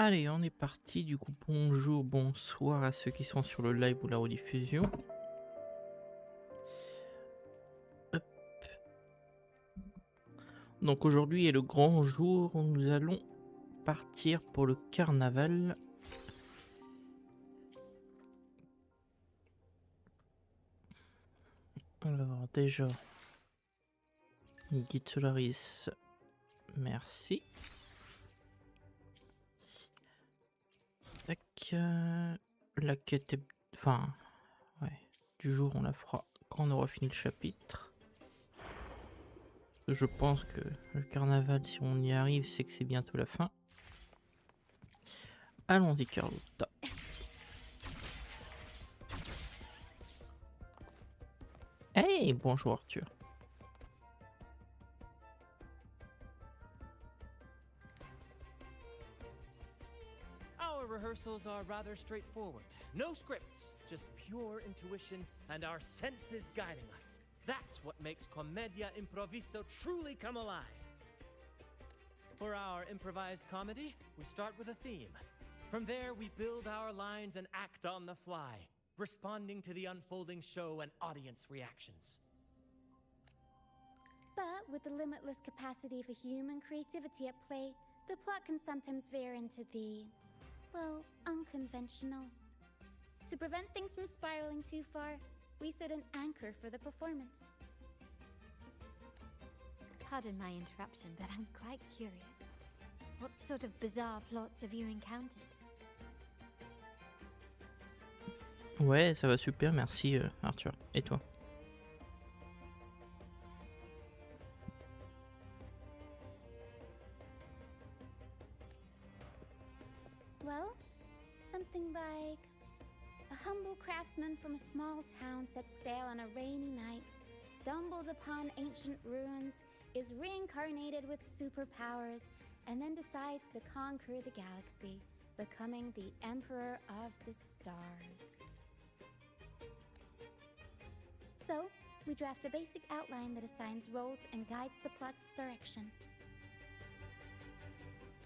Allez, on est parti. Du coup, bonjour, bonsoir à ceux qui sont sur le live ou la rediffusion. Hop. Donc aujourd'hui est le grand jour où nous allons partir pour le carnaval. Alors déjà, guide Solaris, merci. Tac, la quête, enfin, ouais, du jour on la fera quand on aura fini le chapitre. Je pense que le carnaval, si on y arrive, c'est que c'est bientôt la fin. Allons-y, Carlotta. Hey, bonjour Arthur. Our rehearsals are rather straightforward. No scripts, just pure intuition and our senses guiding us. That's what makes Commedia Improviso truly come alive. For our improvised comedy, we start with a theme. From there, we build our lines and act on the fly, responding to the unfolding show and audience reactions. But with the limitless capacity for human creativity at play, the plot can sometimes veer into the, well, unconventional. To prevent things from spiraling too far, we set an anchor for the performance. Pardon my interruption, but I'm quite curious. What sort of bizarre plots have you encountered? Ouais, ça va super, merci Arthur. Et toi? Well, something like a humble craftsman from a small town sets sail on a rainy night, stumbles upon ancient ruins, is reincarnated with superpowers, and then decides to conquer the galaxy, becoming the Emperor of the Stars. So, we draft a basic outline that assigns roles and guides the plot's direction.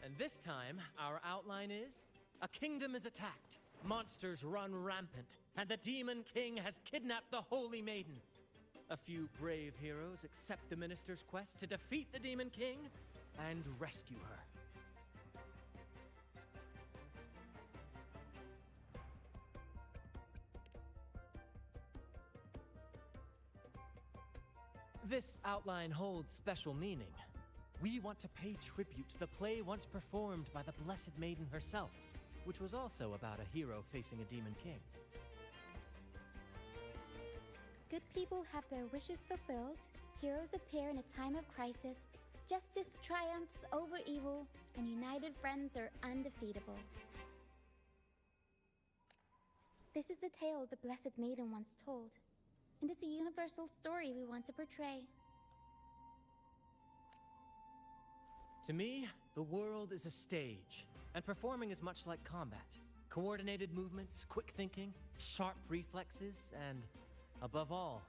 And this time, our outline is: a kingdom is attacked, monsters run rampant, and the Demon King has kidnapped the Holy Maiden. A few brave heroes accept the minister's quest to defeat the Demon King and rescue her. This outline holds special meaning. We want to pay tribute to the play once performed by the Blessed Maiden herself, which was also about a hero facing a Demon King. Good people have their wishes fulfilled, heroes appear in a time of crisis, justice triumphs over evil, and united friends are undefeatable. This is the tale the Blessed Maiden once told, and it's a universal story we want to portray. To me, the world is a stage, and performing is much like combat. Coordinated movements, quick thinking, sharp reflexes, and, above all,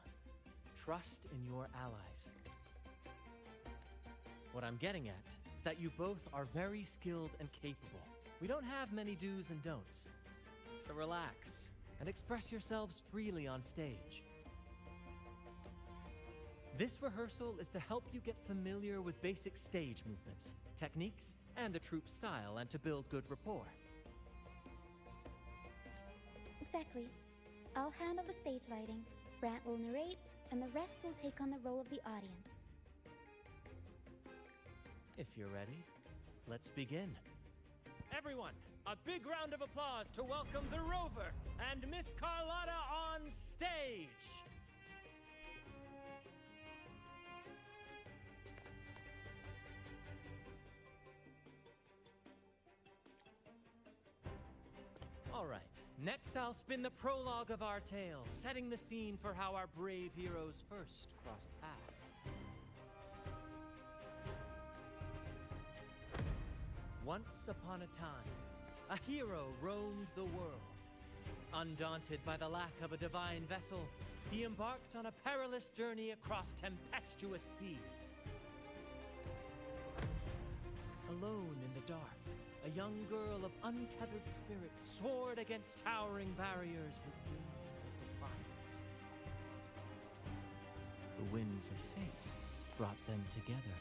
trust in your allies. What I'm getting at is that you both are very skilled and capable. We don't have many do's and don'ts. So relax and express yourselves freely on stage. This rehearsal is to help you get familiar with basic stage movements, techniques, and the troupe style, and to build good rapport. Exactly. I'll handle the stage lighting, Brant will narrate, and the rest will take on the role of the audience. If you're ready, let's begin. Everyone, a big round of applause to welcome the Rover and Miss Carlotta on stage! All right, next I'll spin the prologue of our tale, setting the scene for how our brave heroes first crossed paths. Once upon a time, a hero roamed the world. Undaunted by the lack of a divine vessel, he embarked on a perilous journey across tempestuous seas. Alone in the dark, a young girl of untethered spirit soared against towering barriers with wings of defiance. The winds of fate brought them together.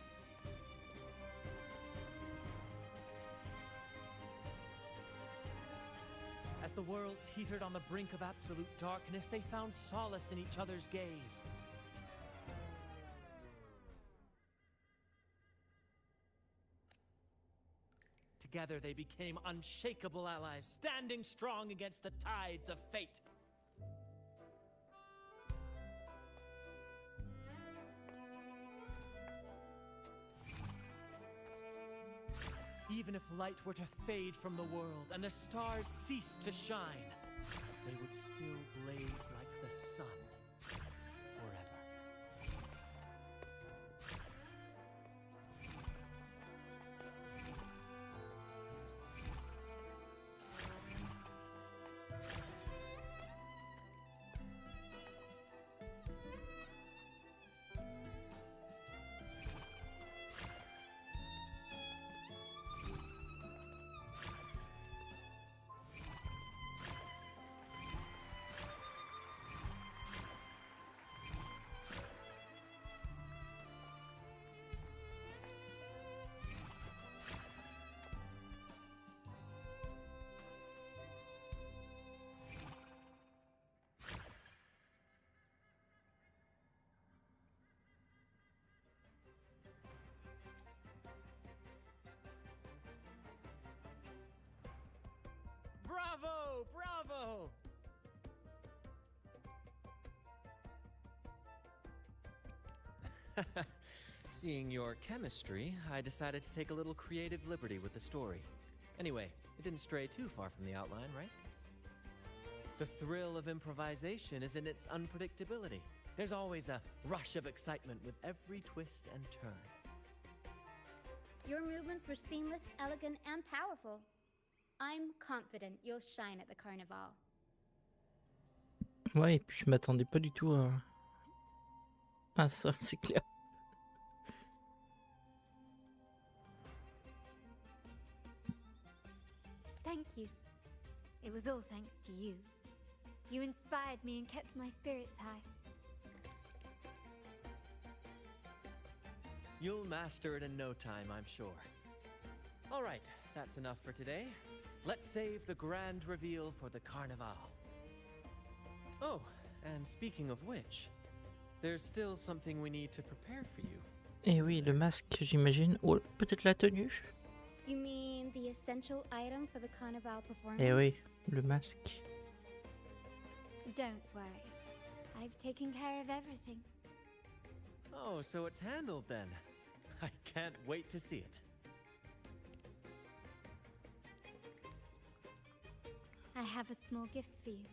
As the world teetered on the brink of absolute darkness, they found solace in each other's gaze. Together they became unshakable allies, standing strong against the tides of fate. Even if light were to fade from the world and the stars cease to shine, they would still blaze like the sun forever. Bravo! Bravo! Seeing your chemistry, I decided to take a little creative liberty with the story. Anyway, it didn't stray too far from the outline, right? The thrill of improvisation is in its unpredictability. There's always a rush of excitement with every twist and turn. Your movements were seamless, elegant, and powerful. I'm confident you'll shine at the carnival. Ouais, et puis je m'attendais pas du tout à ça, c'est clair. Thank you. It was all thanks to you. You inspired me and kept my spirits high. You'll master it in no time, I'm sure. All right, that's enough for today. Let's save the grand reveal for the carnival. Oh, and speaking of which, there's still something we need to prepare for you. Et oui, le masque, j'imagine. Ou peut-être la tenue. You mean the essential item for the carnival performance? Eh oui, le masque. Don't worry. I've taken care of everything. Oh, so it's handled then. I can't wait to see it. I have a small gift for you.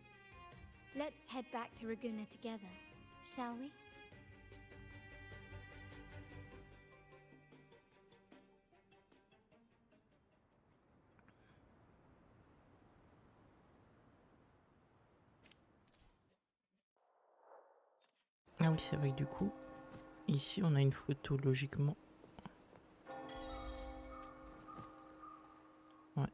Let's head back to Raguna together, shall we? Ah oui, c'est vrai que du coup, ici on a une photo logiquement. Ouais.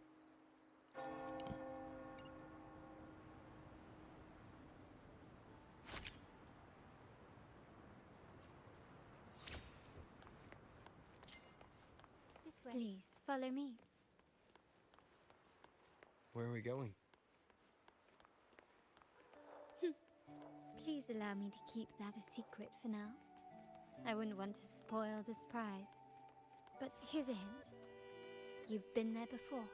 This way. Please, follow me. Where are we going? Please allow me to keep that a secret for now. I wouldn't want to spoil the surprise. But here's a hint. You've been there before.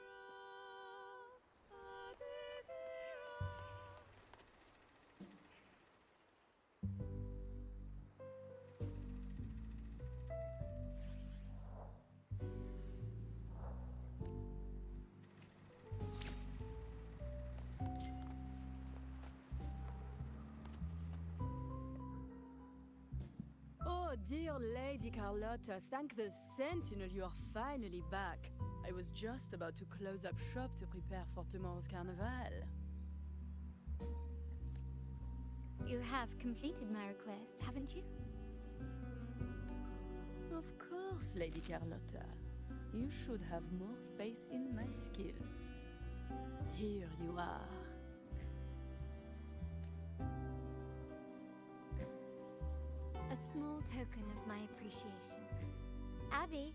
Oh, dear Lady Carlotta, thank the Sentinel you are finally back. I was just about to close up shop to prepare for tomorrow's carnival. You have completed my request, haven't you? Of course, Lady Carlotta. You should have more faith in my skills. Here you are. A small token of my appreciation. Abby,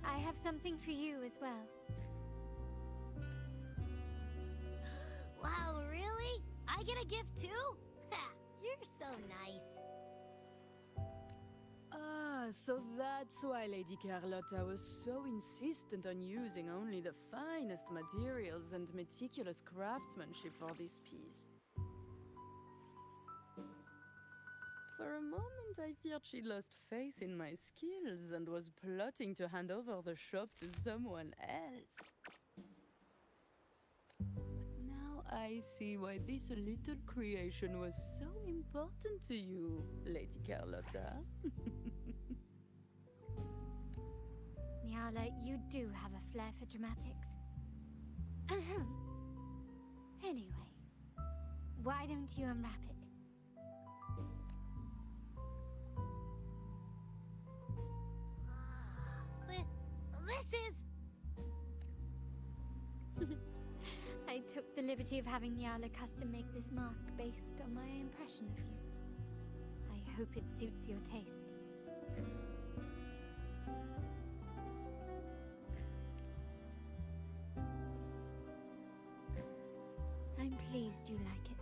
I have something for you as well. Wow, really? I get a gift too? Ha! You're so nice. Ah, so that's why Lady Carlotta was so insistent on using only the finest materials and meticulous craftsmanship for this piece. For a moment, I feared she lost faith in my skills and was plotting to hand over the shop to someone else. Now I see why this little creation was so important to you, Lady Carlotta. Nyala, you do have a flair for dramatics. Ahem. Anyway, why don't you unwrap it? This is... I took the liberty of having Nyala custom make this mask based on my impression of you. I hope it suits your taste. I'm pleased you like it.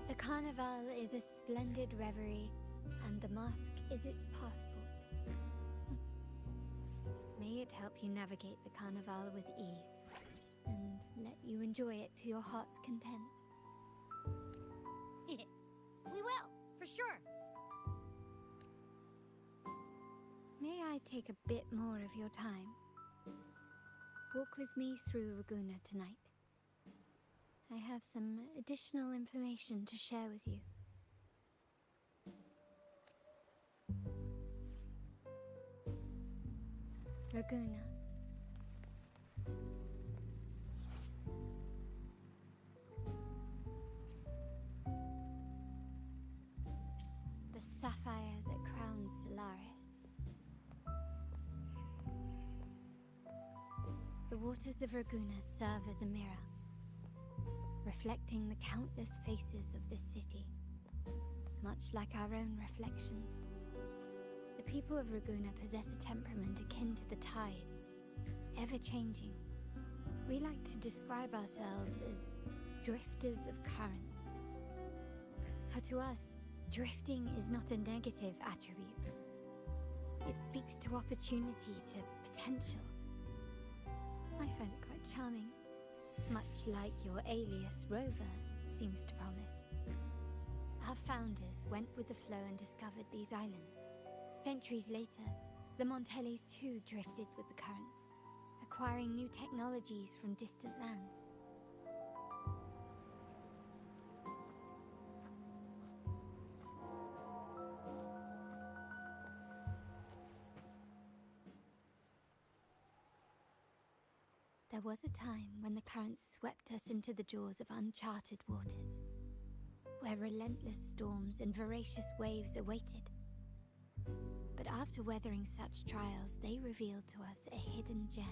The Carnival is a splendid reverie, and the mask is its passport. May it help you navigate the Carnival with ease, and let you enjoy it to your heart's content. We will, for sure. May I take a bit more of your time? Walk with me through Raguna tonight. I have some additional information to share with you. Raguna. The sapphire that crowns Solaris. The waters of Raguna serve as a mirror, reflecting the countless faces of this city, much like our own reflections. The people of Raguna possess a temperament akin to the tides, ever-changing. We like to describe ourselves as drifters of currents. For to us, drifting is not a negative attribute. It speaks to opportunity, to potential. I find it quite charming, much like your alias Rover seems to promise. Our founders went with the flow and discovered these islands. Centuries later, the Montellis too drifted with the currents, acquiring new technologies from distant lands. There was a time when the currents swept us into the jaws of uncharted waters, where relentless storms and voracious waves awaited. But after weathering such trials, they revealed to us a hidden gem.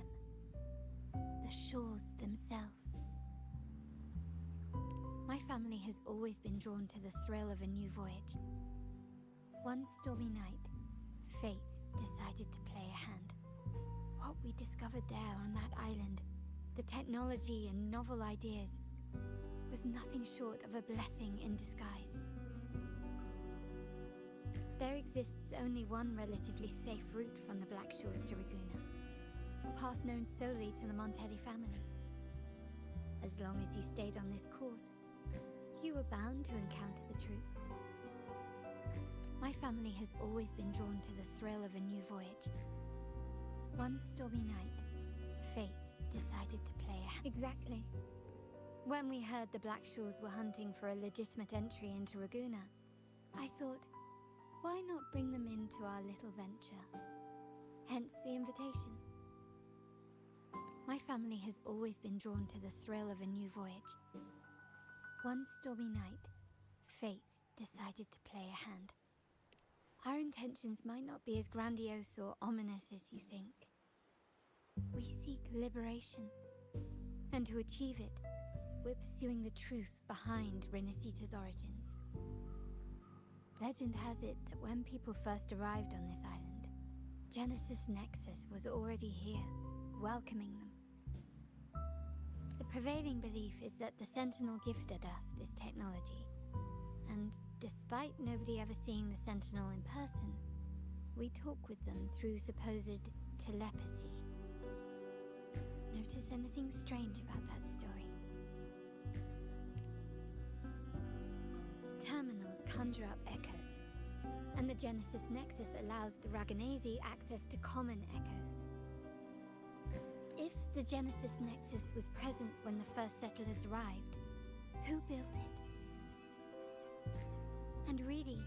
The shores themselves. My family has always been drawn to the thrill of a new voyage. One stormy night, fate decided to play a hand. What we discovered there on that island, the technology and novel ideas, was nothing short of a blessing in disguise. There exists only one relatively safe route from the Black Shores to Raguna, a path known solely to the Montelli family. As long as you stayed on this course, you were bound to encounter the truth. My family has always been drawn to the thrill of a new voyage. One stormy night, fate decided to play a hand. Exactly. When we heard the Black Shores were hunting for a legitimate entry into Raguna, I thought, why not bring them into our little venture? Hence the invitation. My family has always been drawn to the thrill of a new voyage. One stormy night, fate decided to play a hand. our intentions might not be as grandiose or ominous as you think. We seek liberation, and to achieve it, we're pursuing the truth behind Renacita's origins. Legend has it that when people first arrived on this island, Genesis Nexus was already here, welcoming them. The prevailing belief is that the Sentinel gifted us this technology, and despite nobody ever seeing the Sentinel in person, we talk with them through supposed telepathy. Notice anything strange about that story? Terminals conjure up echoes, and the Genesis Nexus allows the Raganazi access to common echoes. If the Genesis Nexus was present when the first settlers arrived, who built it? And really,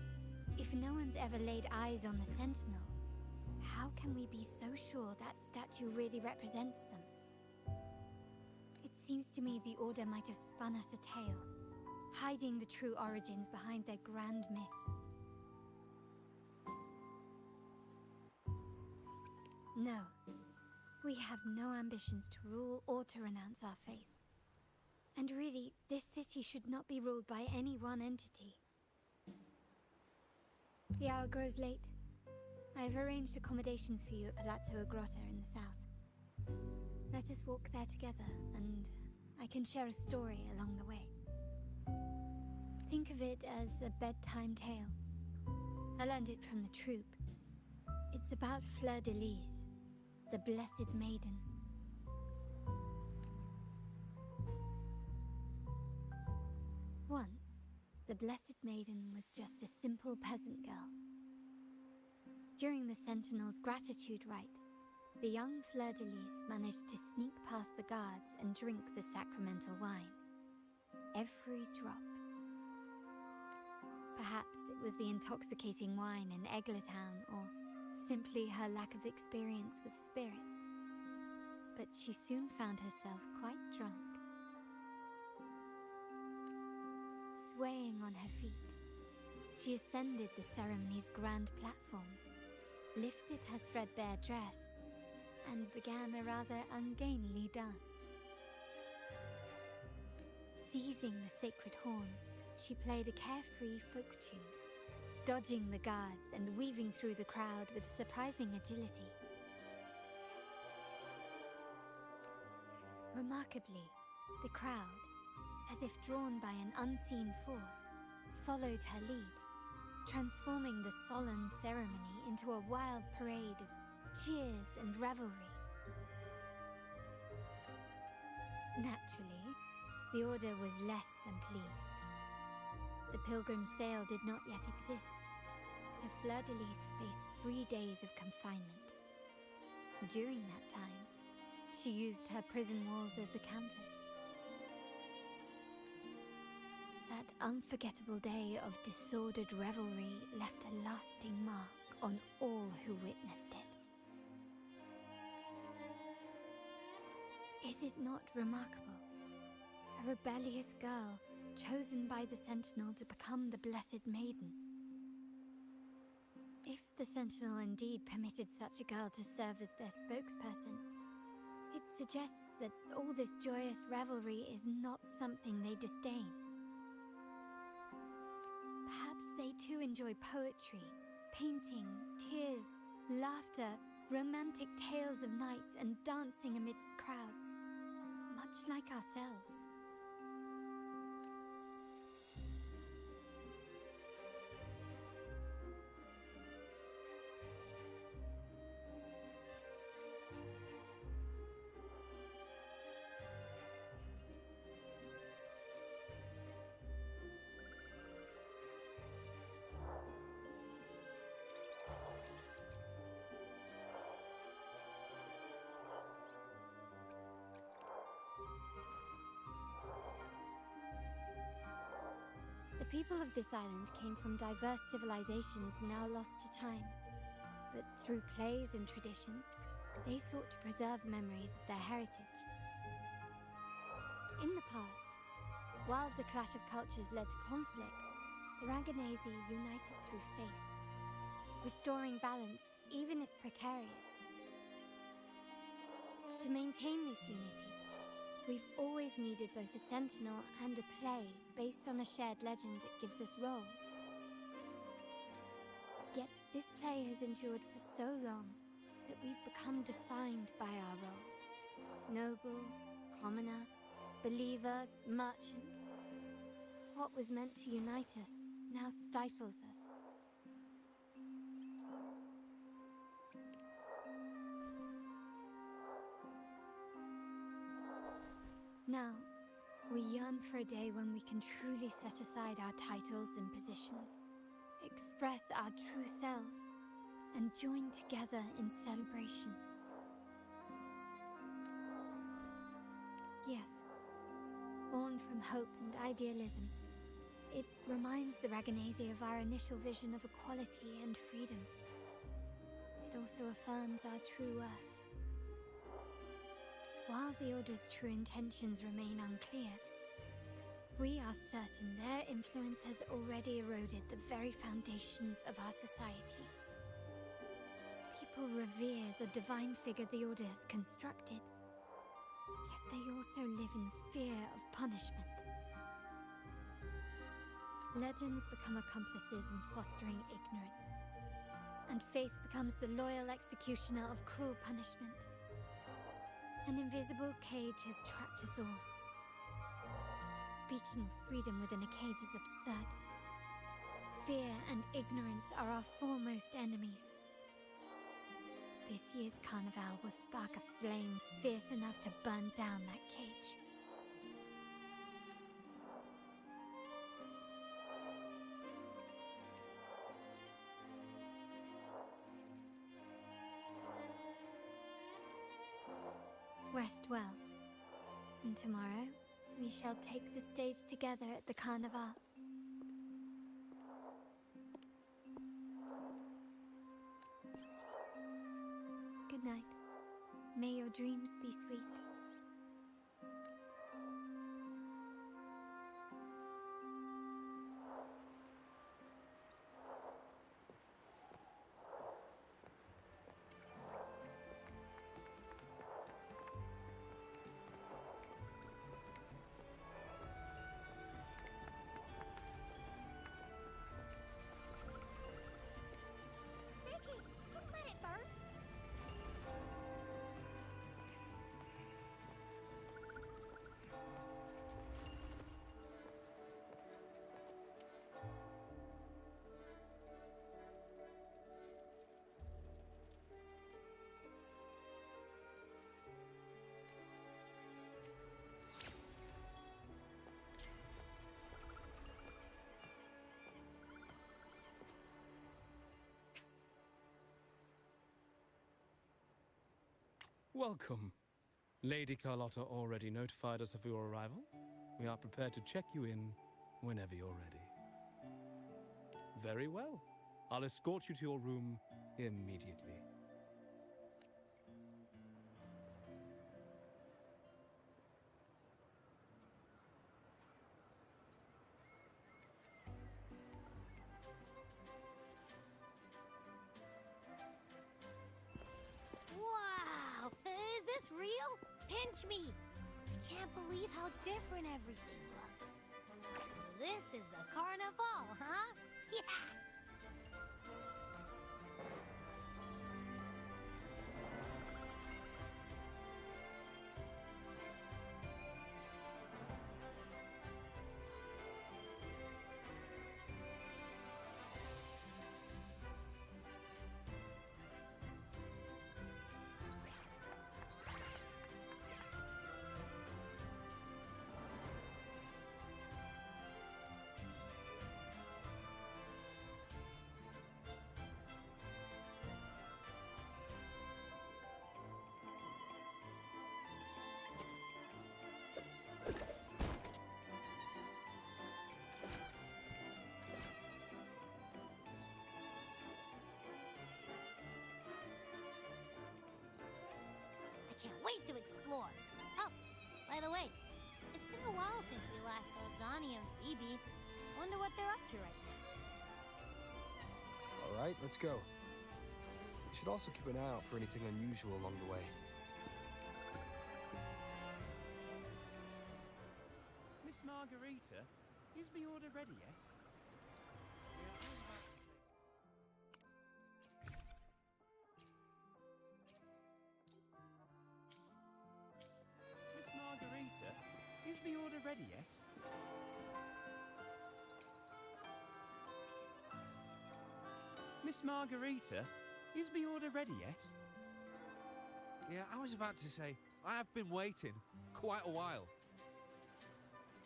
if no one's ever laid eyes on the Sentinel, how can we be so sure that statue really represents them? It seems to me the Order might have spun us a tale, hiding the true origins behind their grand myths. No, we have no ambitions to rule or to renounce our faith. And really, this city should not be ruled by any one entity. The hour grows late. I have arranged accommodations for you at Palazzo Agrota in the south. Let us walk there together, and I can share a story along the way. Think of it as a bedtime tale. I learned it from the troupe. It's about Fleur de Lis, the Blessed Maiden. Once, the Blessed Maiden was just a simple peasant girl. During the Sentinel's gratitude rite, the young Fleur de Lis managed to sneak past the guards and drink the sacramental wine. Every drop. Perhaps it was the intoxicating wine in Eglertown, or simply her lack of experience with spirits. But she soon found herself quite drunk. Swaying on her feet, she ascended the ceremony's grand platform, lifted her threadbare dress, and began a rather ungainly dance. Seizing the sacred horn, she played a carefree folk tune, dodging the guards and weaving through the crowd with surprising agility. Remarkably, the crowd, as if drawn by an unseen force, followed her lead, transforming the solemn ceremony into a wild parade of cheers and revelry. Naturally, the Order was less than pleased. The pilgrim sale did not yet exist, so Fleur de Lis faced 3 days of confinement. During that time, she used her prison walls as a canvas. That unforgettable day of disordered revelry left a lasting mark on all who witnessed it. Is it not remarkable? A rebellious girl chosen by the Sentinel to become the Blessed Maiden. If the Sentinel indeed permitted such a girl to serve as their spokesperson, it suggests that all this joyous revelry is not something they disdain. Perhaps they too enjoy poetry, painting, tears, laughter, romantic tales of nights, and dancing amidst crowds, much like ourselves. The people of this island came from diverse civilizations now lost to time, but through plays and tradition, they sought to preserve memories of their heritage. In the past, while the clash of cultures led to conflict, the Raganazi united through faith. restoring balance, even if precarious. To maintain this unity, we've always needed both a sentinel and a play based on a shared legend that gives us roles. Yet this play has endured for so long that we've become defined by our roles. Noble, commoner, believer, merchant. What was meant to unite us now stifles us. Now, we yearn for a day when we can truly set aside our titles and positions, express our true selves, and join together in celebration. Yes, born from hope and idealism, it reminds the Raganese of our initial vision of equality and freedom. It also affirms our true worth. While the Order's true intentions remain unclear, we are certain their influence has already eroded the very foundations of our society. People revere the divine figure the Order has constructed, yet they also live in fear of punishment. Legends become accomplices in fostering ignorance, and faith becomes the loyal executioner of cruel punishment. An invisible cage has trapped us all. Speaking of freedom within a cage is absurd. Fear and ignorance are our foremost enemies. This year's carnival will spark a flame fierce enough to burn down that cage. Rest well, and tomorrow we shall take the stage together at the carnival. Good night. May your dreams be sweet. Don't let it burn. Welcome. Lady Carlotta already notified us of your arrival. We are prepared to check you in whenever you're ready. Very well. I'll escort you to your room immediately. Wow! Is this real? Pinch me! I can't believe how different everything looks. So this is the carnival, huh? Yeah! Can't wait to explore. Oh, by the way, it's been a while since we last saw Zani and Phoebe. Wonder what they're up to right now. All right, let's go. We should also keep an eye out for anything unusual along the way. Miss Margarita, is the order ready yet? Miss Margarita, is the order ready yet? Miss Margarita, is the order ready yet? Yeah, I was about to say, I have been waiting quite a while.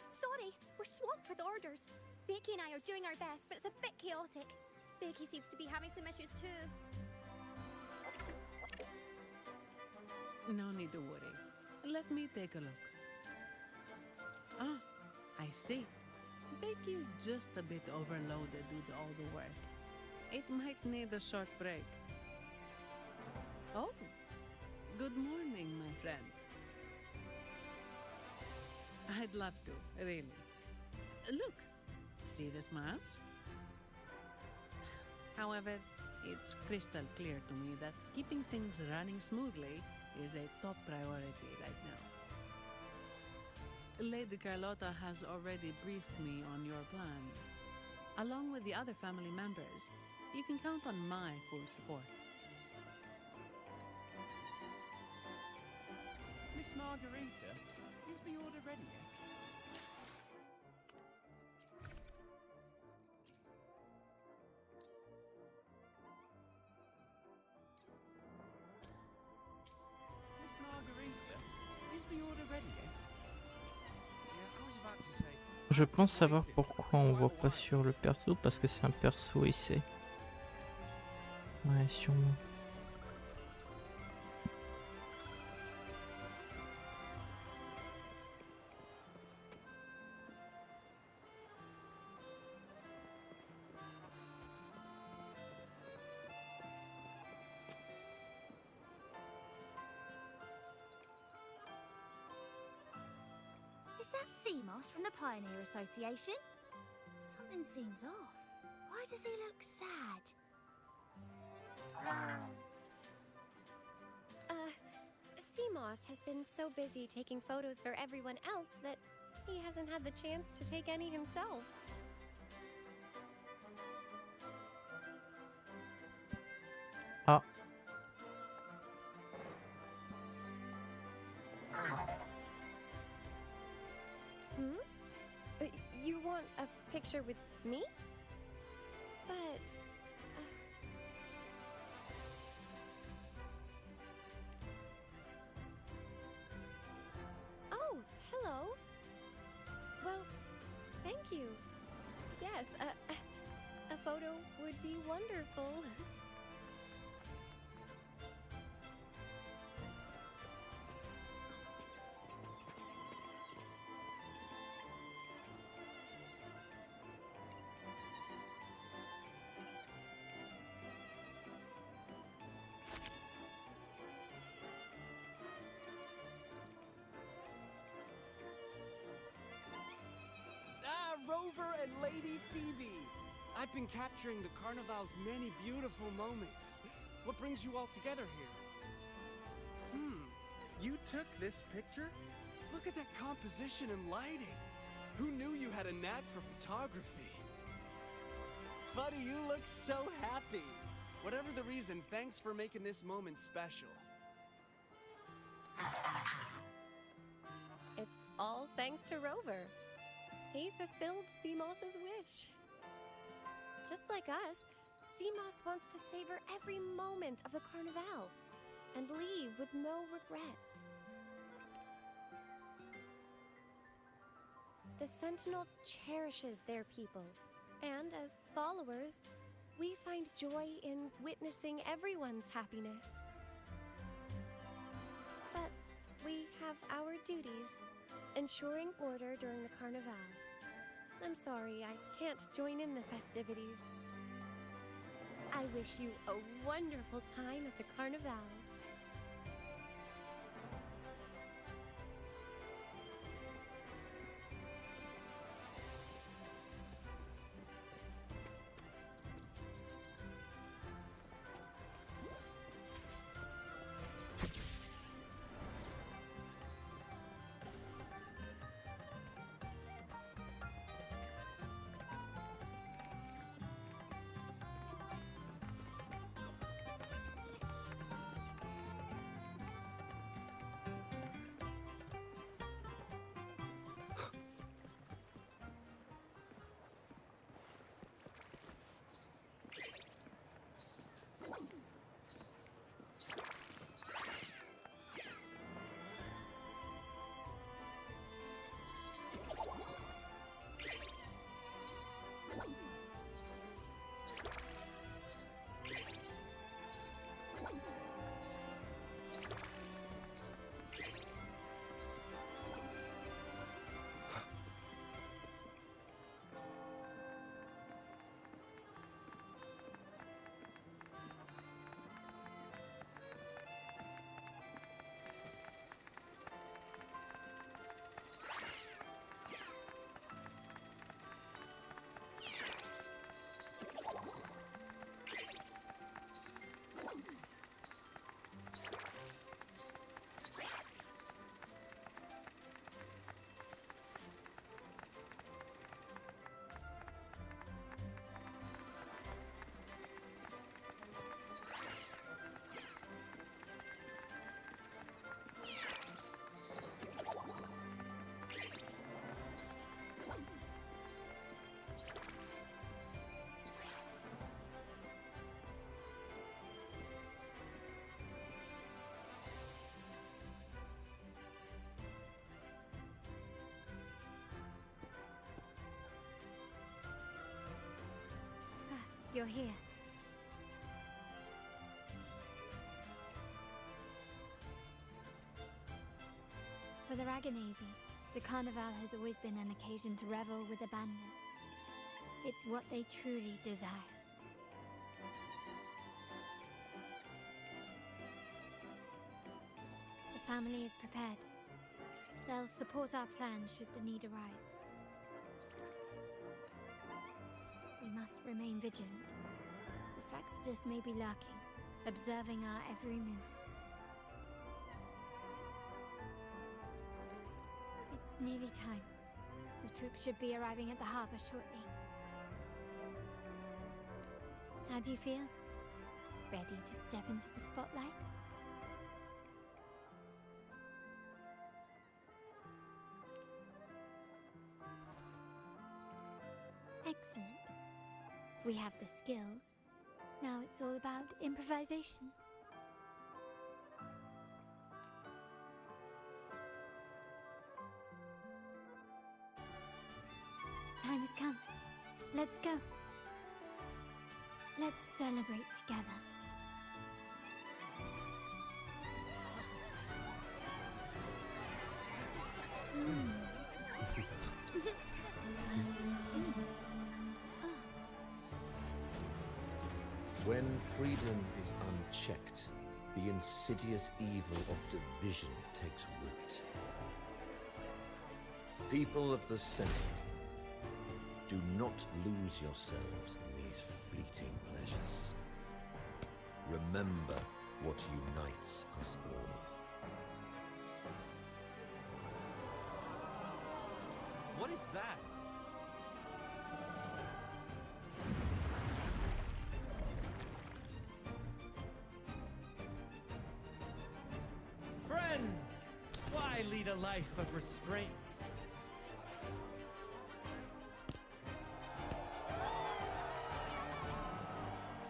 Sorry, we're swamped with orders. Becky and I are doing our best, but it's a bit chaotic. Becky seems to be having some issues too. No need to worry. Let me take a look. Ah, I see. Becky is just a bit overloaded with all the work. It might need a short break. Oh, good morning, my friend. I'd love to, really. Look, see this mask? However, it's crystal clear to me that keeping things running smoothly is a top priority right now. Lady Carlotta has already briefed me on your plan. Along with the other family members, you can count on my full support. Miss Margarita, is the order ready yet? Miss Margarita, is the order ready yet? Yeah, I was about to say. Je pense savoir pourquoi on voit pas sur le perso, parce que c'est un perso essai. Ouais, sûrement. Is that Seamoss from the Pioneer Association? Something seems off. Why does he look sad? Seamoss has been so busy taking photos for everyone else that he hasn't had the chance to take any himself. Ah. You want a picture with me? But... Oh, hello. Well, thank you. Yes, a photo would be wonderful. Rover and Lady Phoebe! I've been capturing the Carnival's many beautiful moments. What brings you all together here? You took this picture? Look at that composition and lighting. Who knew you had a knack for photography? Buddy, you look so happy. Whatever the reason, thanks for making this moment special. It's all thanks to Rover. He fulfilled Seamoss's wish. Just like us, Seamoss wants to savor every moment of the Carnival and leave with no regrets. The Sentinel cherishes their people, and as followers, we find joy in witnessing everyone's happiness. But we have our duties, ensuring order during the Carnival. I'm sorry, I can't join in the festivities. I wish you a wonderful time at the Carnival. you're here. For the Raganese, the Carnival has always been an occasion to revel with abandon. It's what they truly desire. The family is prepared. They'll support our plan should the need arise. We must remain vigilant. The Fraxidus may be lurking, observing our every move. It's nearly time. The troops should be arriving at the harbor shortly. How do you feel? Ready to step into the spotlight? Excellent. We have the skills. Now it's all about improvisation. The time has come. Let's go. Let's celebrate together. When freedom is unchecked, the insidious evil of division takes root. People of the Center, do not lose yourselves in these fleeting pleasures. Remember what unites us all. What is that? Friends, why lead a life of restraints?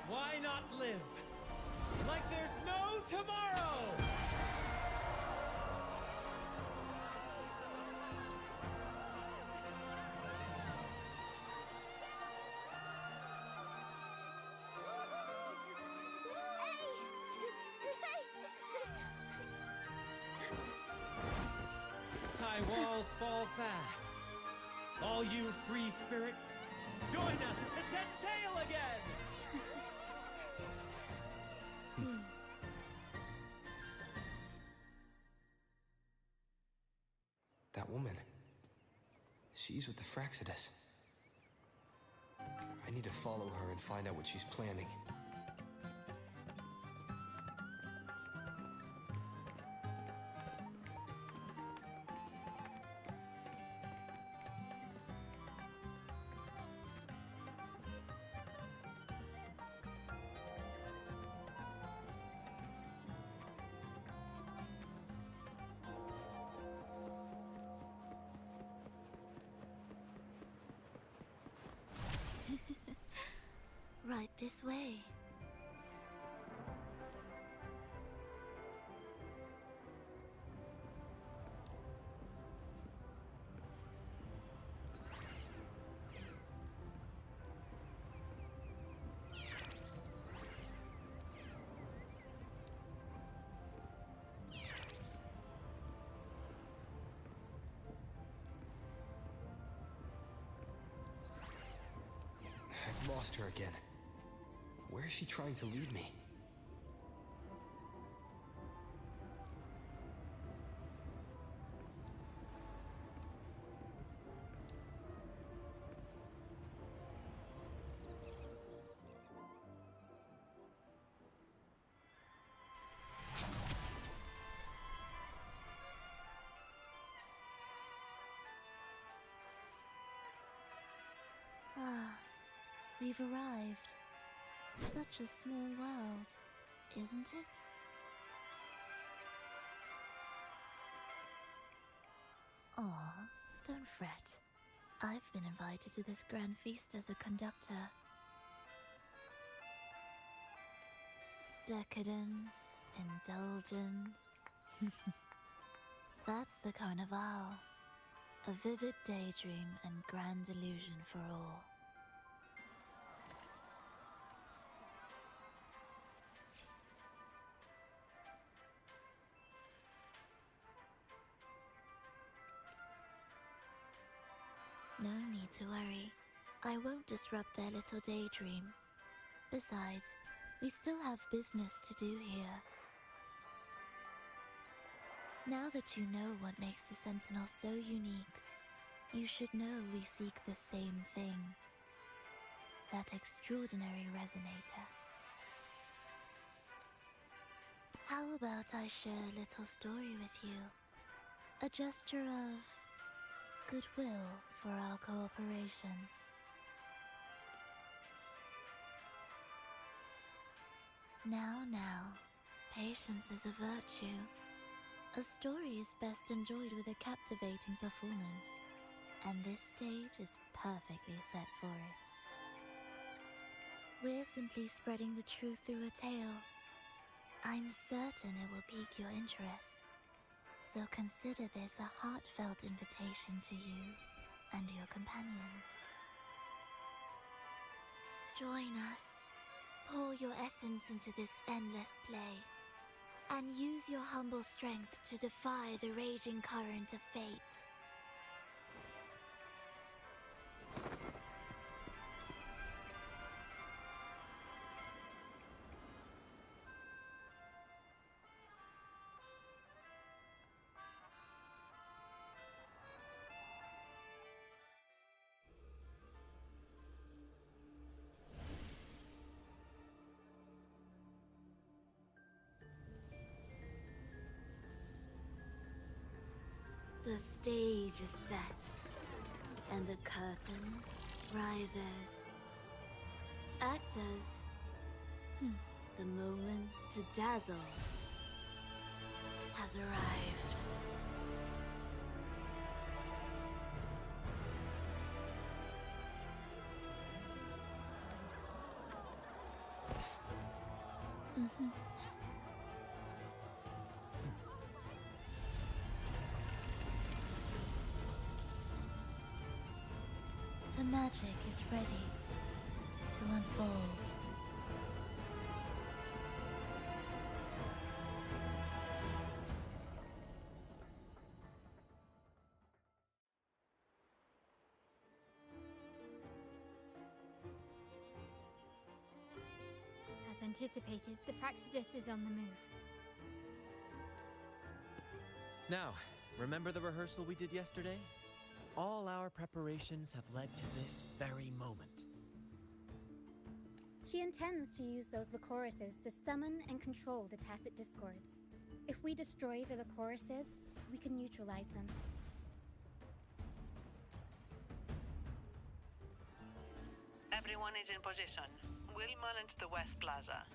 Why not live like there's no tomorrow? High walls fall fast. All you free spirits, join us to set sail again! That woman. She's with the Fraxidus. I need to follow her and find out what she's planning. Right this way. I've lost her again. Where is she trying to lead me? Ah, we've arrived. Such a small world, isn't it? Aw, don't fret. I've been invited to this grand feast as a conductor. Decadence, indulgence. That's the Carnival. A vivid daydream and grand illusion for all. No need to worry. I won't disrupt their little daydream. Besides, we still have business to do here. Now that you know what makes the Sentinel so unique, you should know we seek the same thing. That extraordinary resonator. How about I share a little story with you? A gesture of goodwill for our cooperation. Now, patience is a virtue. A story is best enjoyed with a captivating performance, and this stage is perfectly set for it. We're simply spreading the truth through a tale. I'm certain it will pique your interest, so consider this a heartfelt invitation to you and your companions. Join us. Pour your essence into this endless play, and use your humble strength to defy the raging current of fate. The stage is set, and the curtain rises. Actors, the moment to dazzle has arrived. The magic is ready to unfold. As anticipated, the Fraxidus is on the move. Now, remember the rehearsal we did yesterday? All our preparations have led to this very moment. She intends to use those Lycoruses to summon and control the Tacit Discords. If we destroy the Lycoruses, we can neutralize them. Everyone is in position. We'll manage the West Plaza.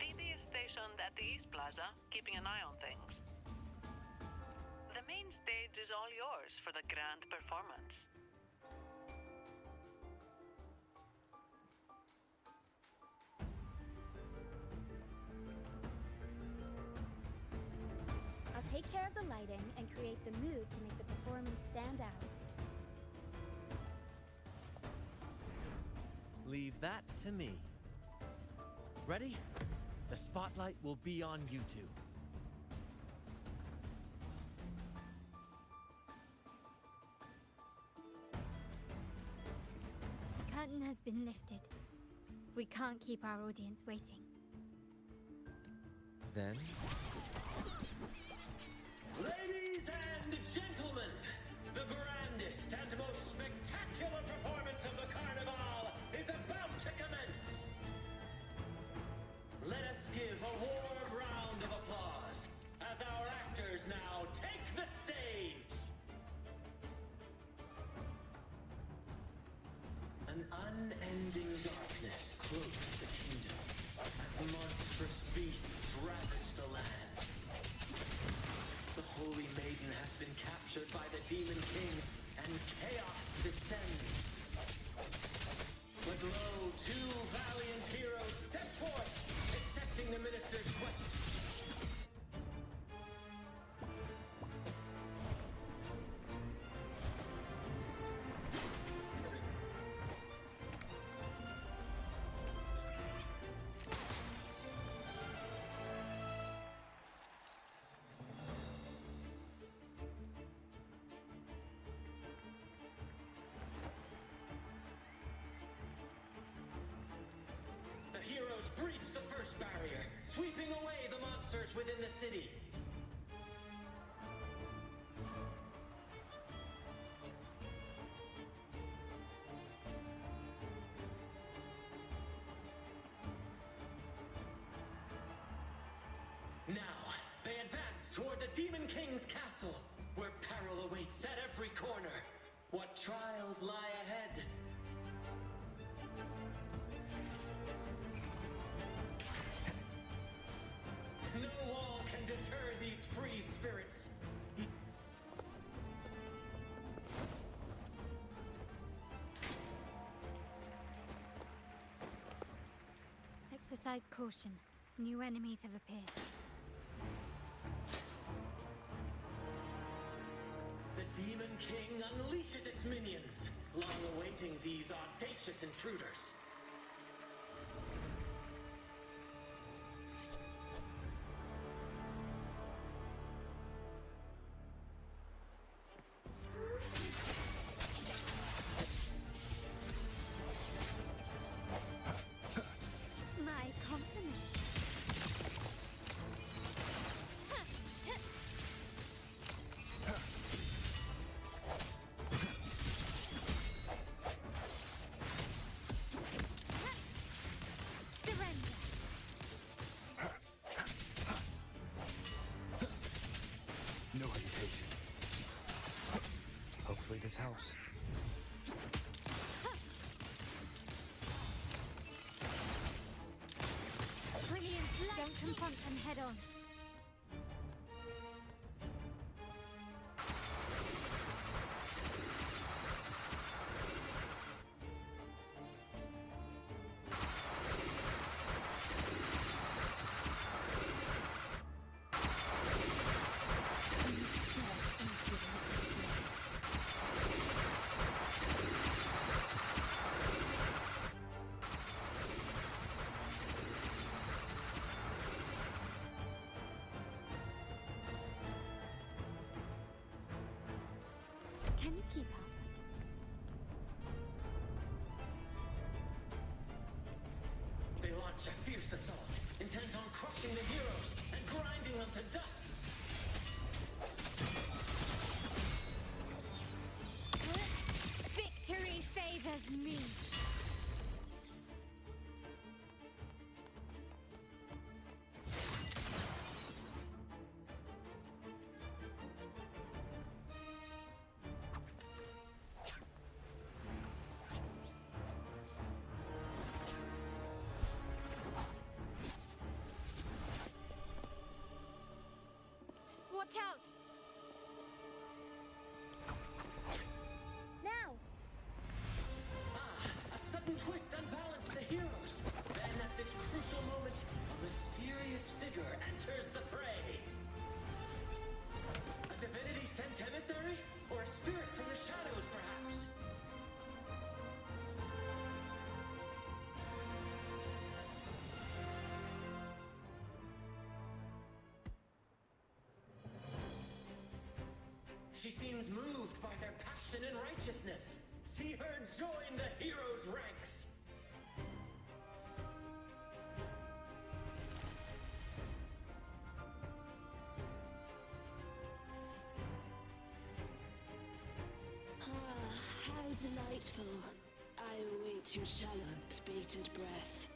Phoebe is stationed at the East Plaza, keeping an eye on things. The main stage is all yours for the grand performance. I'll take care of the lighting and create the mood to make the performance stand out. Leave that to me. Ready? The spotlight will be on you two. The curtain has been lifted. We can't keep our audience waiting. Then... Ladies and gentlemen, the grandest and most spectacular performance of the Carnival is about to commence. Let us give a warm round of applause as our actors now take the stage. An unending darkness cloaks the kingdom as monstrous beasts ravage the land. The Holy Maiden has been captured by the Demon King, and chaos descends. But lo, two valiant heroes step forth, accepting the minister's quest. heroes breached the first barrier, sweeping away the monsters within the city. Now, they advance toward the Demon King's castle, where peril awaits at every corner. What trials lie ahead? No wall can deter these free spirits. Exercise caution. New enemies have appeared. The Demon King unleashes its minions, long awaiting these audacious intruders. My compliments. Surrender. No hesitation. Hopefully this helps. Brilliant light. Don't confront them head on. Can you keep up? They launch a fierce assault, intent on crushing the heroes and grinding them to dust. Victory favors me. Watch out! Now! A sudden twist unbalanced the heroes. Then at this crucial moment, a mysterious figure enters the fray. A divinity sent emissary? Or a spirit from the shadows, perhaps? She seems moved by their passion and righteousness. See her join the heroes' ranks. How delightful. I await your shallow, bated breath.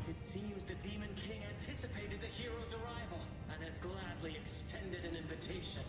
It seems the Demon King anticipated the hero's arrival and has gladly extended an invitation.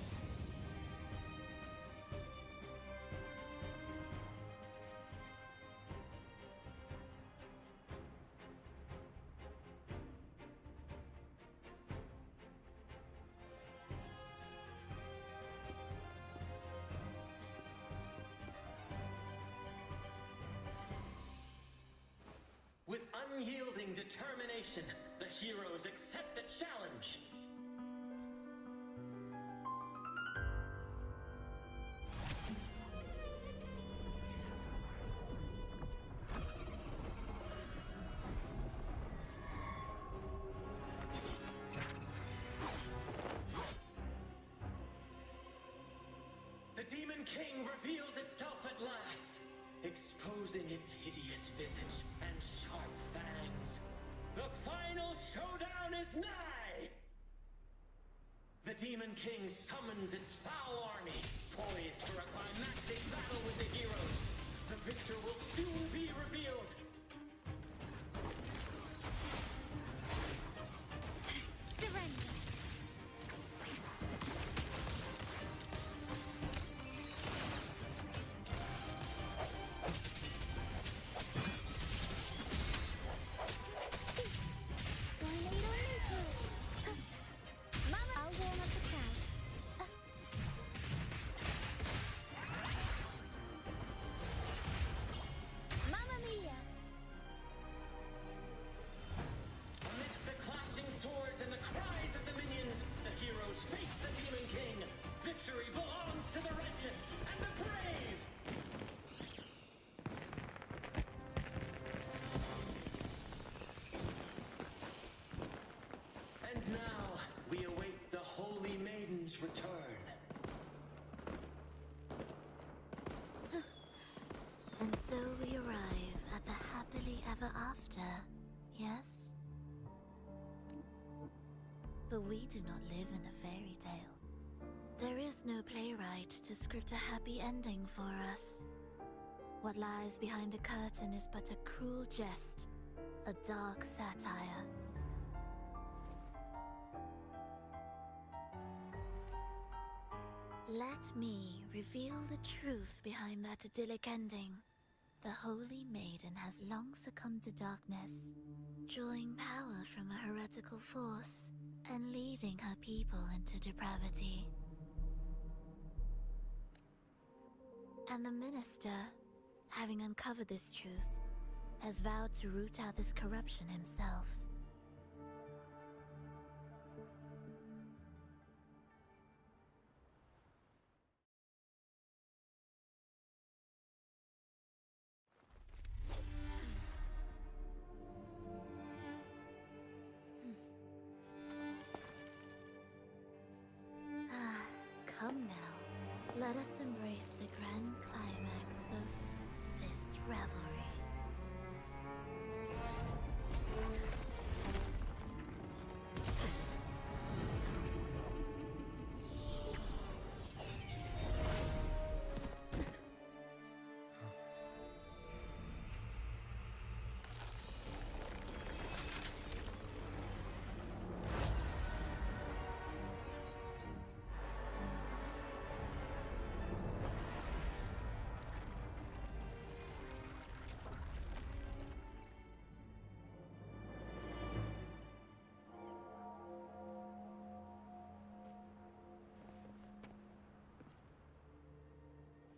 With unyielding determination, the heroes accept the challenge. The Demon King reveals itself at last, exposing its hideous visage and sharp fangs. The final showdown is nigh! The Demon King summons its foul army, poised for a climactic battle with the heroes. The victor will soon be revealed. Surrender. Mama, I'll warm up the crowd. Mamma mia! Amidst the clashing swords and the cries of the minions, the heroes face the Demon King. Victory belongs to the righteous and the brave! And now, we await the Holy Maiden's return. And so we arrive at the happily ever after, yes? But we do not live in a fairy tale. There is no playwright to script a happy ending for us. What lies behind the curtain is but a cruel jest, a dark satire. Let me reveal the truth behind that idyllic ending. The Holy Maiden has long succumbed to darkness, drawing power from a heretical force and leading her people into depravity. And the minister, having uncovered this truth, has vowed to root out this corruption himself. Come now, let us embrace the grand climax of this revelry.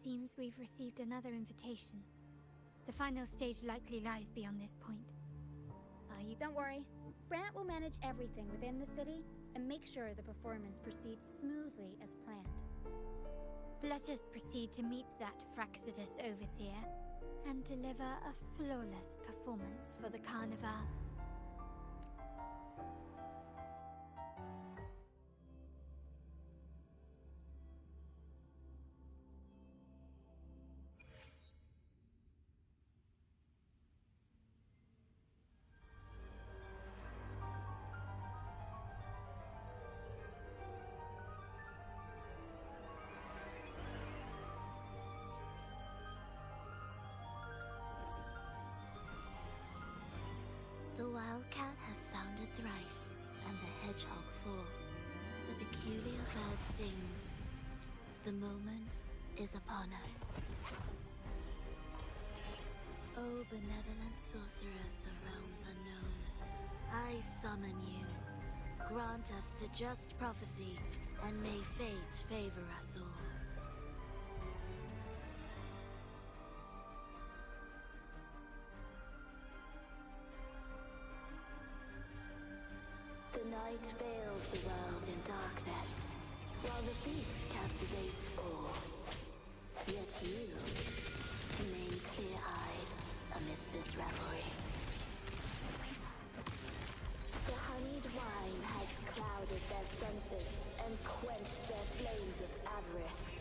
Seems we've received another invitation. The final stage likely lies beyond this point. Don't worry. Brant will manage everything within the city and make sure the performance proceeds smoothly as planned. Let us proceed to meet that Fraxidus Overseer and deliver a flawless performance for the Carnival. The wildcat has sounded thrice, and the hedgehog four. The peculiar bird sings. The moment is upon us. O benevolent sorceress of realms unknown, I summon you. Grant us to just prophecy, and may fate favor us all. The night veils the world in darkness, while the feast captivates all. Yet you remain clear-eyed amidst this revelry. The honeyed wine has clouded their senses and quenched their flames of avarice.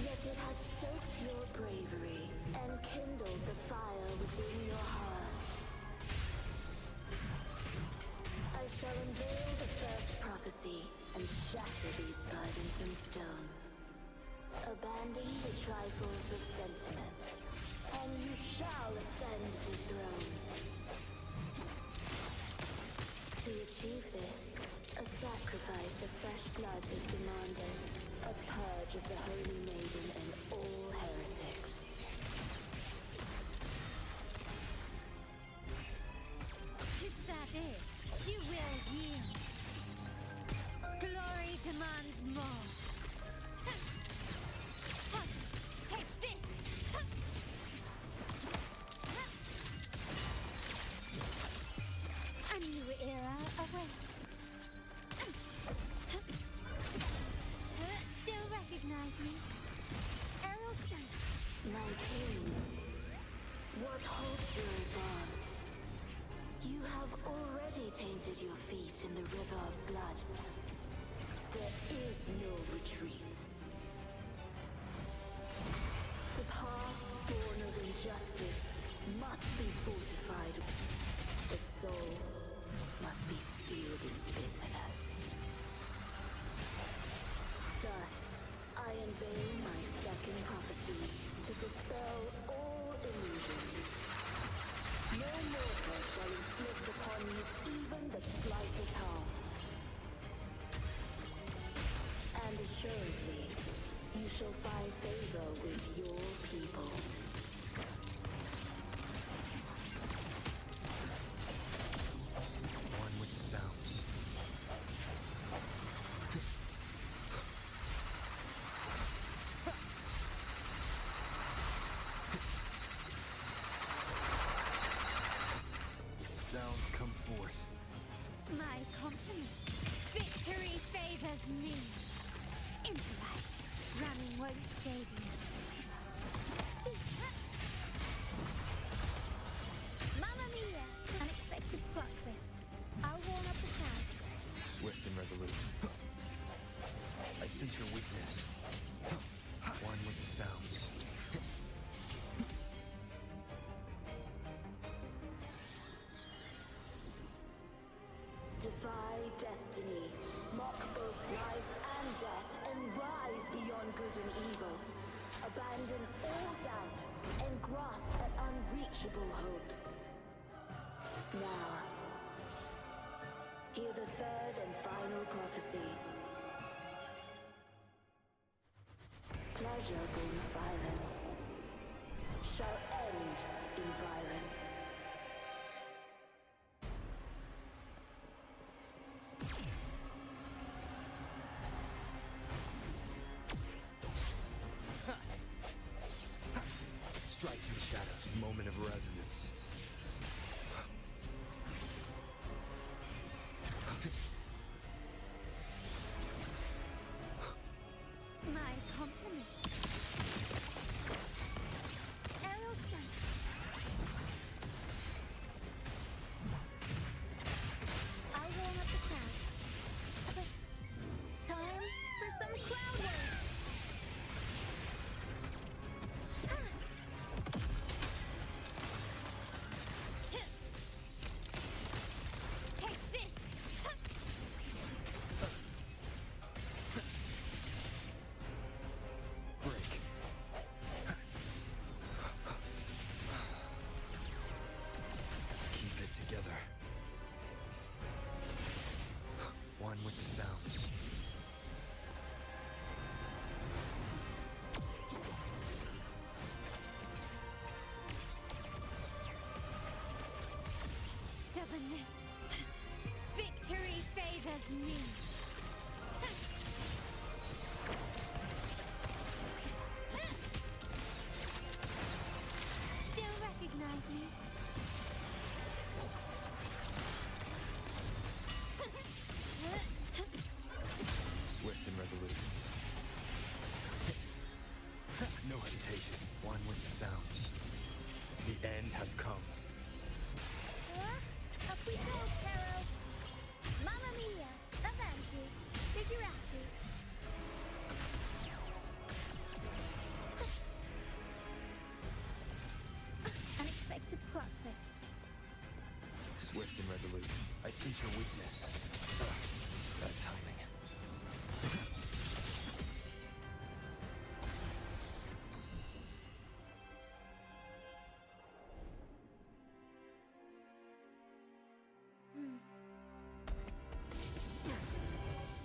Yet It has stoked your bravery and kindled the fire within your heart. I shall unveil the first prophecy and shatter these burdensome stones. Abandon the trifles of sentiment, and you shall ascend the throne. To achieve this, a sacrifice of fresh blood is demanded, a purge of the Holy Maiden and all heretics. Is that it? You will yield. Glory demands more. What? Take this! A new era awaits. Still recognize me? Aerial Stunt. My king, what halts your advance? You have already tainted your feet in the river of blood. There is no retreat. The path born of injustice must be fortified. The soul must be steeled in bitterness. Thus, I unveil my second prophecy to dispel all illusions. No mortal shall inflict upon you even the slightest harm. And assuredly, you shall find favor with your people. One with the sounds. Sounds come forth. My company. Victory favors me. Improvise. Running won't save you. Mamma mia! Unexpected plot twist. I'll warm up the crowd. Swift and resolute. I sense your weakness. One with the sounds. Defy destiny, mock both life and death, and rise beyond good and evil. Abandon all doubt and grasp at unreachable hopes. Now, hear the third and final prophecy. Pleasure born of violence shall end in violence. Strike through the shadows, moment of resonance. My company. Aerial Stunt. Swift and resolute. I sense your weakness. Bad timing.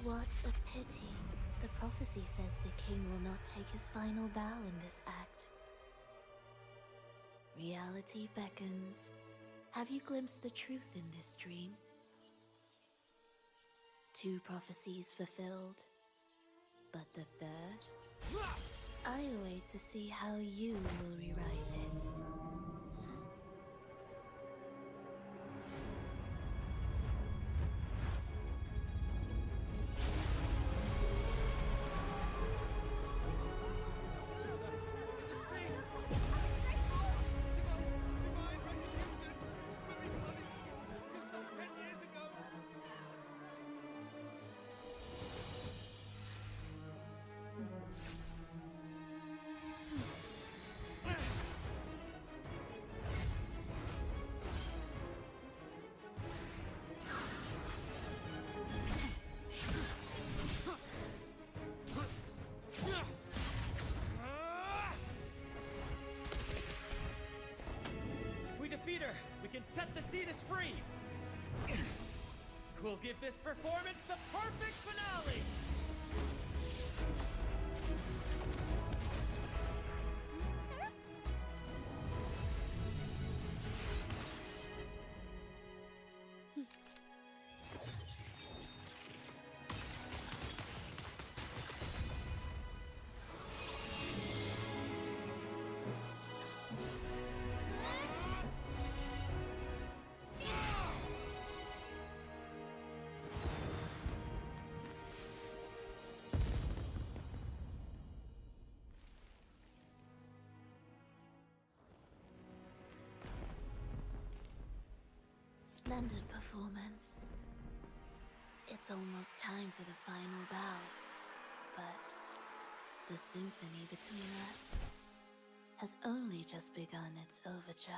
What a pity. The prophecy says the king will not take his final bow in this act. Reality beckons. Have you glimpsed the truth in this dream? 2 prophecies fulfilled, but the third? I wait to see how you will rewrite it. We can set the Cetus free! We'll give this performance the perfect finale! Splendid performance. It's almost time for the final bow, but the symphony between us has only just begun its overture.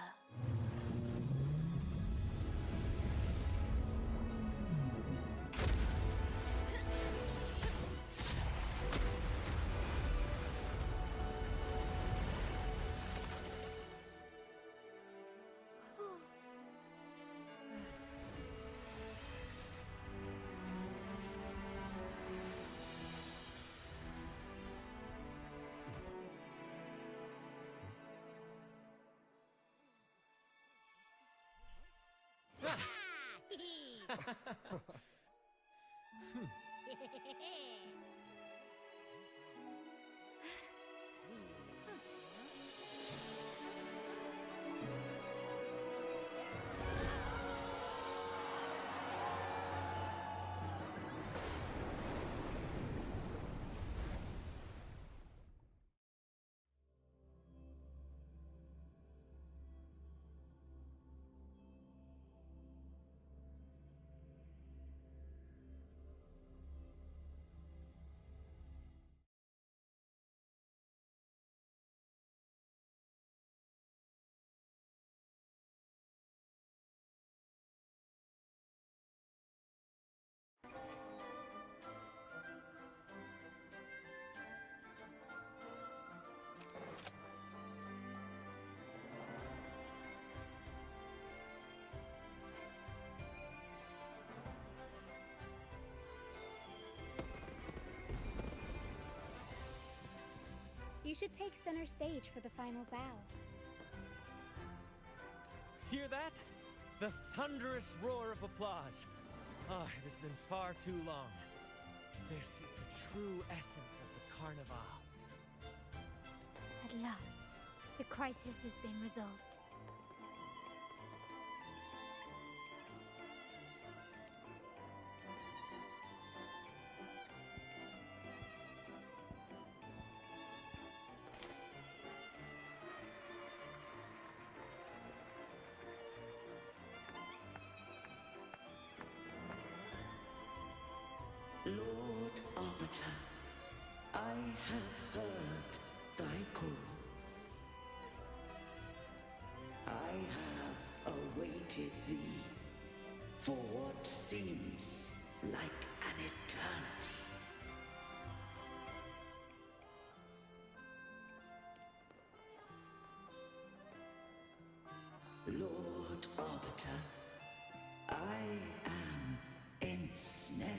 You should take center stage for the final bow. Hear that? The thunderous roar of applause. Ah, it has been far too long. This is the true essence of the Carnival. At last, the crisis has been resolved. Lord Arbiter, I have heard thy call. I have awaited thee For what seems like an eternity. Lord Arbiter, I am ensnared.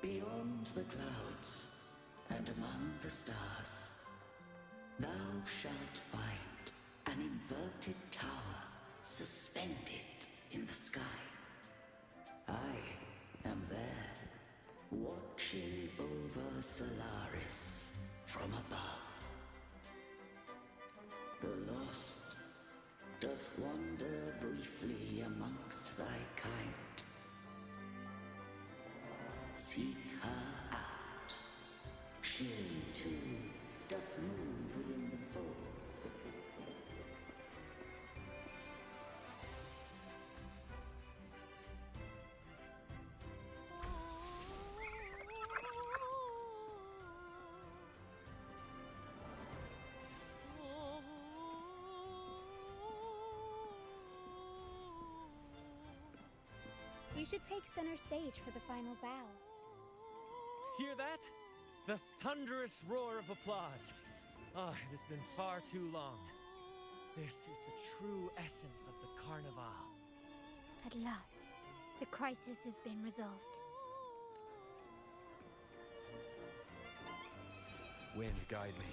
Beyond the clouds and among the stars, thou shalt find an inverted tower suspended in the sky. I am there, watching over Solaris from above. The lost doth wander briefly amongst thy kind. Seek her out. She too doth move within the fold. You should take center stage for the final bow. Hear that? The thunderous roar of applause. Ah, it has been far too long. This is the true essence of the Carnival. At last, the crisis has been resolved. Wind, guide me.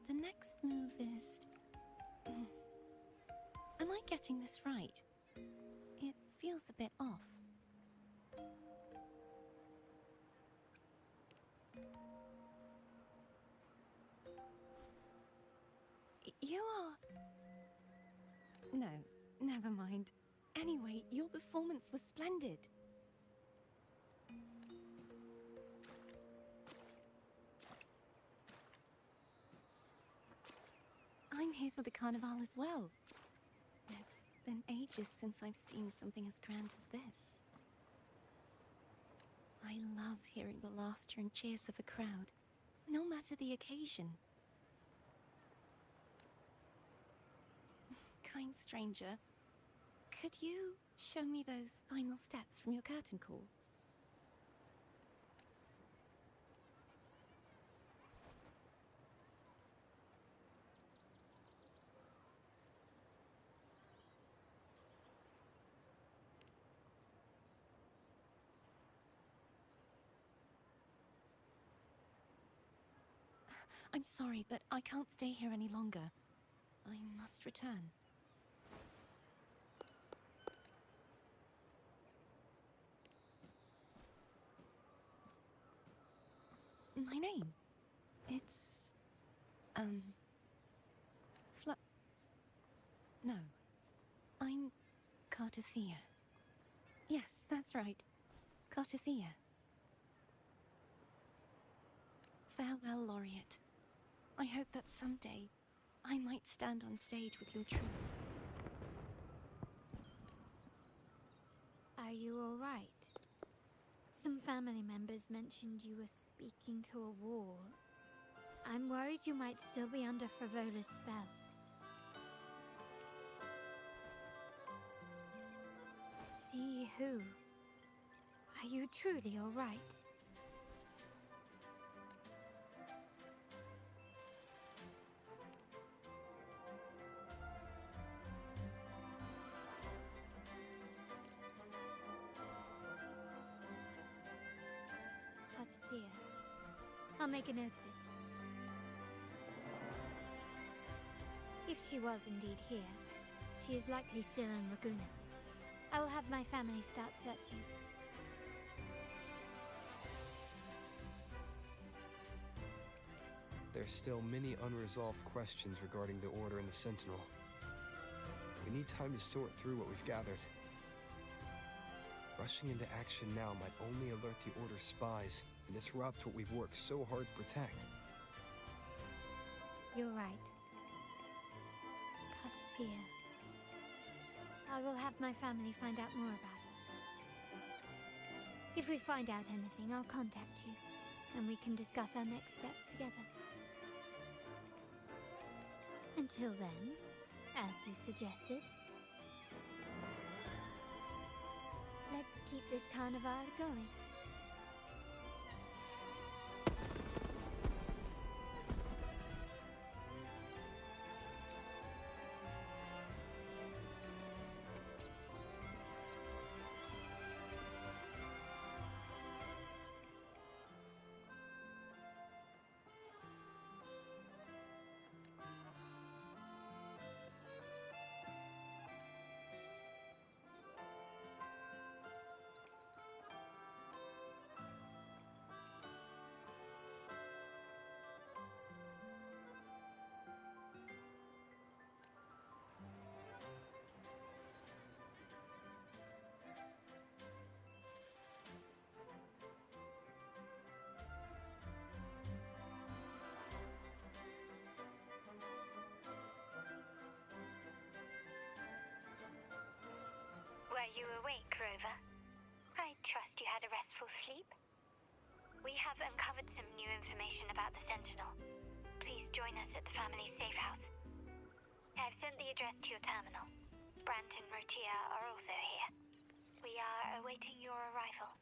The next move is... Am I getting this right? It feels a bit off. You are... No, never mind. Anyway, your performance was splendid. I'm here for the Carnival as well. It's been ages since I've seen something as grand as this. I love hearing the laughter and cheers of a crowd, no matter the occasion. Kind stranger, could you show me those final steps from your curtain call? I'm sorry, but I can't stay here any longer. I must return. My name? It's... No. I'm Cartothea. Yes, that's right. Cartothea. Farewell, Laureate. I hope that someday I might stand on stage with your troupe. Are you all right? Some family members mentioned you were speaking to a wall. I'm worried you might still be under Frivola's spell. See who? Are you truly all right? Cartothea. I'll make a note of it. If she was indeed here, she is likely still in Raguna. I will have my family start searching. There's still many unresolved questions regarding the Order and the Sentinel. We need time to sort through what we've gathered. Rushing into action now might only alert the Order's spies and disrupt what we've worked so hard to protect. You're right. Cut fear. I will have my family find out more about it. If we find out anything, I'll contact you, and we can discuss our next steps together. Until then, as you suggested, let's keep this carnival going. Were you awake, Rover? I trust you had a restful sleep. We have uncovered some new information about the Sentinel. Please join us at the family safe house. I've sent the address to your terminal. Brant and Rotia are also here. We are awaiting your arrival.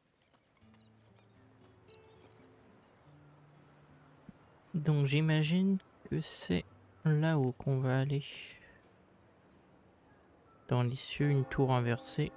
Donc j'imagine que c'est là-haut qu'on va aller. Dans les cieux, une tour inversée.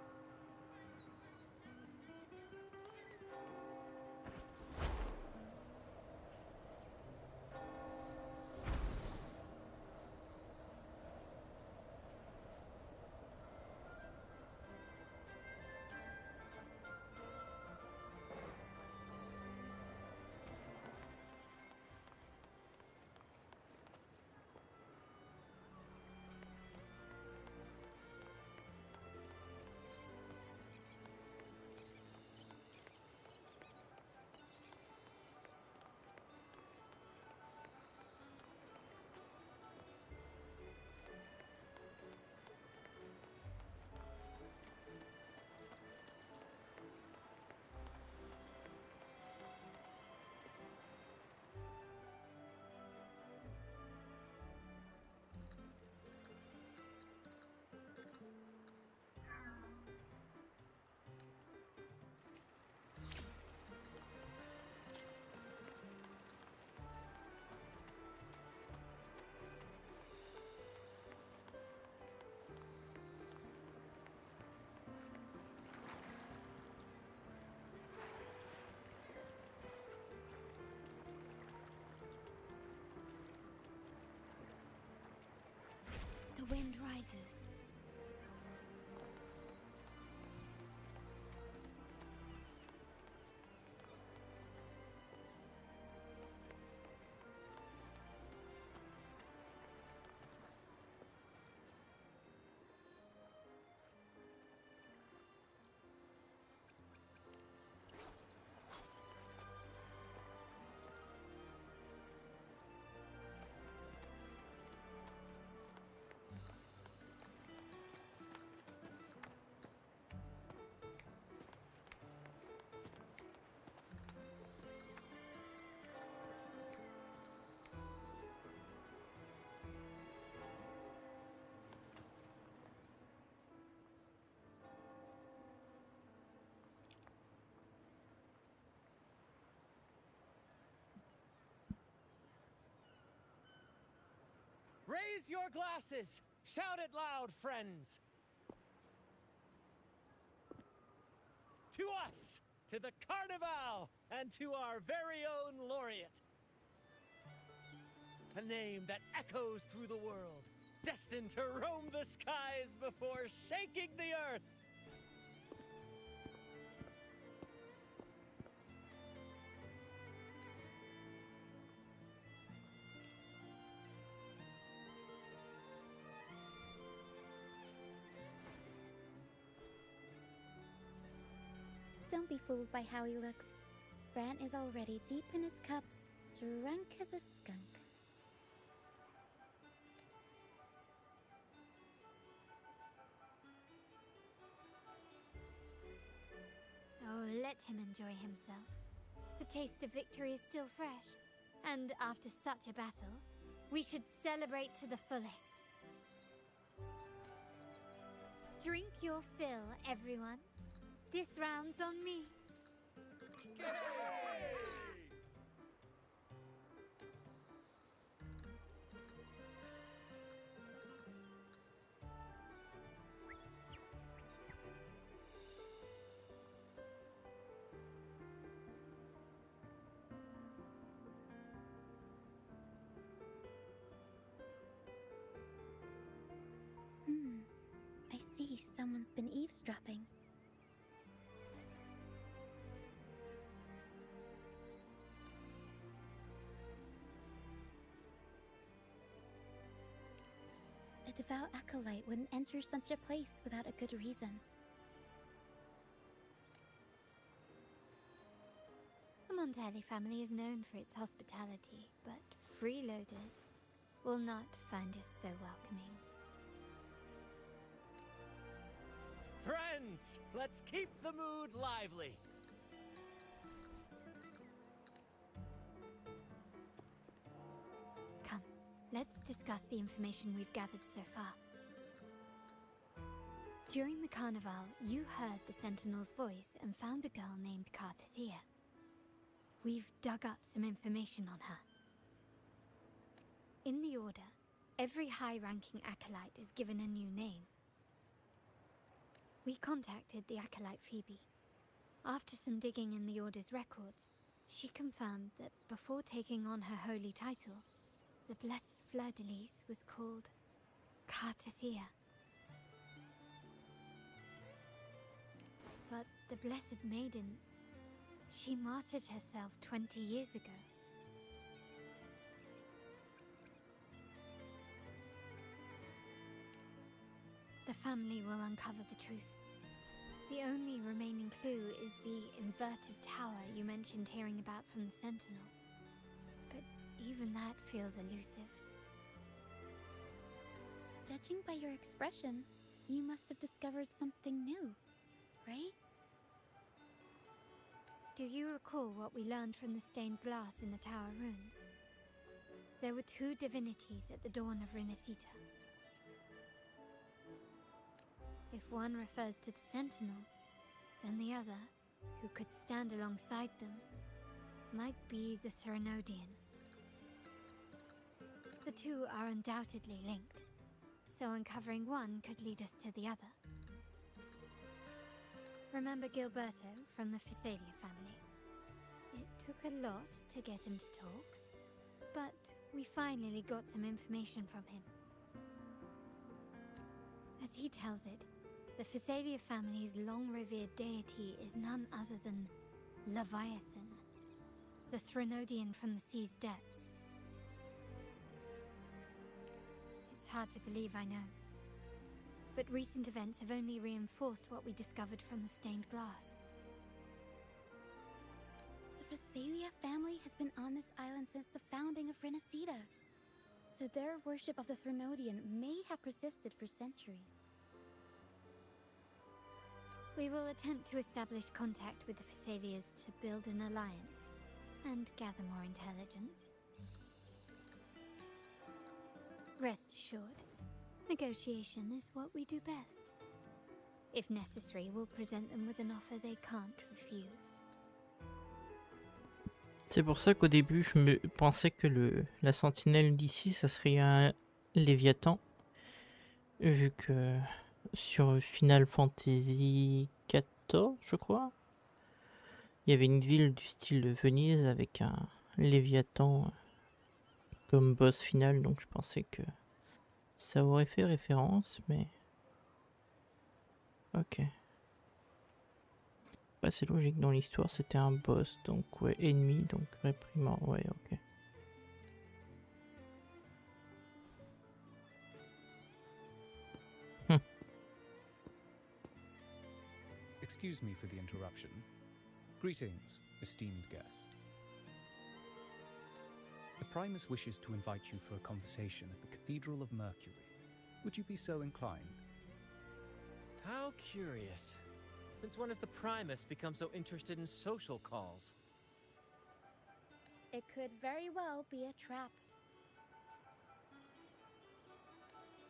The wind rises. Raise your glasses! Shout it loud, friends! To us! To the Carnival! And to our very own laureate! A name that echoes through the world, destined to roam the skies before shaking the earth! don't be fooled by how he looks. Brant is already deep in his cups, drunk as a skunk. Oh, let him enjoy himself. The taste of victory is still fresh, and after such a battle, we should celebrate to the fullest. Drink your fill, everyone. This round's on me. I see someone's been eavesdropping. A devout acolyte wouldn't enter such a place without a good reason. The Montelli family is known for its hospitality, but freeloaders will not find us so welcoming. Friends, let's keep the mood lively. Come, let's discuss the information we've gathered so far. During the carnival, you heard the Sentinel's voice and found a girl named Cartathea. We've dug up some information on her. In the Order, every high-ranking acolyte is given a new name. We contacted the acolyte Phoebe. After some digging in the Order's records, she confirmed that before taking on her holy title, the Blessed Fleur-de-Lis was called Cartathea. But the Blessed Maiden, she martyred herself 20 years ago. The family will uncover the truth. The only remaining clue is the inverted tower you mentioned hearing about from the Sentinel. But even that feels elusive. Judging by your expression, you must have discovered something new, right? Do you recall what we learned from the stained glass in the tower ruins? There were two divinities at the dawn of Renacita. If one refers to the Sentinel, then the other, who could stand alongside them, might be the Threnodian. The two are undoubtedly linked, so uncovering one could lead us to the other. Remember Gilberto from the Physalia family? It took a lot to get him to talk, but we finally got some information from him. As he tells it, the Physalia family's long-revered deity is none other than Leviathan, the Threnodian from the sea's depths. It's hard to believe, I know. But recent events have only reinforced what we discovered from the stained glass. The Physalia family has been on this island since the founding of Renacita. So their worship of the Threnodian may have persisted for centuries. We will attempt to establish contact with the Physalias to build an alliance and gather more intelligence. Rest assured, negotiation is what we do best. If necessary, we'll present them with an offer they can't refuse. C'est pour ça qu'au début, je me pensais que la sentinelle d'ici, ça serait un Léviathan. Vu que sur Final Fantasy XIV, je crois, il y avait une ville du style de Venise avec un Léviathan comme boss final. Donc je pensais que ça aurait fait référence, mais... Ok. Bah, c'est logique, dans l'histoire c'était un boss, donc ouais, ennemi, donc réprimant, ouais, ok. Excuse me for the interruption, Greetings, esteemed guest. The Primus wishes to invite you for a conversation at the Cathedral of Mercury. Would you be so inclined? How curious. Since when has the Primus become so interested in social calls? It could very well be a trap.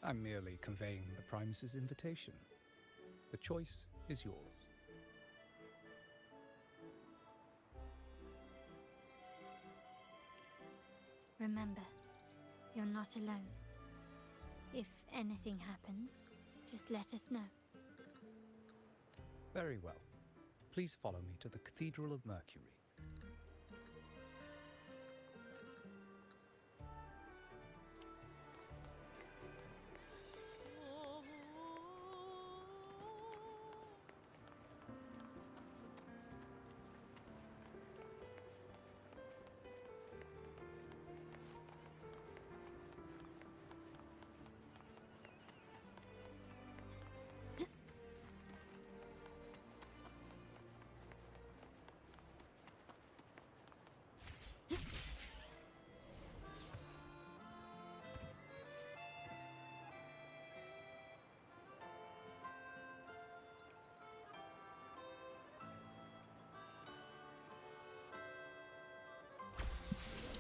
I'm merely conveying the Primus's invitation. The choice is yours. Remember, you're not alone. If anything happens, just let us know. Very well. Please follow me to the Cathedral of Mercury.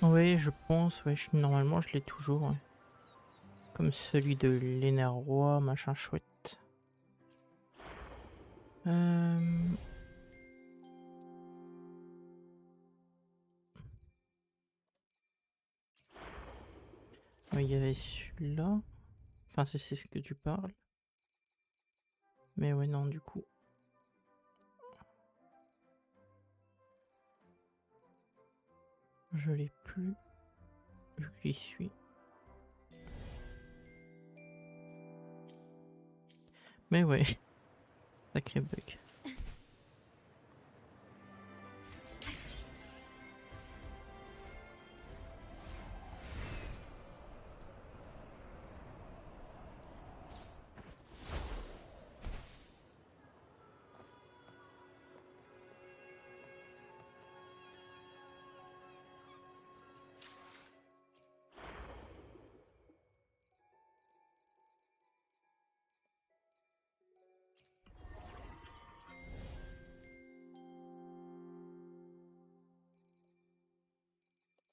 Ouais, je pense, ouais, normalement je l'ai toujours, ouais. Comme celui de l'Énerroi, machin chouette. Ouais, il y avait celui-là. Enfin, c'est ce que tu parles. Mais ouais, non, du coup. Je l'ai plus, vu que j'y suis. Mais ouais, sacré bug.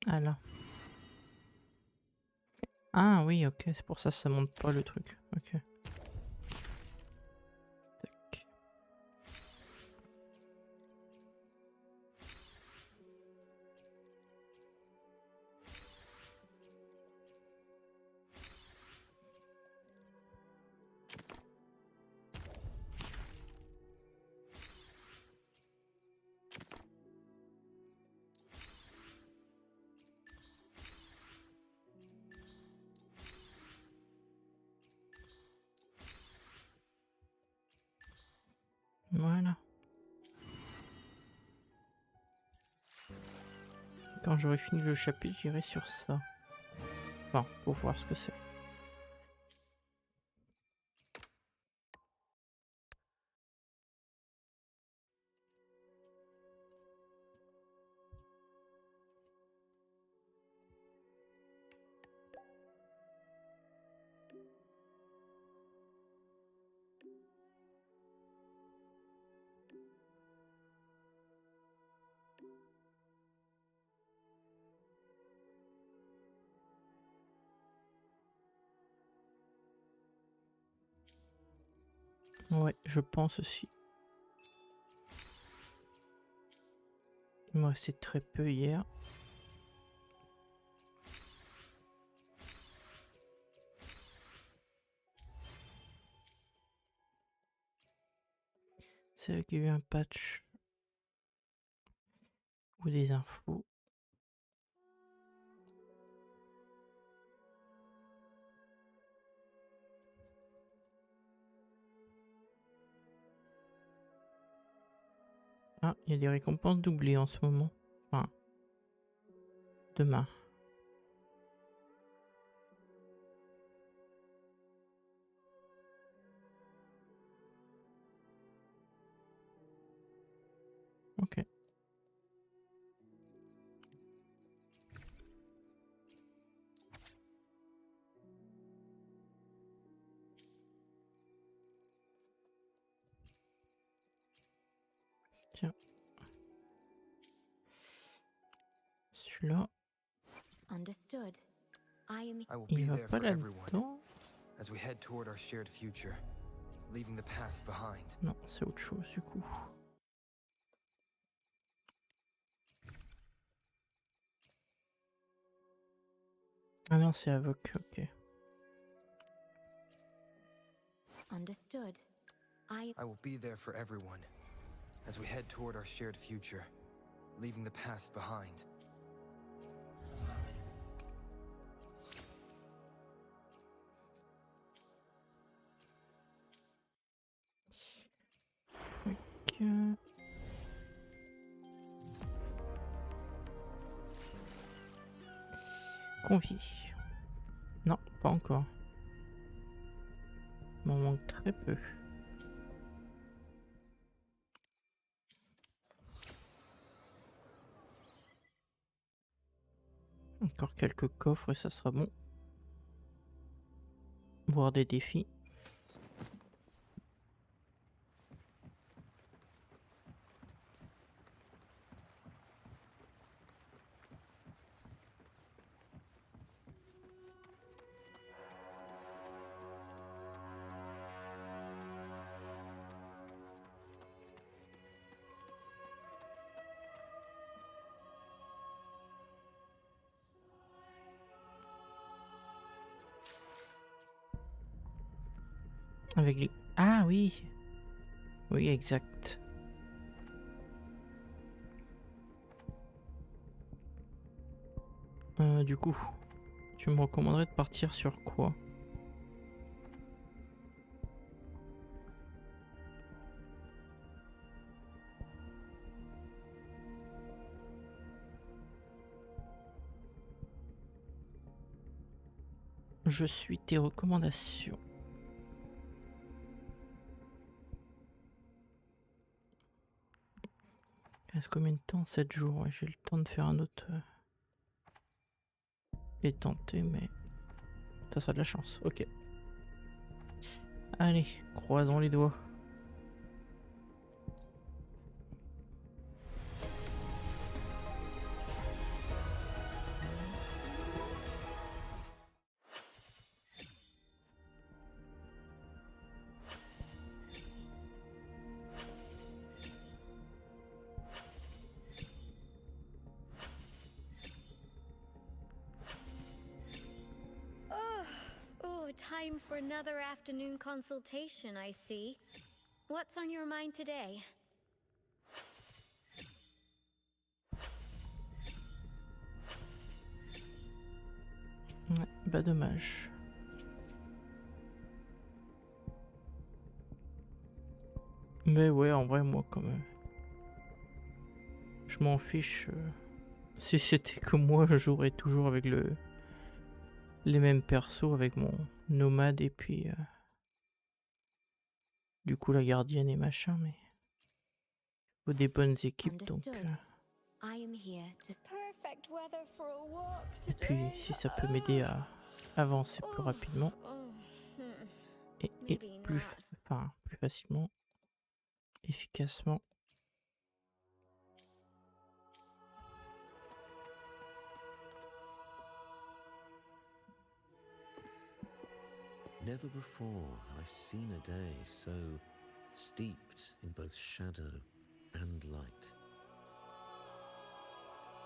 Ah là. Ah oui, ok, c'est pour ça que ça monte pas le truc. Ok. Tac. Voilà. Quand j'aurai fini le chapitre, j'irai sur ça. Enfin, pour voir ce que c'est. Ouais, je pense aussi. Moi, c'est très peu hier. C'est vrai qu'il y a eu un patch ou des infos. Ah, il y a des récompenses doublées en ce moment. Enfin, demain. Ok. là. Understood. I will Il be va there pas for everyone là-dedans. As we head toward our shared future, leaving the past behind. Non, c'est autre chose du coup. Ah non, c'est Avoc, ok. Understood. I will be there for everyone as we head toward our shared future, leaving the past behind. Ok. Convié. Non, pas encore. Il m'en manque très peu. Encore quelques coffres et ça sera bon. Voir des défis. Avec les... Ah oui. Oui, exact. Du coup, tu me recommanderais de partir sur quoi? Je suis tes recommandations. Il reste combien de temps? 7 jours, ouais, j'ai le temps de faire un autre et tenter, mais ça sera de la chance. Ok. Allez, croisons les doigts. Time for another afternoon consultation, I see. What's on your mind today? Ouais, bah dommage. Mais ouais, en vrai, moi, comme... je m'en fiche. Si c'était que moi, je jouerais toujours avec les mêmes persos, avec mon nomade et puis... du coup, la gardienne et machin, mais... faut des bonnes équipes, donc... Et puis, si ça peut m'aider à avancer plus rapidement... et plus facilement, efficacement. Never before have I seen a day so steeped in both shadow and light.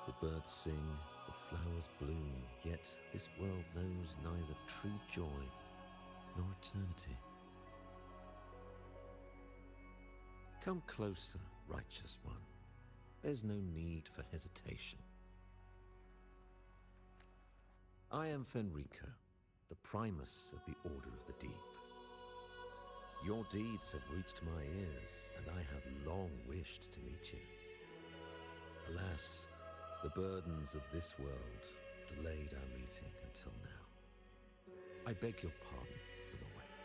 The birds sing, the flowers bloom, yet this world knows neither true joy nor eternity. Come closer, righteous one. There's no need for hesitation. I am Fenrico, the Primus of the Order of the Deep. Your deeds have reached my ears, and I have long wished to meet you. Alas, the burdens of this world delayed our meeting until now. I beg your pardon for the wait.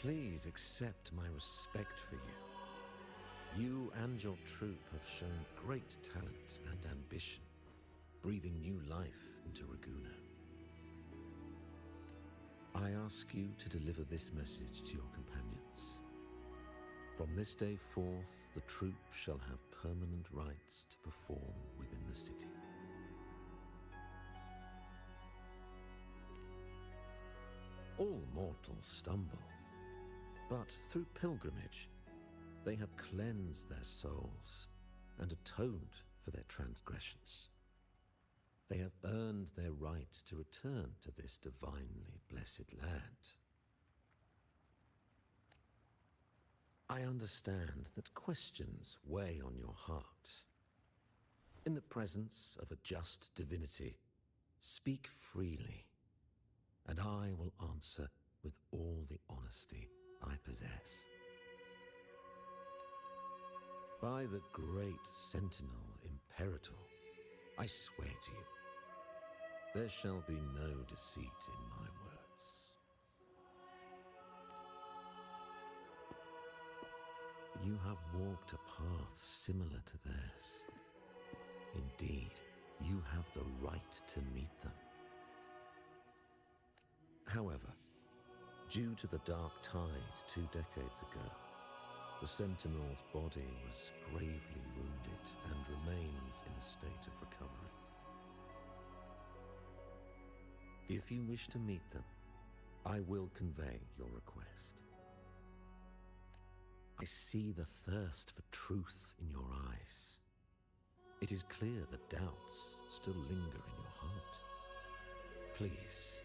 Please accept my respect for you. You and your troop have shown great talent and ambition, breathing new life into Raguna. I ask you to deliver this message to your companions. From this day forth, the troop shall have permanent rites to perform within the city. All mortals stumble, but through pilgrimage, they have cleansed their souls and atoned for their transgressions. They have earned their right to return to this divinely blessed land. I understand that questions weigh on your heart. In the presence of a just divinity, speak freely, and I will answer with all the honesty I possess. By the great Sentinel Imperator, I swear to you, there shall be no deceit in my words. You have walked a path similar to theirs. Indeed, you have the right to meet them. However, due to the Dark Tide 2 decades ago, the Sentinel's body was gravely wounded and remains in a state of recovery. If you wish to meet them, I will convey your request. I see the thirst for truth in your eyes. It is clear that doubts still linger in your heart. Please,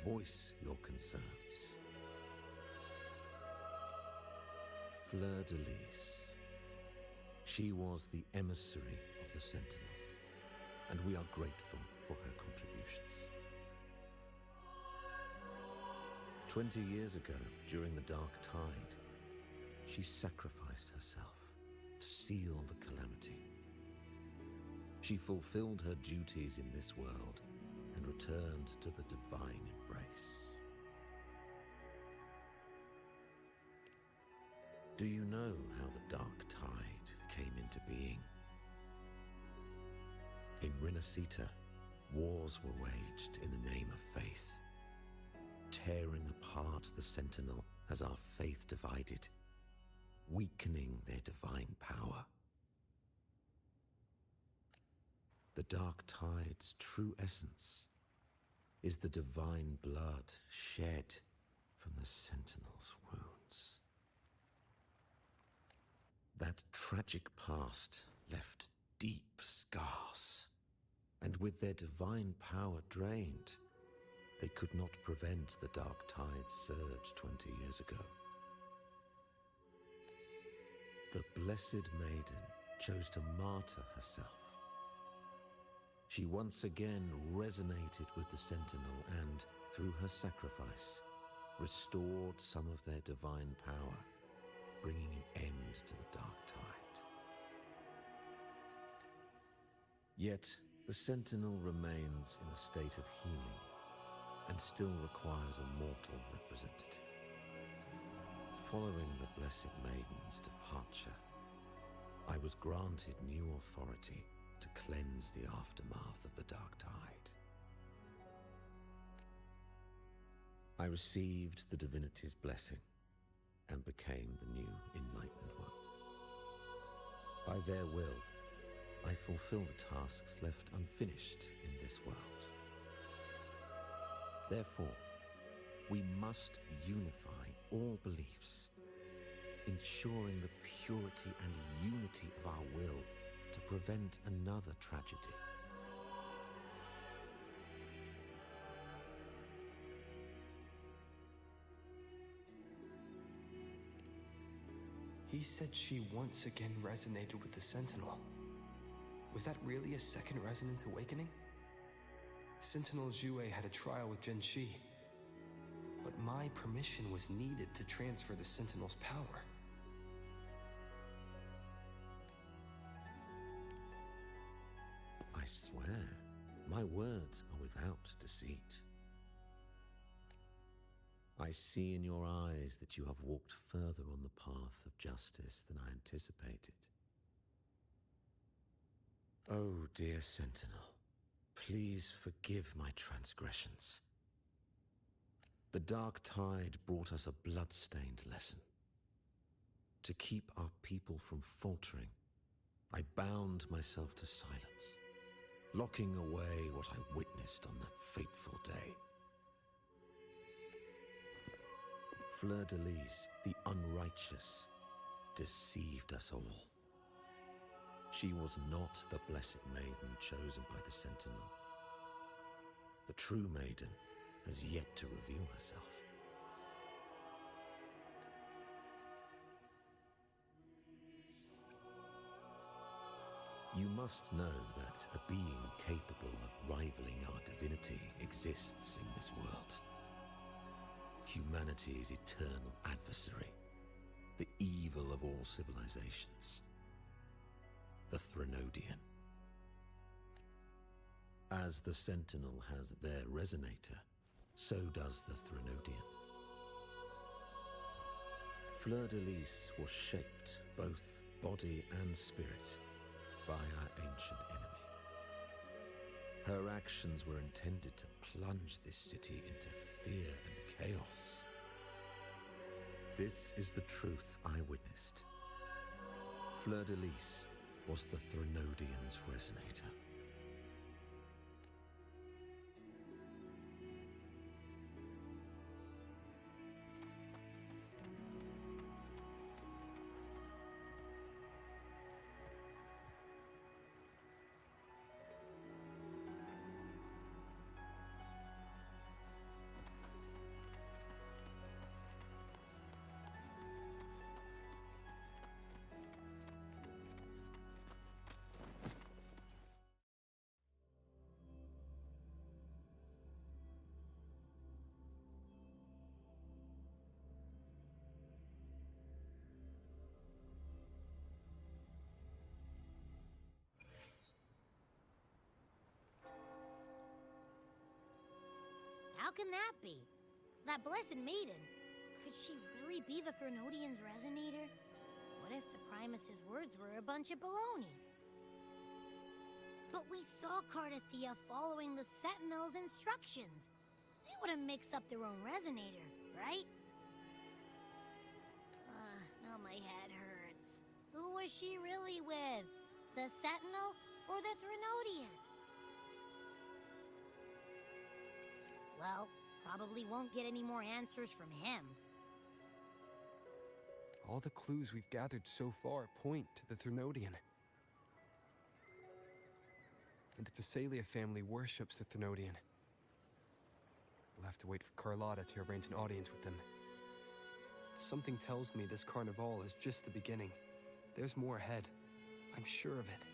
voice your concerns. Fleur-de-Lis. She was the emissary of the Sentinel, and we are grateful for her contributions. 20 years ago, during the Dark Tide, she sacrificed herself to seal the calamity. She fulfilled her duties in this world and returned to the divine embrace. Do you know how the Dark Tide came into being? In Rinascita, wars were waged in the name of faith, tearing apart the Sentinel as our faith divided, weakening their divine power. The Dark Tide's true essence is the divine blood shed from the Sentinel's wounds. That tragic past left deep scars, and with their divine power drained, they could not prevent the Dark Tide's surge 20 years ago. The Blessed Maiden chose to martyr herself. She once again resonated with the Sentinel and, through her sacrifice, restored some of their divine power, bringing an end to the Dark Tide. Yet, the Sentinel remains in a state of healing and still requires a mortal representative. Following the Blessed Maiden's departure, I was granted new authority to cleanse the aftermath of the Dark Tide. I received the divinity's blessing and became the new Enlightened One. By their will, I fulfill the tasks left unfinished in this world. Therefore, we must unify all beliefs, ensuring the purity and unity of our will to prevent another tragedy. He said she once again resonated with the Sentinel. Was that really a second resonance awakening? Sentinel Jue had a trial with Genshi, but my permission was needed to transfer the Sentinel's power. I swear, my words are without deceit. I see in your eyes that you have walked further on the path of justice than I anticipated. Oh, dear Sentinel, please forgive my transgressions. The Dark Tide brought us a blood-stained lesson. To keep our people from faltering, I bound myself to silence, locking away what I witnessed on that fateful day. Fleur-de-Lis, the unrighteous, deceived us all. She was not the blessed maiden chosen by the Sentinel. The true maiden has yet to reveal herself. You must know that a being capable of rivaling our divinity exists in this world. Humanity's eternal adversary, the evil of all civilizations, the Threnodian. As the Sentinel has their resonator, so does the Threnodian. Fleur-de-Lis was shaped, both body and spirit, by our ancient enemy. Her actions were intended to plunge this city into fear and chaos. This is the truth I witnessed. Fleur-de-Lis was the Threnodian's resonator. How can that be? That blessed maiden, could she really be the Threnodian's resonator? What if the Primus's words were a bunch of baloney? But we saw Cardathia following the Sentinel's instructions. They would have mixed up their own resonator, right? Now my head hurts. Who was she really with? The Sentinel or the Threnodian? Well, probably won't get any more answers from him. All the clues we've gathered so far point to the Threnodian. And the Phasalia family worships the Threnodian. We'll have to wait for Carlotta to arrange an audience with them. Something tells me this Carnival is just the beginning. There's more ahead. I'm sure of it.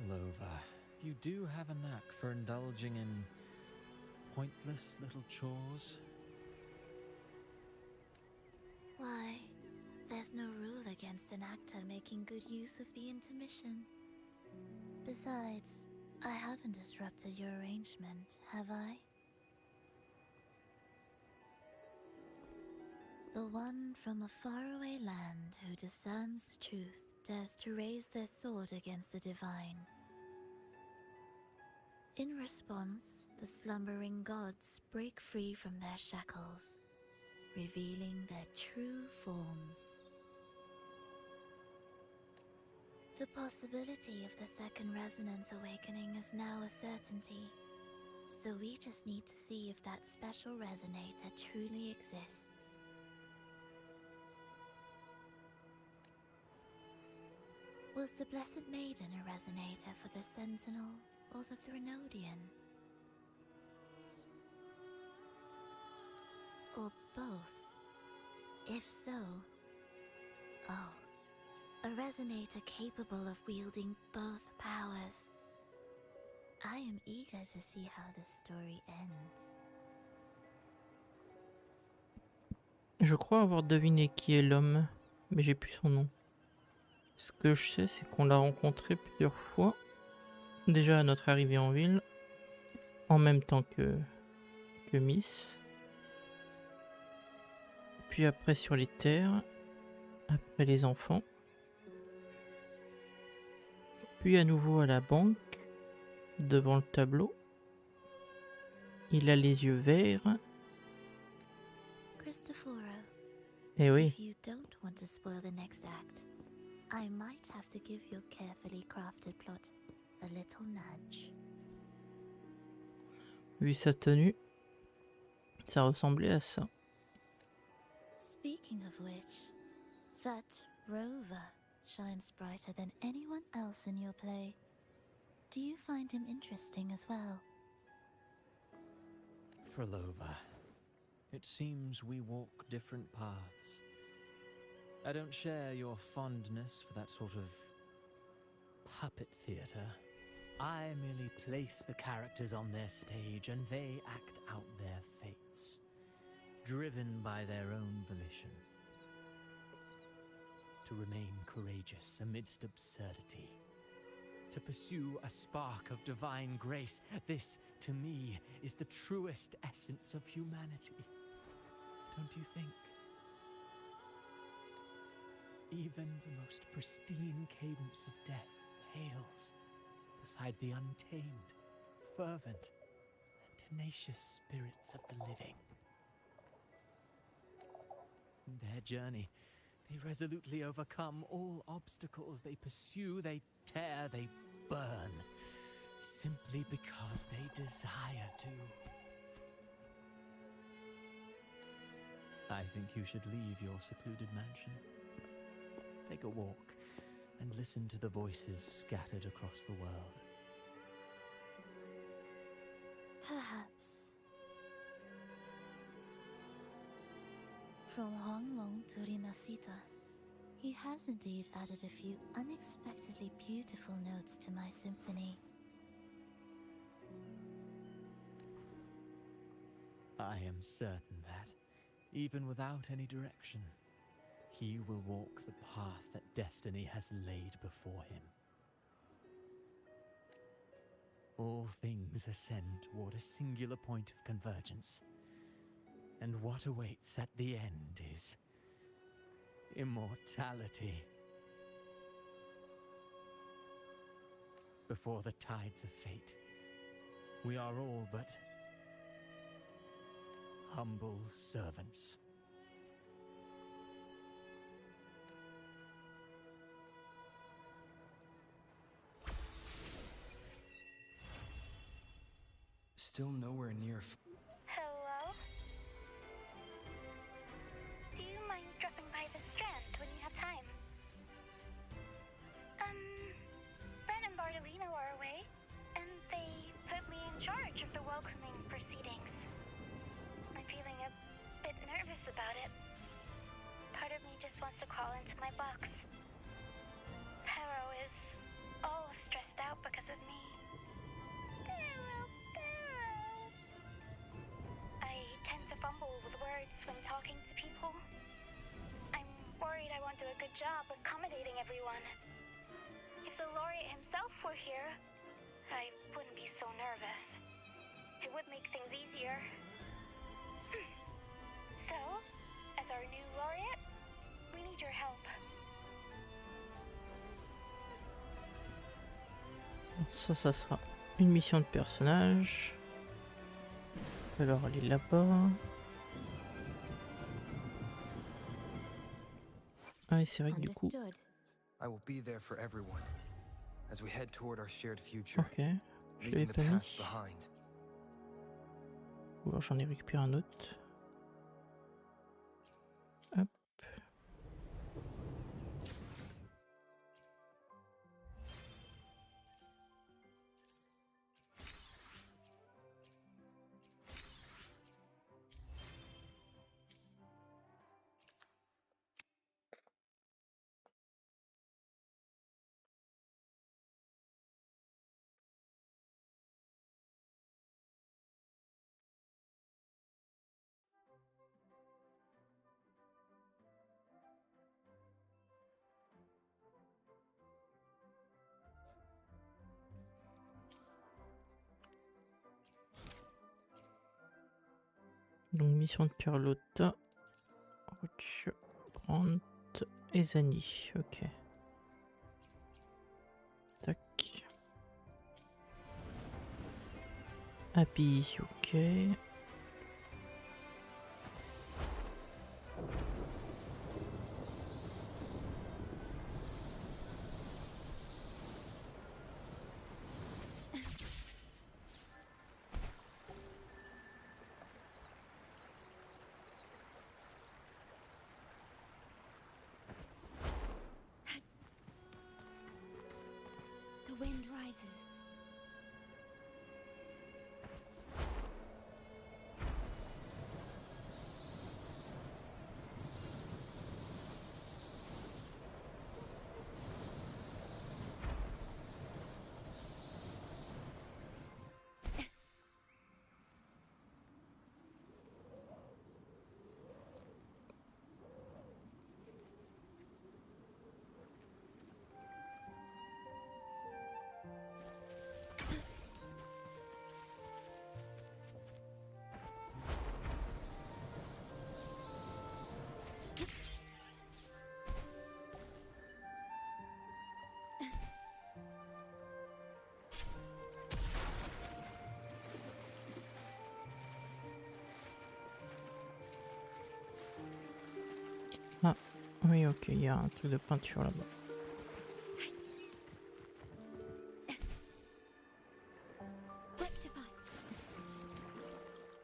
Frolova, you do have a knack for indulging in pointless little chores. Why, there's no rule against an actor making good use of the intermission. Besides, I haven't disrupted your arrangement, have I? The one from a faraway land who discerns the truth dares to raise their sword against the divine. In response, the slumbering gods break free from their shackles, revealing their true forms. The possibility of the second resonance awakening is now a certainty, so we just need to see if that special resonator truly exists. Was the Blessed Maiden a resonator for the Sentinel or the Threnodian? Or both? If so, oh, a resonator capable of wielding both powers. I am eager to see how this story ends. Je crois avoir deviné qui est l'homme, mais j'ai plus son nom. Ce que je sais, c'est qu'on l'a rencontré plusieurs fois, déjà à notre arrivée en ville, en même temps que Miss, puis après sur les terres, après les enfants, puis à nouveau à la banque, devant le tableau, Il a les yeux verts. Cristoforo, Eh oui. if you don't want to spoil the next act, I might have to give your carefully crafted plot a little nudge. Vu sa tenue, ça ressemblait à ça. Speaking of which, that rover shines brighter than anyone else in your play. Do you find him interesting as well? Frolova, it seems we walk different paths. I don't share your fondness for that sort of puppet theatre. I merely place the characters on their stage and they act out their fates, driven by their own volition. To remain courageous amidst absurdity. To pursue a spark of divine grace. This, to me, is the truest essence of humanity. Don't you think? Even the most pristine cadence of death pales beside the untamed, fervent, and tenacious spirits of the living. In their journey, they resolutely overcome all obstacles. They pursue, they tear, they burn, simply because they desire to. I think you should leave your secluded mansion. Take a walk and listen to the voices scattered across the world. Perhaps. From Honglong to Rinasita, he has indeed added a few unexpectedly beautiful notes to my symphony. I am certain that, even without any direction, he will walk the path that destiny has laid before him. All things ascend toward a singular point of convergence, and what awaits at the end is immortality. Before the tides of fate, we are all but humble servants. Still nowhere near. Hello? Do you mind dropping by the Strand when you have time? Brent and Bartolino are away, and they put me in charge of the welcoming proceedings. I'm feeling a bit nervous about it. Part of me just wants to crawl into my box. Pero is all stressed out because of me. I tend to fumble with words when talking to people. I'm worried I won't do a good job accommodating everyone. If the laureate himself were here, I wouldn't be so nervous. It would make things easier. So, as our new laureate, we need your help. Ça sera une mission de personnage. Alors, elle est là-bas. Ah oui, c'est vrai que du coup... I will be there for everyone as we head toward our shared future. Ok, je l'avais pas mis. Ou alors j'en ai récupéré un autre. Hop. Donc mission de Carlotta, Brandt et Zani. Ok. Tac. Habit, ok. The wind rises. Ah, oui, ok, il y a un truc de peinture là-bas.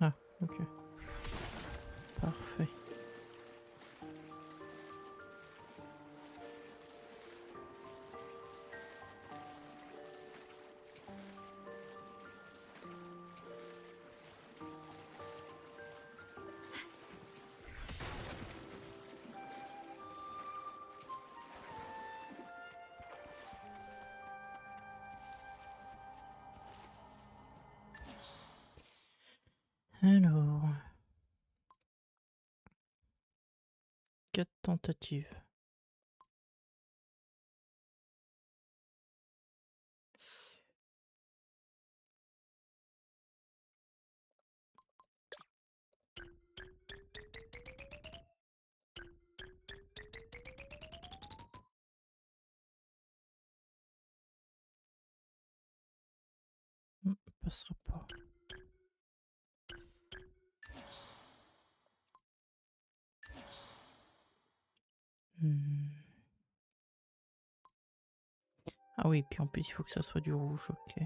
Ah, ok. Parfait. Alors, 4 tentatives. Passera pas. Ah oui, puis en plus il faut que ça soit du rouge, ok.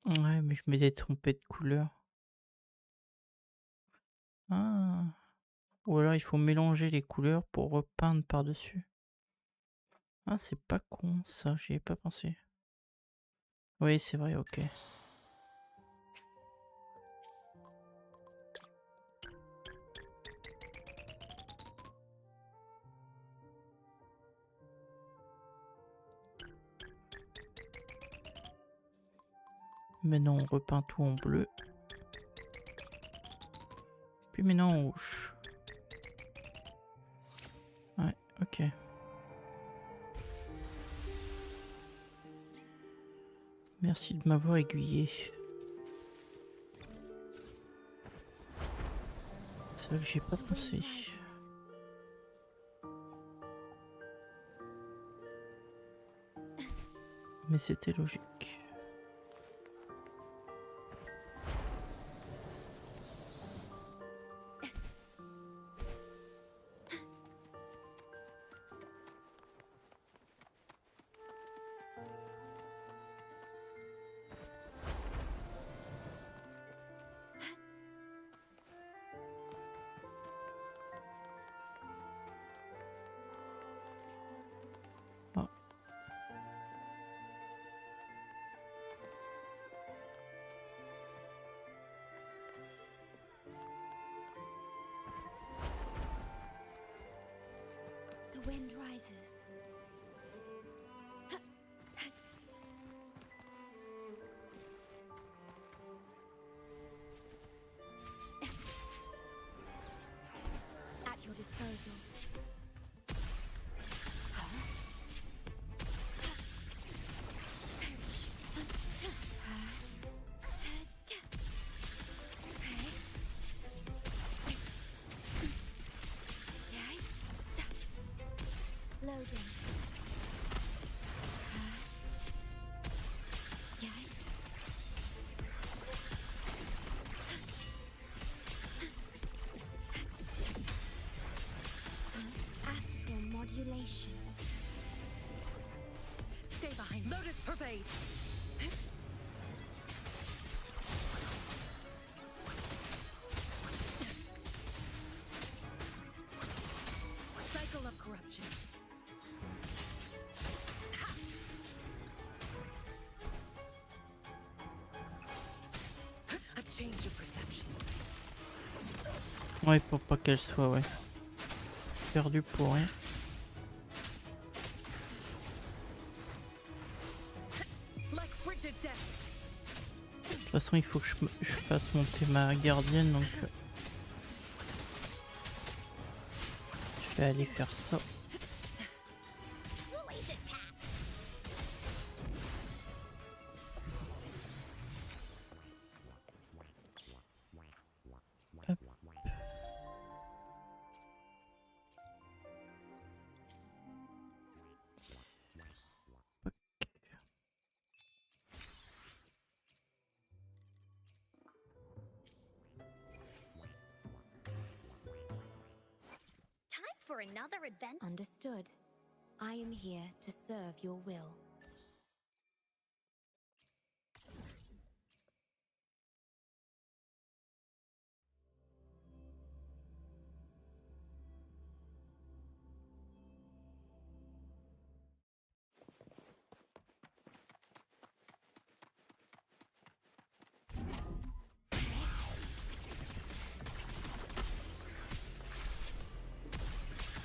Ouais, mais je m'étais trompé de couleur. Ah. Ou alors il faut mélanger les couleurs pour repeindre par-dessus. Ah, c'est pas con ça, j'y ai pas pensé. Oui, c'est vrai, ok. Maintenant on repeint tout en bleu. Puis maintenant en rouge. Ouais, ok. Merci de m'avoir aiguillé. C'est vrai que j'ai pas pensé. Mais c'était logique. The wind rises. At your disposal. Loading. Astral modulation. Stay behind. Lotus pervade. Cycle of corruption. A change of perception. Ouais, pour pas qu'elle soit, ouais, perdue pour rien. Like frigid death. De toute façon, il faut que je fasse monter ma gardienne, donc je vais aller faire ça. Hop. Time for another adventure. Understood. I am here to serve your will.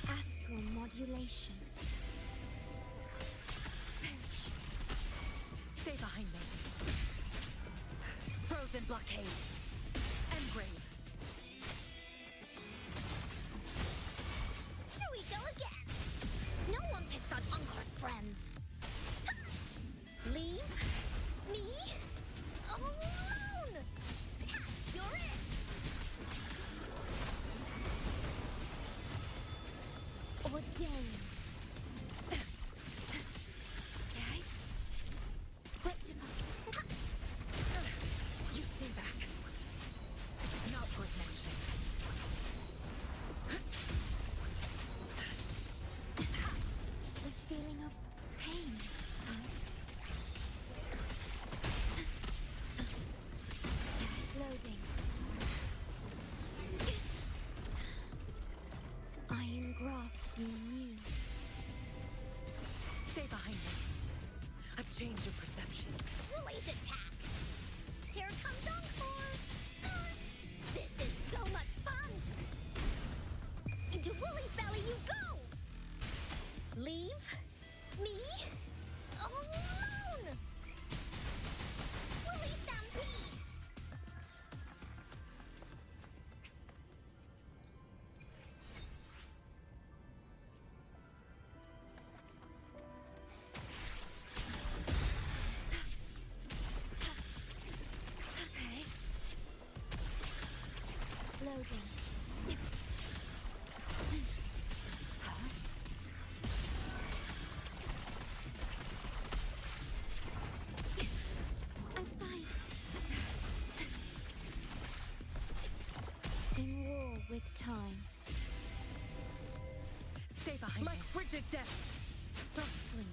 Astral modulation. Stay behind me. Frozen blockade. Engrave. Here we go again. No one picks on Uncor's friends. Leave me alone. You're it. Ordained. Okay. Rectify. You stay back. Not worth mentioning. The feeling of pain. Loading. I engraft you anew. Stay behind me. A change of perception. Release attack. Here comes Encore. This is so much fun. Into Woolly's belly you go. Leave me alone. Woolly stampede. Okay. Loading. calm. Stay behind like frigid death. Frost fling.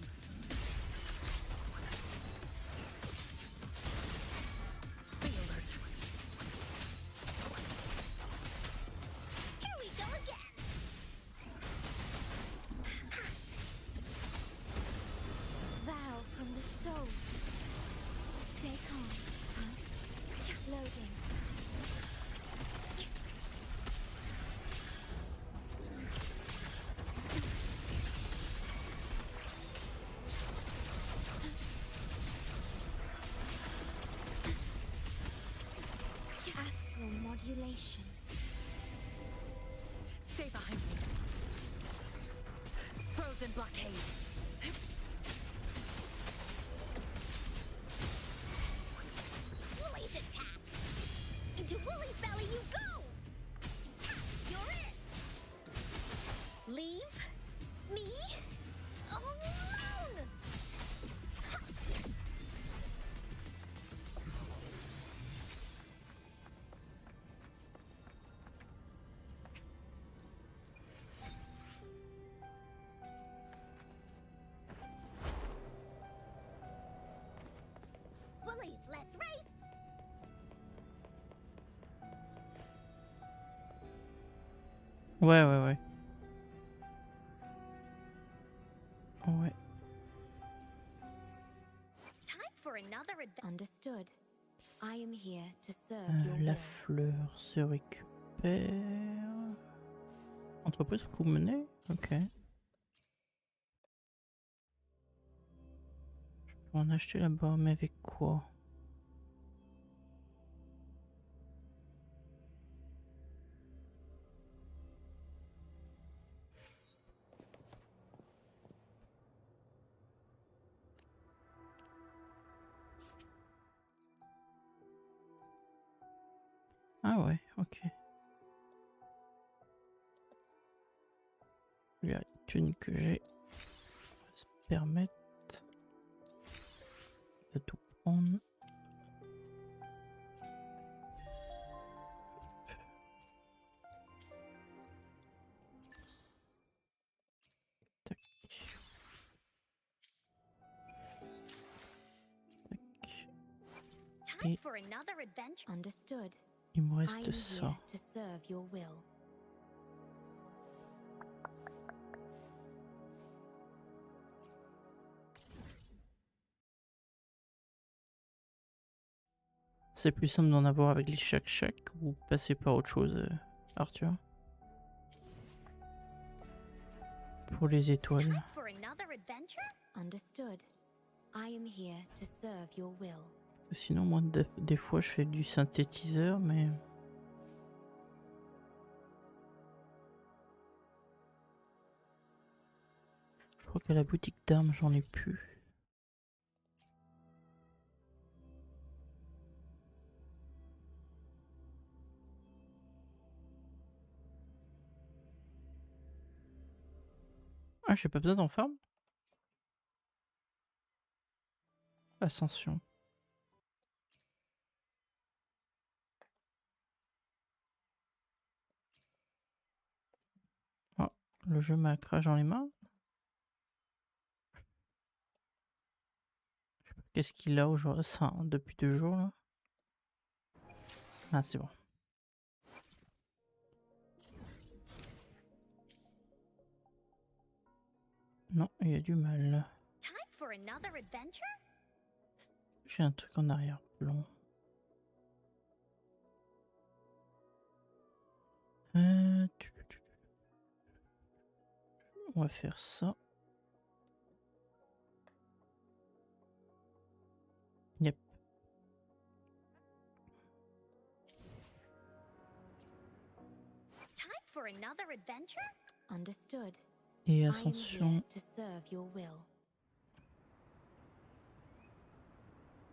Be alert. Here we go again. Vow from the soul. Stay calm. Loading. Astral modulation. Stay behind me. Frozen blockade. Woolly's attack. Into Woolly's belly you go. You're it. Leave me alone. Woolies, let's race. Ouais. Ouais. Time for another adventure. Understood. I am here to serve your La will. fleur se récupère. Entreprise coup menée. Ok. Je peux en acheter là-bas, mais avec quoi? Ah ouais, ok. La thune que j'ai va se permettre de tout prendre. Tac. Time for another adventure. Understood. Il me I reste am ça. here to serve your will. C'est plus simple d'en avoir avec les chac ou passer par autre chose, Arthur. Pour les étoiles. Time for another adventure. Understood. I am here to serve your will. Parce que sinon, moi, des fois, je fais du synthétiseur, mais... Je crois qu'à la boutique d'armes, j'en ai plus. Ah, j'ai pas besoin d'en farm. Ascension. Oh, le jeu m'a crash dans les mains. Qu'est-ce qu'il a aujourd'hui? Ça, depuis 2 jours là. Ah, c'est bon. Non, il y a du mal. Time for another adventure. J'ai un truc en arrière-plan. On va faire ça. Yep. Time for another adventure. Understood. Et I am ascension. here to serve your will.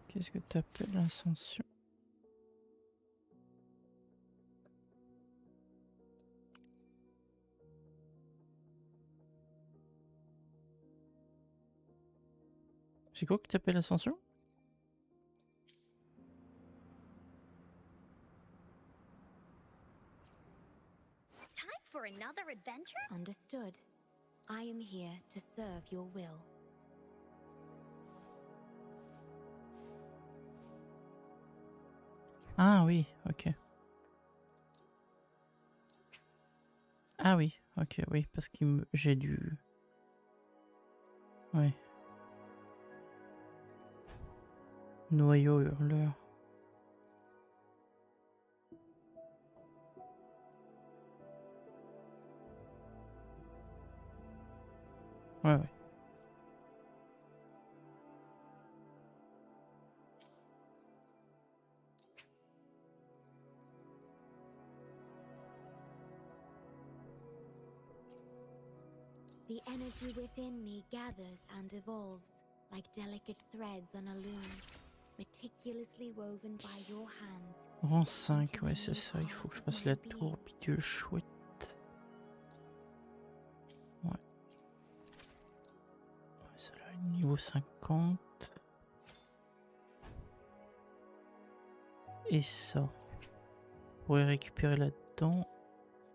Qu'est-ce que t'appelles ascension? C'est quoi que t'appelles ascension? Time for another adventure? Understood. I am here to serve your will. Ah oui, ok. Ah oui, ok, oui, parce que j'ai dû... Ouais. Noyau hurleur. Ouais, ouais. The energy within me gathers and evolves, like delicate threads on a loom, meticulously woven by your hands. Rang 5, ouais, c'est ça, il faut que je fasse la tour bidule chouette. Ouais. Ouais, ça là, niveau 50. Et ça. Je pourrais récupérer là-dedans,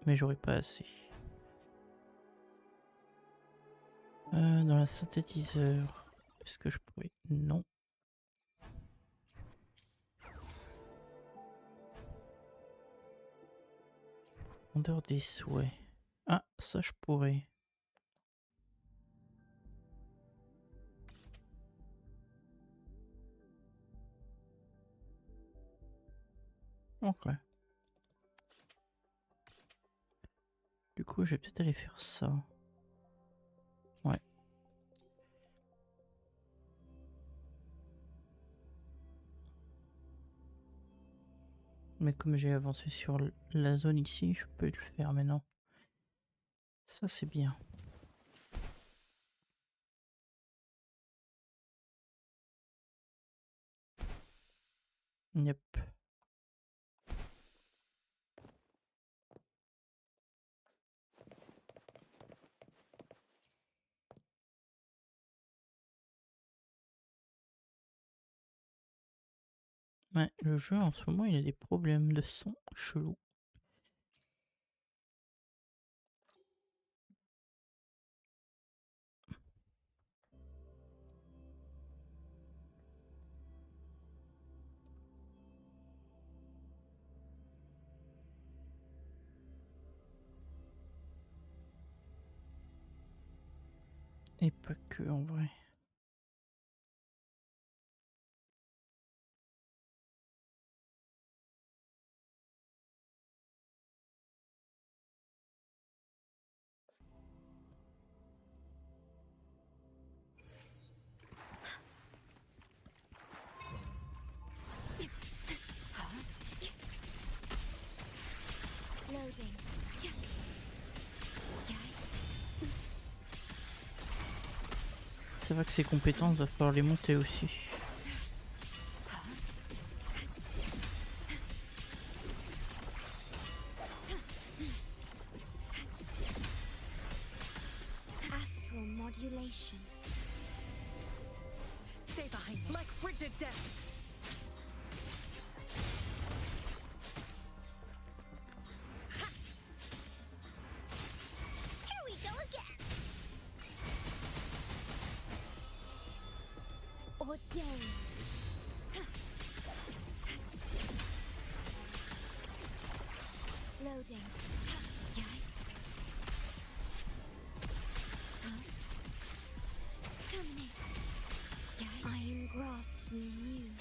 mais j'aurais pas assez. Dans la synthétiseur, est-ce que je pourrais? Non. Profondeur des souhaits. Ah, ça je pourrais. Ok. Du coup, je vais peut-être aller faire ça. Ouais. Mais comme j'ai avancé sur la zone ici, je peux le faire maintenant. Ça, c'est bien. Yep. Ouais, le jeu en ce moment il a des problèmes de son chelou. Et pas que en vrai. Loading. C'est vrai que ses compétences, va falloir les monter aussi. Astral modulation. Stay behind, like frigid death. Here we go again. Ordained. Loading. Terminate. I engraft you new.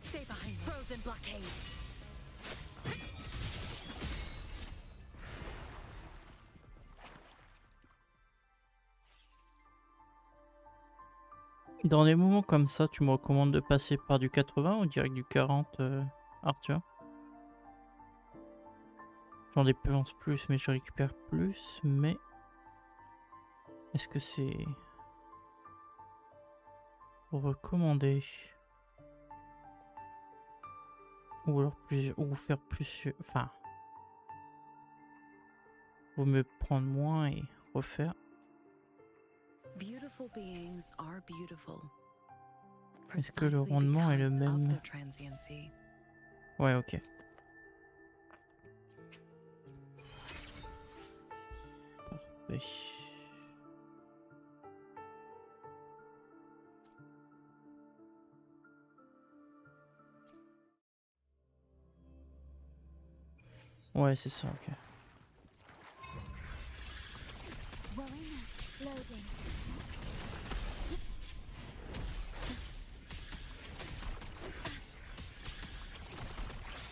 Stay behind, frozen blockade. Dans des moments comme ça, tu me recommandes de passer par du 80 ou direct du 40, Arthur? J'en dépense plus, mais je récupère plus, mais... Est-ce que c'est... recommandé? Ou alors plus... ou faire plus... Enfin... Vaut mieux prendre moins et refaire. Beautiful beings are beautiful. Est-ce que le rendement est le même? Ouais, ok. Oui. Ouais, c'est ça, ok. Loading.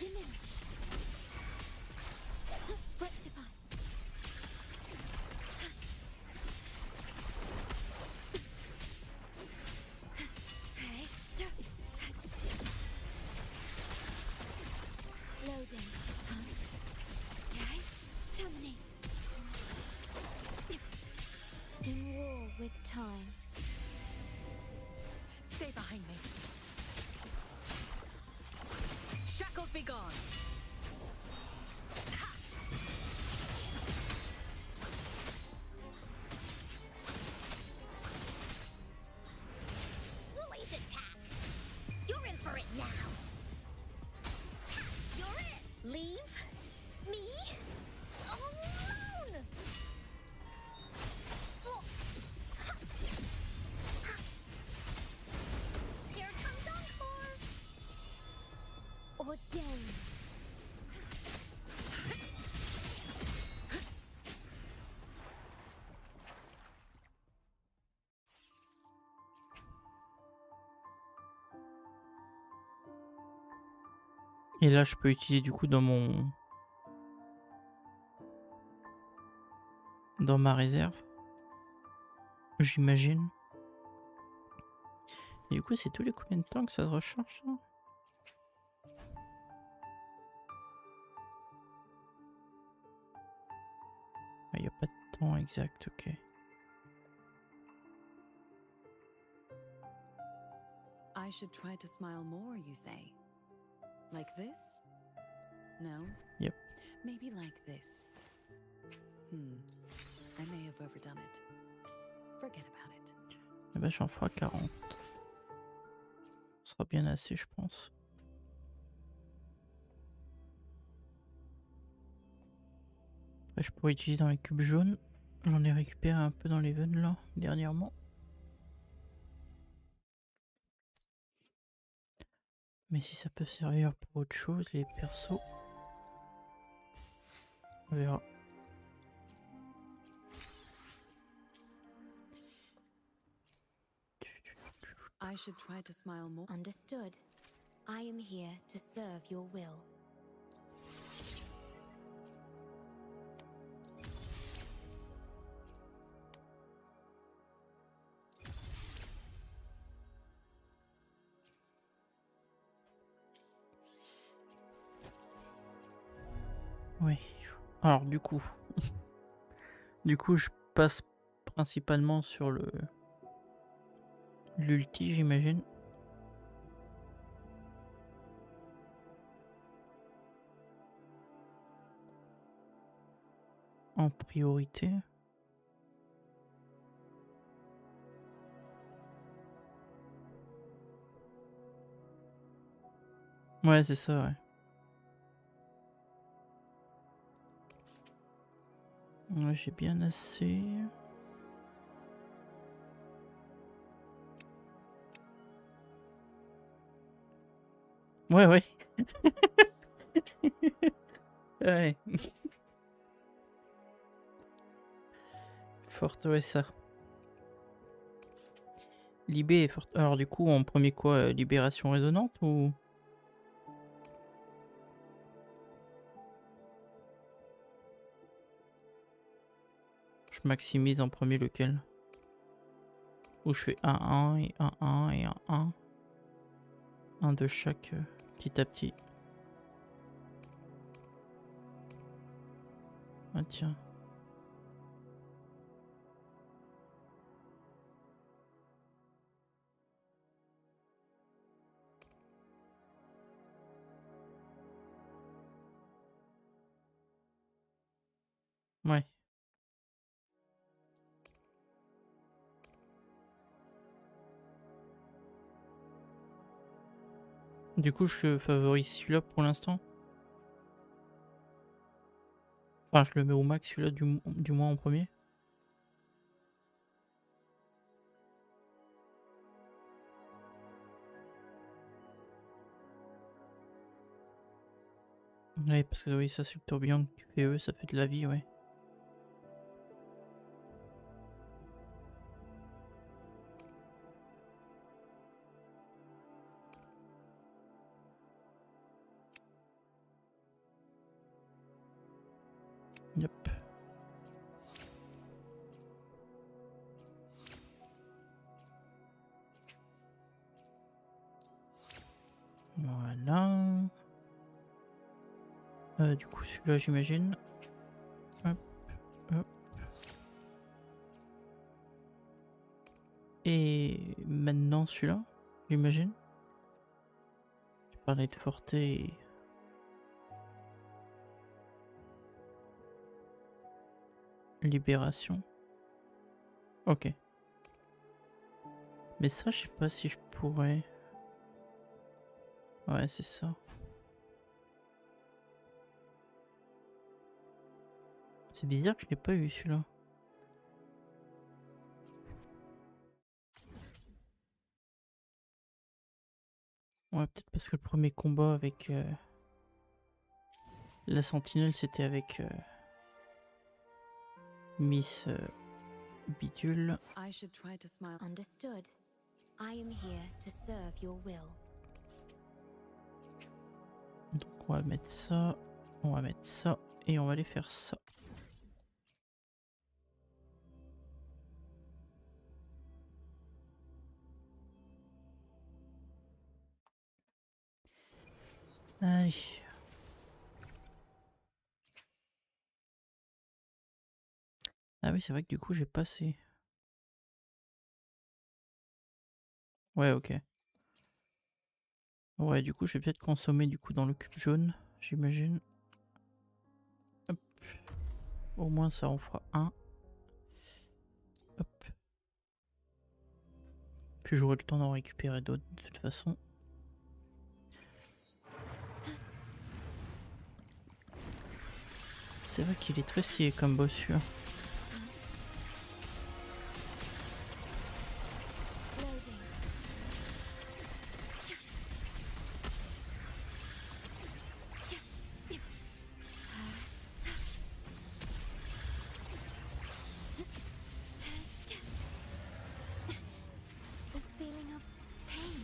Diminish. Rectify. Loading. Terminate. In war with time. Stay behind me. Shackles be gone. Woolly's attack! You're in for it now! You're it! Leave me alone! Here comes Encore! Ordained. Et là, je peux utiliser du coup dans ma réserve, j'imagine. Et du coup, c'est tous les combien de temps que ça se recharge ça? Il n'y a pas de temps exact, ok. I should try to smile more, you say? Like this? No? Yep. Maybe like this. I may have overdone it. Forget about it. Eh ben, j'en ferai 40. Ce sera bien assez, je pense. Après, je pourrais utiliser dans les cubes jaunes. J'en ai récupéré un peu dans les l'Even là, dernièrement. Mais si ça peut servir pour autre chose, les persos, on verra. I should try to smile more. Understood. I am here to serve your will. Oui. Alors du coup, je passe principalement sur l'ulti, j'imagine. En priorité. Ouais, c'est ça, ouais. Ouais, j'ai bien assez. Ouais, ouais. Ouais. Forte, ouais, ça. Libé est forte. Alors, du coup, en premier quoi, libération résonante ou. Je maximise en premier lequel? Ou je fais 1-1 et 1-1 et 1-1. Un de chaque petit à petit. Ah tiens. Ouais. Du coup, je favorise celui-là pour l'instant. Enfin, je le mets au max celui-là du moins en premier. Ouais, parce que oui, ça c'est le tourbillon que tu fais eux, ça fait de la vie, ouais. Yep. Voilà. Du coup, celui-là, j'imagine. Hop, hop. Et maintenant, celui-là, j'imagine. Tu parlais de Forte et... Libération. Ok. Mais ça, je sais pas si je pourrais... Ouais, c'est ça. C'est bizarre que je l'ai pas eu celui-là. Ouais, peut-être parce que le premier combat avec la sentinelle, c'était avec Miss Bidule. I should try to smile. Understood. I am here to serve your will. Donc on va mettre ça, on va mettre ça, et on va aller faire ça. Allez. Ah oui, c'est vrai que du coup j'ai passé. Ouais, ok. Ouais, du coup je vais peut-être consommer du coup dans le cube jaune, j'imagine. Hop. Au moins ça en fera un. Hop. Puis j'aurai le temps d'en récupérer d'autres de toute façon. C'est vrai qu'il est très stylé comme boss celui-là. The feeling of pain.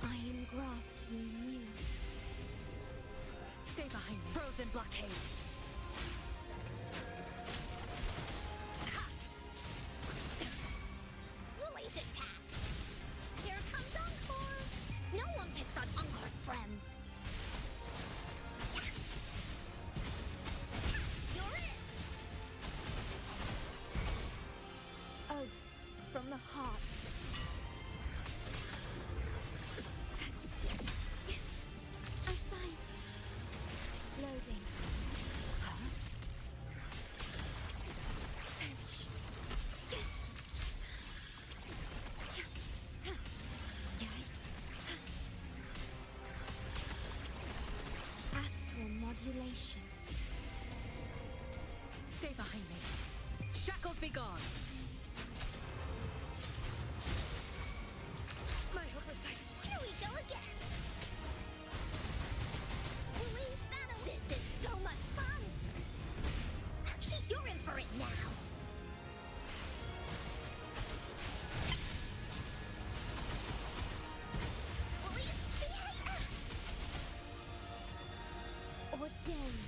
Iron graft you knew. Stay behind me. Frozen blockade. Lily's attack! Here comes Encore! No one picks on Encore's friends! You're it! Oh, from the heart. I'm fine. Loading. Perish. Astral modulation. Stay behind me. Shackles be gone. My oversight! Here we go again! Lily's battle! This is so much fun! Actually, you're in for it now! Lily's behave! Ordained.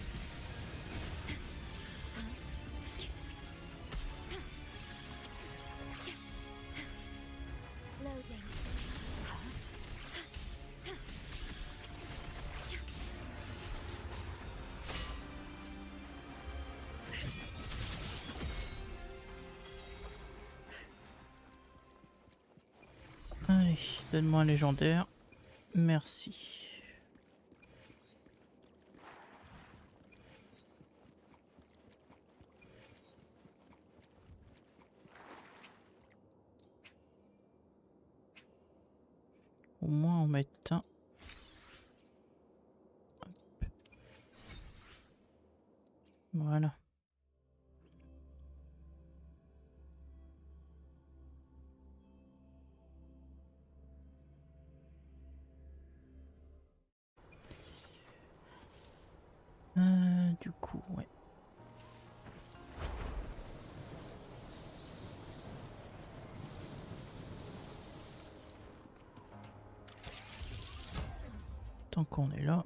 Loading. Allez, donne-moi un légendaire. Merci. Au moins on met un. Hop. Voilà. Du coup, ouais. Tant qu'on est là.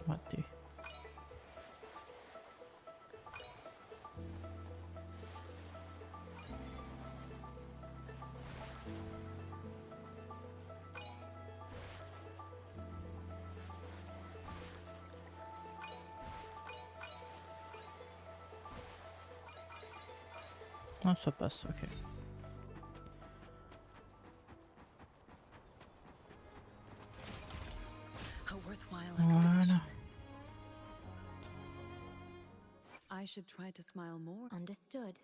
Raté. Ah, ça passe, ok. A worthwhile Voilà. expedition. I should try to smile more. Understood.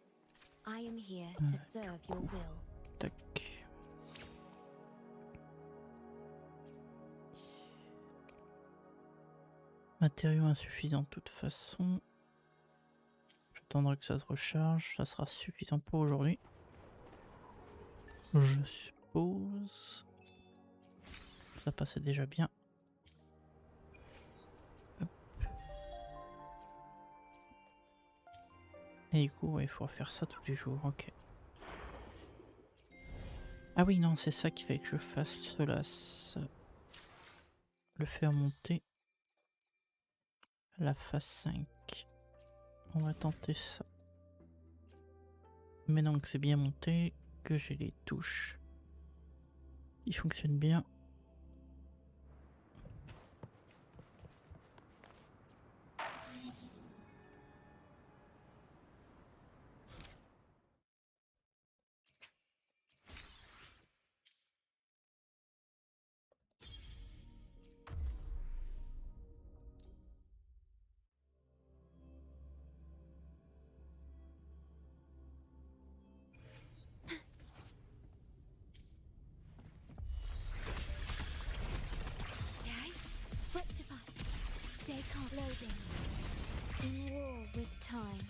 I am here to serve your will. Tac. Matériaux insuffisants de toute façon. J'attendrai que ça se recharge. Ça sera suffisant pour aujourd'hui. Je suppose. Ça passait déjà bien. Hop. Et du coup, ouais, il faut faire ça tous les jours. Ok. Ah oui, non, c'est ça qu'il fallait que je fasse. Cela, ça. Le faire monter à la phase 5. On va tenter ça. Maintenant que c'est bien monté, que j'ai les touches. Il fonctionne bien. Stay calm. Loading. In war with time.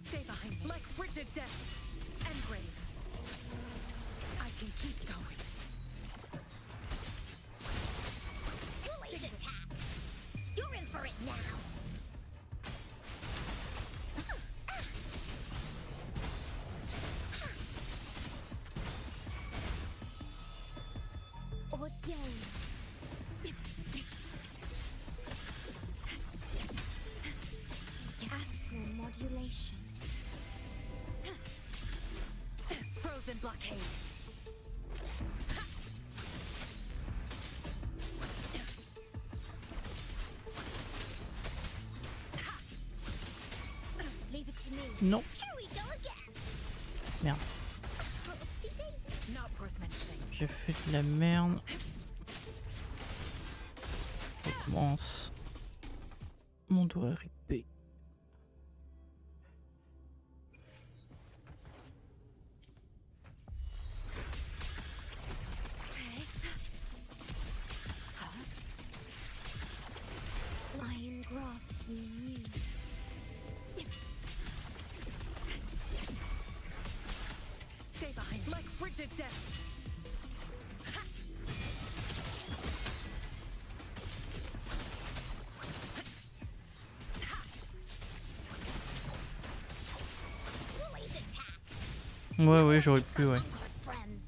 Stay behind me. Like frigid death. Engrave. I can keep going. Delayed attack. You're in for it now. Ordained. Astral modulation. Frozen blockade. Leave it to me. Non. Here we go again. Merde. Not worth mentioning. J'ai fait de la merde. On commence. Mon doigt ripé. Iron graft you knew. Stay behind. Like frigid death. Delayed attack. Ouais, ouais, j'aurais pu, ouais. Uncle's friends.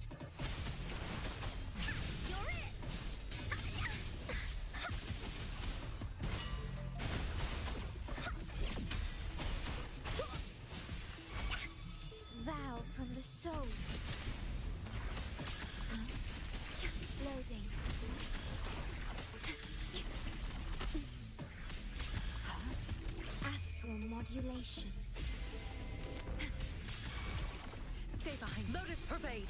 You're it. Vow from the soul. Loading. Astral modulation. Stay behind. Lotus pervade.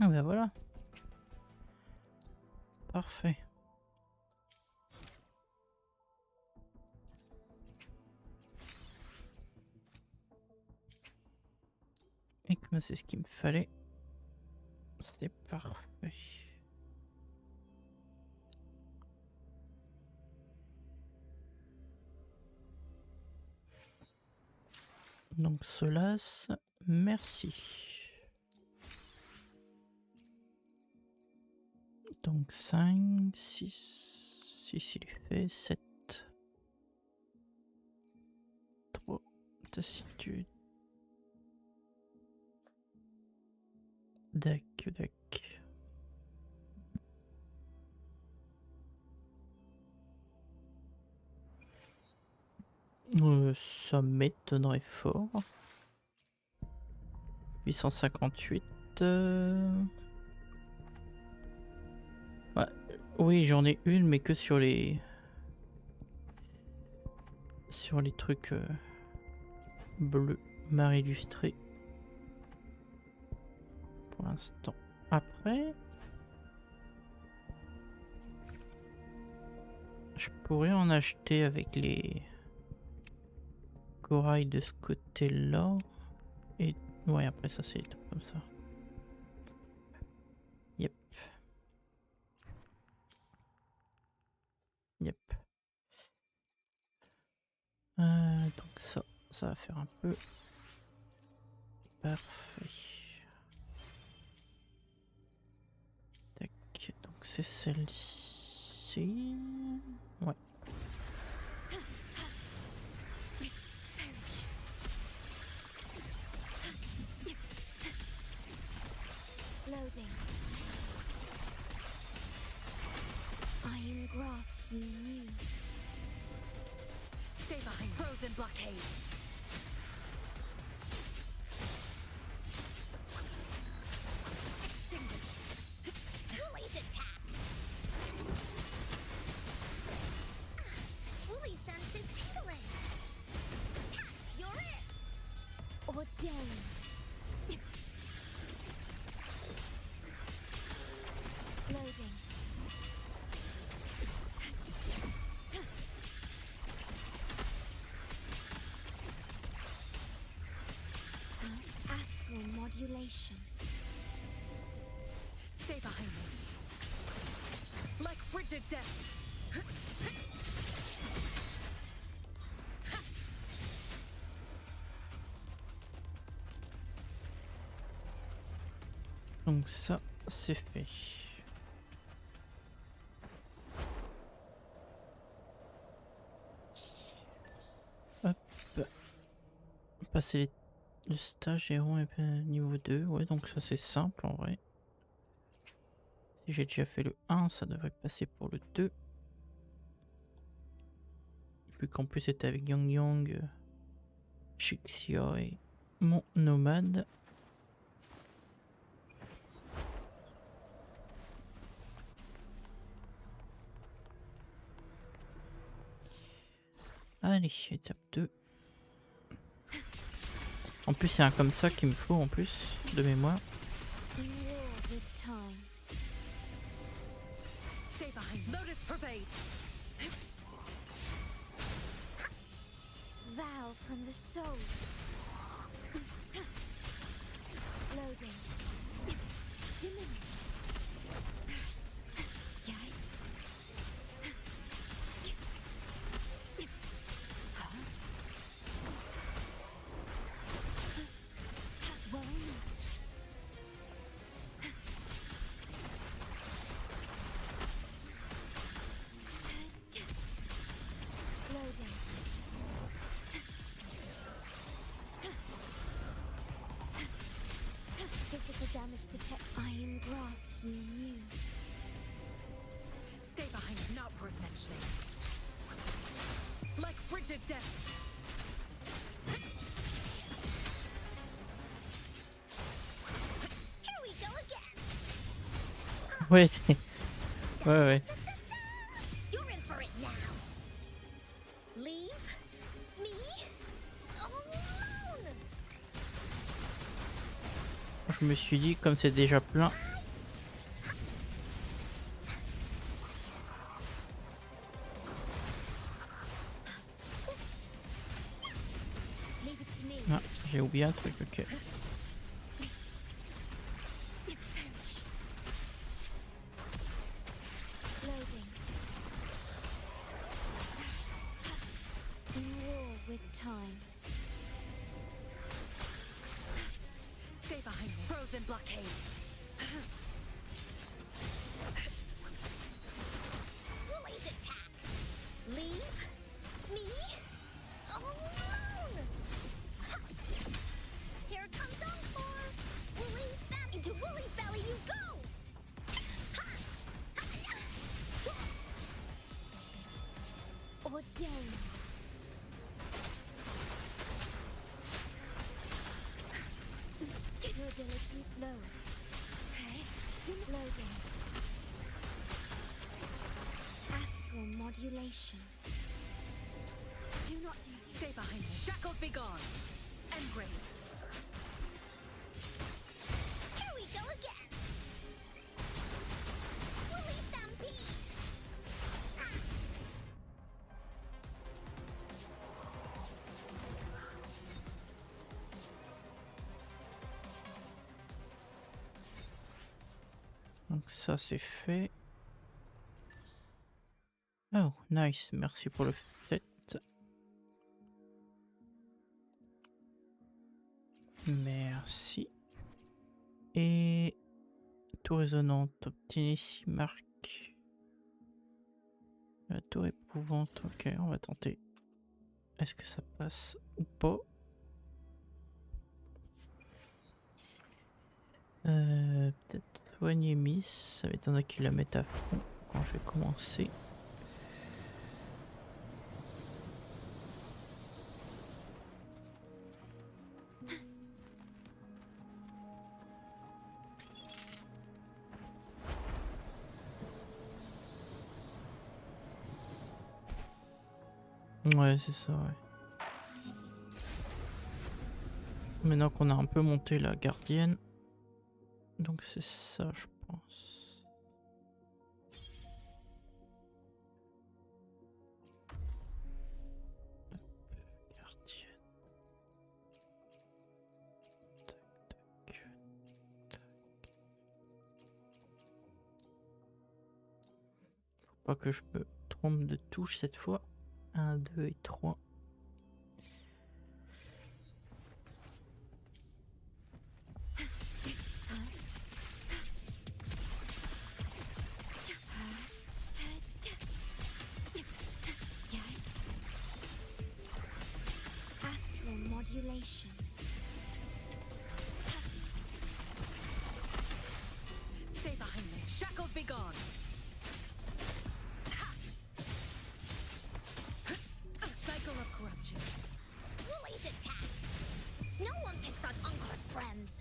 Ah ben voilà. Parfait. Et comme c'est ce qu'il me fallait, c'est parfait. Donc Solas, merci. Donc 5, 6, 6 il est fait, 7, 3, tassitude. Dac. Ça m'étonnerait fort. 858. Ouais, oui, j'en ai une, mais que sur les trucs bleus, marre illustré. Pour l'instant. Après, je pourrais en acheter avec les corail de ce côté-là. Et ouais, après ça, c'est des trucs comme ça. Yep. Donc ça va faire un peu. Parfait. Tac. Donc c'est celle-ci. Ouais. Loading. Iron graft you knew. Stay behind. Frozen blockade. Extinguish. Woolie's attack. Woolie sense is tingling. Attack, you're it. Ordained. Loading. Astral modulation. Stay behind me. Like frigid death. Donc ça, c'est fait. Hop. Passer le stage héros et niveau 2. Ouais, donc ça c'est simple en vrai. Si j'ai déjà fait le 1, ça devrait passer pour le 2. Vu qu'en plus c'était avec Yang Yang, Shixia et mon nomade. Allez, étape 2. En plus, c'est un comme ça qu'il me faut en plus de mémoire. Stay behind. Lotus pervade. Vow from the soul. Loading. Diminish. Damage detect. Iron graft you knew. Stay behind. Not worth mentioning. Like frigid death. Here we go again. Ouais, ouais. je me suis dit, comme c'est déjà plein. Ah, j'ai oublié un truc, ok. Stay behind me. Frozen blockade. Woolly's attack. Leave me alone. Here comes Encore. Woolly, back into Woolly's belly you go. Ordain. Durability lowered. Okay. Loading. Astral modulation. Do not stay behind me. Shackles be gone. Engrave. Here we go again. Woolly stampede. Donc ça c'est fait. Oh, nice, merci pour le fait. Merci. Et tour résonante, obtenez 6 marques. La tour éprouvante, ok, on va tenter. Est-ce que ça passe ou pas? Peut-être soigner Miss, ça m'étonnerait qu'il la mette à fond quand je vais commencer. Ouais, c'est ça, ouais. Maintenant qu'on a un peu monté la gardienne. Donc c'est ça, je pense. Hop, gardienne. Tac, tac, tac. Faut pas que je me trompe de touche cette fois. 1, 2 et 3. Astral modulation. Stay behind me. Shackles be gone. A cycle of corruption. Woolly's attack. No one picks on Encore's friends.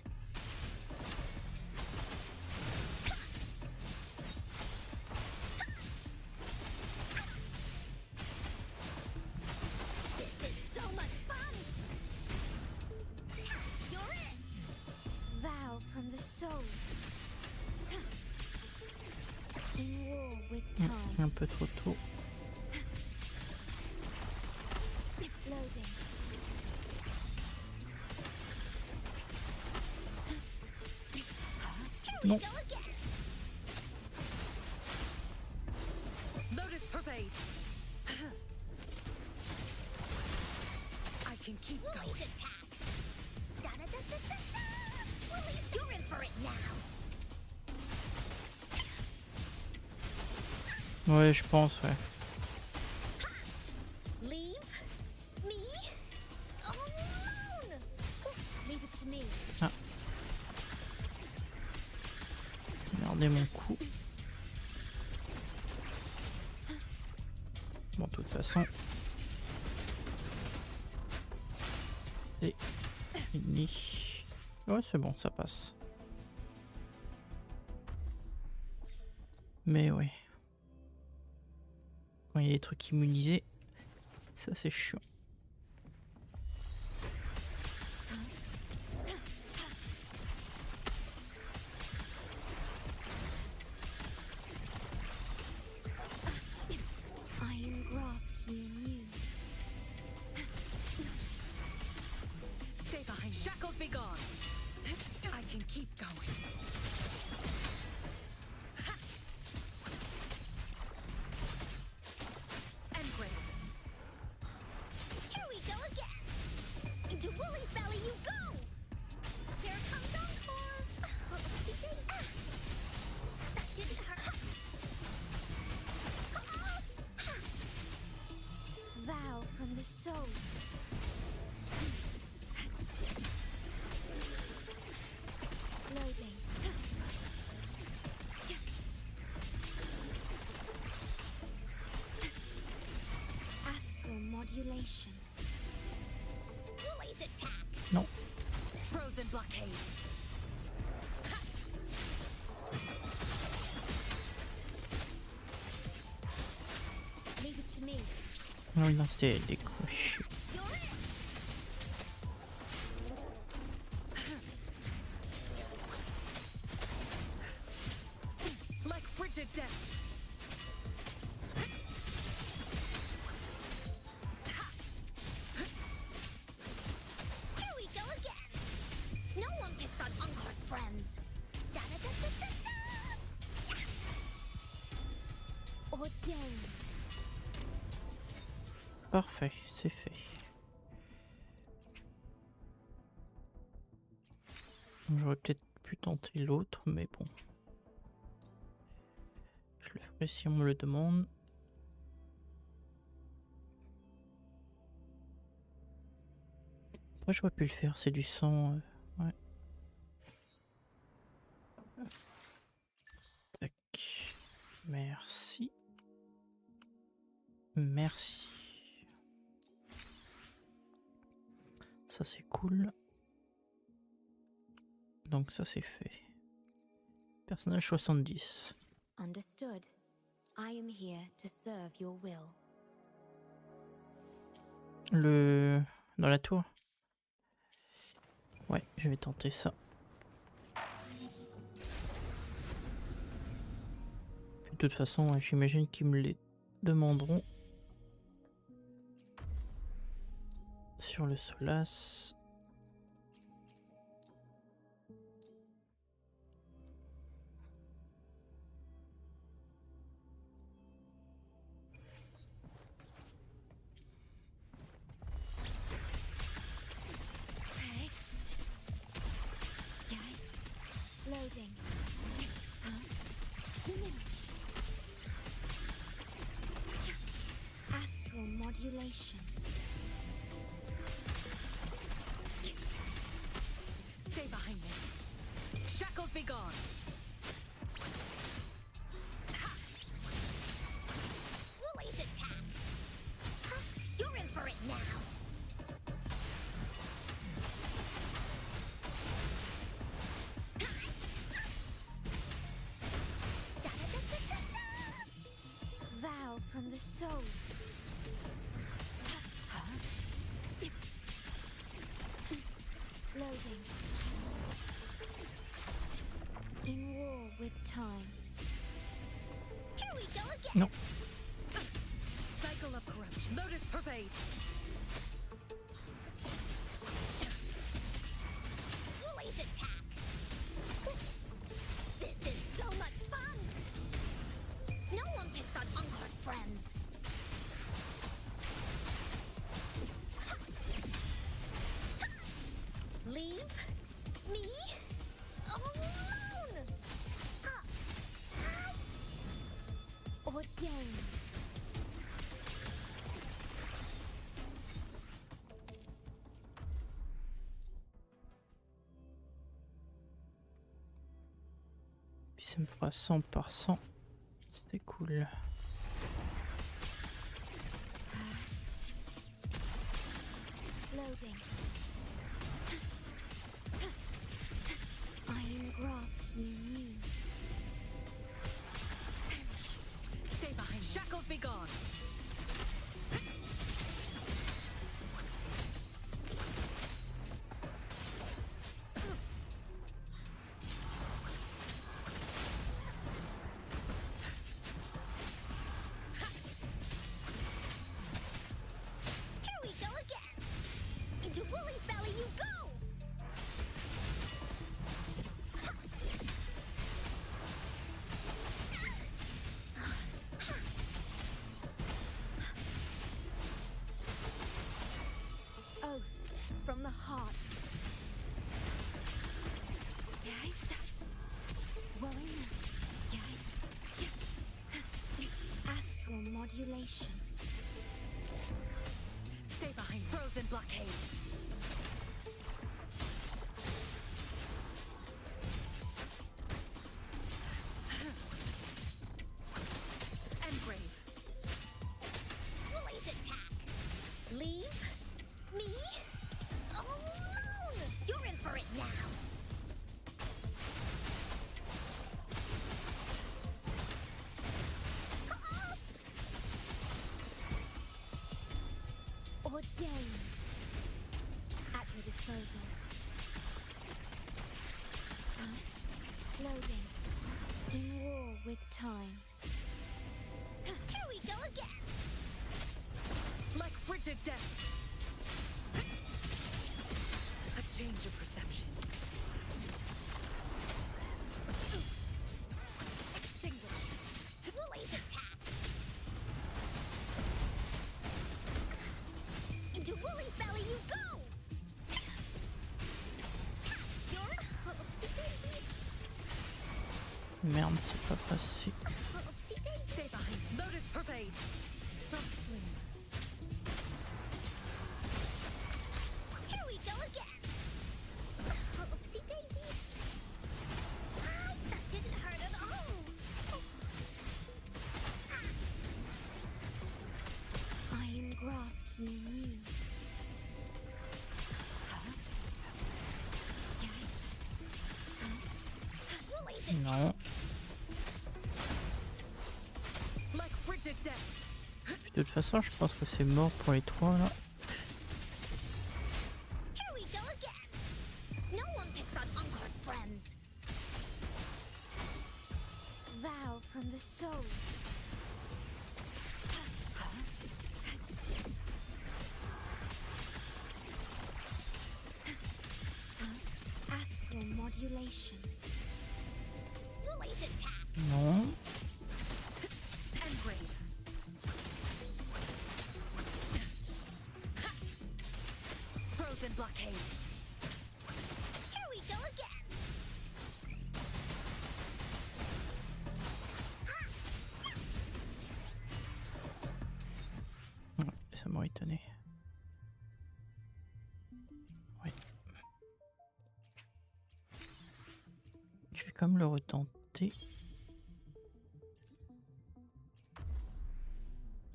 This is so much fun. You're it. Vow from the soul. In war with time. Un peu trop tôt. Loading. Non. Lotus pervade. I can keep going. Woolly's attack. Da-da-da-da-da-da. Woolly, you're in for it now. Ouais, je pense, ouais. Leave me alone. Leave it to me. Ah. Regardez mon coup. Bon, de toute façon. C'est fini. Ouais, c'est bon, ça passe. Mais ouais. Quand il y a des trucs immunisés, ça c'est chiant. Keep going. And great. Here we go again. Into Woolly's belly you go. Here comes Encore. That didn't hurt. Vow from the soul. Loading. Astral modulation. Woolly's attack. Non. Frozen blockade. Leave it to me. Ah oui, non, c'était décroché. Like frigid death. Here we go again. No one picks on Encore's friends. Da-da-da-da-da-da. Ordained. Parfait, c'est fait. J'aurais peut-être pu tenter l'autre, mais bon. Je le ferai si on me le demande. Après, j'aurais pu le faire, c'est du sang. Ouais. Tac. Merci. Merci. Ça c'est cool. Donc ça c'est fait. Personnage 70. Understood. I am here to serve your will. Dans la tour. Ouais, je vais tenter ça. De toute façon, ouais, j'imagine qu'ils me les demanderont. Sur le Solas. Loading. Diminish. Astral modulation. Stay behind me. Shackles be gone. Woolly's attack. Huh? You're in for it now. Vow from the soul. Loading. In war with time. Here we go again. Non. Cycle of corruption. Lotus pervade. Woolly's attack. This is so much fun. No one picks on Encore's friends. Leave me alone. Ordained. Puis ça me fera 100 par 100. C'était cool. Loading. I engraft you new. Stay behind. Shackles be gone. Here we go again. Into Woolly's the heart. Astral modulation. Stay behind. Frozen blockade. Engrave. Woolly's attack. Leave me alone. You're in for it now. Ordained. At your disposal. Loading. In war with time. Here we go again. Like frigid death. A change of perception. Extinguish. Woolly's attack. Into Woolly's belly you go! Merde, c'est pas passé. Stay behind. Lotus pervade. Here we go again! Oopsie daisy! That didn't hurt at all! I engraft you new. Non. Like frigid death. De toute façon, je pense que c'est mort pour les trois là. Here we go again! No one picks on Uncor's friends! Vow from the soul. Astral modulation. Woolly's attack. Non. Engrave. Frozen blockade. Here we go again. Ça m'aurait étonné. Oui. Je vais quand même le retenter.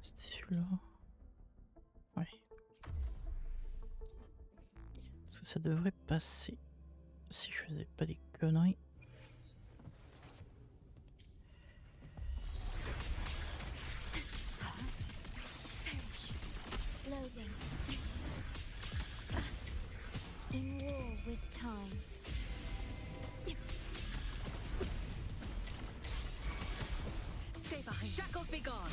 C'était celui-là. Oui. Parce que ça devrait passer. Si je faisais pas des conneries. Loading. In war with time. Stay behind. Shackles be gone.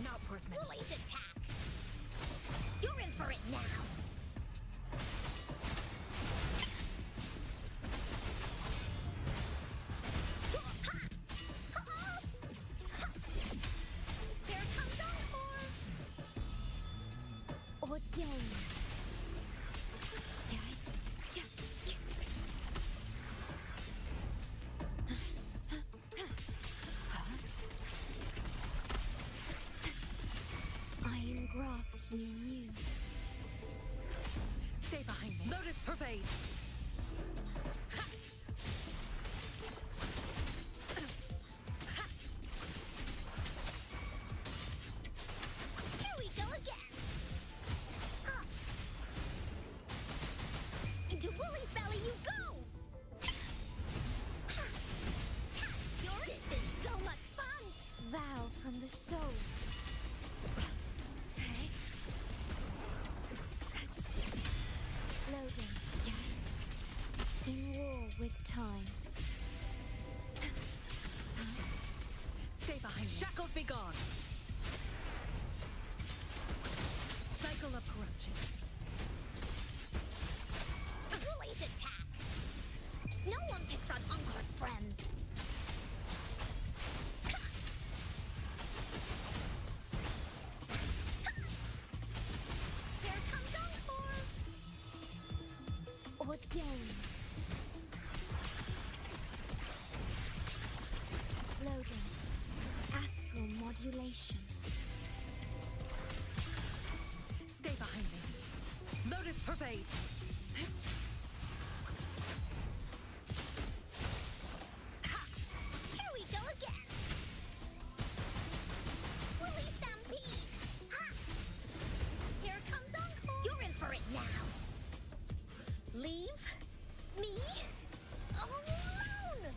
Not worth mentioning. Woolly's attack. You're in for it now. Here comes Encore. Ordained. I engraft you new. Stay behind me. Lotus pervade. Here we go again. Into Woolly's belly you go. This is so much fun. Vow from the soul. Loading. In war with time. Stay behind. Shackles be gone. Cycle of corruption. Woolly's attack. No one picks on Uncle's friends. Here comes Encore. Ordain. Loading. Astral modulation. Stay behind me. Lotus pervade. Here we go again. Woolly Stampede. Ha! Here comes Encore. You're in for it now. Leave me alone.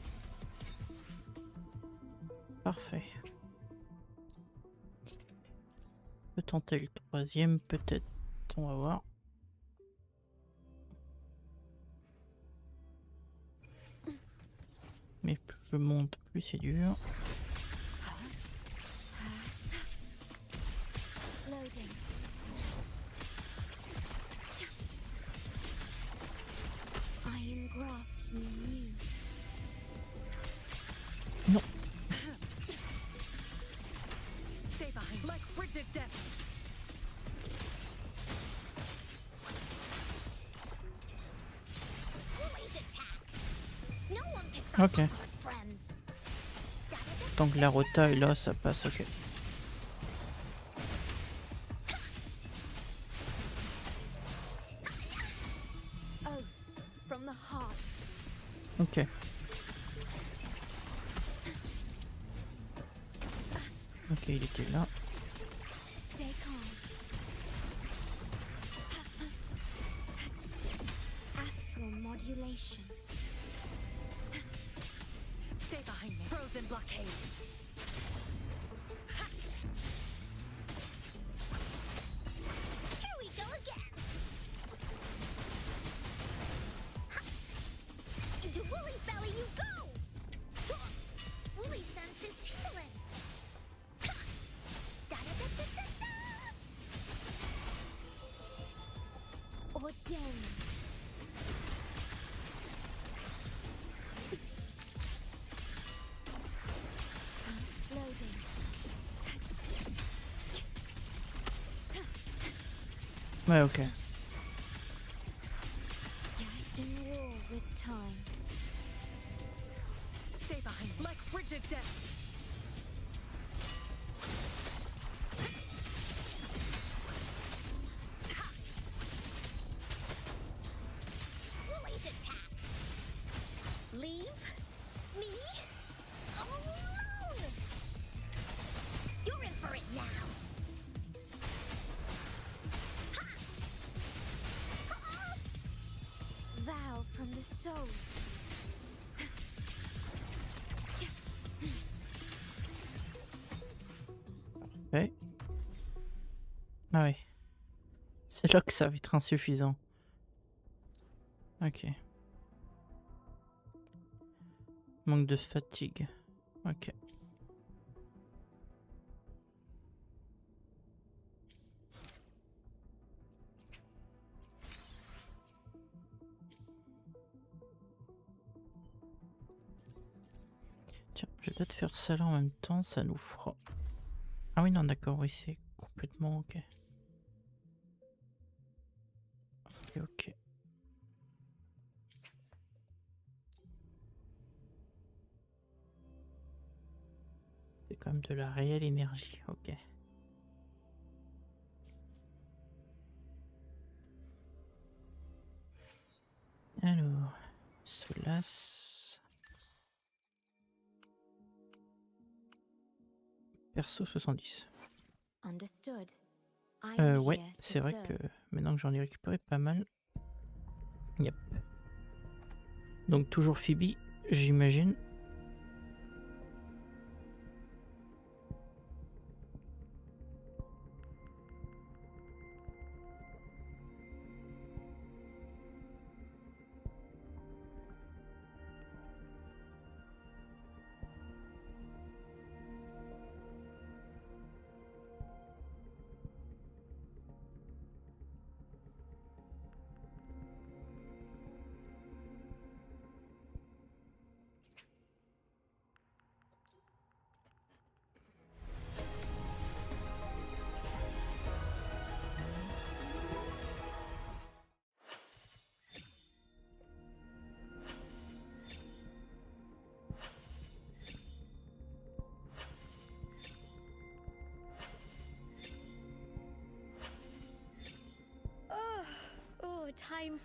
Parfait. On peut tenter le troisième, peut-être. On va voir. Mais plus je monte, plus c'est dur. Loading. I engraft you new. Non. Stay behind like frigid death. Woolly's attack. No one picks on Ok. Uncle's friends. Tant que la rota est là, ça passe, ok. Oh, from the heart. Ok. Ok, il était là. Stay calm. Astral modulation. Stay behind me. Frozen blockade. Here we go again. Into Woolly's belly you go. Woolly sense is tingling. Da-da-da-da-da-da. Ordain. Loading. Ouais, ok. In war with time. Stay behind like frigid death. Woolly's attack. Leave me alone. You're in for it now. Ha! Ha! Vow from the soul. Ouais. Ah ouais. C'est là que ça va être insuffisant. Ok. Manque de fatigue. Ok. Tiens, je vais peut-être faire ça là en même temps, ça nous fera... Ah oui, non, d'accord, oui, c'est complètement ok. Ok, ok. C'est quand même de la réelle énergie, ok. Alors, Solas. Perso 70. Understood. I am Ouais, here to c'est vrai serve. que maintenant que j'en ai récupéré pas mal. Yep. Donc toujours Phoebe, j'imagine.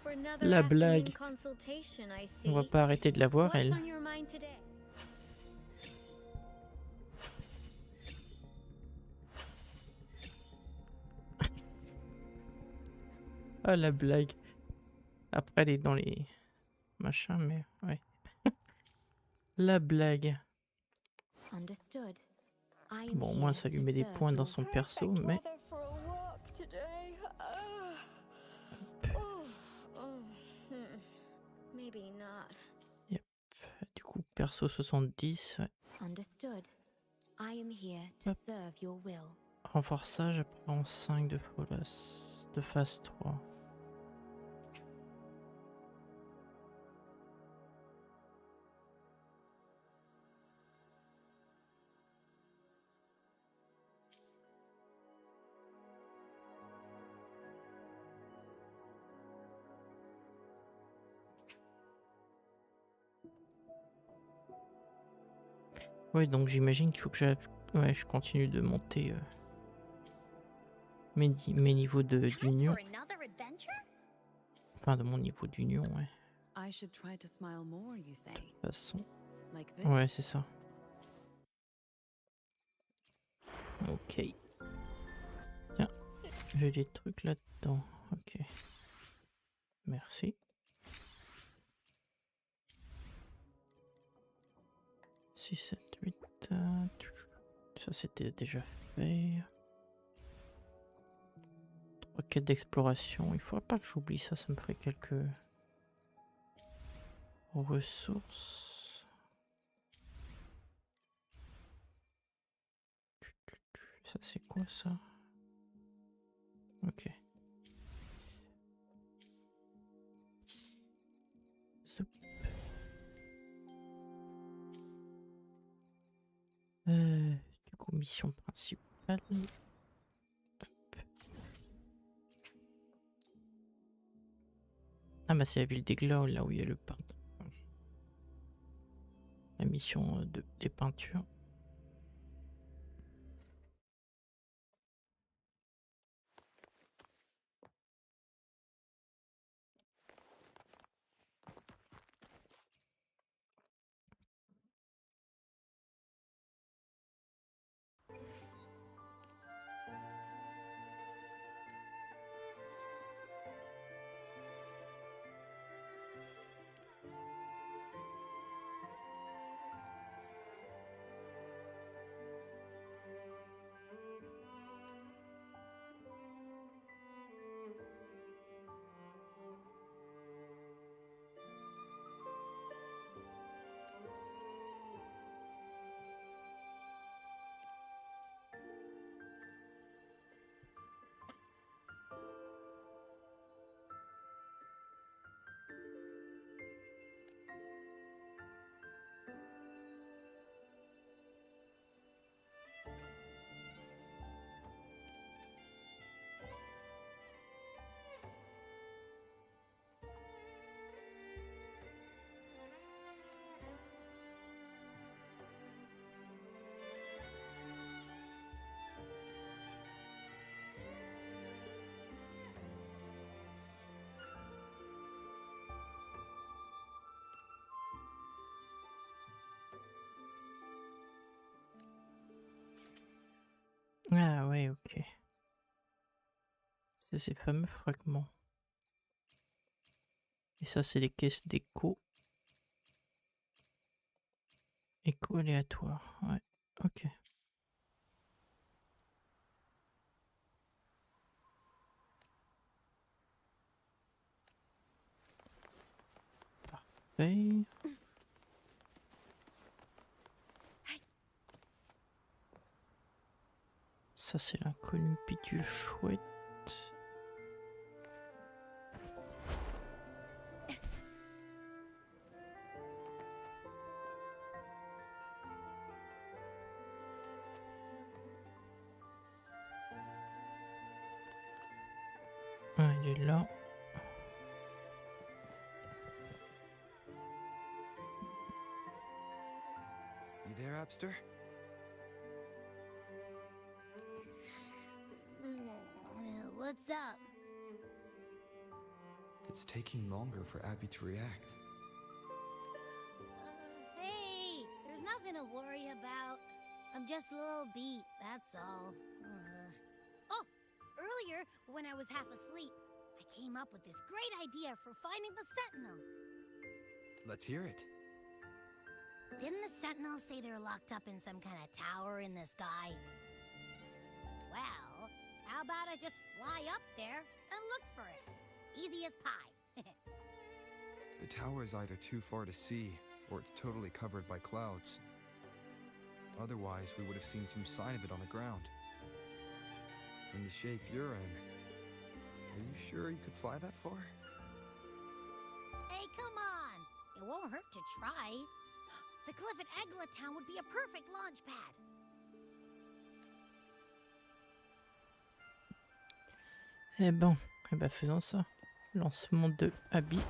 for another La afternoon blague. consultation, I see. On va pas arrêter de la voir, What's elle. on your mind today? Ah, la blague. Après, elle est dans les machins, mais ouais. La blague. Understood. I am Bon, au moins, here ça lui to met des serve points dans your son perso, mais... weather for a walk today. Maybe not. Yep. Du coup, perso 70, ouais. Understood. I am here to serve your will. Renforçage, après en 5 de phase 3. Ouais, donc j'imagine qu'il faut que je continue de monter mes niveaux d'union. Enfin, de mon niveau d'union, ouais. I should try to smile more, you say. De toute façon. Like this. Ouais, c'est ça. Ok. Tiens, j'ai des trucs là-dedans. Ok. Merci. 6, 7, 8. Ça, c'était déjà fait. 3 quêtes d'exploration. Il faudrait pas que j'oublie ça, ça me ferait quelques ressources. Ça, c'est quoi ça? Ok. Zoup. Du coup, mission principale. Hop. Ah bah c'est la ville des Glas, là où il y a le peintre. La mission des peintures. Ah ouais, ok. C'est ces fameux fragments. Et ça, c'est les caisses d'écho. Écho aléatoire, ouais, ok. Parfait. Ça, c'est l'inconnu pitule chouette. Ah, il est là. You there, Abster? What's up? It's taking longer for Abby to react. Hey, there's nothing to worry about. I'm just a little beat, that's all. Oh, earlier, when I was half asleep, I came up with this great idea for finding the Sentinel. Let's hear it. Didn't the Sentinels say they're locked up in some kind of tower in the sky? Well, how about I just fly up there and look for it? Easy as pie. The tower is either too far to see, or it's totally covered by clouds. Otherwise, we would have seen some sign of it on the ground. In the shape you're in, are you sure you could fly that far? Hey, come on! It won't hurt to try. The cliff at Egla Town would be a perfect launch pad. Eh ben faisons ça. Lancement de Abby.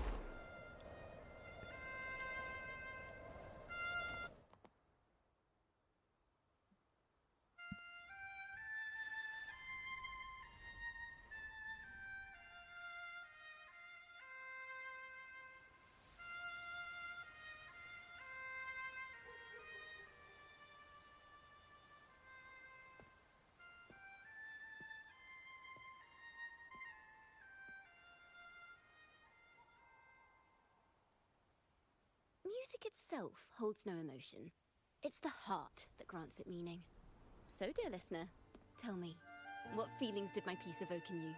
Music itself holds no emotion. It's the heart that grants it meaning. So, dear listener, tell me, what feelings did my piece evoke in you?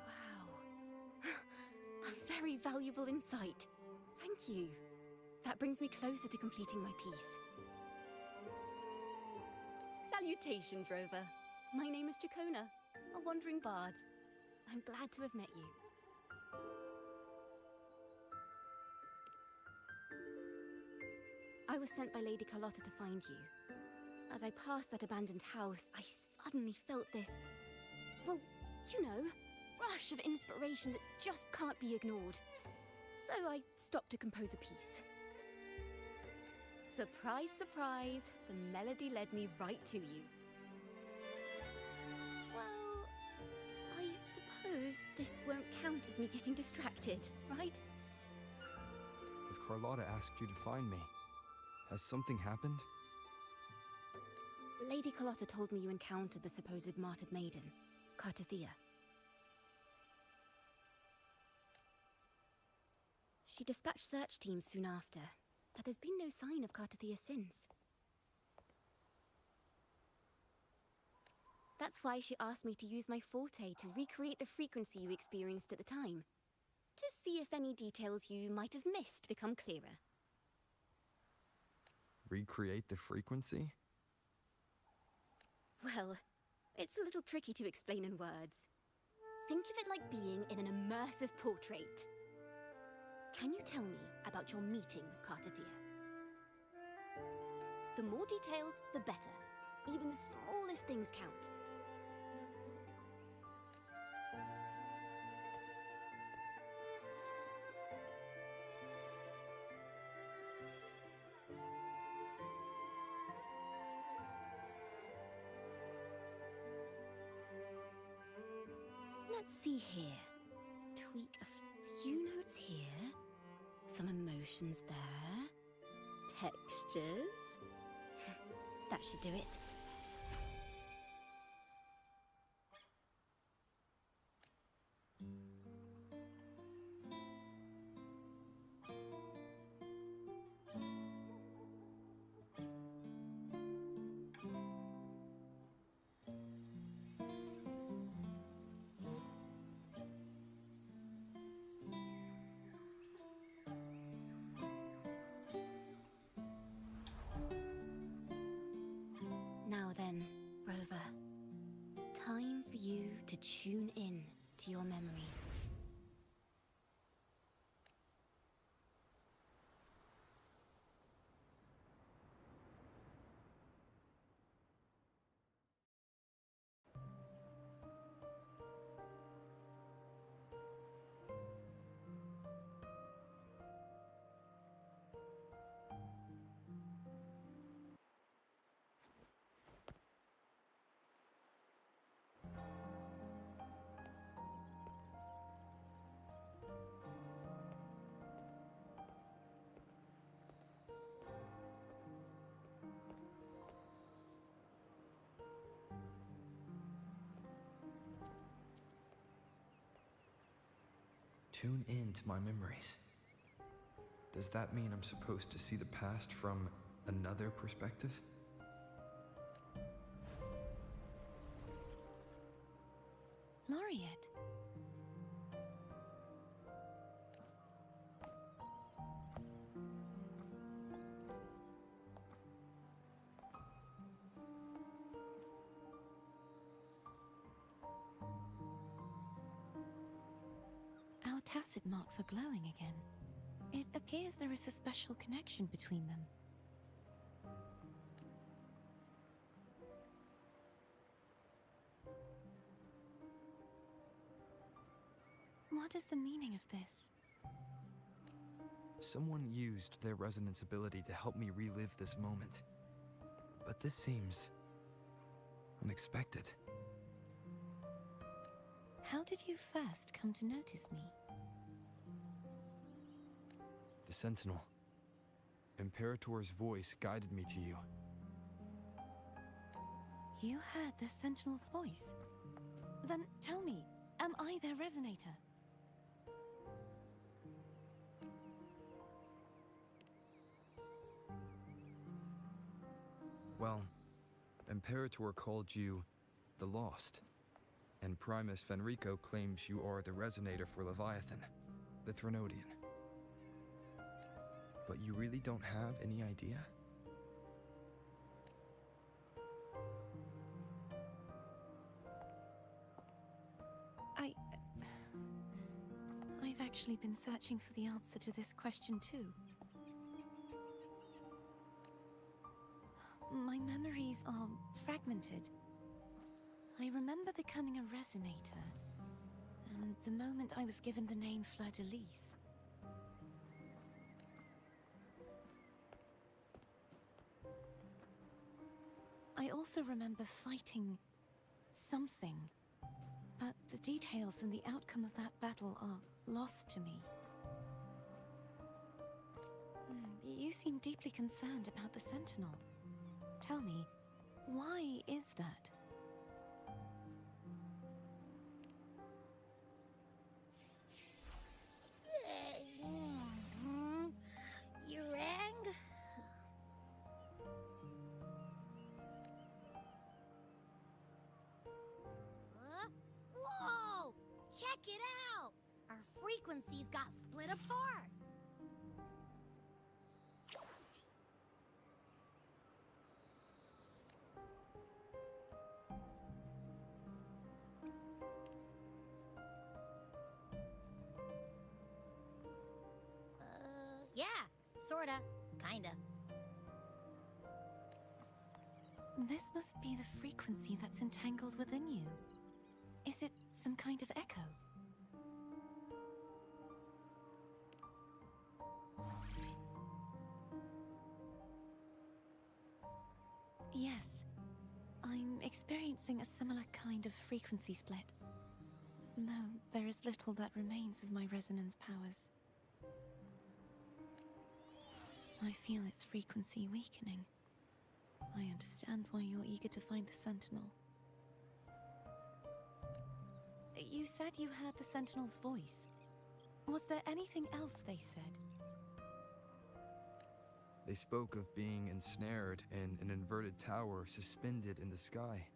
Wow. A very valuable insight. Thank you. That brings me closer to completing my piece. Salutations, Rover. My name is Jacona, a wandering bard. I'm glad to have met you. I was sent by Lady Carlotta to find you. As I passed that abandoned house, I suddenly felt this, well, you know, rush of inspiration that just can't be ignored. So I stopped to compose a piece. Surprise, surprise, the melody led me right to you. Well, I suppose this won't count as me getting distracted, right? If Carlotta asked you to find me, has something happened? Lady Carlotta told me you encountered the supposed martyred maiden, Cartathea. She dispatched search teams soon after, but there's been no sign of Cartathea since. That's why she asked me to use my forte to recreate the frequency you experienced at the time, to see if any details you might have missed become clearer. Recreate the frequency? Well, it's a little tricky to explain in words. Think of it like being in an immersive portrait. Can you tell me about your meeting with Cartathea? The more details, the better. Even the smallest things count. Let's see here. Tweak a few notes here. Some emotions there. Textures. That should do it. Now then, Rover, time for you to tune in to your memories. Tune in to my memories. Does that mean I'm supposed to see the past from another perspective? Laureate. Our tacit marks are glowing again. It appears there is a special connection between them. What is the meaning of this? Someone used their resonance ability to help me relive this moment. But this seems unexpected. How did you first come to notice me? The Sentinel. Imperator's voice guided me to you. You heard the Sentinel's voice? Then tell me, am I their resonator? Well, Imperator called you the Lost, and Primus Fenrico claims you are the resonator for Leviathan, the Threnodian. But you really don't have any idea? I've actually been searching for the answer to this question too. My memories are fragmented. I remember becoming a resonator, and the moment I was given the name Fleur-de-Lis. I also remember fighting something, but the details and the outcome of that battle are lost to me. You seem deeply concerned about the Sentinel. Tell me, why is that? You rang? Whoa! Check it out! Our frequencies got split apart. Yeah, sorta, kinda. This must be the frequency that's entangled within you. Is it some kind of echo? Yes, I'm experiencing a similar kind of frequency split. Though there is little that remains of my resonance powers. I feel its frequency weakening. I understand why you're eager to find the Sentinel. You said you heard the Sentinel's voice. Was there anything else they said? They spoke of being ensnared in an inverted tower suspended in the sky.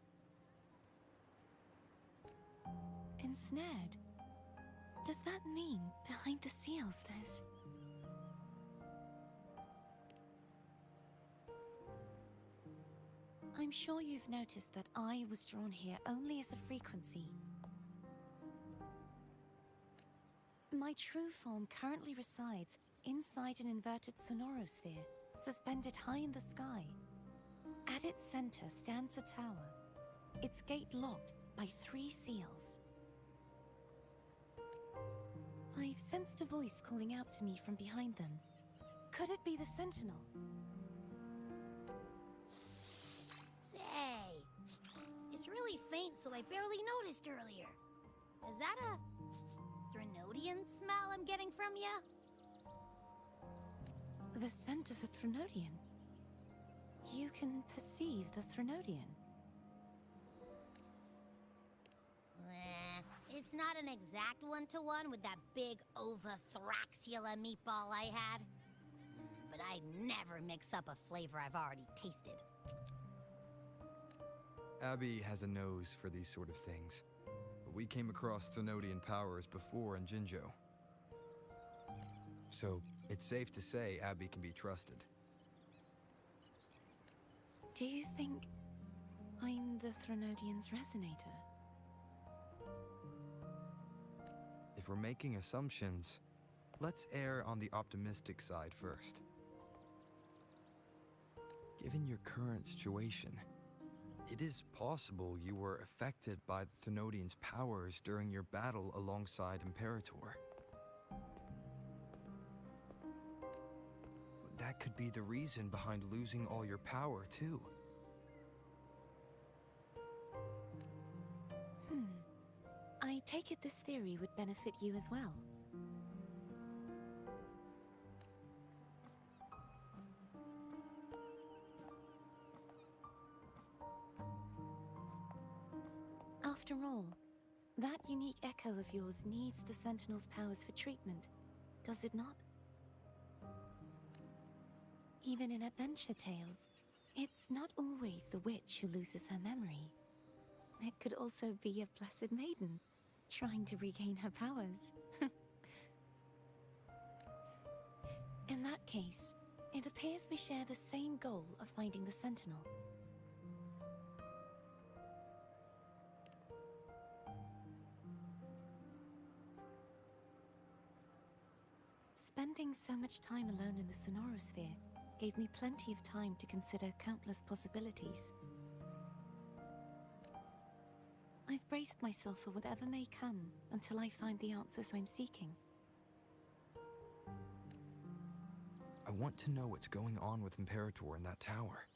Ensnared? Does that mean behind the seals there's... I'm sure you've noticed that I was drawn here only as a frequency. My true form currently resides inside an inverted sonorosphere, suspended high in the sky. At its center stands a tower, its gate locked by 3 seals. I've sensed a voice calling out to me from behind them. Could it be the Sentinel? Say, it's really faint, so I barely noticed earlier. Is that a Threnodian smell I'm getting from ya? The scent of a Threnodian. You can perceive the Threnodian. It's not an exact one-to-one with that big Ovathraxula meatball I had. But I'd never mix up a flavor I've already tasted. Abby has a nose for these sort of things. But we came across Thenodian powers before in Jinzhou. So, it's safe to say Abby can be trusted. Do you think I'm the Thenodian's resonator? If we're making assumptions, let's err on the optimistic side first. Given your current situation, it is possible you were affected by the Thenodian's powers during your battle alongside Imperator. That could be the reason behind losing all your power, too. I take it this theory would benefit you as well. After all, that unique echo of yours needs the Sentinel's powers for treatment, does it not? Even in adventure tales, it's not always the witch who loses her memory. It could also be a blessed maiden, trying to regain her powers. In that case, it appears we share the same goal of finding the Sentinel. Spending so much time alone in the Sonorosphere gave me plenty of time to consider countless possibilities. I've braced myself for whatever may come until I find the answers I'm seeking. I want to know what's going on with Imperator in that tower.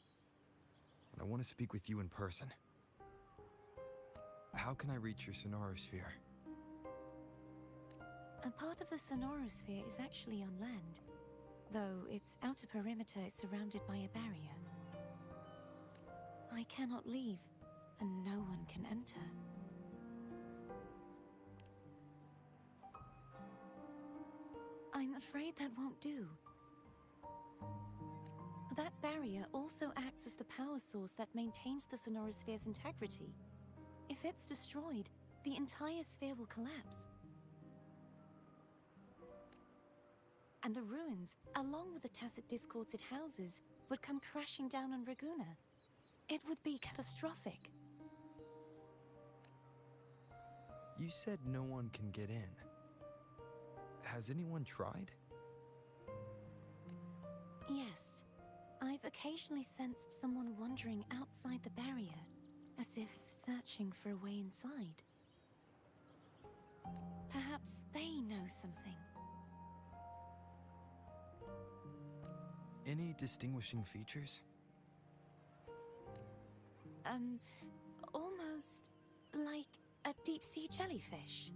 And I want to speak with you in person. How can I reach your Sonorosphere? A part of the Sonorosphere is actually on land, though its outer perimeter is surrounded by a barrier. I cannot leave, and no one can enter. I'm afraid that won't do. That barrier also acts as the power source that maintains the Sonorosphere's integrity. If it's destroyed, the entire sphere will collapse. And the ruins, along with the tacit discords it houses, would come crashing down on Raguna. It would be catastrophic. You said no one can get in. Has anyone tried? Yes. I've occasionally sensed someone wandering outside the barrier, as if searching for a way inside. Perhaps they know something. Any distinguishing features? Almost like a deep-sea jellyfish.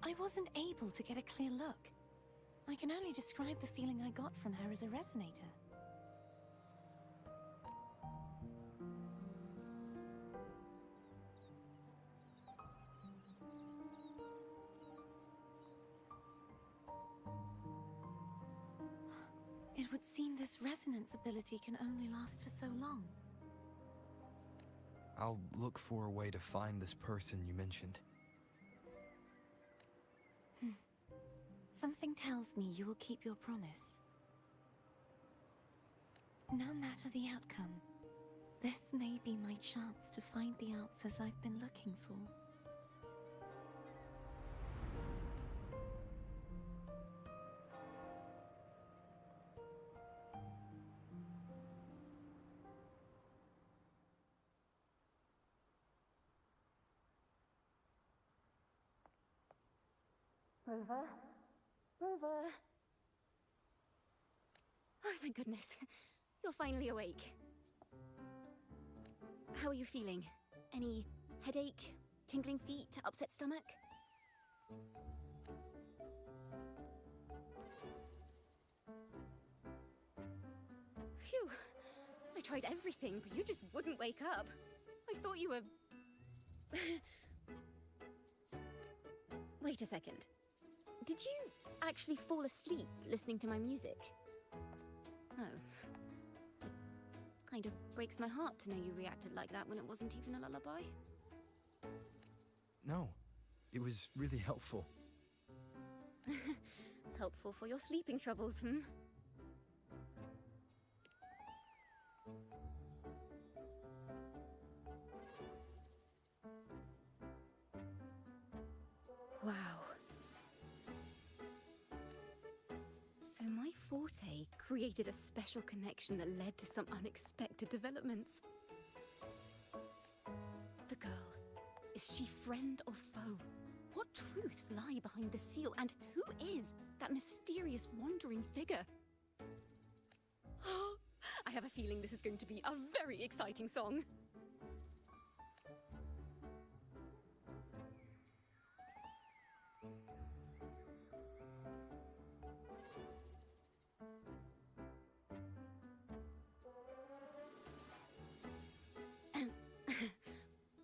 I wasn't able to get a clear look. I can only describe the feeling I got from her as a resonator. It would seem this resonance ability can only last for so long. I'll look for a way to find this person you mentioned. Something tells me you will keep your promise. No matter the outcome, this may be my chance to find the answers I've been looking for. Rover? Rover! Oh, thank goodness. You're finally awake. How are you feeling? Any headache, tingling feet, upset stomach? tried everything, but you just wouldn't wake up. I thought you were... Wait a second. Did you actually fall asleep listening to my music? Oh. It kind of breaks my heart to know you reacted like that when it wasn't even a lullaby. No, it was really helpful. Helpful for your sleeping troubles, hmm? Wow. So my forte created a special connection that led to some unexpected developments. The girl, is she friend or foe? What truths lie behind the seal, and who is that mysterious wandering figure? I have a feeling this is going to be a very exciting song.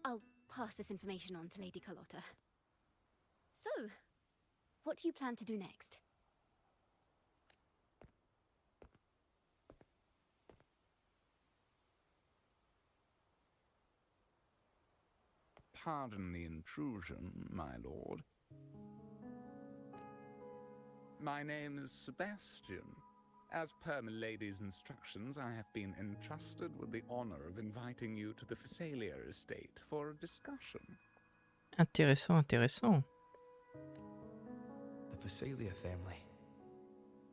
I'll pass this information on to Lady Carlotta. So, what do you plan to do next? Pardon the intrusion, my lord. My name is Sebastian. As per Milady's instructions, I have been entrusted with the honor of inviting you to the Phasalia estate for a discussion. Intéressant, intéressant. The Phasalia family.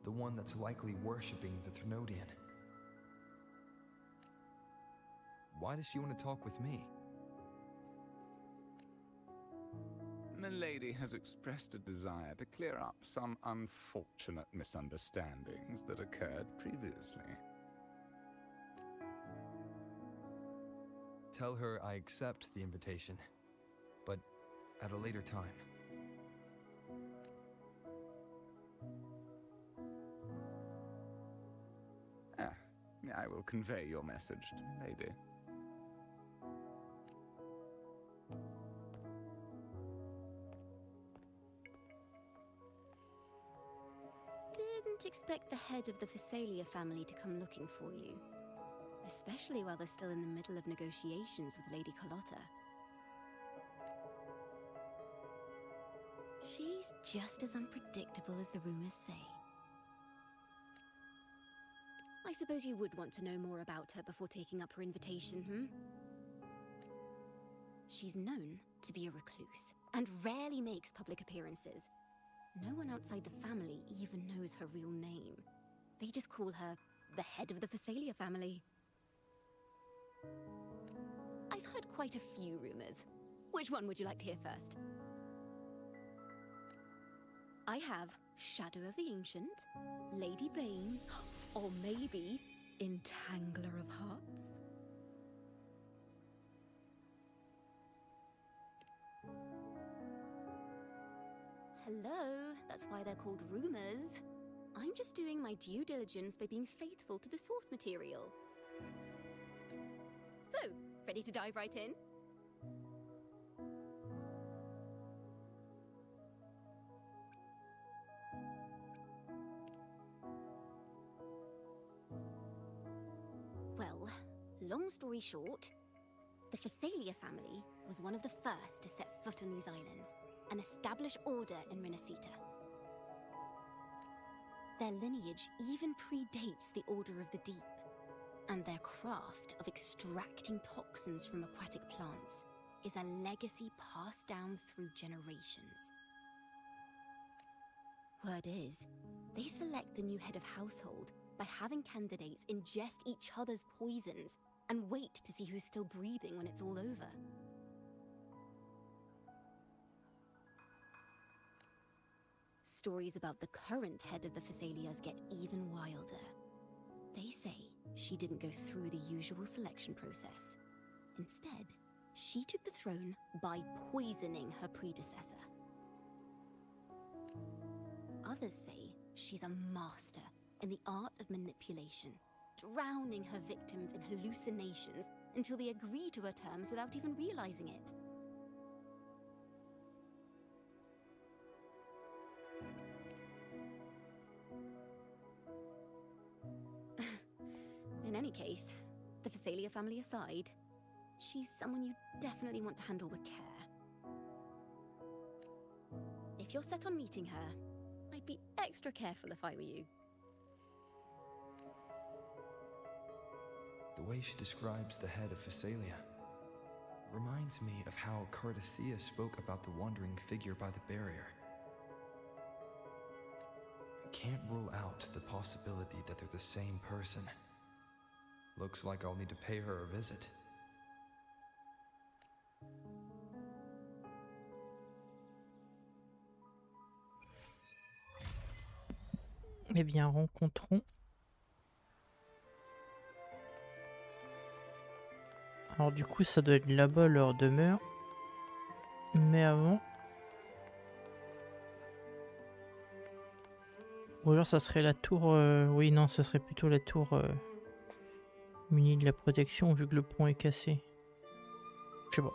The one that's likely worshipping the Thrunodian. Why does she want to talk with me? Milady has expressed a desire to clear up some unfortunate misunderstandings that occurred previously. Tell her I accept the invitation, but at a later time. I will convey your message to Milady. Didn't expect the head of the Phasalia family to come looking for you. Especially while they're still in the middle of negotiations with Lady Carlotta. She's just as unpredictable as the rumors say. I suppose you would want to know more about her before taking up her invitation, hmm? She's known to be a recluse, and rarely makes public appearances. No one outside the family even knows her real name. They just call her the head of the Phasalia family. I've heard quite a few rumors. Which one would you like to hear first? I have Shadow of the Ancient, Lady Bane, or maybe Entangler of Hearts. Hello, that's why they're called rumors. I'm just doing my due diligence by being faithful to the source material. So, ready to dive right in? Well, long story short, the Phasalia family was one of the first to set foot on these islands and establish order in Renacita. Their lineage even predates the Order of the Deep, and their craft of extracting toxins from aquatic plants is a legacy passed down through generations. Word is, they select the new head of household by having candidates ingest each other's poisons and wait to see who's still breathing when it's all over. Stories about the current head of the Phasalias get even wilder. They say she didn't go through the usual selection process. Instead, she took the throne by poisoning her predecessor. Others say she's a master in the art of manipulation drowning her victims in hallucinations until they agree to her terms without even realizing it. In any case, the Phasalia family aside, she's someone you definitely want to handle with care. If you're set on meeting her, I'd be extra careful if I were you. The way she describes the head of Phasalia reminds me of how Cardathea spoke about the wandering figure by the barrier. I can't rule out the possibility that they're the same person. Looks like I'll need to pay her a visit. Eh bien, rencontrons. Alors du coup, ça doit être là-bas leur demeure. Mais avant... Ou alors ça serait la tour... Oui, non, ce serait plutôt la tour munie de la protection vu que le pont est cassé. Je sais pas.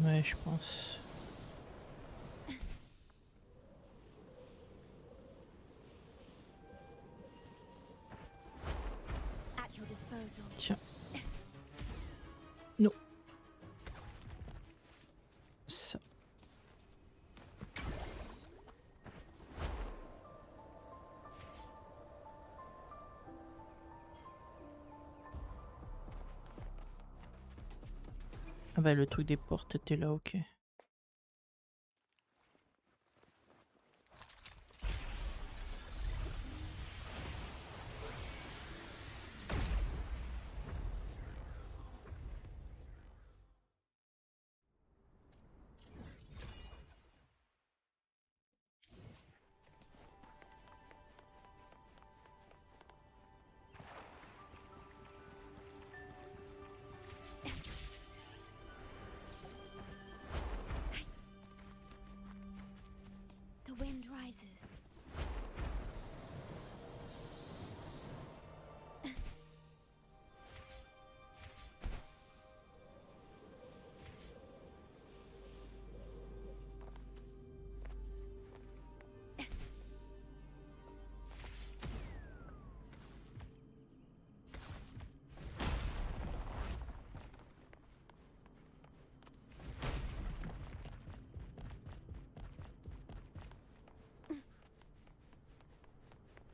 Ouais, je pense. At your disposal. Tiens. Non. Ça. Ah bah le truc des portes était là, ok. The wind rises.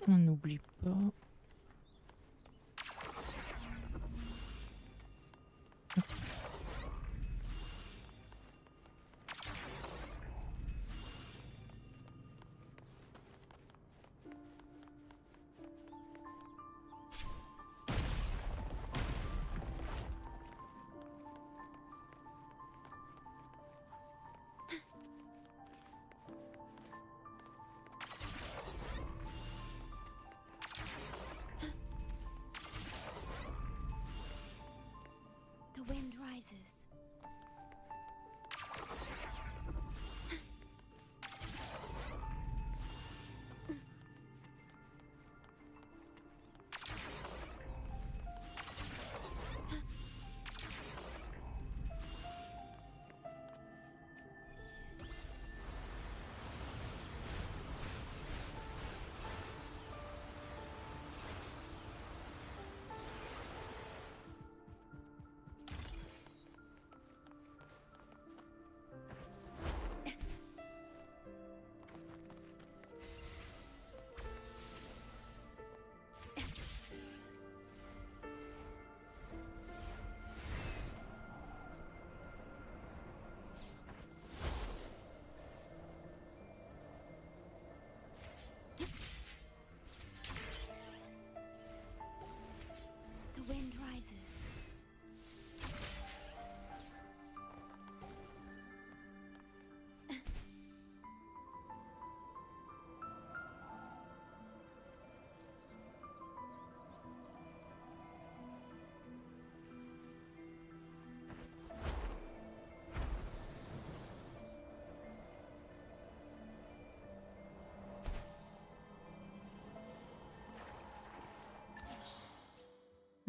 On n'oublie pas.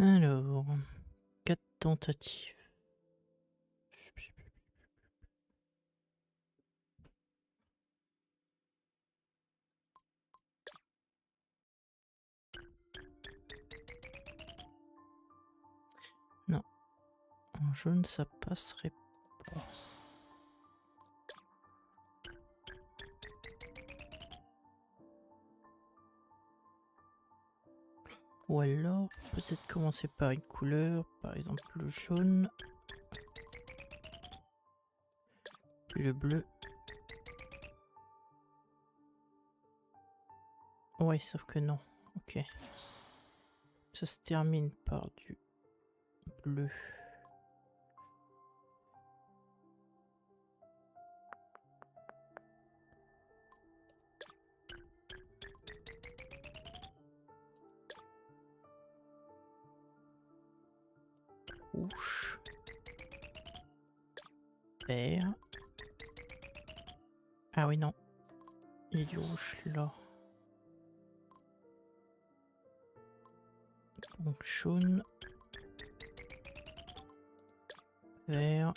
Alors, 4 tentatives. Non, en jaune ça passerait pas. Ou alors, peut-être commencer par une couleur, par exemple le jaune, puis le bleu. Ouais, sauf que non. Ok. Ça se termine par du bleu. Rouge. Vert. Ah oui, non. Il y a du rouge là. Donc jaune. Vert.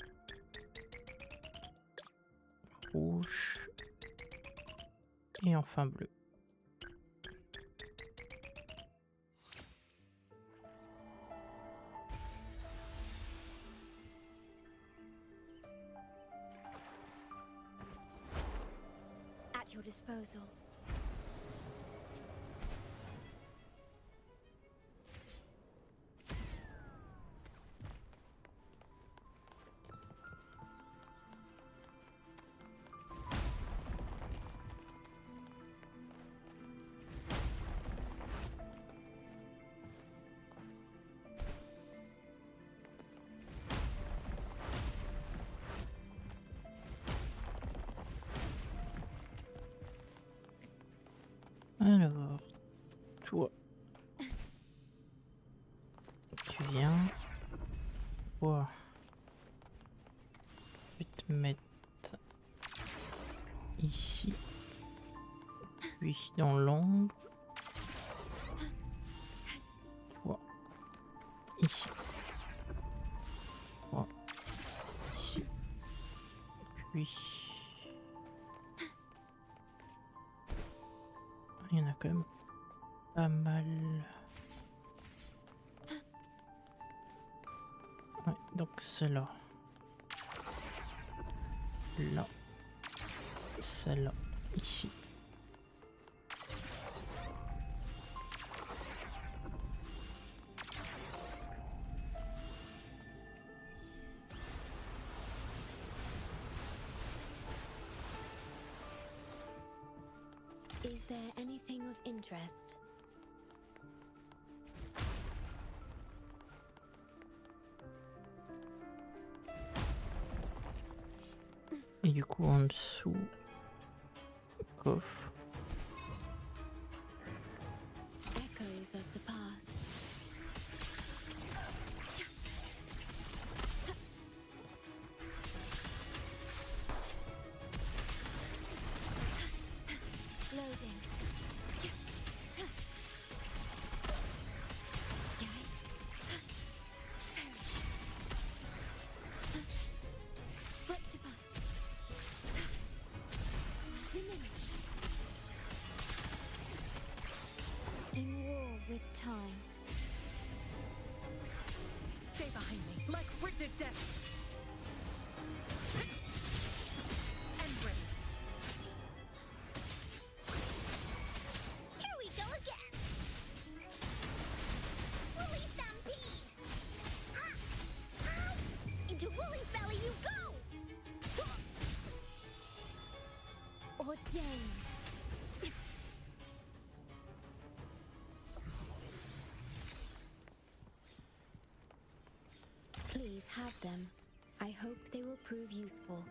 Rouge. Et enfin bleu. At your disposal. Alors, toi, tu viens. Toi, je vais te mettre ici, puis dans l'ombre. Toi, ici. Toi, ici. Puis... il y en a quand même pas mal. Ouais, donc celle-là. Là. Celle-là. Ici. Is there anything of interest? Et du coup en dessous, coffre. Echoes of the past. Loading. Rectify. Diminish. In war with time. Stay behind me, like frigid death. And ready. Here we go again! Woolly Stampede! Ha! Ha! Into Woolly's belly you go! Ordained. Please have them. I hope they will prove useful.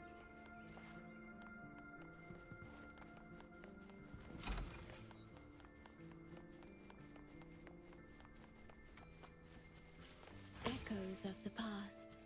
Echoes of the past.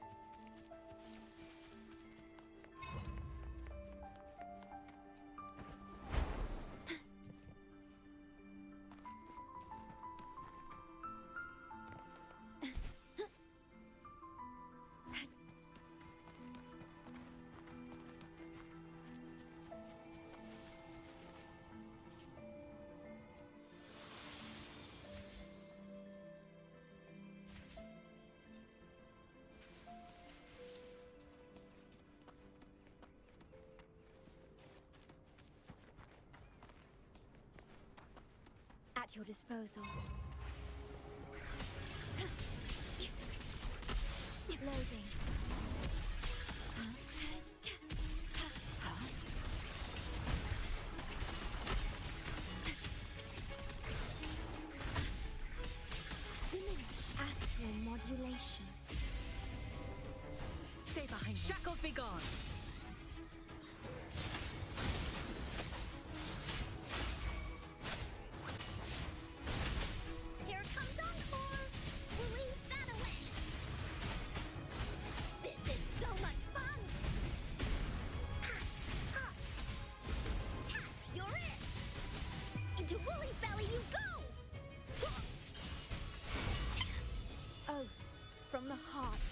At your disposal. Loading. Diminish astral modulation. Stay behind. Shackles be gone. Here comes Encore! We'll leave that away! This is so much fun! Ha! Ha! Tap! You're it! Into Woolly's belly you go! Oath from the heart.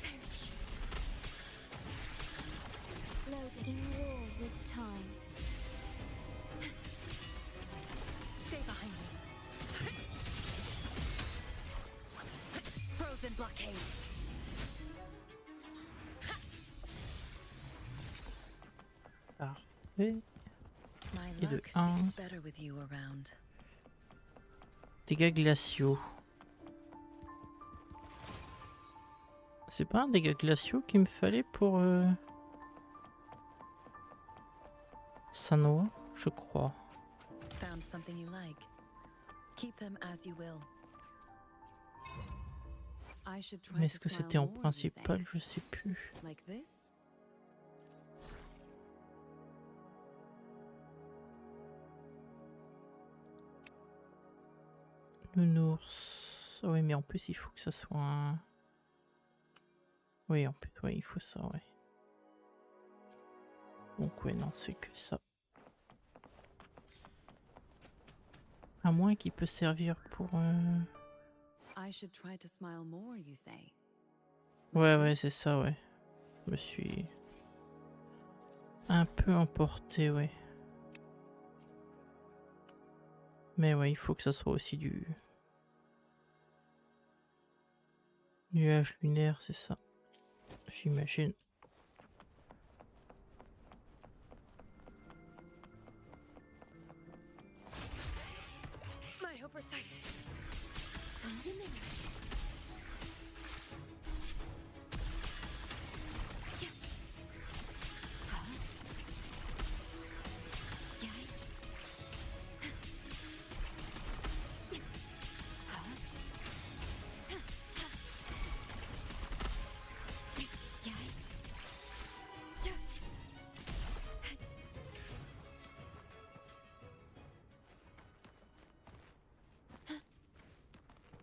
Perish. Loaded in war with time. Stay behind me. Frozen blockade. Parfait. My Et de luck 1. seems better with you around. Dégâts glaciaux. C'est pas un dégât glaciaux qu'il me fallait pour Sanoa, je crois. Found something you like. Keep them as you will. I should try Mais est-ce to que smile c'était en more, you principal? say. Je sais plus. Like this? Le nounours. Ah oui, mais en plus, il faut que ça soit un... Oui, en plus, ouais, il faut ça, ouais. Donc, ouais, non, c'est que ça. À moins qu'il peut servir pour... I should try to smile more, you say. Ouais, ouais, c'est ça, ouais. Je me suis... un peu emporté, ouais. Mais ouais, il faut que ça soit aussi du... nuage lunaire, c'est ça. J'imagine. My oversight. Diminish.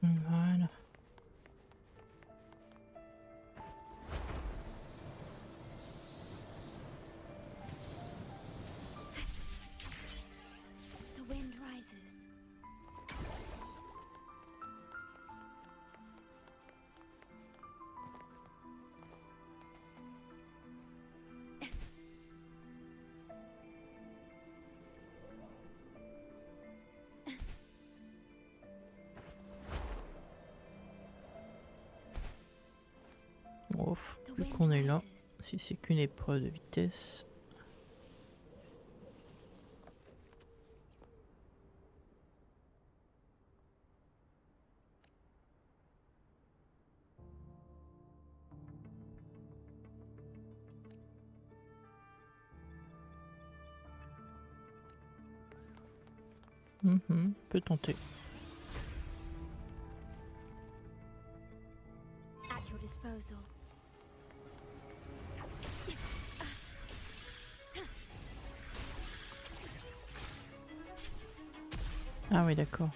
Voilà. The wind rises. Ouf, vu qu'on est là, si c'est qu'une épreuve de vitesse. Peut tenter. At your disposal. Ah oui, d'accord.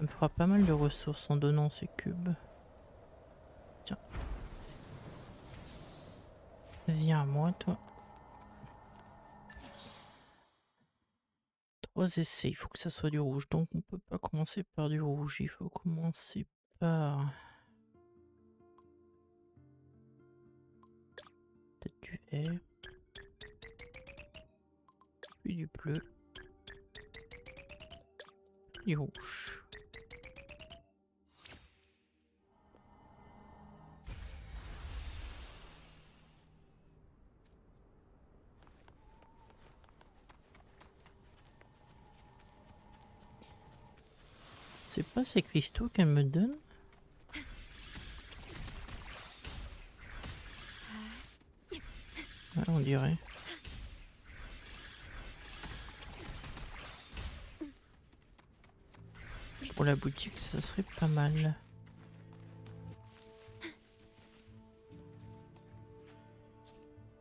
Ça me fera pas mal de ressources en donnant ces cubes. Tiens. Viens à moi, toi. 3 essais, il faut que ça soit du rouge. Donc on peut pas commencer par du rouge, il faut commencer par... peut-être du vert. Puis du bleu. Du rouge. C'est pas ces cristaux qu'elle me donne? Ouais, on dirait. Pour la boutique, ça serait pas mal.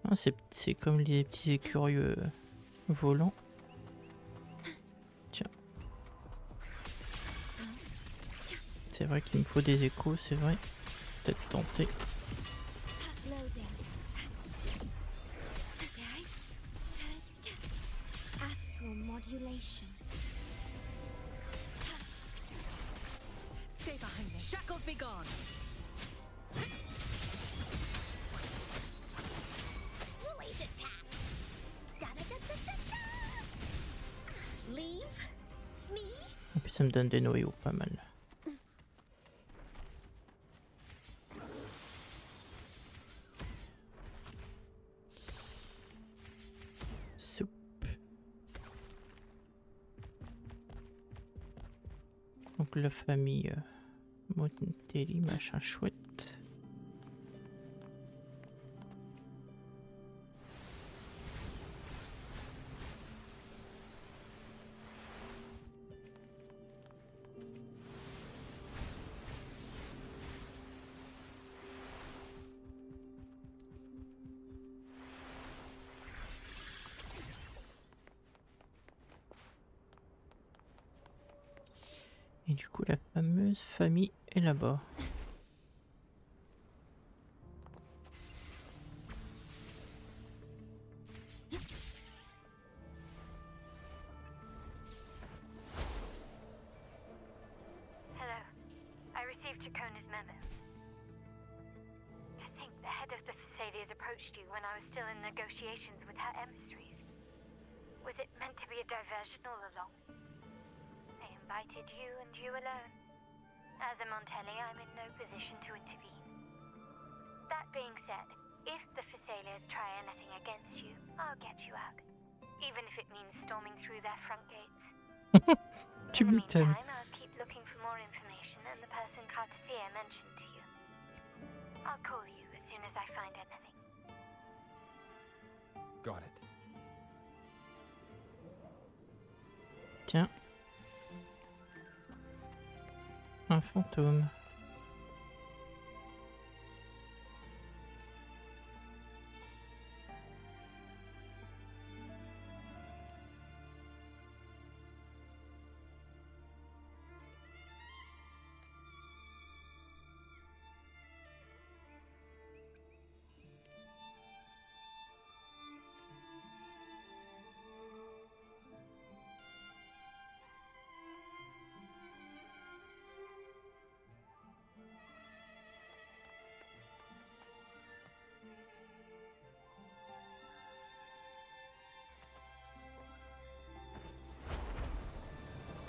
Ah, c'est comme les petits écurieux volants. Tiens. C'est vrai qu'il me faut des échos, c'est vrai. Peut-être tenter. Astral modulation. Stay behind me. Shackles be gone. Woolies attack. Da-da-da-da-da-da. Leave me. En plus, ça me donne des noyaux, pas mal. Soupe. Donc la famille Montelli, machin chouette. Et du coup, la fameuse famille est là-bas. Hello. I received Chacona's memo. To think the head of the Thessalians approached you when I was still in negotiations with her emissaries. Was it meant to be a diversion all along? They invited you and you alone. As a Montelli, I'm in no position to intervene. That being said, if the Thessalians try anything against you, I'll get you out. Even if it means storming through their front gates. Tu m'étonnes. Meantime, I'll keep looking for more information and the person Cartathea mentioned to you. I'll call you as soon as I find anything. Got it. Tiens. Un fantôme.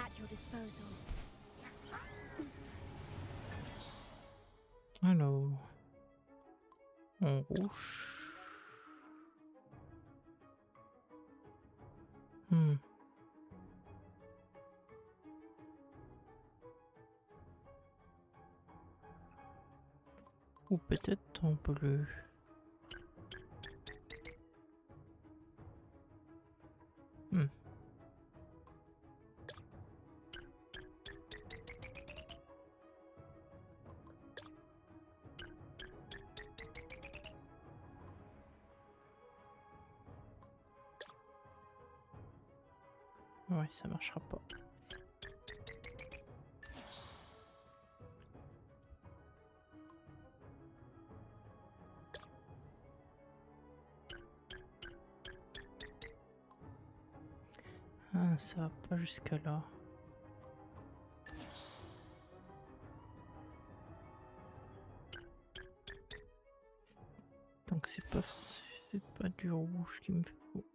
At your disposal. Alors. En rouge. Ou peut-être en bleu. Ouais, ça marchera pas. Ah, ça va pas jusqu'à là. Donc c'est pas forcément, c'est pas du rouge qu'il me faut.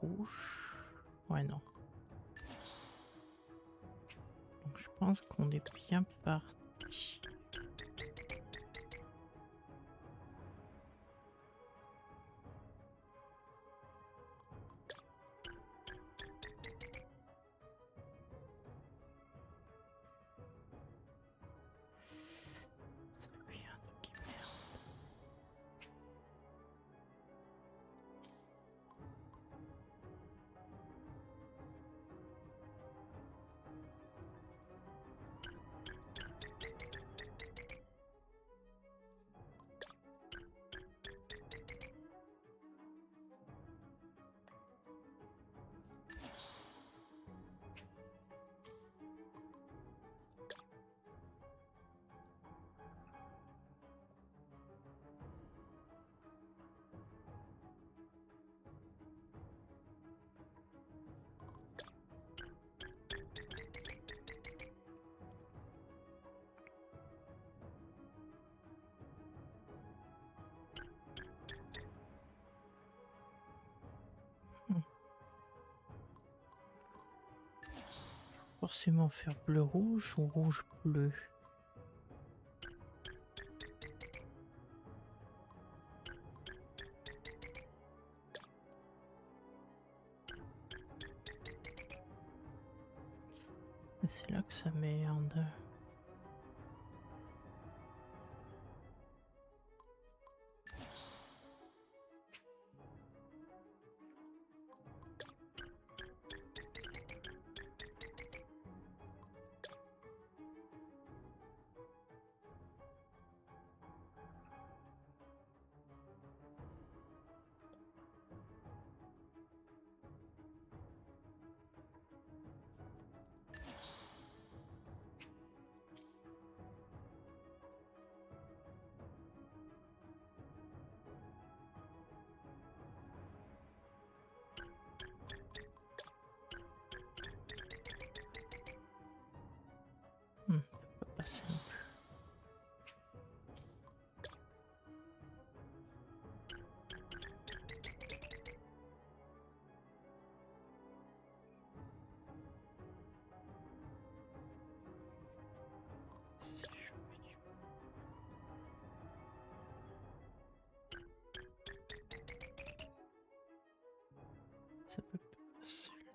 Rouge. Ouais, non. Donc je pense qu'on est bien parti. Sauf qu'il y a un truc qui merde. Forcément faire bleu-rouge ou rouge-bleu. C'est là que ça merde. Ça peut pas passer non plus. C'est joli. Ça peut pas passer là.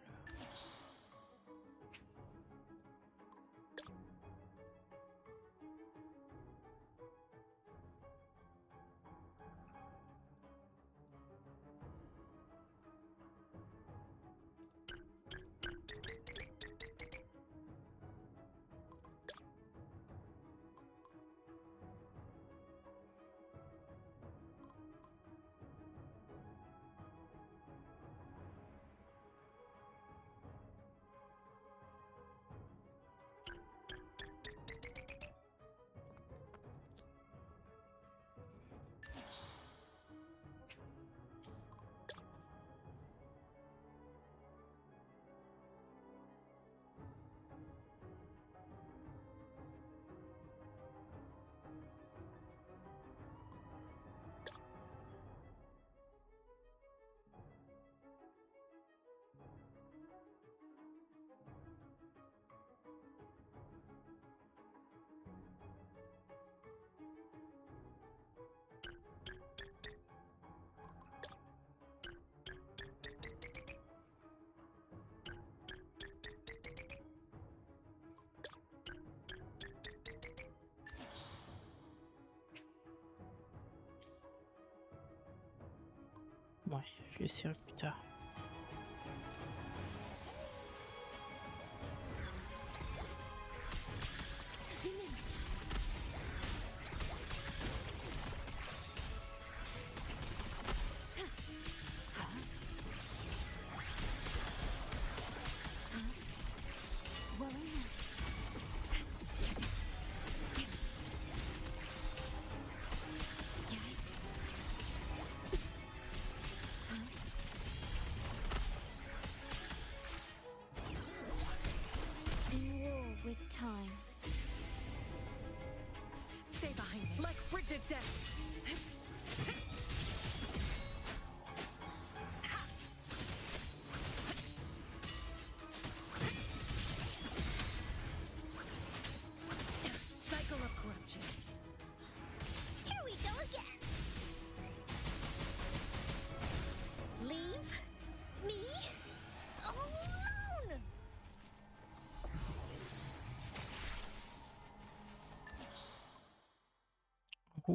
Ouais, je l'essaierai plus tard.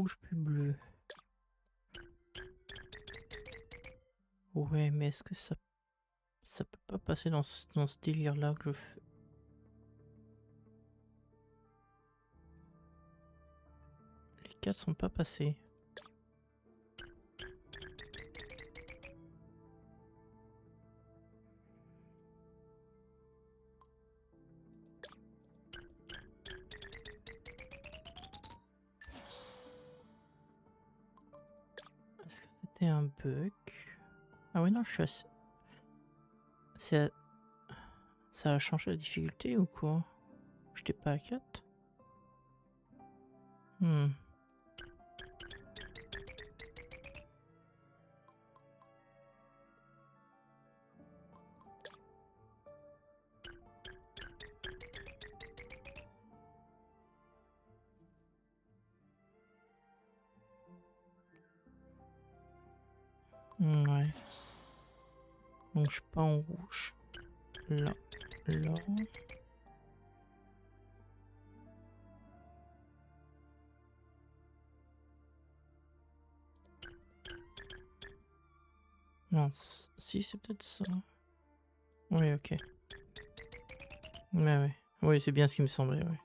rouge puis bleu. Ouais, mais est-ce que ça peut pas passer dans ce délire-là que je fais? Les 4 sont pas passés. Est-ce que c'était un bug? Ah ouais, non, je suis assez... Ça a changé la difficulté ou quoi? J'étais pas à 4? Ouais. Donc je suis pas en rouge. Là. Là. Non, si c'est peut-être ça. Oui, ok. Ouais. Oui, c'est bien ce qui me semblait, ouais.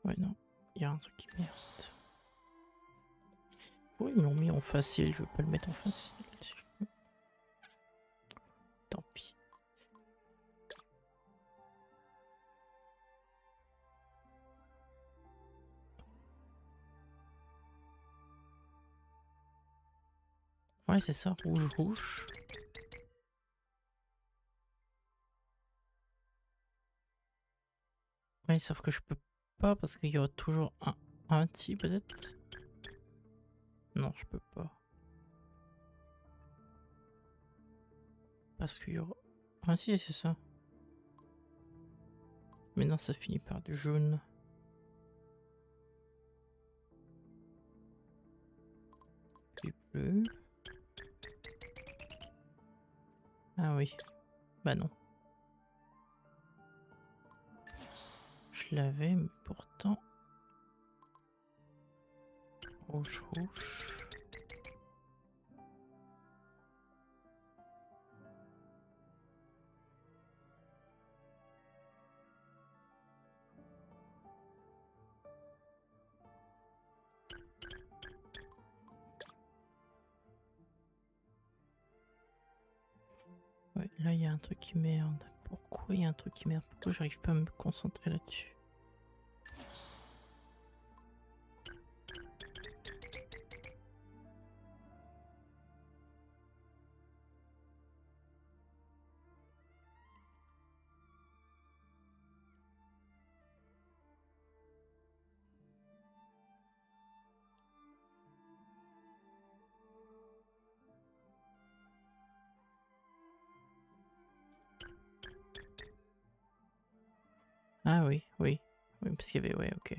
Ouais, non. Il y a un truc qui merde. Oui, ils me l'ont mis en facile, je veux pas le mettre en facile. Tant pis. Ouais, c'est ça, rouge. Ouais, sauf que je peux pas parce qu'il y aura toujours un petit peut-être. Non, je peux pas. Parce qu'il y aura... Ah si, c'est ça. Mais non, ça finit par du jaune. Puis bleu. Ah oui. Bah non. Je l'avais, mais pourtant... Rouge. Ouais, là il y a un truc qui merde. Pourquoi il y a un truc qui merde? Pourquoi j'arrive pas à me concentrer là-dessus? Ah oui, parce qu'il y avait... Ouais, ok.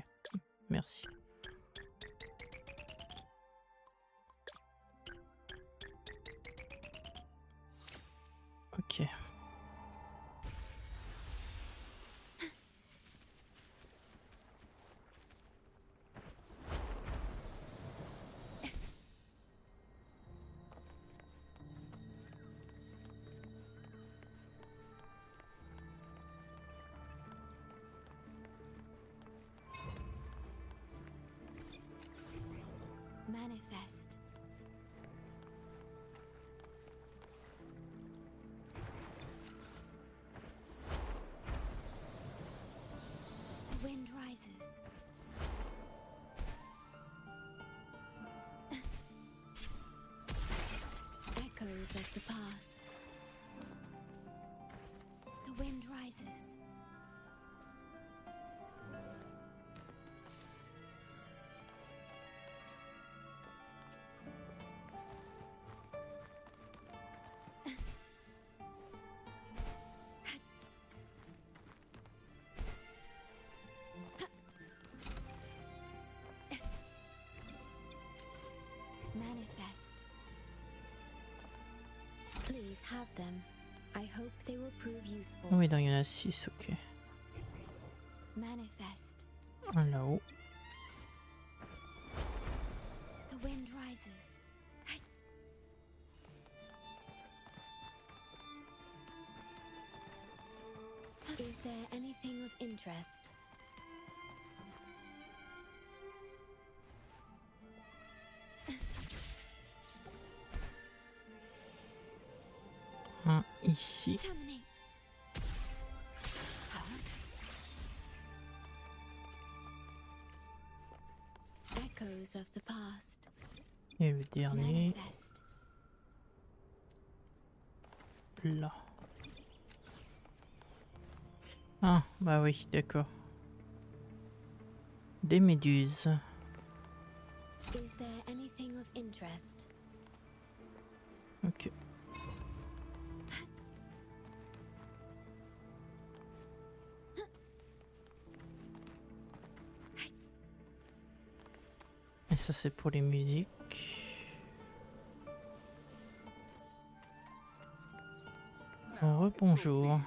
Merci. Ok. Manifest. The wind rises. Echoes of the past. The wind rises. Manifest. Please have them. I hope they will prove useful. Oui, non, il y en a 6, ok. Manifest. Un là-haut. wind rises. Is there anything of interest? Un ici. Terminate. Echoes of the past. Et le dernier. Manifest. Là. Ah, bah oui, d'accord. Des méduses. Is there anything of interest? Ok. Et ça c'est pour les musiques. Rebonjour.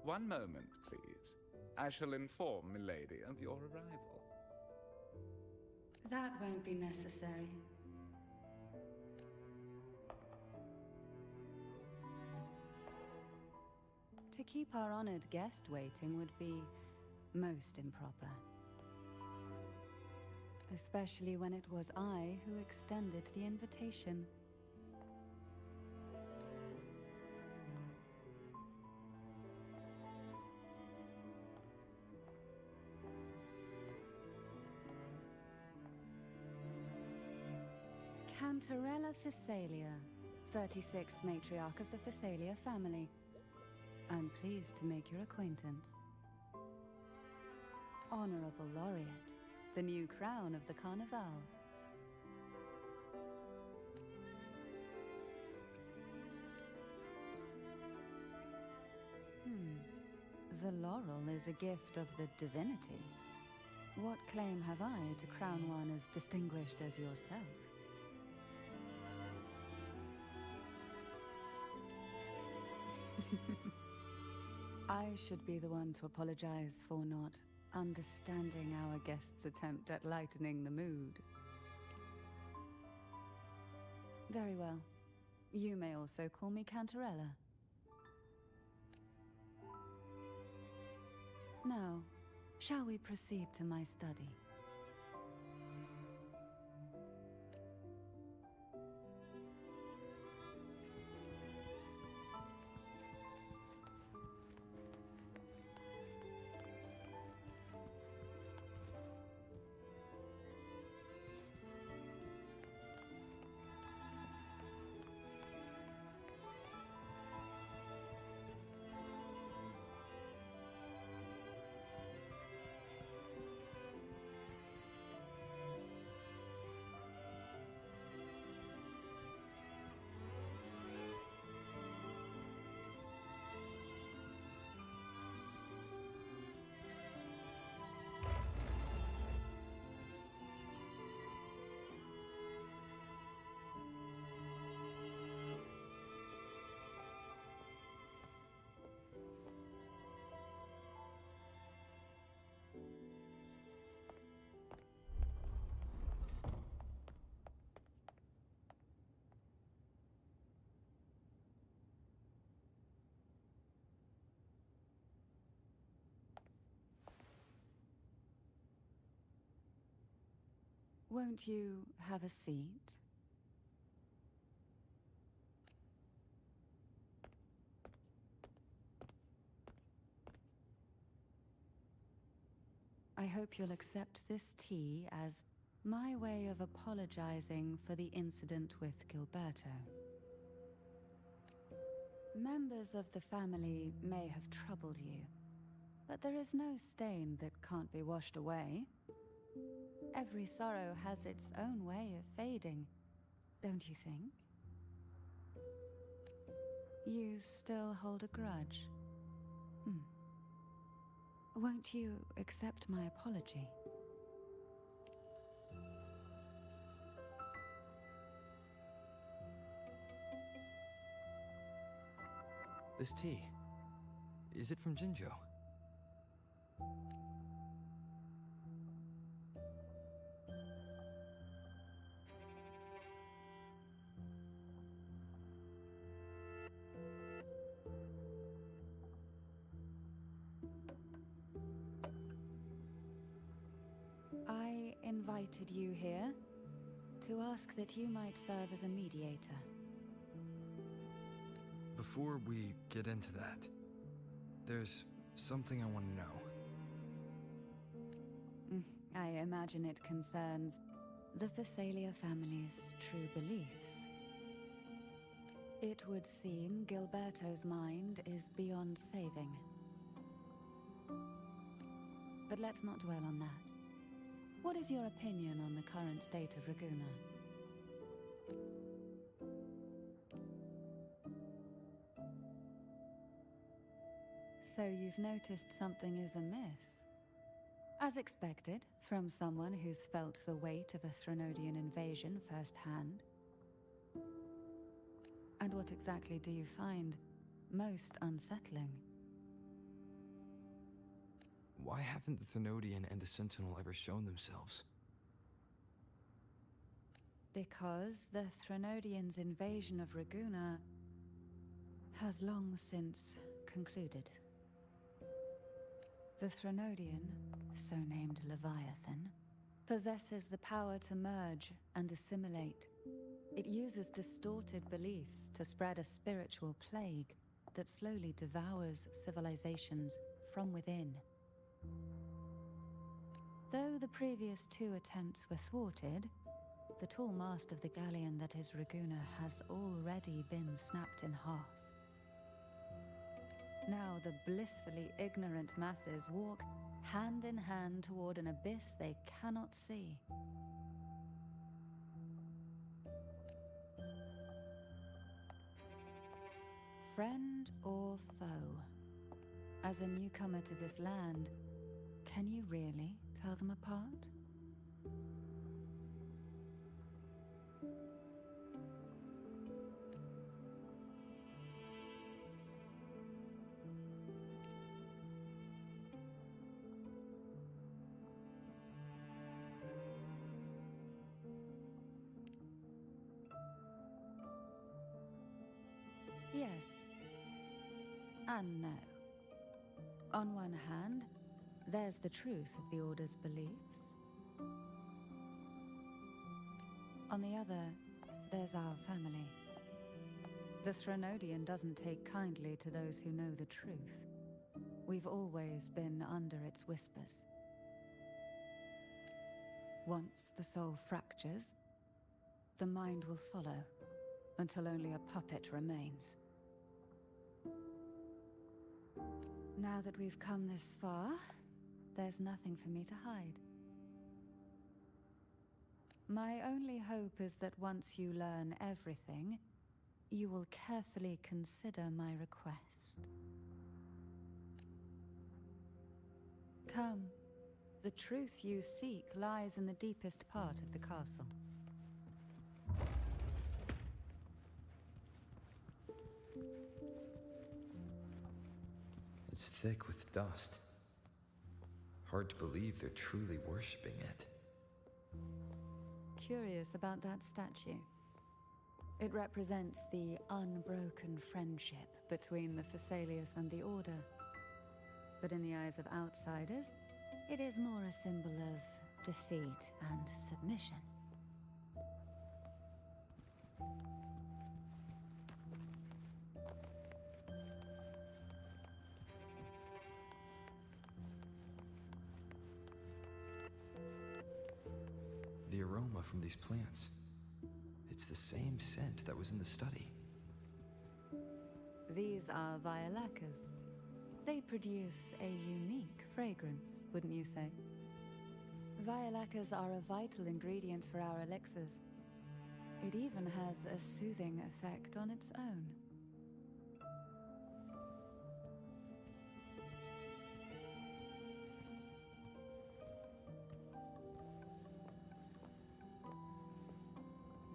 One moment, please. I shall inform Milady of your arrival. That won't be necessary. To keep our honored guest waiting would be most improper. Especially when it was I who extended the invitation. Cantarella Physalia, 36th matriarch of the Physalia family. I'm pleased to make your acquaintance. Honorable Laureate, the new crown of the Carnival. The laurel is a gift of the divinity. What claim have I to crown one as distinguished as yourself? I should be the one to apologize for not understanding our guest's attempt at lightening the mood. Very well. You may also call me Cantarella. Now, shall we proceed to my study? Won't you have a seat? I hope you'll accept this tea as my way of apologizing for the incident with Gilberto. Members of the family may have troubled you, but there is no stain that can't be washed away. Every sorrow has its own way of fading, don't you think? You still hold a grudge? Won't you accept my apology? This tea, is it from Jinzhou? I invited you here to ask that you might serve as a mediator. Before we get into that, there's something I want to know. I imagine it concerns the Phasalia family's true beliefs. It would seem Gilberto's mind is beyond saving. But let's not dwell on that. What is your opinion on the current state of Raguna? So you've noticed something is amiss? As expected, from someone who's felt the weight of a Threnodian invasion firsthand. And what exactly do you find most unsettling? Why haven't the Threnodian and the Sentinel ever shown themselves? Because the Threnodians' invasion of Raguna has long since concluded. The Threnodian, so named Leviathan, possesses the power to merge and assimilate. It uses distorted beliefs to spread a spiritual plague that slowly devours civilizations from within. Though the previous 2 attempts were thwarted, the tall mast of the galleon that is Raguna has already been snapped in half. Now the blissfully ignorant masses walk hand in hand toward an abyss they cannot see. Friend or foe? As a newcomer to this land, can you really tell them apart? Yes. And no. On one hand, there's the truth of the Order's beliefs. On the other, there's our family. The Threnodian doesn't take kindly to those who know the truth. We've always been under its whispers. Once the soul fractures, the mind will follow, until only a puppet remains. Now that we've come this far, there's nothing for me to hide. My only hope is that once you learn everything, you will carefully consider my request. Come. The truth you seek lies in the deepest part of the castle. It's thick with dust. Hard to believe they're truly worshipping it. Curious about that statue. It represents the unbroken friendship between the Phasaelius and the Order. But in the eyes of outsiders, it is more a symbol of defeat and submission. aroma from these plants. It's the same scent that was in the study. These are violacas. They produce a unique fragrance, wouldn't you say? Violacas are a vital ingredient for our elixirs. It even has a soothing effect on its own.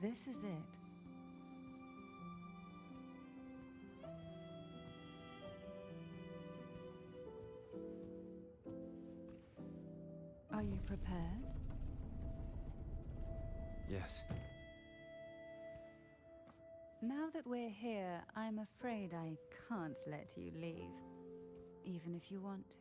This is it. Are you prepared? Yes. Now that we're here, I'm afraid I can't let you leave, even if you want to.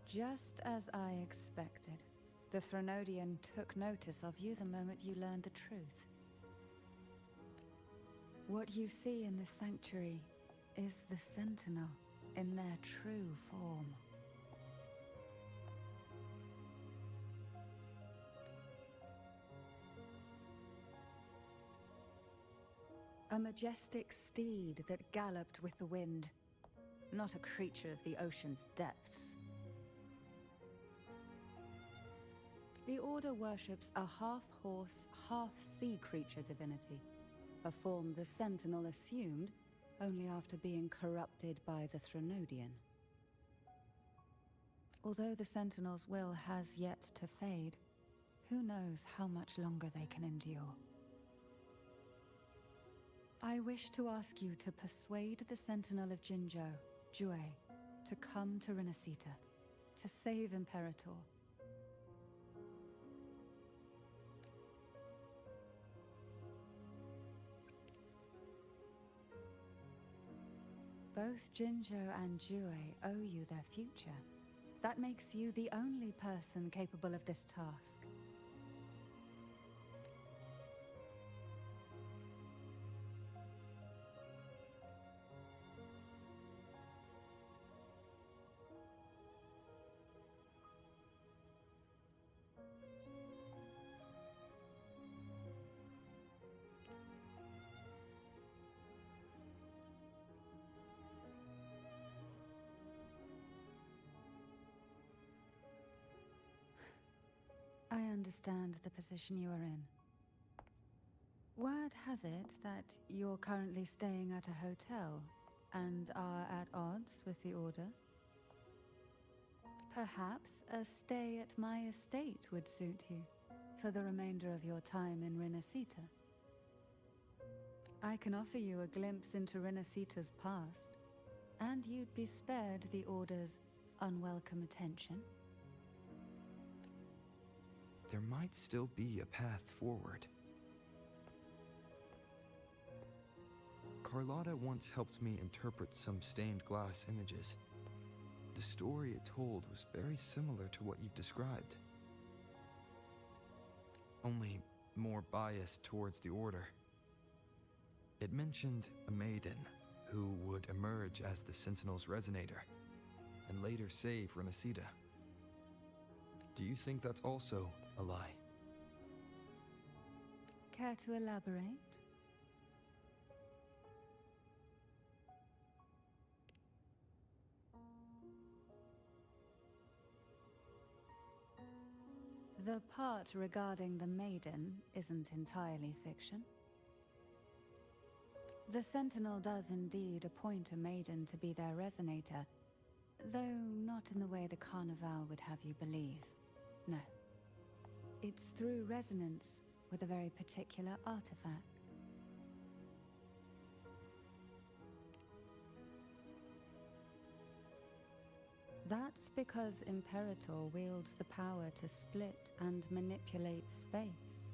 Just as I expected, the Threnodian took notice of you the moment you learned the truth. What you see in the sanctuary is the Sentinel in their true form. A majestic steed that galloped with the wind, not a creature of the ocean's depths. The Order worships a half-horse, half-sea creature divinity, a form the Sentinel assumed only after being corrupted by the Threnodian. Although the Sentinel's will has yet to fade, who knows how much longer they can endure. I wish to ask you to persuade the Sentinel of Jinzhou, Jue, to come to Renacita, to save Imperator. Both Jinzhou and Jue owe you their future. That makes you the only person capable of this task. I understand the position you are in. Word has it that you're currently staying at a hotel and are at odds with the Order. Perhaps a stay at my estate would suit you for the remainder of your time in Renacita. I can offer you a glimpse into Renacita's past, and you'd be spared the Order's unwelcome attention. There might still be a path forward. Carlotta once helped me interpret some stained glass images. The story it told was very similar to what you've described. Only more biased towards the Order. It mentioned a maiden who would emerge as the Sentinel's resonator, and later save Renacita. Do you think that's also a lie? Care to elaborate? The part regarding the maiden isn't entirely fiction. The Sentinel does indeed appoint a maiden to be their resonator, though not in the way the Carnival would have you believe. No. It's through resonance with a very particular artifact. That's because Imperator wields the power to split and manipulate space.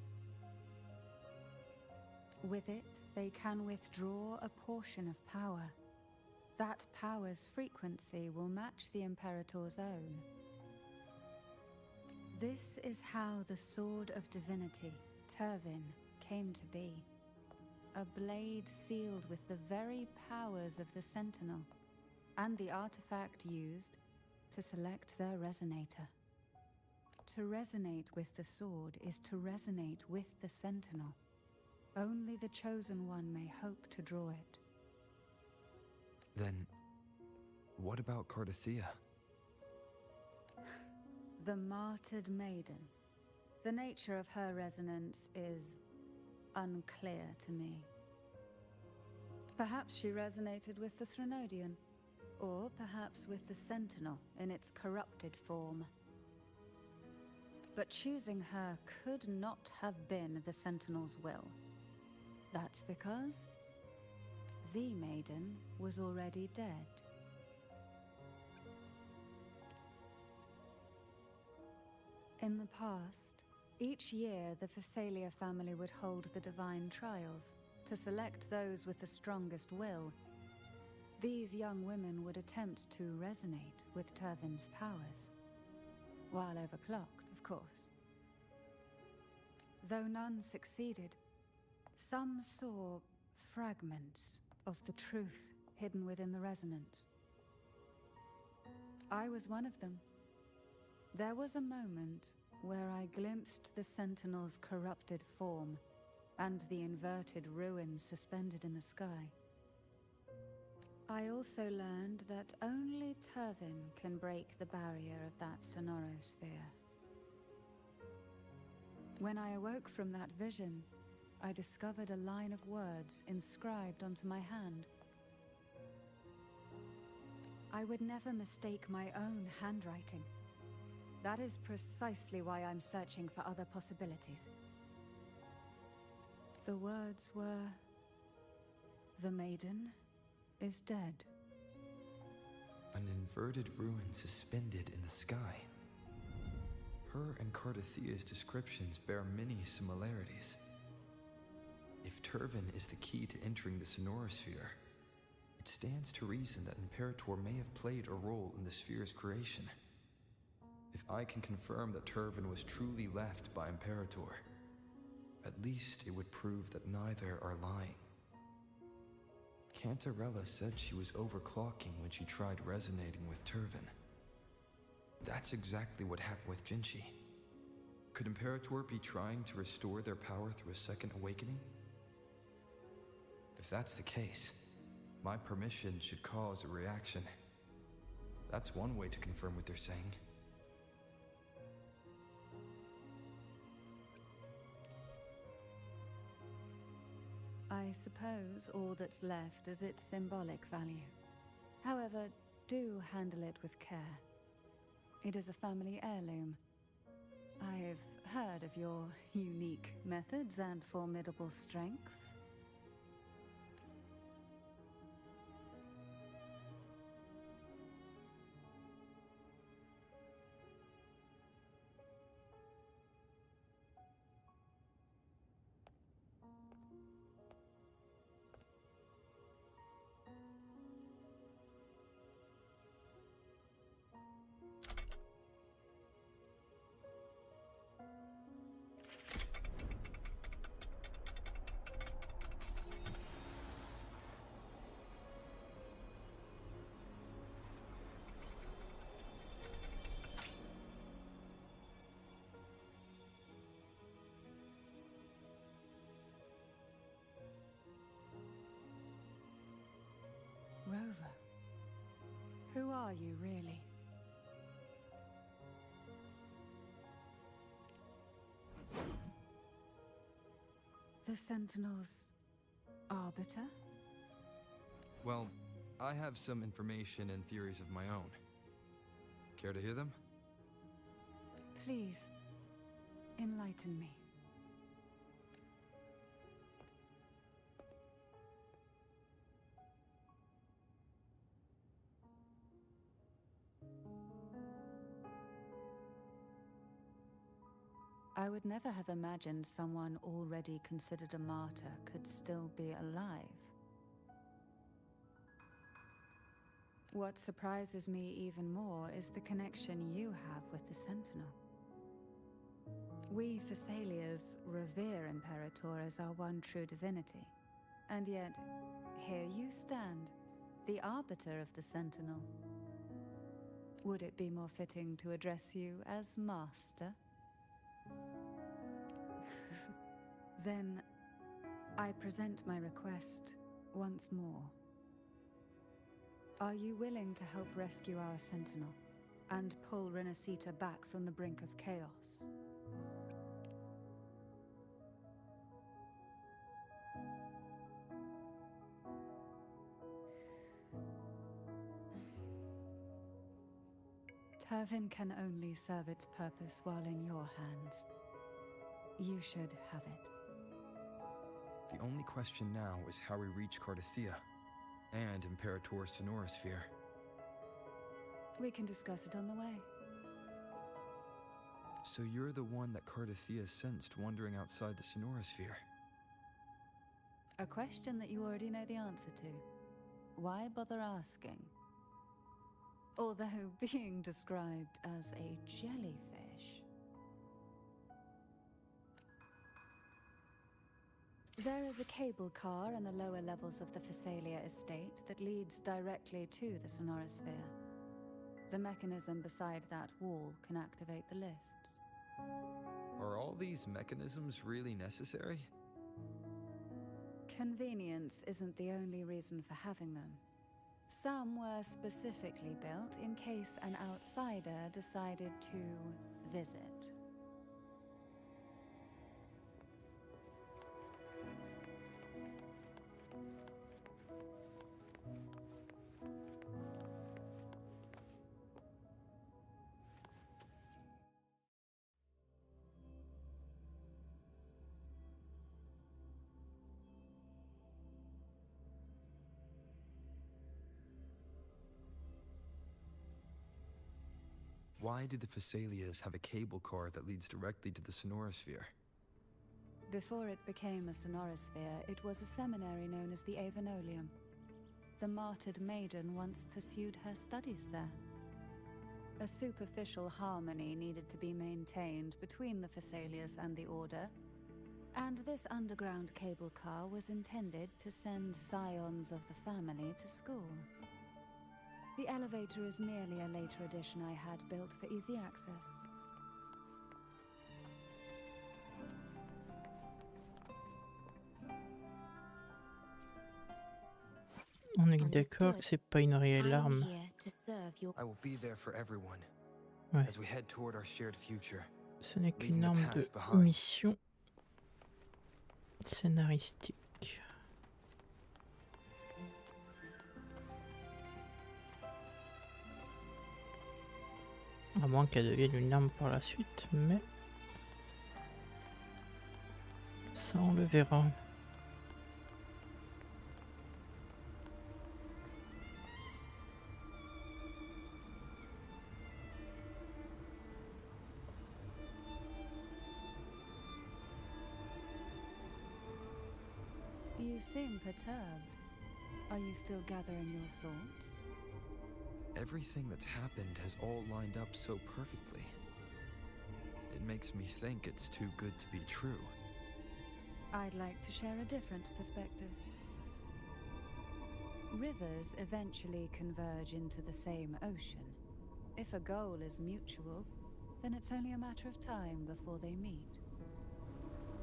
With it, they can withdraw a portion of power. That power's frequency will match the Imperator's own. This is how the Sword of Divinity, Turvin, came to be. A blade sealed with the very powers of the Sentinel, and the artifact used to select their resonator. To resonate with the sword is to resonate with the Sentinel. Only the Chosen One may hope to draw it. Then, what about Cardathea? The martyred maiden. The nature of her resonance is unclear to me. Perhaps she resonated with the Threnodian, or perhaps with the Sentinel in its corrupted form. But choosing her could not have been the Sentinel's will. That's because the maiden was already dead. In the past, each year the Phasalia family would hold the Divine Trials to select those with the strongest will. These young women would attempt to resonate with Turvin's powers, while overclocked, of course. Though none succeeded, some saw fragments of the truth hidden within the resonance. I was one of them. There was a moment where I glimpsed the Sentinel's corrupted form and the inverted ruins suspended in the sky. I also learned that only Turvin can break the barrier of that sonorosphere. When I awoke from that vision, I discovered a line of words inscribed onto my hand. I would never mistake my own handwriting. That is precisely why I'm searching for other possibilities. The words were, "The maiden is dead." An inverted ruin suspended in the sky. Her and Cardathea's descriptions bear many similarities. If Turvin is the key to entering the sonorosphere, it stands to reason that Imperator may have played a role in the sphere's creation. If I can confirm that Turvin was truly left by Imperator, at least it would prove that neither are lying. Cantarella said she was overclocking when she tried resonating with Turvin. That's exactly what happened with Jinshi. Could Imperator be trying to restore their power through a second awakening? If that's the case, my permission should cause a reaction. That's one way to confirm what they're saying. I suppose all that's left is its symbolic value. However, do handle it with care. It is a family heirloom. I've heard of your unique methods and formidable strength. Rover, who are you really? The Sentinel's arbiter? Well, I have some information and theories of my own. Care to hear them? Please, enlighten me. I would never have imagined someone already considered a martyr could still be alive. What surprises me even more is the connection you have with the Sentinel. We Thessalians revere Imperator as our one true divinity, and yet, here you stand, the arbiter of the Sentinel. Would it be more fitting to address you as Master? Then, I present my request once more. Are you willing to help rescue our Sentinel and pull Renacita back from the brink of chaos? Turvin can only serve its purpose while in your hands. You should have it. The only question now is how we reach Cardathia and Imperator's Sonorosphere. We can discuss it on the way. So you're the one that Cardathia sensed wandering outside the Sonorosphere? A question that you already know the answer to. Why bother asking? Although being described as a jellyfish. There is a cable car in the lower levels of the Thessalia estate that leads directly to the Sonorosphere. The mechanism beside that wall can activate the lifts. Are all these mechanisms really necessary? Convenience isn't the only reason for having them. Some were specifically built in case an outsider decided to visit. Why do the Thessalias have a cable car that leads directly to the Sonorosphere? Before it became a Sonorosphere, it was a seminary known as the Avenolium. The martyred maiden once pursued her studies there. A superficial harmony needed to be maintained between the Thessalias and the Order, and this underground cable car was intended to send scions of the family to school. The elevator is merely a later addition I had built for easy access. On est d'accord que c'est pas une réelle arme. I will be there for everyone Ouais. as we head toward our shared future. Ce n'est qu'une leaving the arme de past behind. mission scénaristique. À moins qu'elle devienne une arme par la suite, mais ça on le verra. You seem perturbed. Are you still gathering your thoughts? Everything that's happened has all lined up so perfectly. It makes me think it's too good to be true. I'd like to share a different perspective. Rivers eventually converge into the same ocean. If a goal is mutual, then it's only a matter of time before they meet.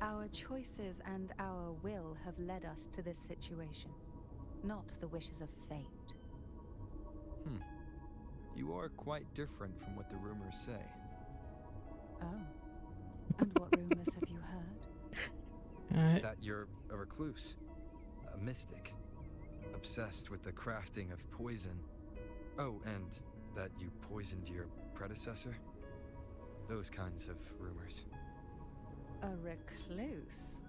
Our choices and our will have led us to this situation, not the wishes of fate. You are quite different from what the rumors say. Oh. And what rumors have you heard? That you're a recluse, a mystic, obsessed with the crafting of poison. Oh, and that you poisoned your predecessor? Those kinds of rumors. A recluse?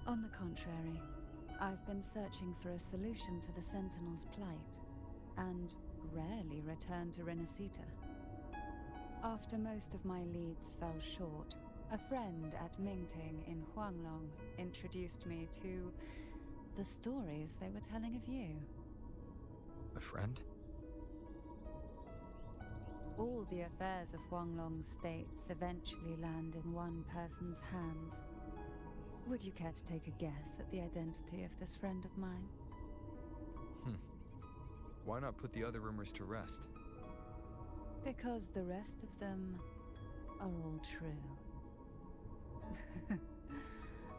On the contrary, I've been searching for a solution to the Sentinel's plight, and rarely return to Renacita. After most of my leads fell short, a friend at Mingting in Huanglong introduced me to the stories they were telling of you. A friend? All the affairs of Huanglong's states eventually land in one person's hands. Would you care to take a guess at the identity of this friend of mine? Why not put the other rumors to rest? Because the rest of them are all true.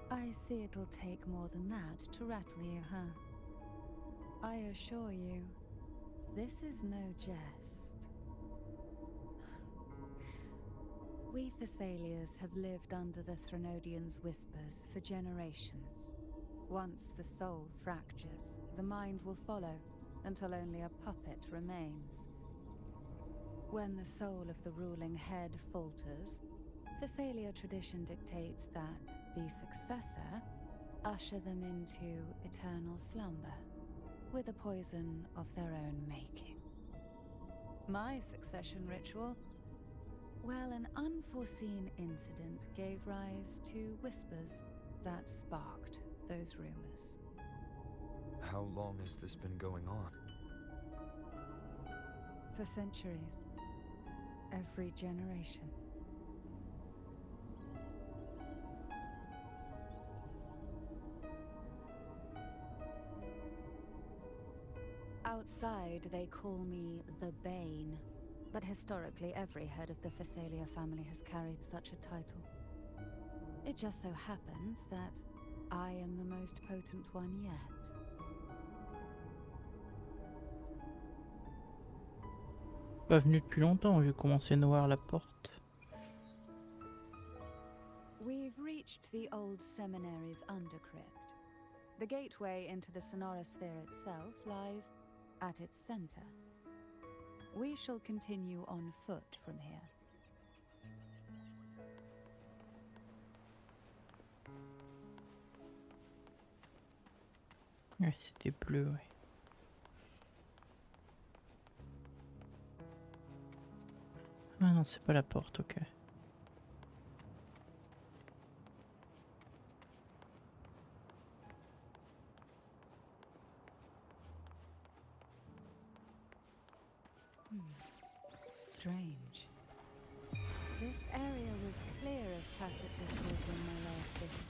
I see it'll take more than that to rattle you, huh? I assure you, this is no jest. We Thessalians have lived under the Threnodians' whispers for generations. Once the soul fractures, the mind will follow, until only a puppet remains. When the soul of the ruling head falters, Thessalia tradition dictates that the successor usher them into eternal slumber, with a poison of their own making. My succession ritual? Well, an unforeseen incident gave rise to whispers that sparked those rumors. How long has this been going on? For centuries. Every generation. Outside, they call me the Bane, but historically every head of the Thessalia family has carried such a title. It just so happens that I am the most potent one yet. Pas venu depuis longtemps, j'ai commencé à voir la porte. We've reached the old seminary's undercrypt. The gateway into the Sonorosphere itself lies at its center. We shall continue on foot from here. Ouais, c'était bleu, ouais. Ah non, c'est pas la porte, ok. Strange. This area was clear of tacit discords in my last visit.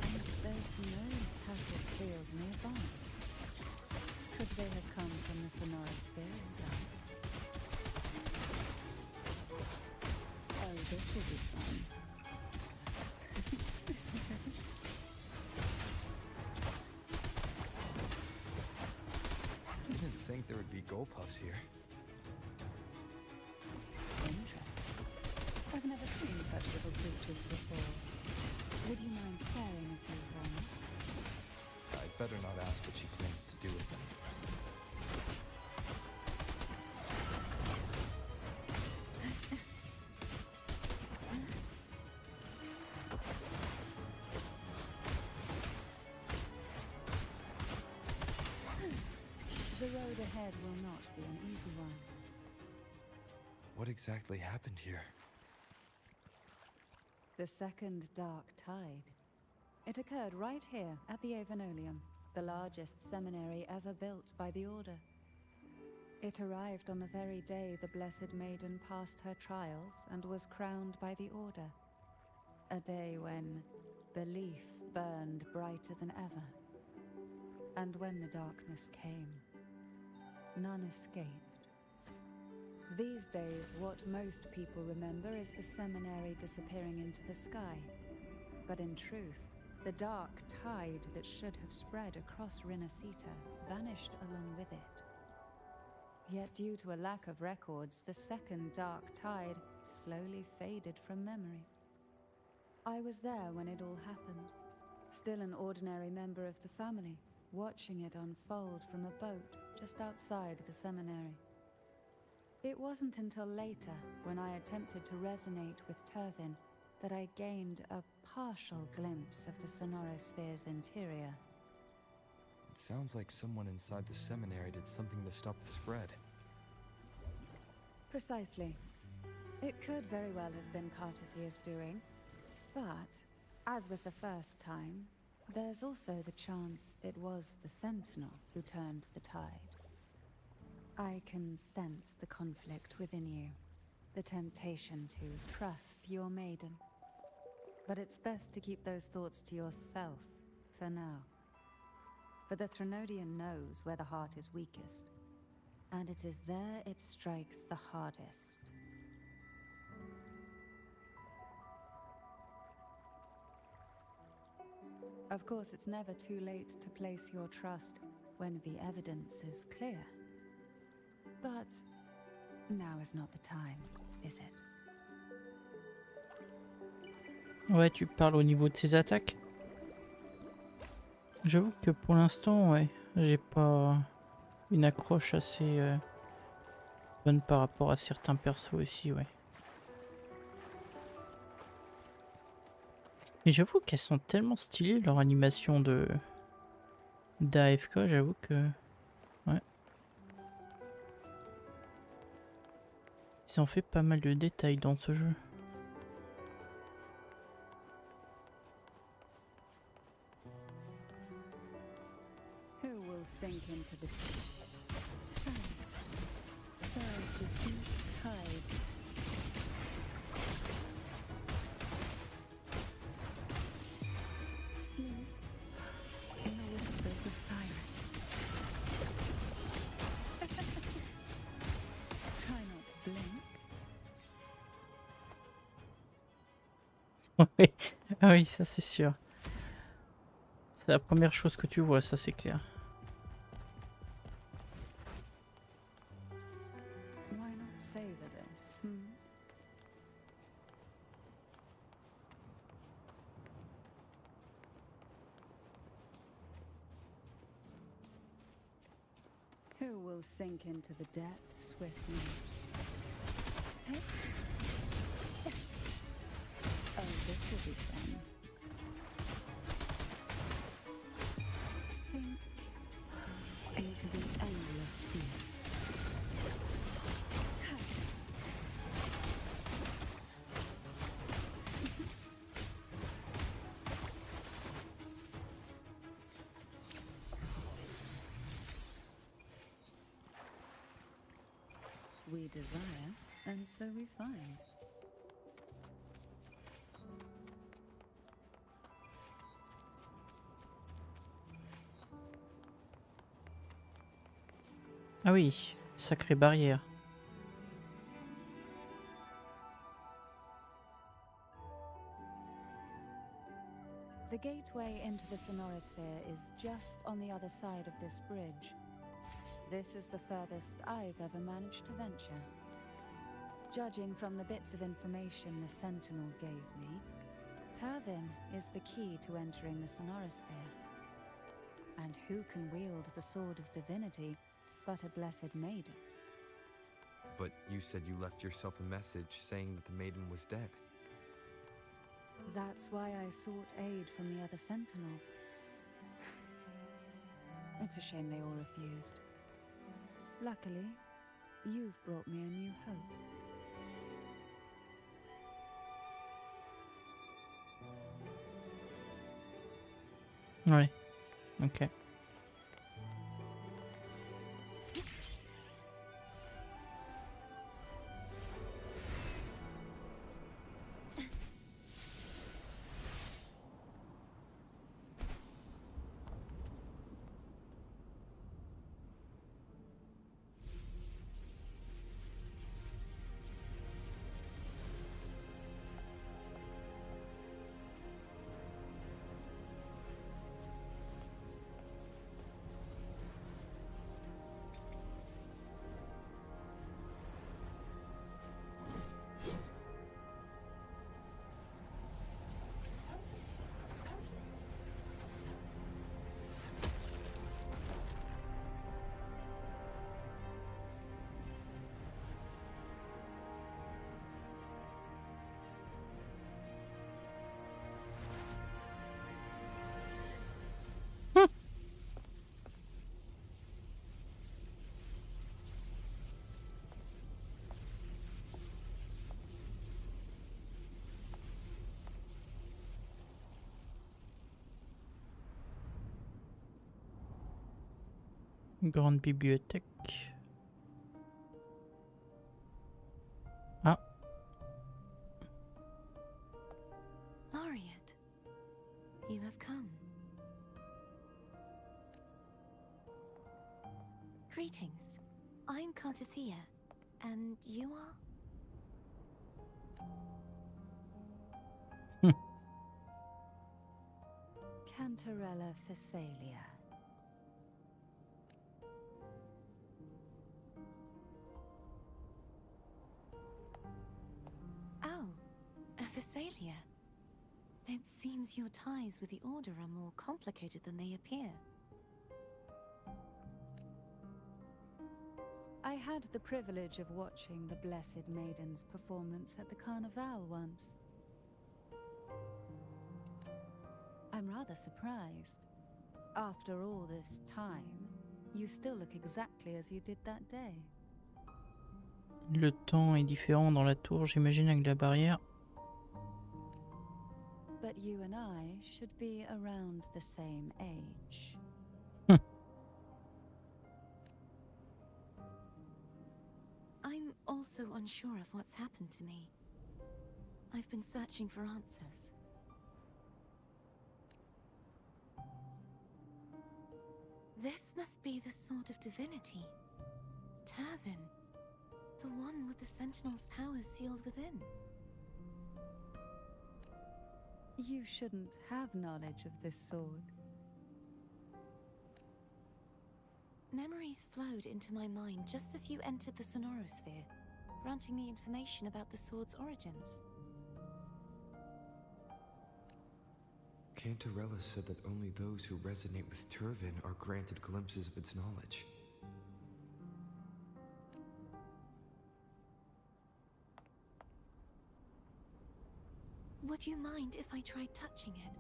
And there's no tacit field nearby. Could they have come from the Sonorosphere itself? Oh, this will be fun. I didn't think there would be goldpuffs here. Interesting. I've never seen such little creatures before. Would you mind sparing a few for me? I'd better not ask what she plans to do with them. The road ahead will not be an easy one. What exactly happened here? The second dark tide. It occurred right here at the Avenolium, the largest seminary ever built by the Order. It arrived on the very day the Blessed Maiden passed her trials and was crowned by the Order. A day when belief burned brighter than ever. And when the darkness came, none escaped. These days, what most people remember is the seminary disappearing into the sky. But in truth, the dark tide that should have spread across Renacita vanished along with it. Yet due to a lack of records, the second dark tide slowly faded from memory. I was there when it all happened, Still an ordinary member of the family, watching it unfold from a boat just outside the seminary. It wasn't until later, when I attempted to resonate with Turvin, that I gained a partial glimpse of the Sonorosphere's interior. It sounds like someone inside the seminary did something to stop the spread. Precisely. It could very well have been Cartithir's doing, but, as with the first time, there's also the chance it was the Sentinel who turned the tide. I can sense the conflict within you, the temptation to trust your maiden. But it's best to keep those thoughts to yourself for now. For the Threnodian knows where the heart is weakest, and it is there it strikes the hardest. Of course, it's never too late to place your trust when the evidence is clear. But now is not the time, is it? Ouais, tu parles au niveau de ses attaques. J'avoue que pour l'instant, ouais, j'ai pas une accroche assez bonne par rapport à certains persos aussi, ouais. Et j'avoue qu'elles sont tellement stylées, leur animation de d'AFK, j'avoue que... Ouais. Ils ont fait pas mal de détails dans ce jeu. Who will sink into the silence, surge of deep tides. Sleep in the whispers of silence. Try not to blink. Oui, ah oui, ça c'est sûr. C'est la première chose que tu vois, ça c'est clair. Why not savor this? Who will sink into the depths with me? Hey? Oh, this will be fun. Sink into the endless deep. We desire, and so we find. Ah oui, sacrée barrière. The gateway into the Sonorosphere is just on the other side of this bridge. This is the furthest I've ever managed to venture. Judging from the bits of information the Sentinel gave me, Turvin is the key to entering the Sonorosphere. And who can wield the Sword of Divinity but a blessed maiden? But you said you left yourself a message saying that the maiden was dead. That's why I sought aid from the other Sentinels. It's a shame they all refused. Luckily, you've brought me a new hope. Ouais, ok. Grande bibliothèque. Ah. Laureate, you have come. Greetings. I'm Cartathea, and you are? Cantarella Phasalia. Oh, a Phasalia. It seems your ties with the Order are more complicated than they appear. I had the privilege of watching the Blessed Maiden's performance at the Carnival once. I'm rather surprised. After all this time, you still look exactly as you did that day. Le temps est différent dans la tour, j'imagine, avec la barrière. But you and I should be around the same age. I'm also unsure of what's happened to me. I've been searching for answers. This must be the Sword of Divinity. Turvin. The one with the Sentinel's powers sealed within. You shouldn't have knowledge of this sword. Memories flowed into my mind just as you entered the Sonorosphere, granting me information about the sword's origins. Cantarella said that only those who resonate with Turvin are granted glimpses of its knowledge. Would you mind if I tried touching it?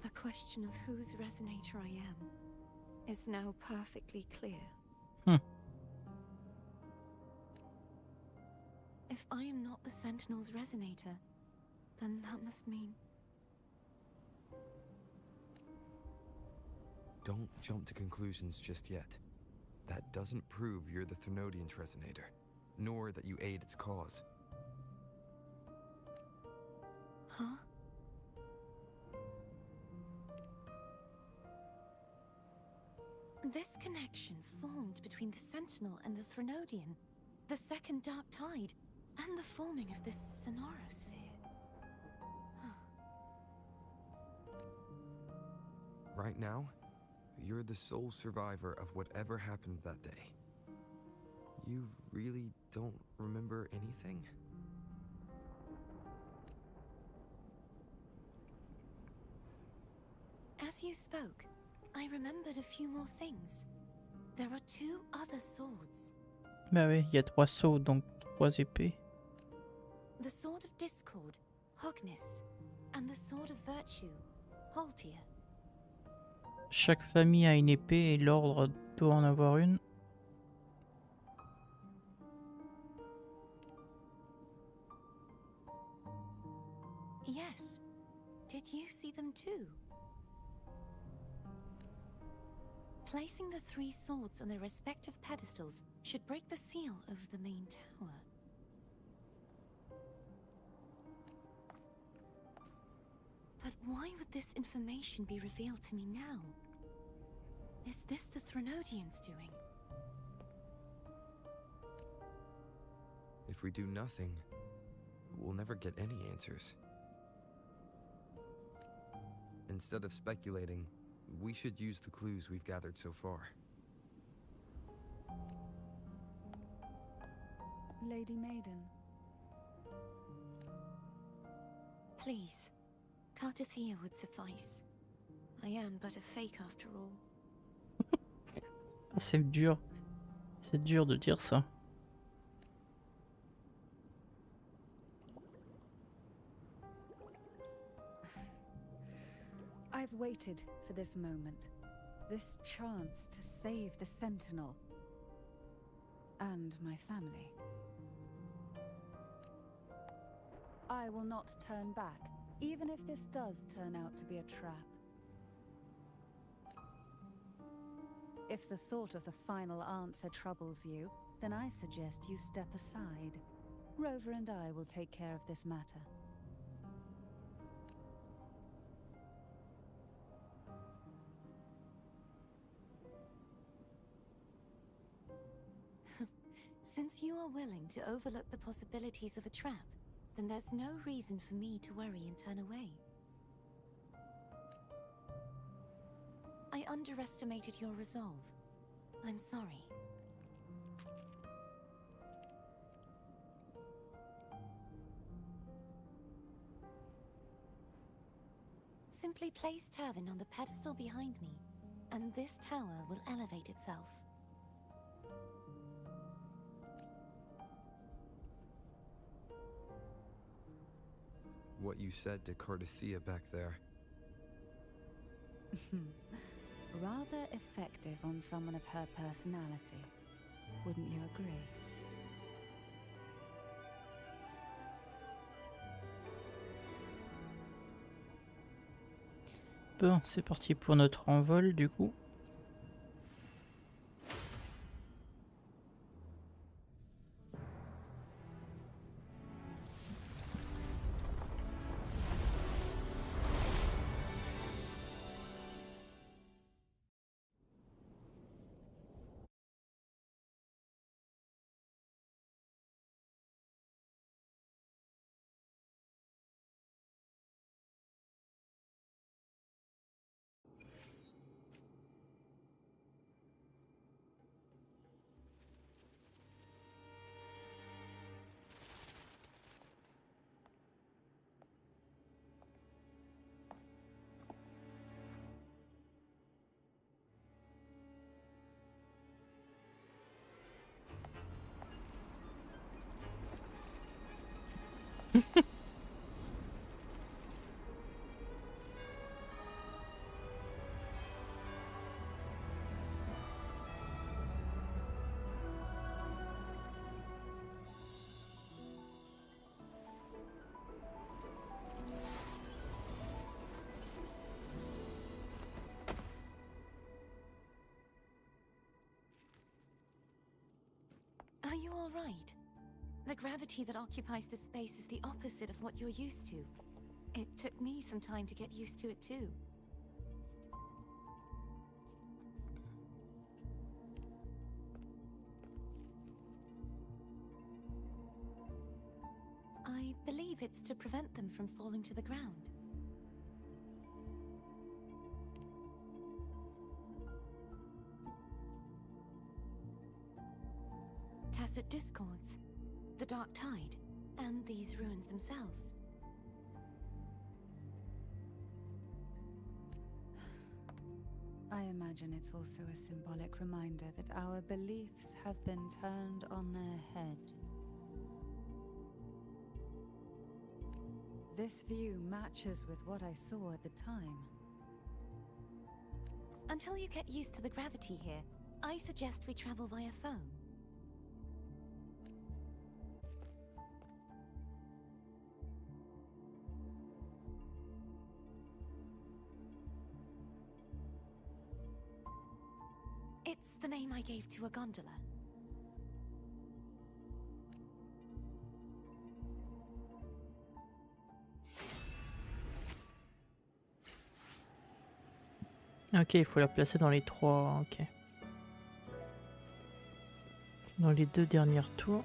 The question of whose resonator I am is now perfectly clear. If I am not the Sentinel's resonator, then that must mean... Don't jump to conclusions just yet. That doesn't prove you're the Thermodian's resonator, nor that you aid its cause. Huh? This connection formed between the Sentinel and the Thermodian, the second Dark Tide, and the forming of this Sonorosphere. Right now, you're the sole survivor of whatever happened that day. You really don't remember anything? As you spoke, I remembered a few more things. There are two other swords. Bah oui, il y a 3 sceaux, donc 3 épées. The Sword of Discord, Hogness, and the Sword of Virtue, Haltir. Chaque famille a une épée et l'ordre doit en avoir une. Yes. Did you see them too? Placing the 3 swords on their respective pedestals should break the seal over the main tower. But why would this information be revealed to me now? Is this the Thermodian's doing? If we do nothing, we'll never get any answers. Instead of speculating, we should use the clues we've gathered so far. Lady Maiden. Please, Cartathea would suffice. I am but a fake after all. C'est dur. C'est dur de dire ça. waited for this moment, this chance to save the Sentinel and my family. I will not turn back, even if this does turn out to be a trap. If the thought of the final answer troubles you, then I suggest you step aside. Rover and I will take care of this matter. Since you are willing to overlook the possibilities of a trap, then there's no reason for me to worry and turn away. I underestimated your resolve. I'm sorry. Simply place Turvin on the pedestal behind me, and this tower will elevate itself. What you said to Cardathea back there. Rather effective on someone of her personality. Wouldn't you agree? Bon, c'est parti pour notre envol du coup. Are you all right? The gravity that occupies this space is the opposite of what you're used to. It took me some time to get used to it too. I believe it's to prevent them from falling to the ground. Tacit discords, the dark tide, and these ruins themselves. I imagine it's also a symbolic reminder that our beliefs have been turned on their head. This view matches with what I saw at the time. Until you get used to the gravity here, I suggest we travel via phone. It's the name I gave to a gondola. Ok, il faut la placer dans les trois. Ok. Dans les deux dernières tours.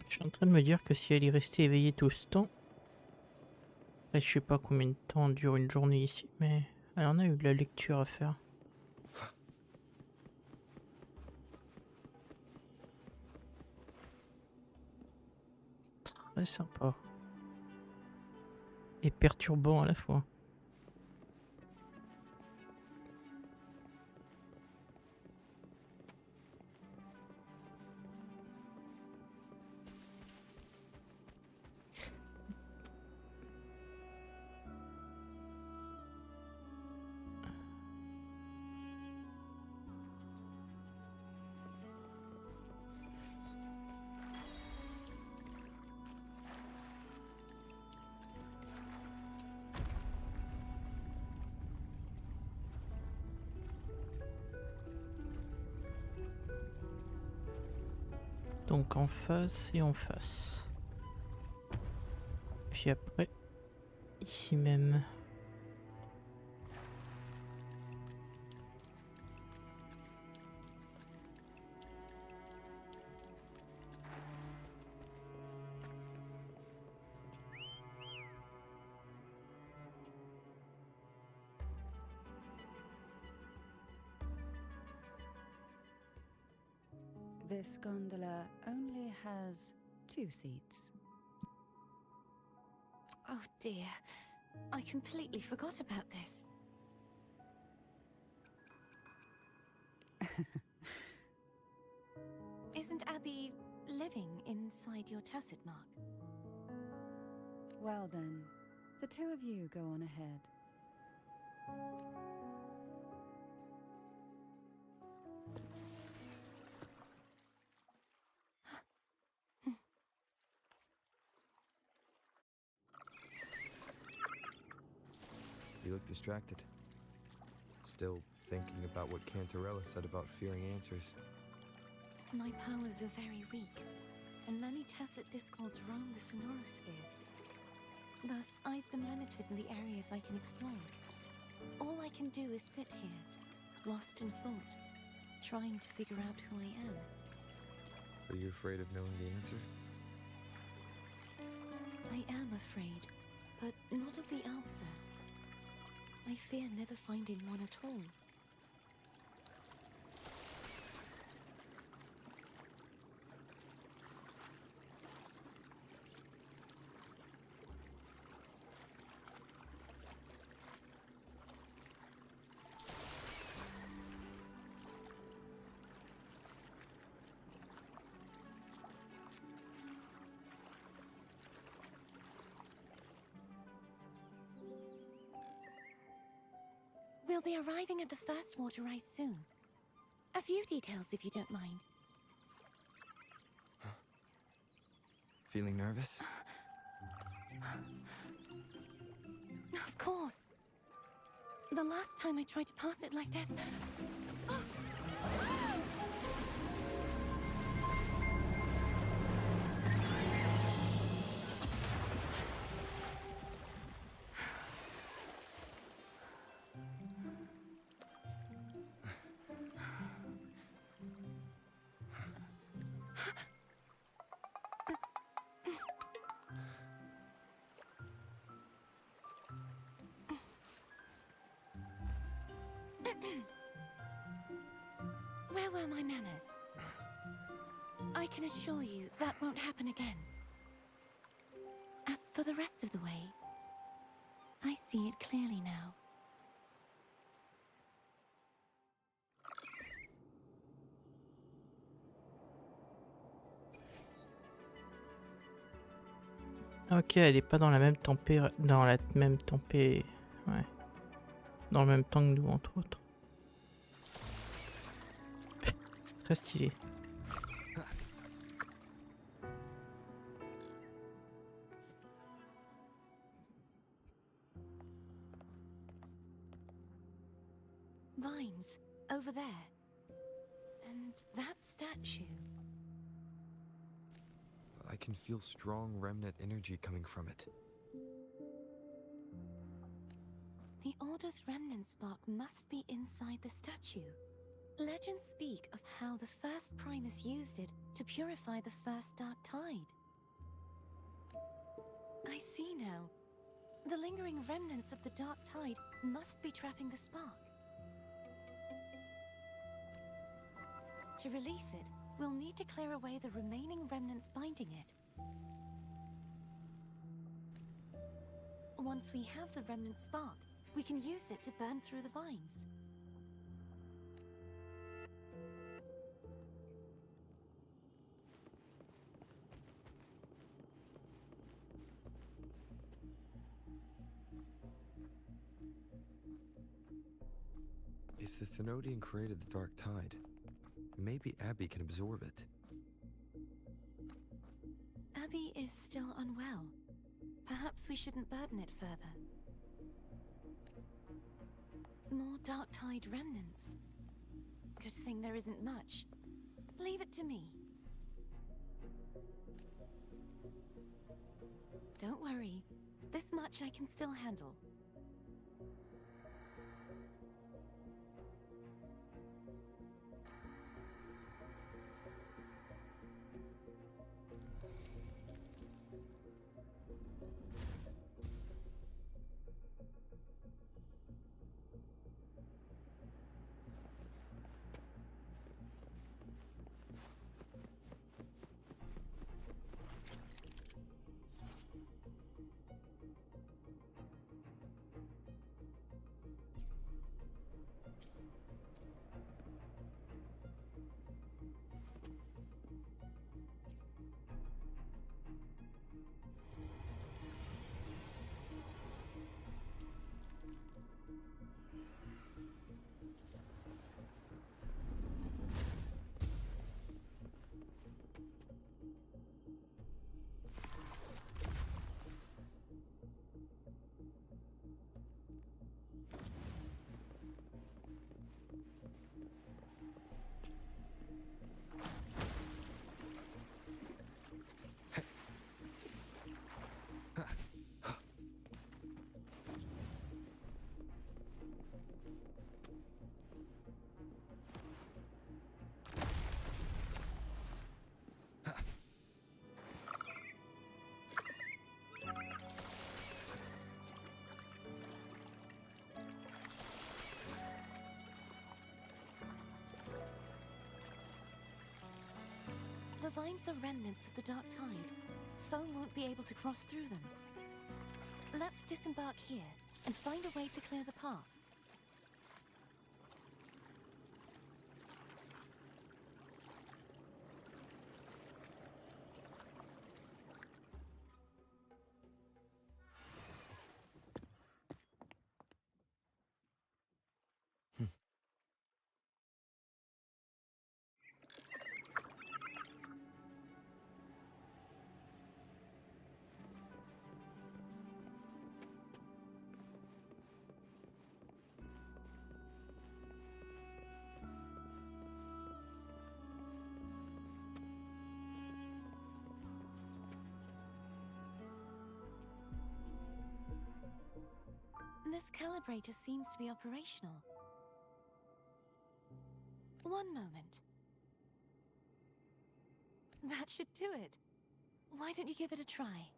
Je suis en train de me dire que si elle est restée éveillée tout ce temps. Après, je sais pas combien de temps dure une journée ici, mais elle en a eu de la lecture à faire. Très sympa. Et perturbant à la fois. Donc en face et en face. Puis après, ici même. This gondola only has 2 seats. Oh dear, I completely forgot about this. Isn't Abby living inside your tacit mark? Well then, the two of you go on ahead. You look distracted. Still thinking about what Cantarella said about fearing answers. My powers are very weak, and many tacit discords roam the sonorosphere. Thus, I've been limited in the areas I can explore. All I can do is sit here, lost in thought, trying to figure out who I am. Are you afraid of knowing the answer? I am afraid, but not of the answer. I fear never finding one at all. We'll be arriving at the first water rise soon. A few details, if you don't mind. Feeling nervous? Of course. The last time I tried to pass it like this... Where were my manners? I can assure you that won't happen again. As for the rest of the way, I see it clearly now. Ok, elle est pas dans la même tempé... Ouais. Dans le même temps que nous, entre autres. C'est très stylé. Vines, over there. And that statue. I can feel strong remnant energy coming from it. The Order's remnant spark must be inside the statue. Legends speak of how the first Primus used it to purify the first Dark Tide. I see now. The lingering remnants of the Dark Tide must be trapping the spark. To release it, we'll need to clear away the remaining remnants binding it. Once we have the remnant spark, we can use it to burn through the vines. If the Thenodian created the Dark Tide, maybe Abby can absorb it. Abby is still unwell. Perhaps we shouldn't burden it further. More Dark Tide remnants. Good thing there isn't much. Leave it to me. Don't worry. This much I can still handle. The vines are remnants of the Dark Tide. Foe won't be able to cross through them. Let's disembark here and find a way to clear the path. This calibrator seems to be operational. One moment. That should do it. Why don't you give it a try?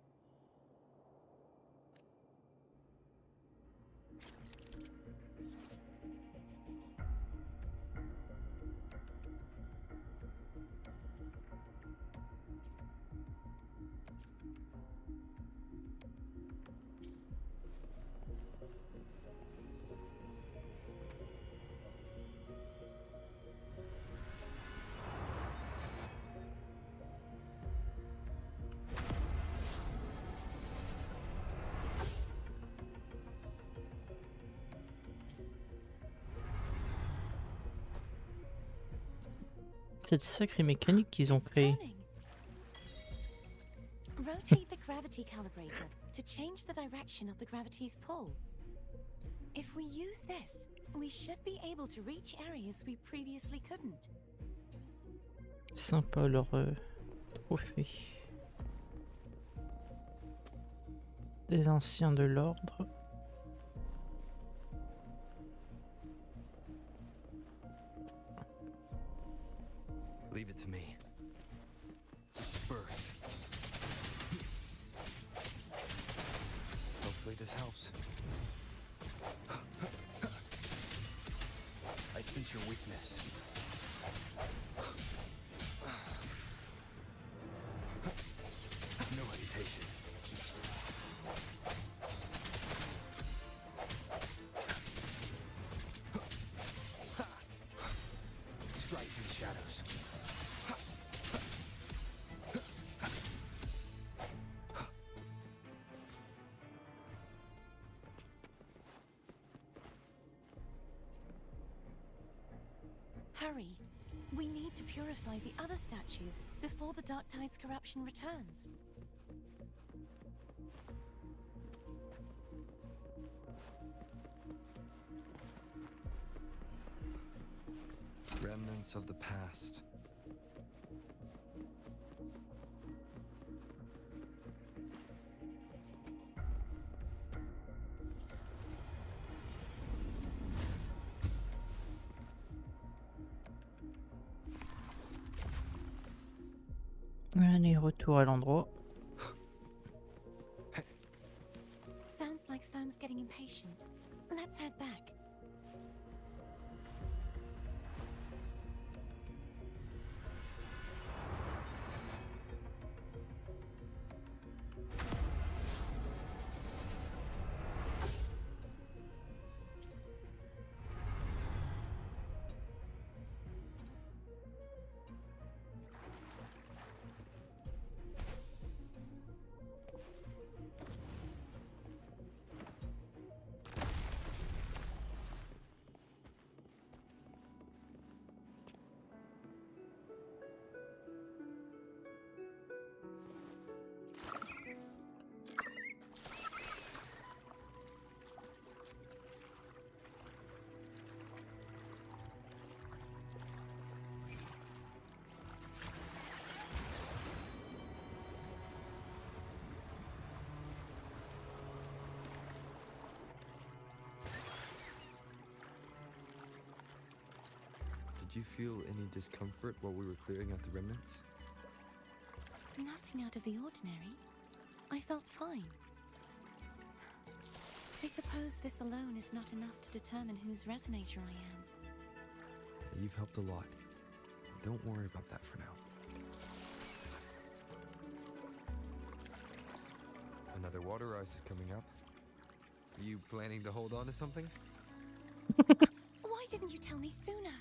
C'est de sacrées mécaniques qu'ils ont créées. Rotate the gravity calibrator to change the direction of the gravity's pull. If we use this, we should be able to reach areas we previously couldn't. Sympa leur trophée. Des anciens de l'ordre. Leave it to me. Disperse. Hopefully this helps. I sense your weakness. No hesitation. Strike through the shadows. Hurry. We need to purify the other statues before the Dark Tide's corruption returns. Remnants of the past. Allez, retour à l'endroit. Sounds like Foam's getting impatient. Let's head back. Did you feel any discomfort while we were clearing out the remnants? Nothing out of the ordinary. I felt fine. I suppose this alone is not enough to determine whose resonator I am. You've helped a lot. Don't worry about that for now. Another water ice is coming up. You planning to hold on to something? Why didn't you tell me sooner?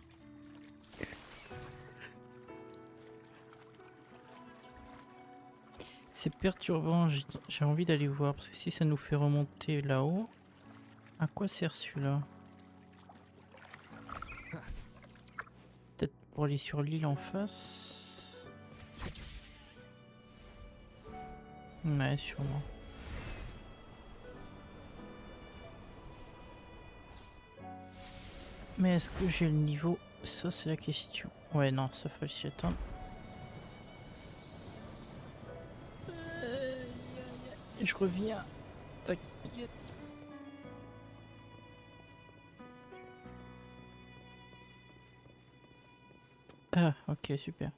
C'est perturbant, j'ai envie d'aller voir, parce que si ça nous fait remonter là-haut, à quoi sert celui-là? Peut-être pour aller sur l'île en face? Ouais, sûrement. Mais est-ce que j'ai le niveau? Ça, c'est la question. Ouais, non, ça faut s'y attendre. Je reviens. T'inquiète. Ah, ok, super.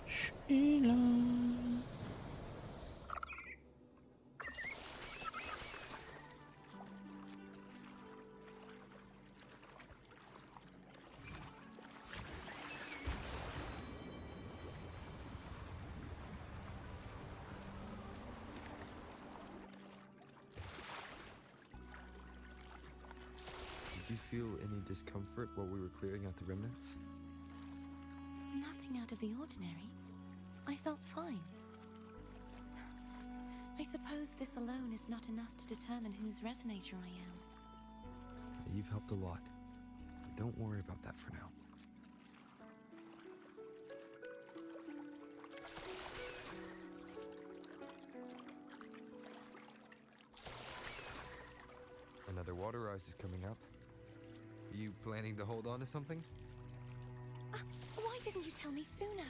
Je suis là. Did you feel any discomfort while we were clearing out the remnants? Nothing out of the ordinary. I felt fine. I suppose this alone is not enough to determine whose resonator I am. You've helped a lot. Don't worry about that for now. Another water ice is coming up. You planning to hold on to something? Why didn't you tell me sooner?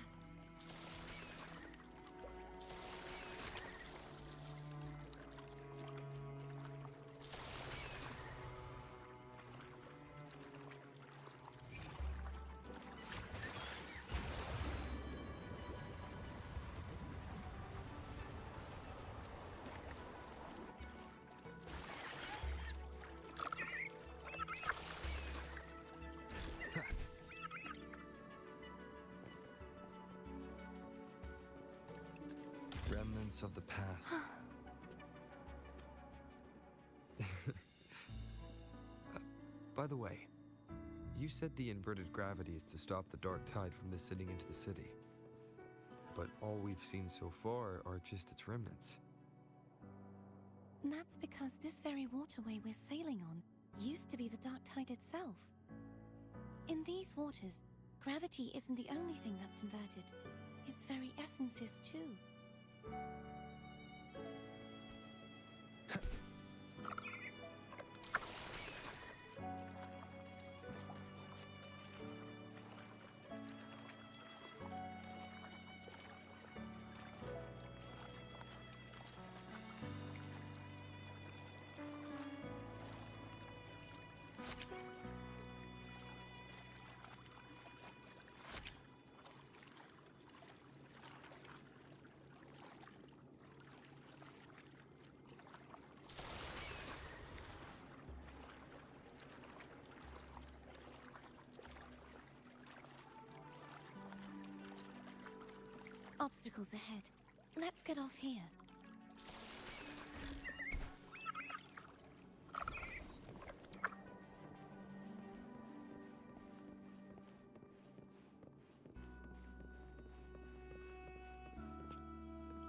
Remnants of the past. By the way, you said the inverted gravity is to stop the dark tide from descending into the city. But all we've seen so far are just its remnants. That's because this very waterway we're sailing on used to be the dark tide itself. In these waters, gravity isn't the only thing that's inverted. Its very essence is too. obstacles ahead. Let's get off here.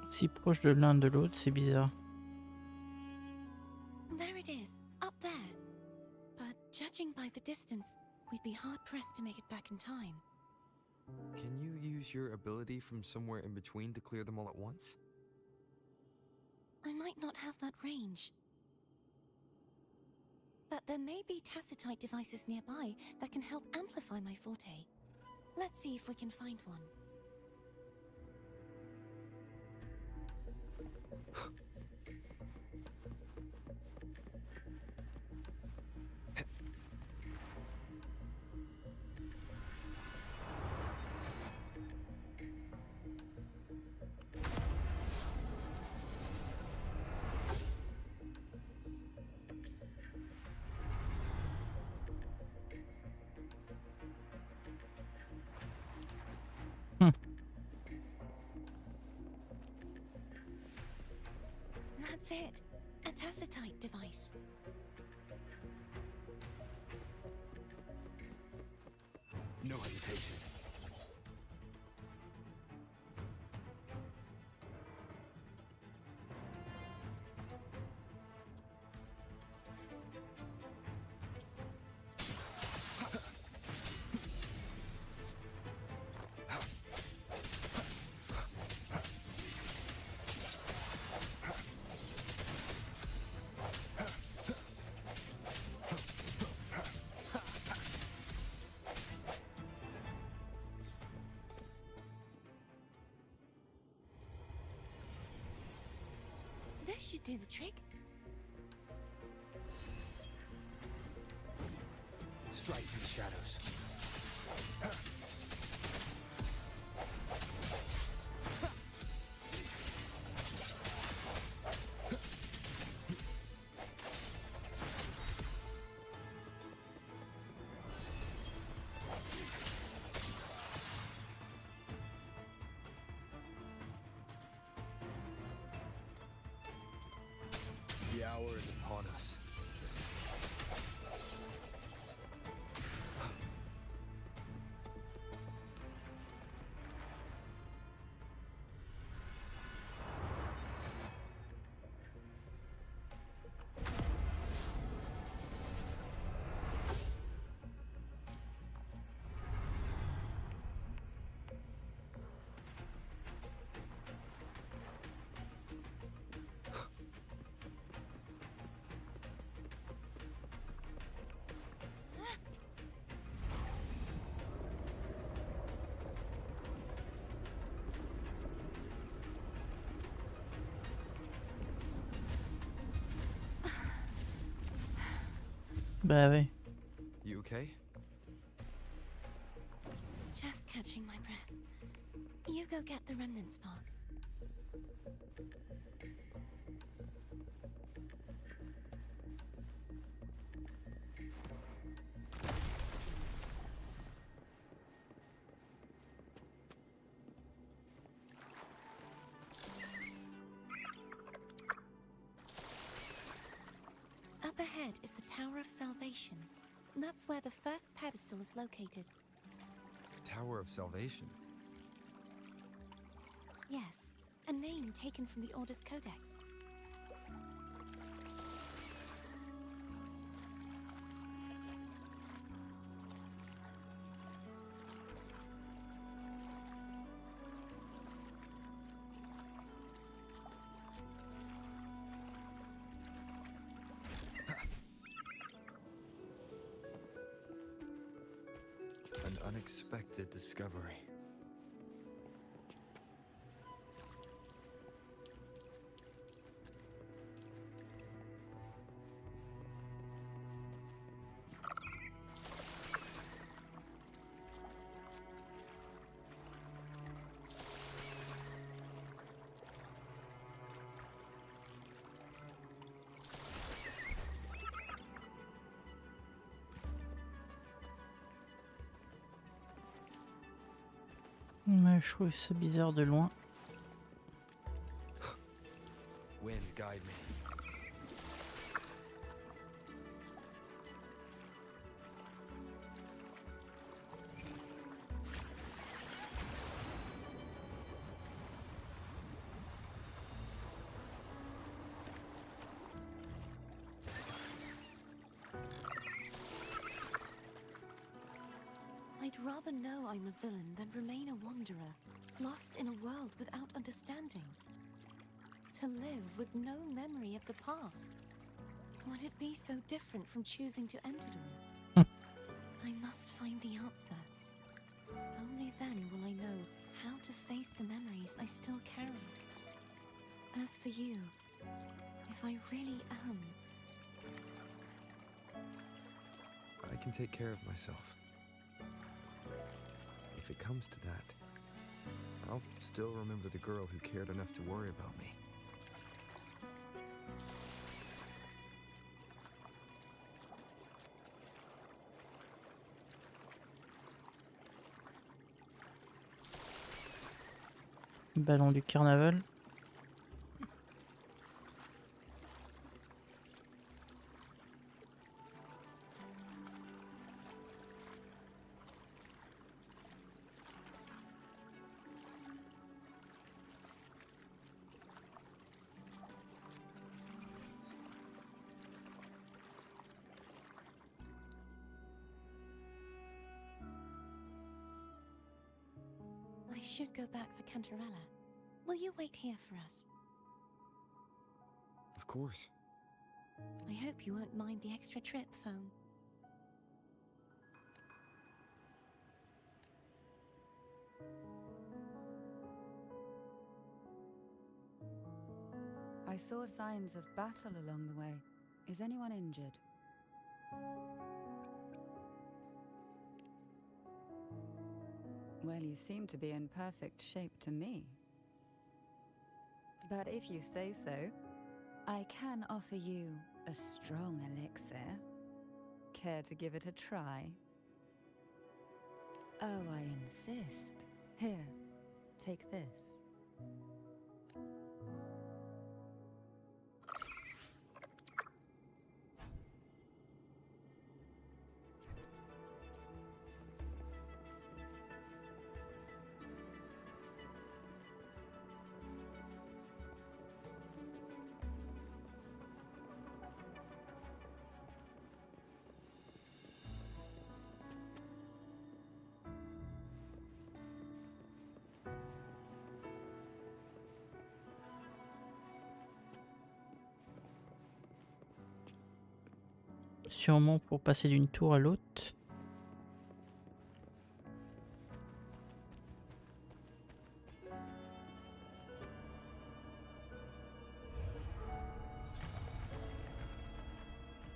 Si proche de l'un de l'autre, c'est bizarre. There it is, up there. But judging by the distance, we'd be hard-pressed to make it back in time. Can you use your ability from somewhere in between to clear them all at once? I might not have that range. But there may be tacitite devices nearby that can help amplify my forte. Let's see if we can find one. That's it. A tacitite device. No hesitation. This should do the trick. Strike through the shadows. The hour is upon us. Bah ouais. You okay? Just catching my breath. You go get the remnant spark. Up ahead is the Tower of Salvation. That's where the first pedestal is located. Tower of Salvation. Yes, a name taken from the Order's Codex. An unexpected discovery. Ouais, je trouve ça bizarre de loin. Wind, guide me. I'd rather know I'm a villain than remain a wanderer, lost in a world without understanding. To live with no memory of the past. Would it be so different from choosing to end it all? I must find the answer. Only then will I know how to face the memories I still carry. As for you, if I really am... I can take care of myself. If it comes to that, I'll still remember the girl who cared enough to worry about me. Ballon du carnaval. I should go back for Cantarella. Will you wait here for us? Of course. I hope you won't mind the extra trip, phone. I saw signs of battle along the way. Is anyone injured? Well, you seem to be in perfect shape to me. But if you say so, I can offer you a strong elixir. Care to give it a try? Oh, I insist. Here, take this. Sûrement pour passer d'une tour à l'autre.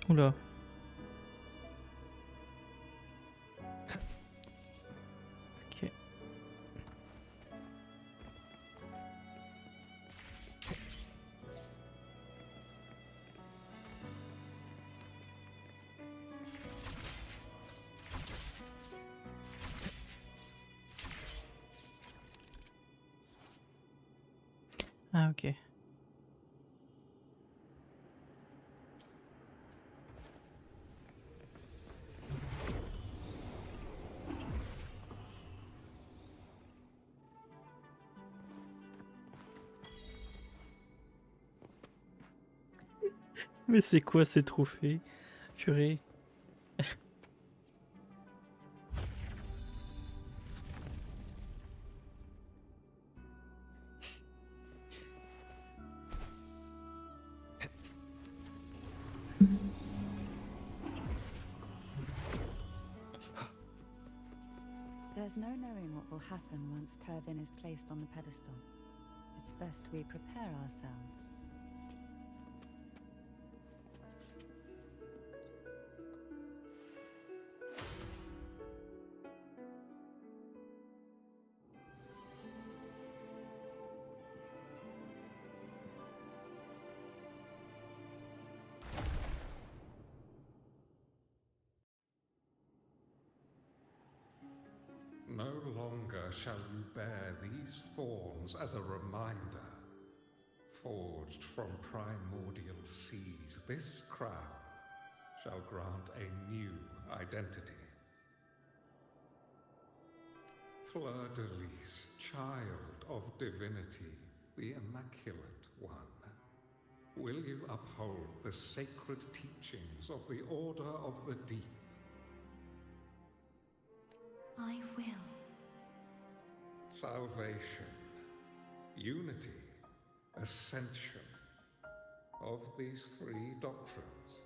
Oula. Ok. Ah ok. Mais c'est quoi ces trophées? Purée. There's no knowing what will happen once Turvin is placed on the pedestal. It's best we prepare ourselves. No longer shall you bear these thorns as a reminder. forged from primordial seas, this crown shall grant a new identity. Fleur-de-Lis, child of divinity, the Immaculate One, will you uphold the sacred teachings of the Order of the Deep? I will. Salvation, unity, ascension. Of these three doctrines,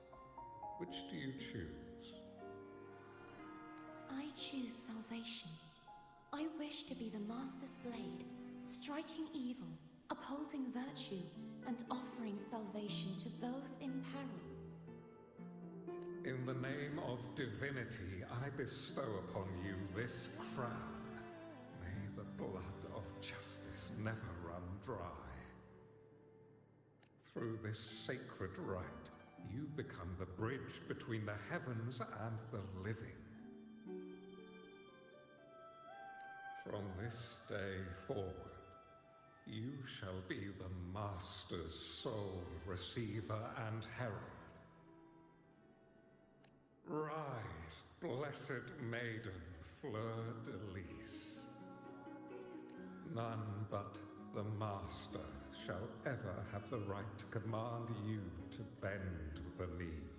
which do you choose? I choose salvation. I wish to be the Master's blade, striking evil, upholding virtue, and offering salvation to those in peril. In the name of divinity, I bestow upon you this crown. May the blood of justice never run dry. Through this sacred rite, you become the bridge between the heavens and the living. From this day forward, you shall be the Master's sole receiver and herald. Rise, blessed maiden Fleur-de-Lis. None but the Master shall ever have the right to command you to bend the knee.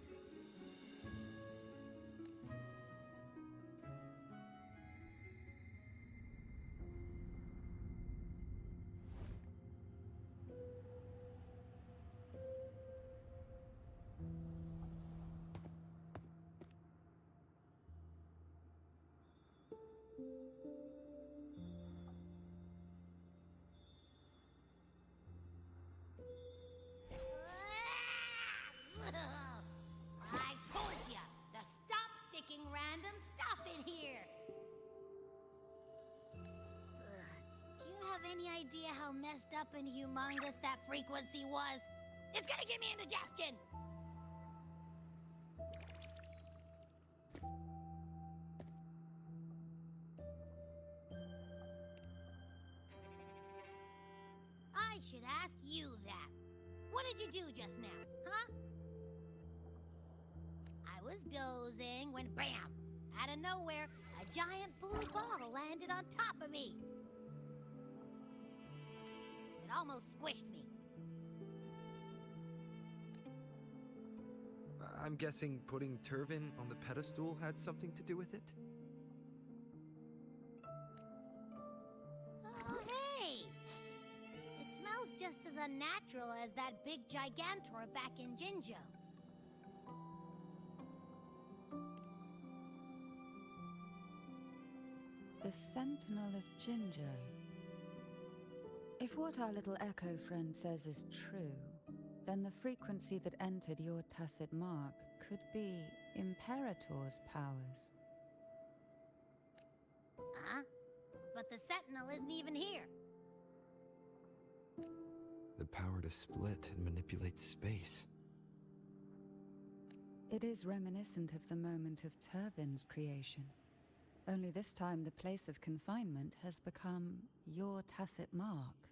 I told ya to stop sticking random stuff in here! Do you have any idea how messed up and humongous that frequency was? It's gonna give me indigestion! I should ask you that. What did you do just now, huh? I was dozing when bam! Out of nowhere, a giant blue ball landed on top of me. It almost squished me. I'm guessing putting Turvin on the pedestal had something to do with it? Oh, hey! It smells just as unnatural as that big Gigantor back in Jinjo. The Sentinel of Jinjo. If what our little echo friend says is true, then the frequency that entered your tacit mark could be Imperator's powers. Huh? But the Sentinel isn't even here. The power to split and manipulate space. It is reminiscent of the moment of Turvin's creation. Only this time the place of confinement has become your tacit mark.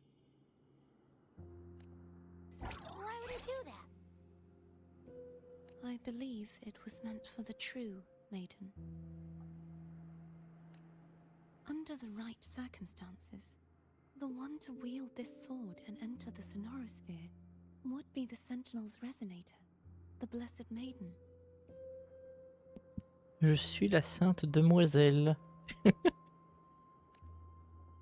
Why would it do that? I believe it was meant for the true maiden. Under the right circumstances, the one to wield this sword and enter the Sonorosphere would be the Sentinel's resonator, the Blessed Maiden. Je suis la sainte demoiselle.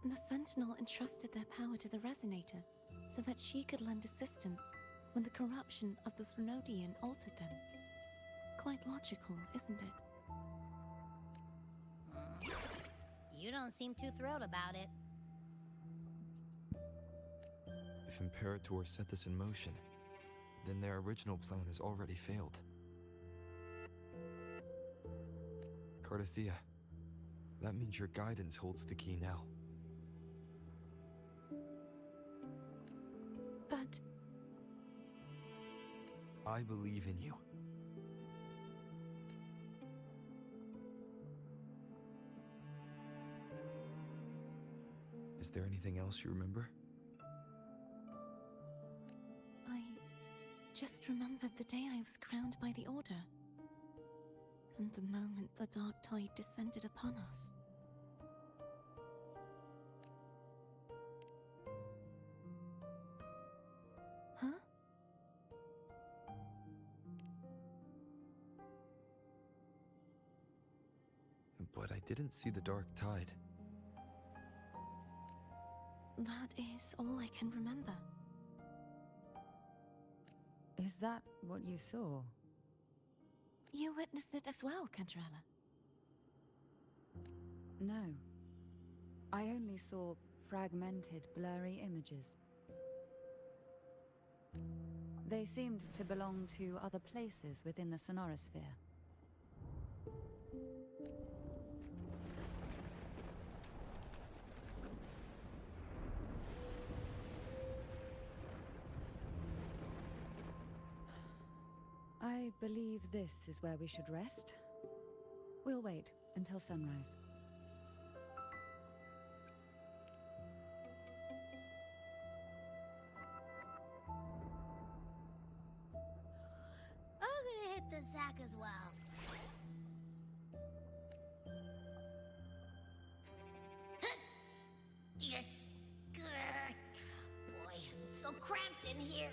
The Sentinel entrusted their power to the Resonator so that she could lend assistance when the corruption of the Threnodian altered them. Quite logical, isn't it? You don't seem too thrilled about it. If Imperator set this in motion, then their original plan has already failed. Cardathea, that means your guidance holds the key now. But I believe in you. Is there anything else you remember? just remembered the day I was crowned by the Order, and the moment the dark tide descended upon us. Huh? But I didn't see the dark tide. That is all I can remember. Is that what you saw? You witnessed it as well, Cantarella. No. I only saw fragmented, blurry images. They seemed to belong to other places within the sonorosphere. I believe this is where we should rest. We'll wait until sunrise. I'm gonna hit the sack as well. Boy, it's so cramped in here.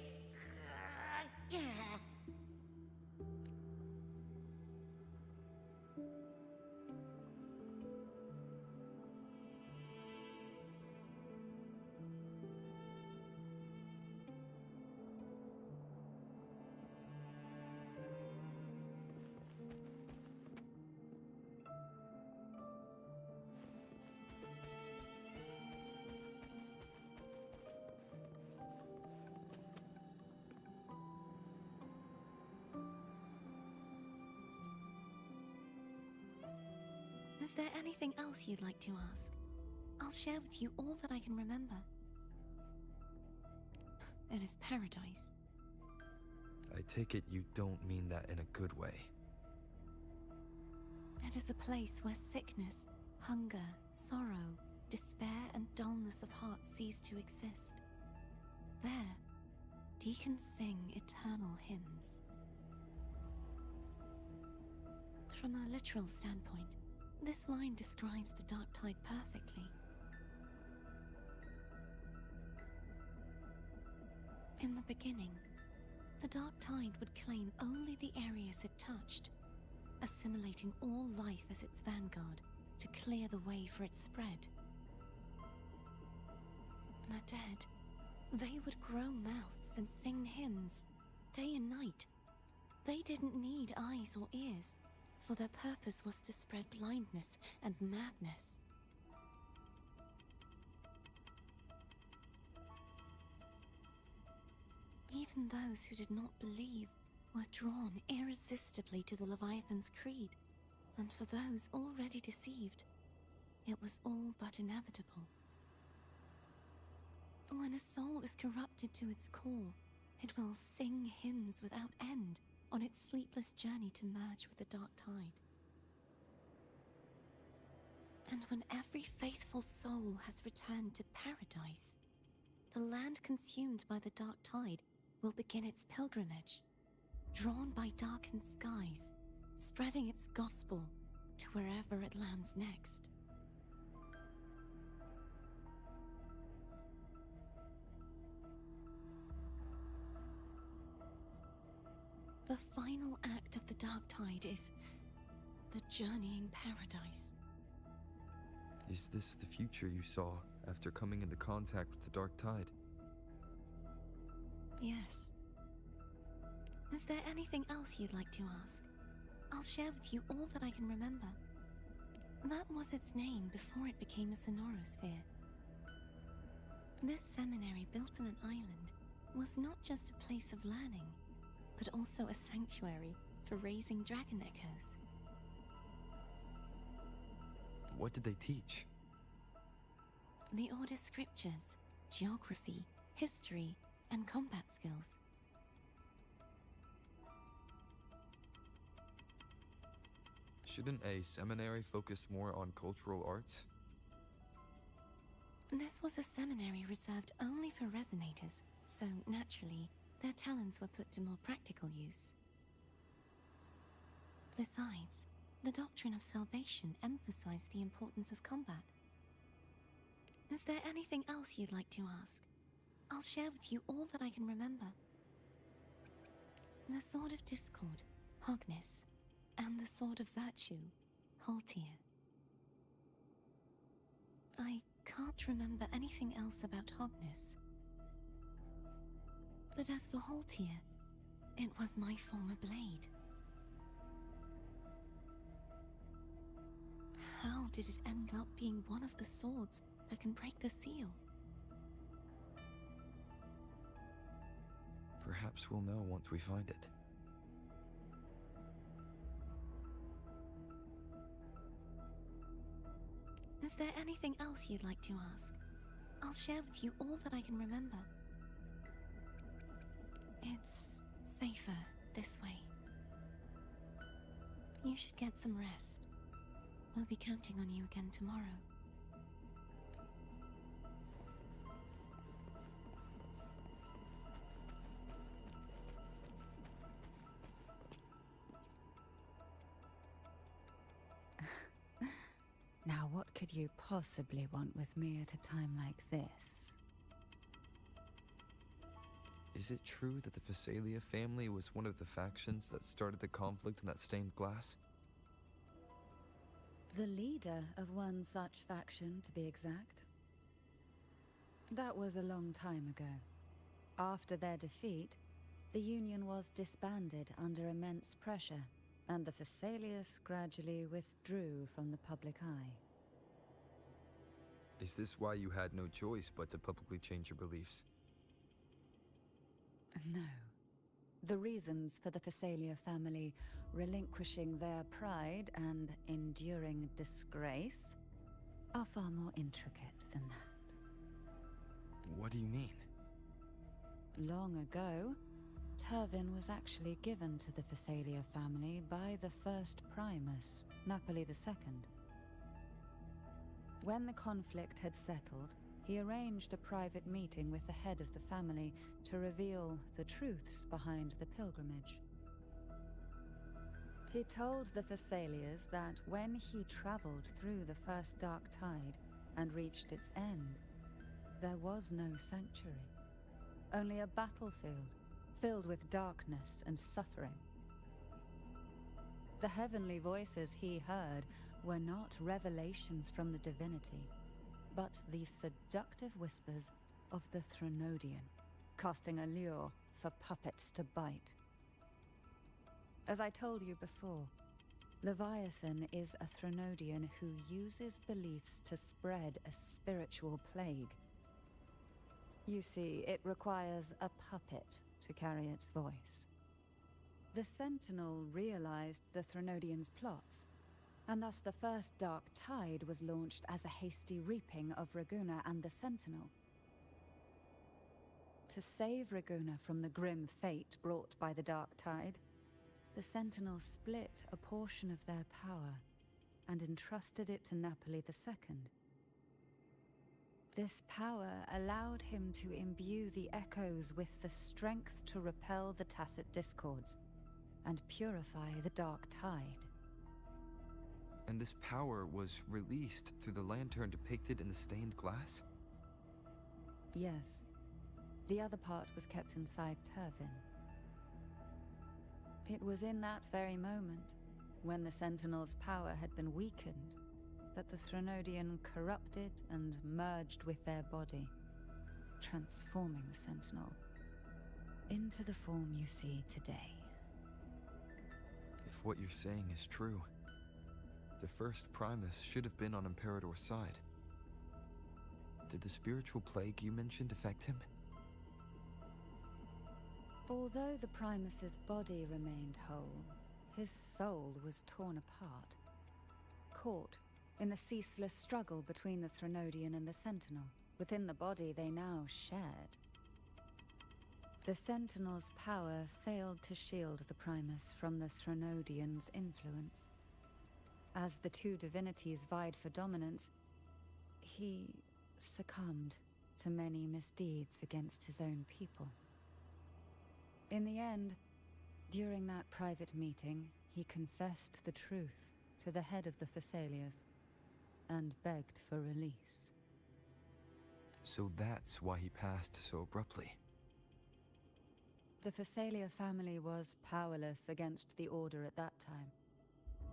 Is there anything else you'd like to ask? I'll share with you all that I can remember. It is paradise. I take it you don't mean that in a good way. It is a place where sickness, hunger, sorrow, despair, and dullness of heart cease to exist. There, deacons sing eternal hymns. From a literal standpoint, this line describes the dark tide perfectly. In the beginning, the dark tide would claim only the areas it touched, assimilating all life as its vanguard to clear the way for its spread. The dead, they would grow mouths and sing hymns, day and night. They didn't need eyes or ears, for their purpose was to spread blindness and madness. Even those who did not believe were drawn irresistibly to the Leviathan's creed, and for those already deceived, it was all but inevitable. When a soul is corrupted to its core, it will sing hymns without end on its sleepless journey to merge with the dark tide. And when every faithful soul has returned to paradise, the land consumed by the dark tide will begin its pilgrimage, drawn by darkened skies, spreading its gospel to wherever it lands next. The final act of the dark tide is the journeying paradise. Is this the future you saw after coming into contact with the dark tide? Yes. Is there anything else you'd like to ask? I'll share with you all that I can remember. That was its name before it became a sonorosphere. This seminary, built on an island, was not just a place of learning, but also a sanctuary for raising dragon echoes. What did they teach? The Order's scriptures, geography, history, and combat skills. Shouldn't a seminary focus more on cultural arts? This was a seminary reserved only for resonators, so naturally, their talents were put to more practical use. Besides, the doctrine of salvation emphasized the importance of combat. Is there anything else you'd like to ask? I'll share with you all that I can remember. The Sword of Discord, Hogness, and the Sword of Virtue, Haltir. I can't remember anything else about Hogness. But as for Haltir, it was my former blade. How did it end up being one of the swords that can break the seal? Perhaps we'll know once we find it. Is there anything else you'd like to ask? I'll share with you all that I can remember. It's safer this way. You should get some rest. We'll be counting on you again tomorrow. Now, what could you possibly want with me at a time like this? Is it true that the Phasalia family was one of the factions that started the conflict in that stained glass? The leader of one such faction, to be exact. That was a long time ago. After their defeat, the Union was disbanded under immense pressure, and the Phasalius gradually withdrew from the public eye. Is this why you had no choice but to publicly change your beliefs? No. The reasons for the Phasalia family relinquishing their pride and enduring disgrace are far more intricate than that. What do you mean? Long ago, Turvin was actually given to the Phasalia family by the first Primus, Napoli II. When the conflict had settled, he arranged a private meeting with the head of the family to reveal the truths behind the pilgrimage. He told the Phasalias that when he traveled through the first dark tide and reached its end, there was no sanctuary, only a battlefield filled with darkness and suffering. The heavenly voices he heard were not revelations from the divinity, but the seductive whispers of the Threnodian, casting a lure for puppets to bite. As I told you before, Leviathan is a Threnodian who uses beliefs to spread a spiritual plague. You see, it requires a puppet to carry its voice. The Sentinel realized the Threnodian's plots, and thus the first Dark Tide was launched as a hasty reaping of Raguna and the Sentinel. To save Raguna from the grim fate brought by the Dark Tide, the Sentinel split a portion of their power and entrusted it to Napoli II. This power allowed him to imbue the echoes with the strength to repel the tacit discords and purify the Dark Tide. And this power was released through the lantern depicted in the stained glass? Yes. The other part was kept inside Turvin. It was in that very moment, when the Sentinel's power had been weakened, that the Threnodian corrupted and merged with their body, transforming the Sentinel into the form you see today. If what you're saying is true, the first Primus should have been on Imperator's side. Did the spiritual plague you mentioned affect him? Although the Primus's body remained whole, his soul was torn apart, caught in the ceaseless struggle between the Threnodian and the Sentinel. Within the body they now shared. The Sentinel's power failed to shield the Primus from the Threnodian's influence. As the two divinities vied for dominance, he succumbed to many misdeeds against his own people. In the end, during that private meeting, he confessed the truth to the head of the Thessalias and begged for release. So that's why he passed so abruptly. The Thessalia family was powerless against the Order at that time.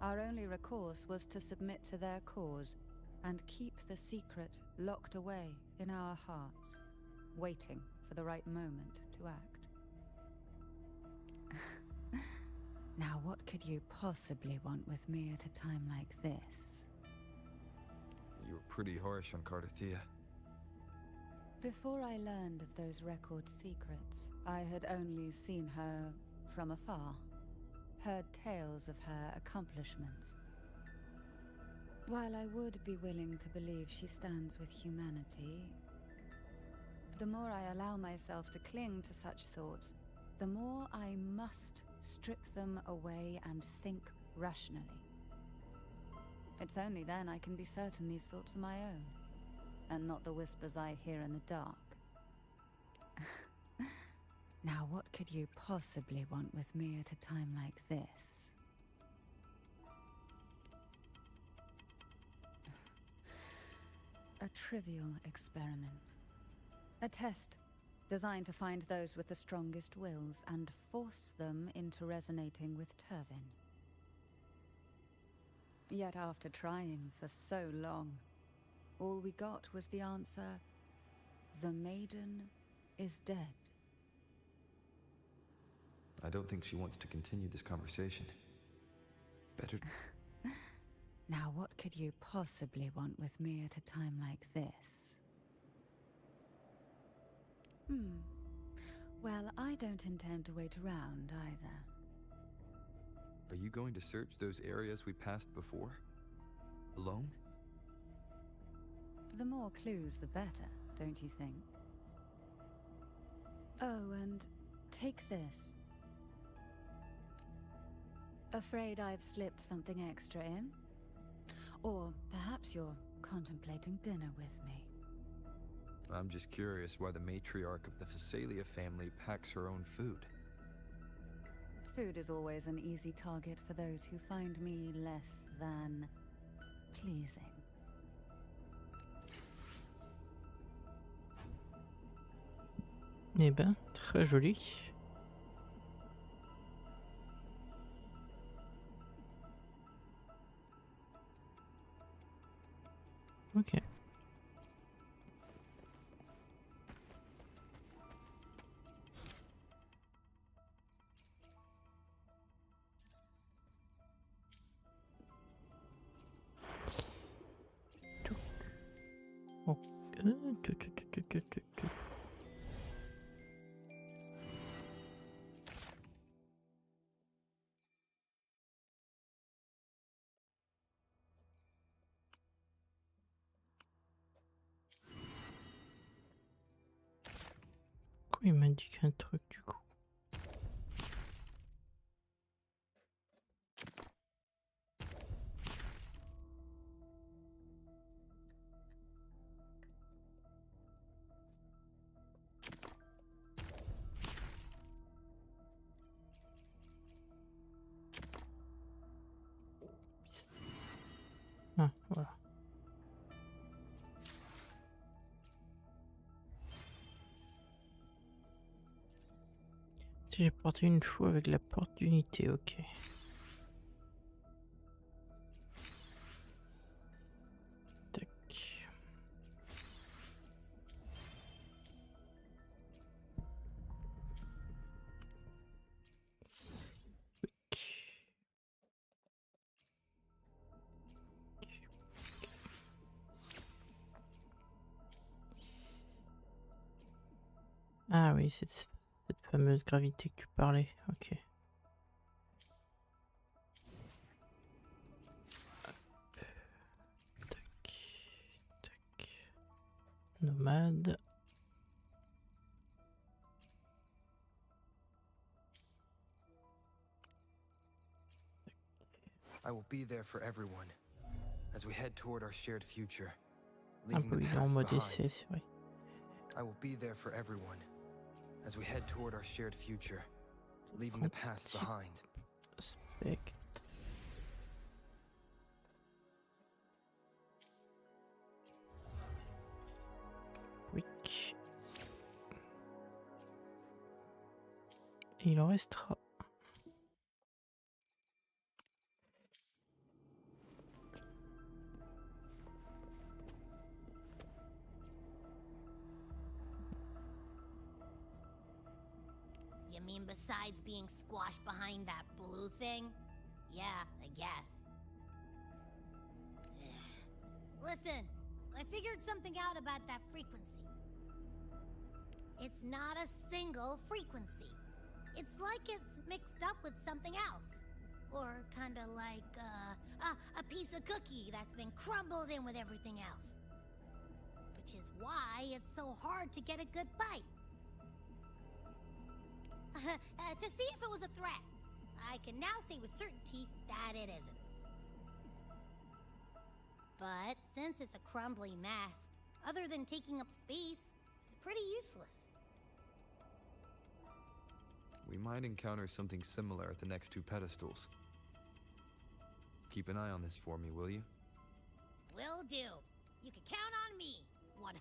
Our only recourse was to submit to their cause and keep the secret locked away in our hearts, waiting for the right moment to act. Now, what could you possibly want with me at a time like this? You were pretty harsh on Cardathia. Before I learned of those record secrets, I had only seen her from afar, heard tales of her accomplishments. While I would be willing to believe she stands with humanity, the more I allow myself to cling to such thoughts, the more I must strip them away and think rationally. It's only then I can be certain these thoughts are my own, and not the whispers I hear in the dark. Now, what could you possibly want with me at a time like this? A trivial experiment. A test designed to find those with the strongest wills and force them into resonating with Turvin. Yet after trying for so long, all we got was the answer, "The maiden is dead." I don't think she wants to continue this conversation. Better... Now, what could you possibly want with me at a time like this? Well, I don't intend to wait around either. Are you going to search those areas we passed before? Alone? The more clues, the better, don't you think? Oh, and take this. Afraid I've slipped something extra in? Or perhaps you're contemplating dinner with me. I'm just curious why the matriarch of the Thessalia family packs her own food. Food is always an easy target for those who find me less than pleasing. Eh ben, très joli. Ok. Pourquoi il m'indique un truc du coup? Ah, voilà. Si j'ai porté une fois avec la porte d'unité, ok. Tac. Ah oui, c'est cette fameuse gravité que tu parlais, ok. Tac, tac. Nomade. I will be there for everyone as we head toward our shared future, Ah leaving bah the oui, il est en past mode behind. essai, c'est vrai. I will be there for everyone as we head toward our shared future, leaving the past behind. Spectre. Oui. Et il en restera. You mean besides being squashed behind that blue thing? Yeah, I guess. Listen, I figured something out about that frequency. It's not a single frequency. It's like it's mixed up with something else. Or kinda like, a piece of cookie that's been crumbled in with everything else. Which is why it's so hard to get a good bite. To see if it was a threat, I can now say with certainty that it isn't. But since it's a crumbly mess, other than taking up space, it's pretty useless. We might encounter something similar at the next two pedestals. Keep an eye on this for me, will you? Will do. You can count on me, 100%.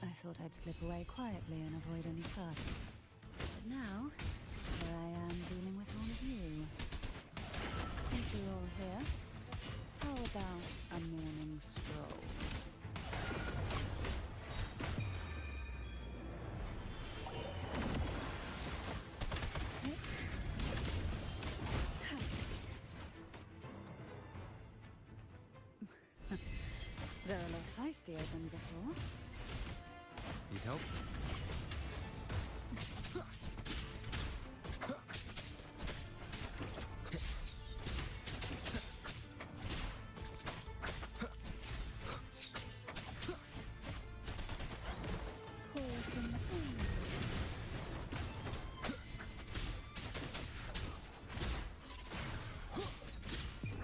I thought I'd slip away quietly and avoid any fuss. But now, here I am dealing with all of you. Since you're all here, how about a morning stroll? They're a lot feistier than before. Need help?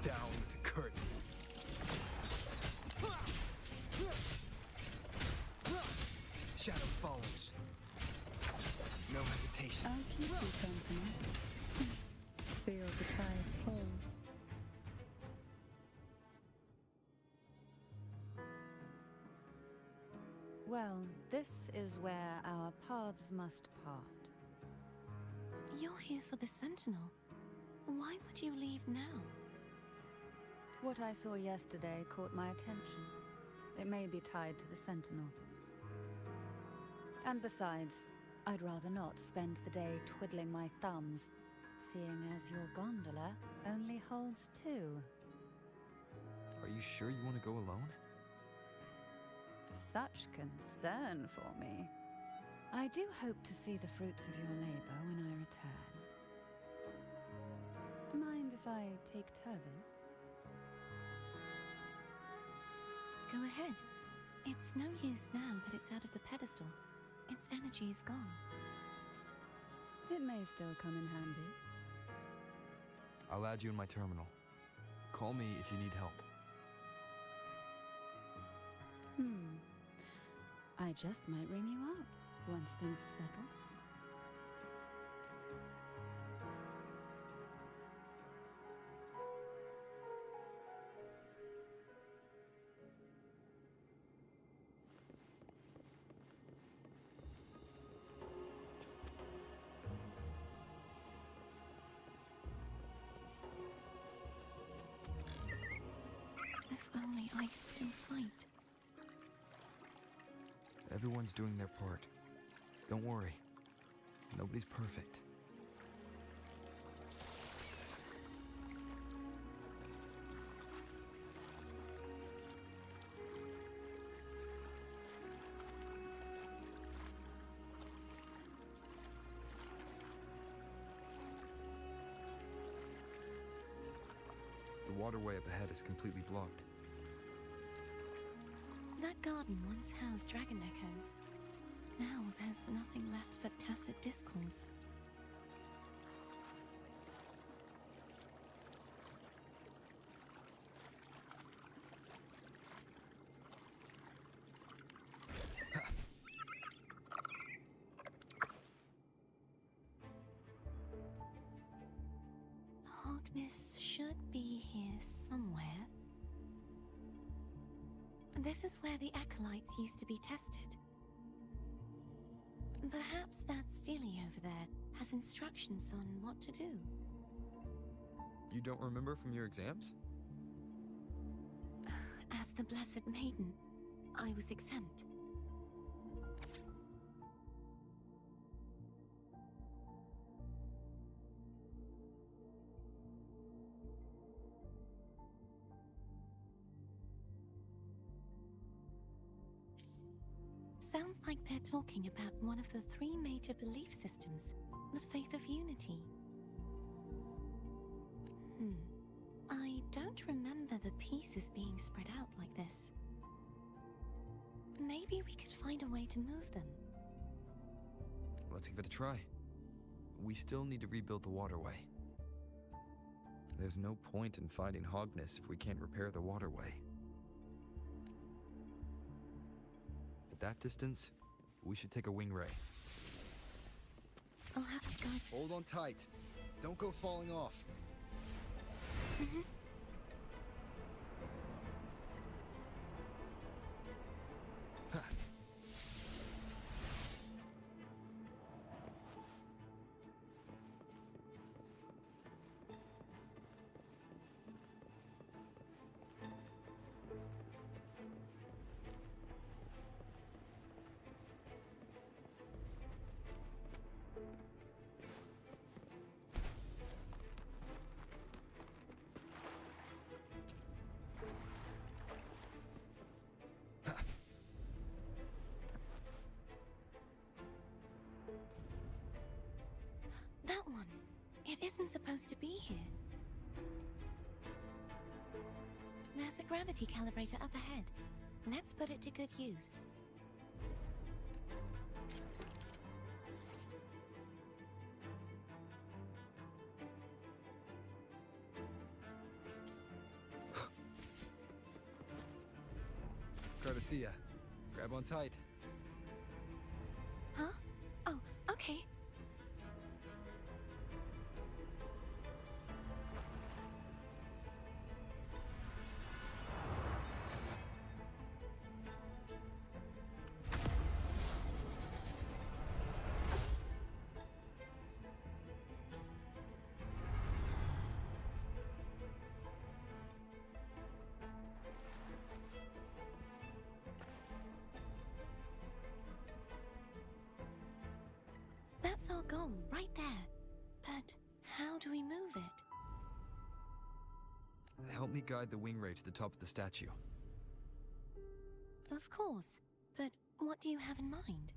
Down with the curtain. Shadow follows. No hesitation. I'll keep you company. Feel the tide pull. Well, this is where our paths must part. You're here for the Sentinel. Why would you leave now? What I saw yesterday caught my attention. It may be tied to the Sentinel. And besides, I'd rather not spend the day twiddling my thumbs, seeing as your gondola only holds two. Are you sure you want to go alone? Such concern for me. I do hope to see the fruits of your labor when I return. Mind if I take Turvin? Go ahead. It's no use now that it's out of the pedestal. Its energy is gone. It may still come in handy. I'll add you in my terminal. Call me if you need help. I just might ring you up once things are settled. If only I could still fight. Everyone's doing their part. Don't worry. Nobody's perfect. The waterway up ahead is completely blocked. That garden once housed dragon echoes. Now there's nothing left but tacit discords. Hogness should be here somewhere. This is where the acolytes used to be tested. Perhaps that Steely over there has instructions on what to do. You don't remember from your exams? As the Blessed Maiden, I was exempt. Sounds like they're talking about one of the 3 major belief systems, the faith of unity. I don't remember the pieces being spread out like this. Maybe we could find a way to move them. Let's give it a try. We still need to rebuild the waterway. There's no point in fighting Hogness if we can't repair the waterway. At that distance, we should take a wing ray. I'll have to guide. Hold on tight. Don't go falling off. That one. It isn't supposed to be here. There's a gravity calibrator up ahead. Let's put it to good use. Cardathea, grab on tight. Huh? Oh, okay. That's our goal, right there. But how do we move it? Help me guide the wing ray to the top of the statue. Of course. But what do you have in mind?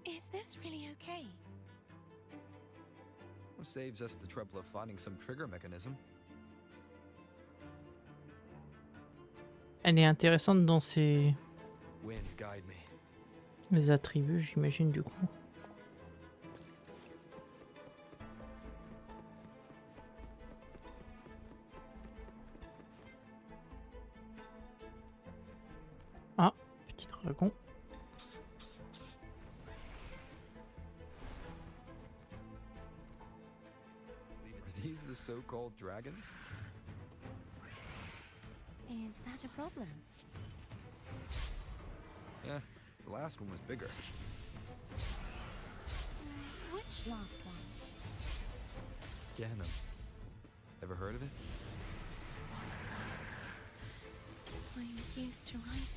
Is this really okay? Saves us the trouble of finding some trigger mechanism. Elle est intéressante dans ses Wind, guide me. les attributs, j'imagine, du coup. Ah, petit dragon. Are these the so-called dragons? Is that a problem? Yeah, the last one was bigger. Which last one? Ganem. Ever heard of it? I used to write it.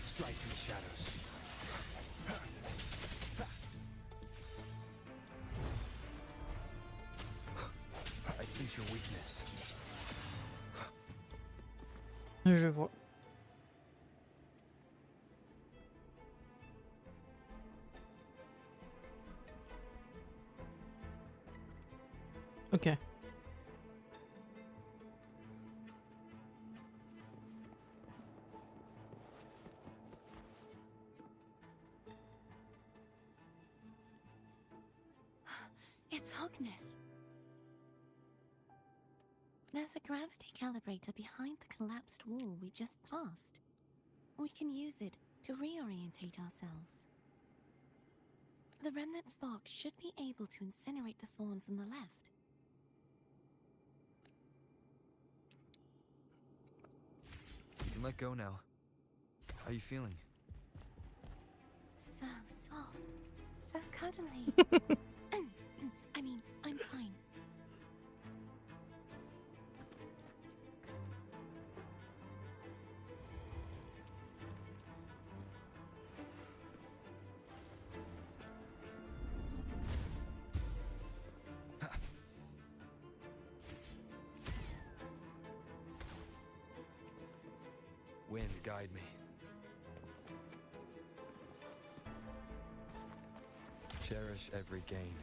Strike through the shadows. I sense your weakness. Je vois. Ok. It's Hogness. There's a gravity calibrator behind the collapsed wall we just passed. We can use it to reorientate ourselves. The remnant spark should be able to incinerate the thorns on the left. You can let go now. How you feeling? So soft. So cuddly. I mean, I'm fine. Wind, guide me. Cherish every gain.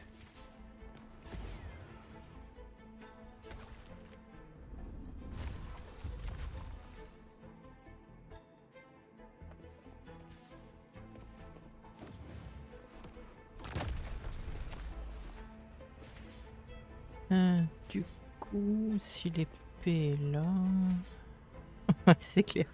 Du coup, si l'épée est là... Ouais, c'est clair.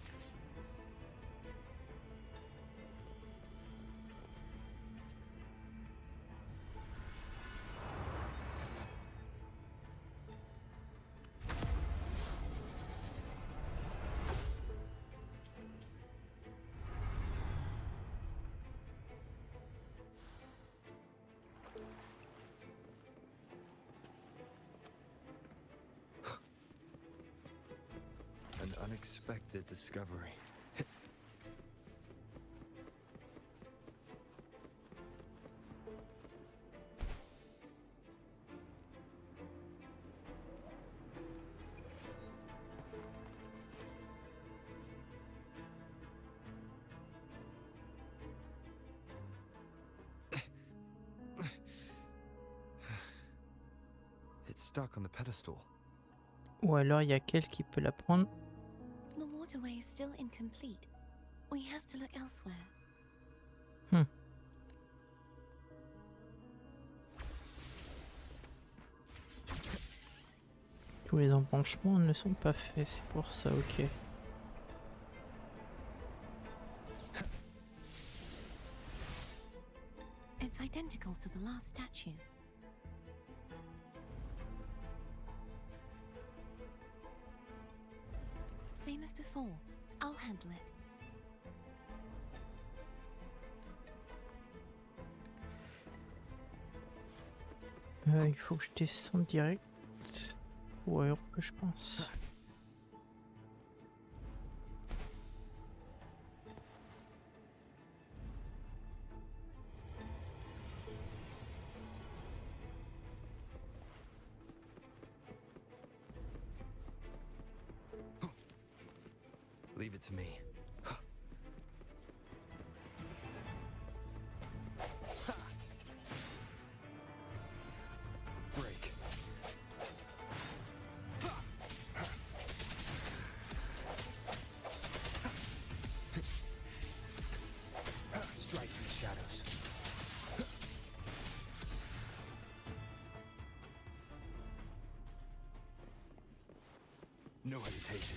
An unexpected discovery. It's stuck on the pedestal. Ou alors il y a qu'elle qui peut la prendre. The waterway is still incomplete. We have to look elsewhere. Tous les embranchements ne sont pas faits, c'est pour ça, ok. It's identical to the last statue. Same as before. I'll handle it. Il faut que je descende direct. Ouais, je pense. Leave it to me. Break. Strike through the shadows. No hesitation.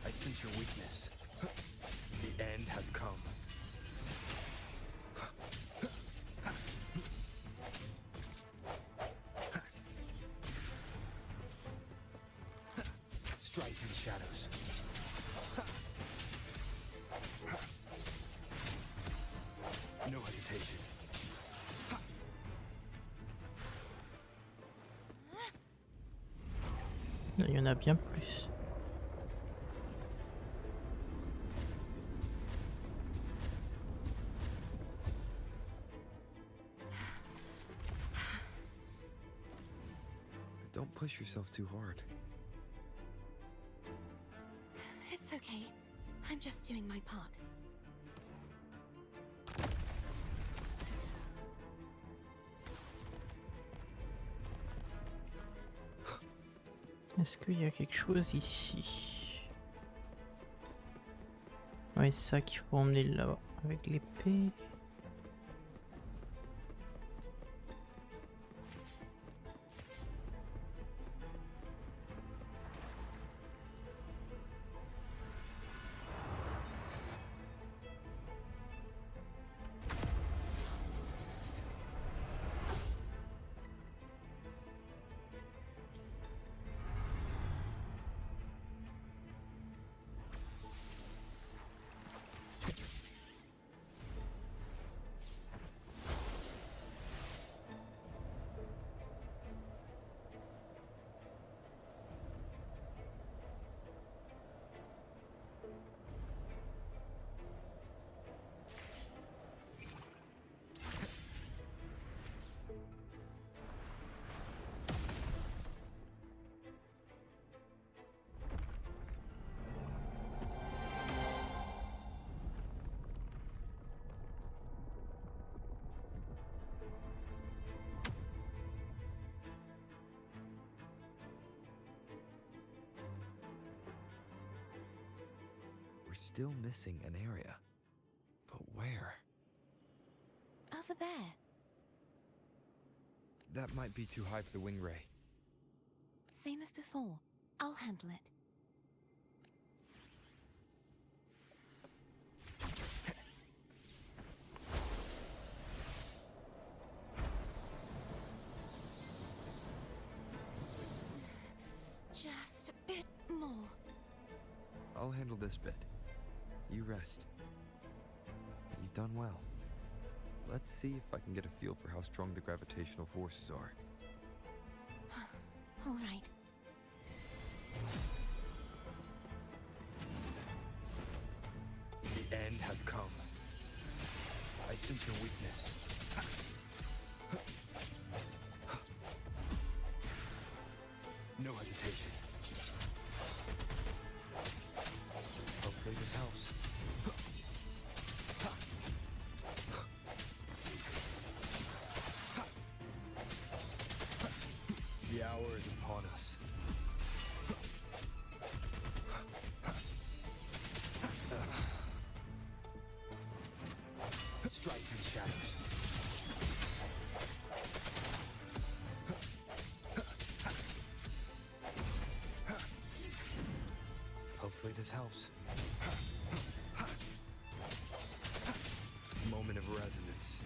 I sense your weakness. The end has come. shadows. No hesitation. Il y en a bien plus. Don't push yourself too hard. It's okay. I'm just doing my part. Est-ce qu'il y a quelque chose ici? Ouais, c'est ça qu'il faut emmener là-bas avec l'épée. We're still missing an area. But where? Over there. That might be too high for the wing ray. Same as before. I'll handle it. Just a bit more. I'll handle this bit. You rest. You've done well. Let's see if I can get a feel for how strong the gravitational forces are. All right. The end has come. I sense your weakness. No hesitation. Hopefully this helps. The hour is upon us. Strike through the shadows. Hopefully this helps. Moment of resonance.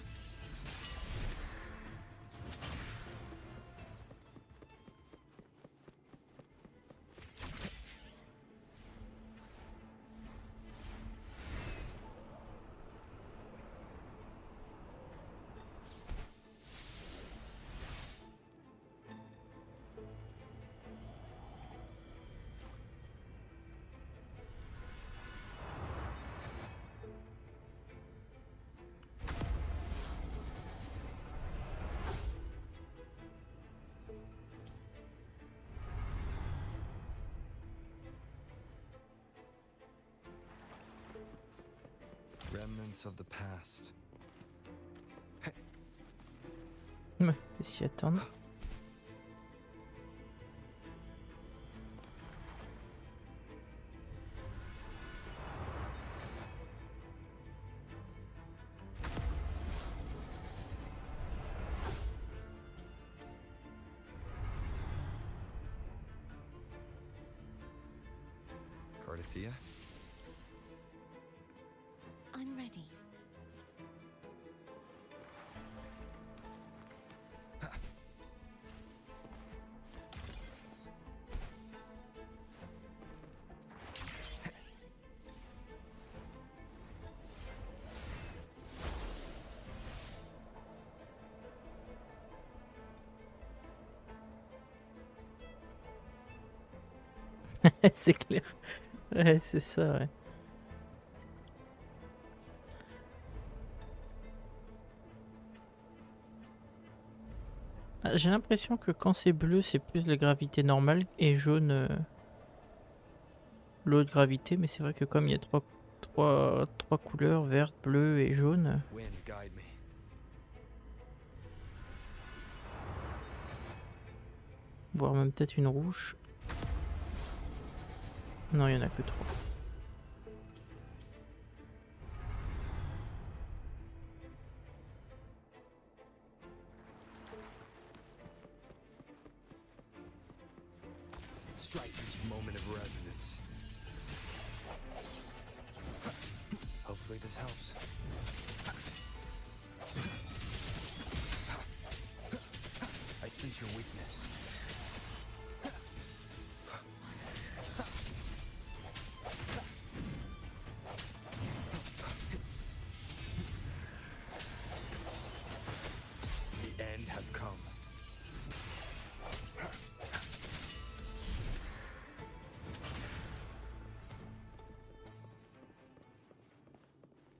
Remnants of the past. Ouais, et s'y attendre. Cardathia? I'm ready. C'est clair. Ouais, c'est ça, ouais. J'ai l'impression que quand c'est bleu, c'est plus la gravité normale et jaune, l'autre gravité. Mais c'est vrai que comme il y a trois couleurs, verte, bleu et jaune. Wind, guide me. Voire même peut-être une rouge. Non, il y en a que 3. Strike each moment of resonance. Hopefully this helps. I sense your weakness. The end has come.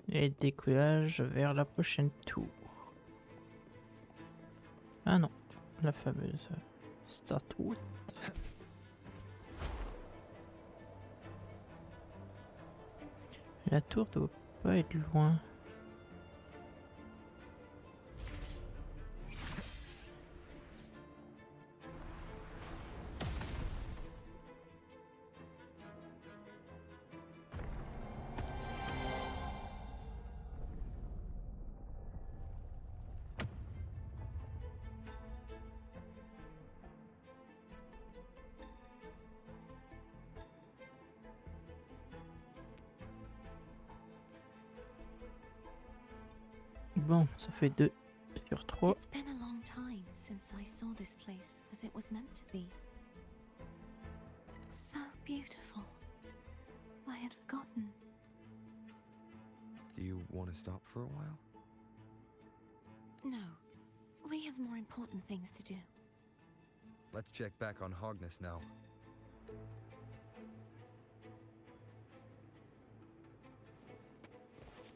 Et décollage vers la prochaine tour. Ah non, la fameuse start route. La tour doit pas être loin. Bon, ça fait 2 sur 3. It's been a long time since I saw this place as it was meant to be. So beautiful. I had forgotten. Do you want to stop for a while? No, we have more important things to do. Let's check back on Hogness now.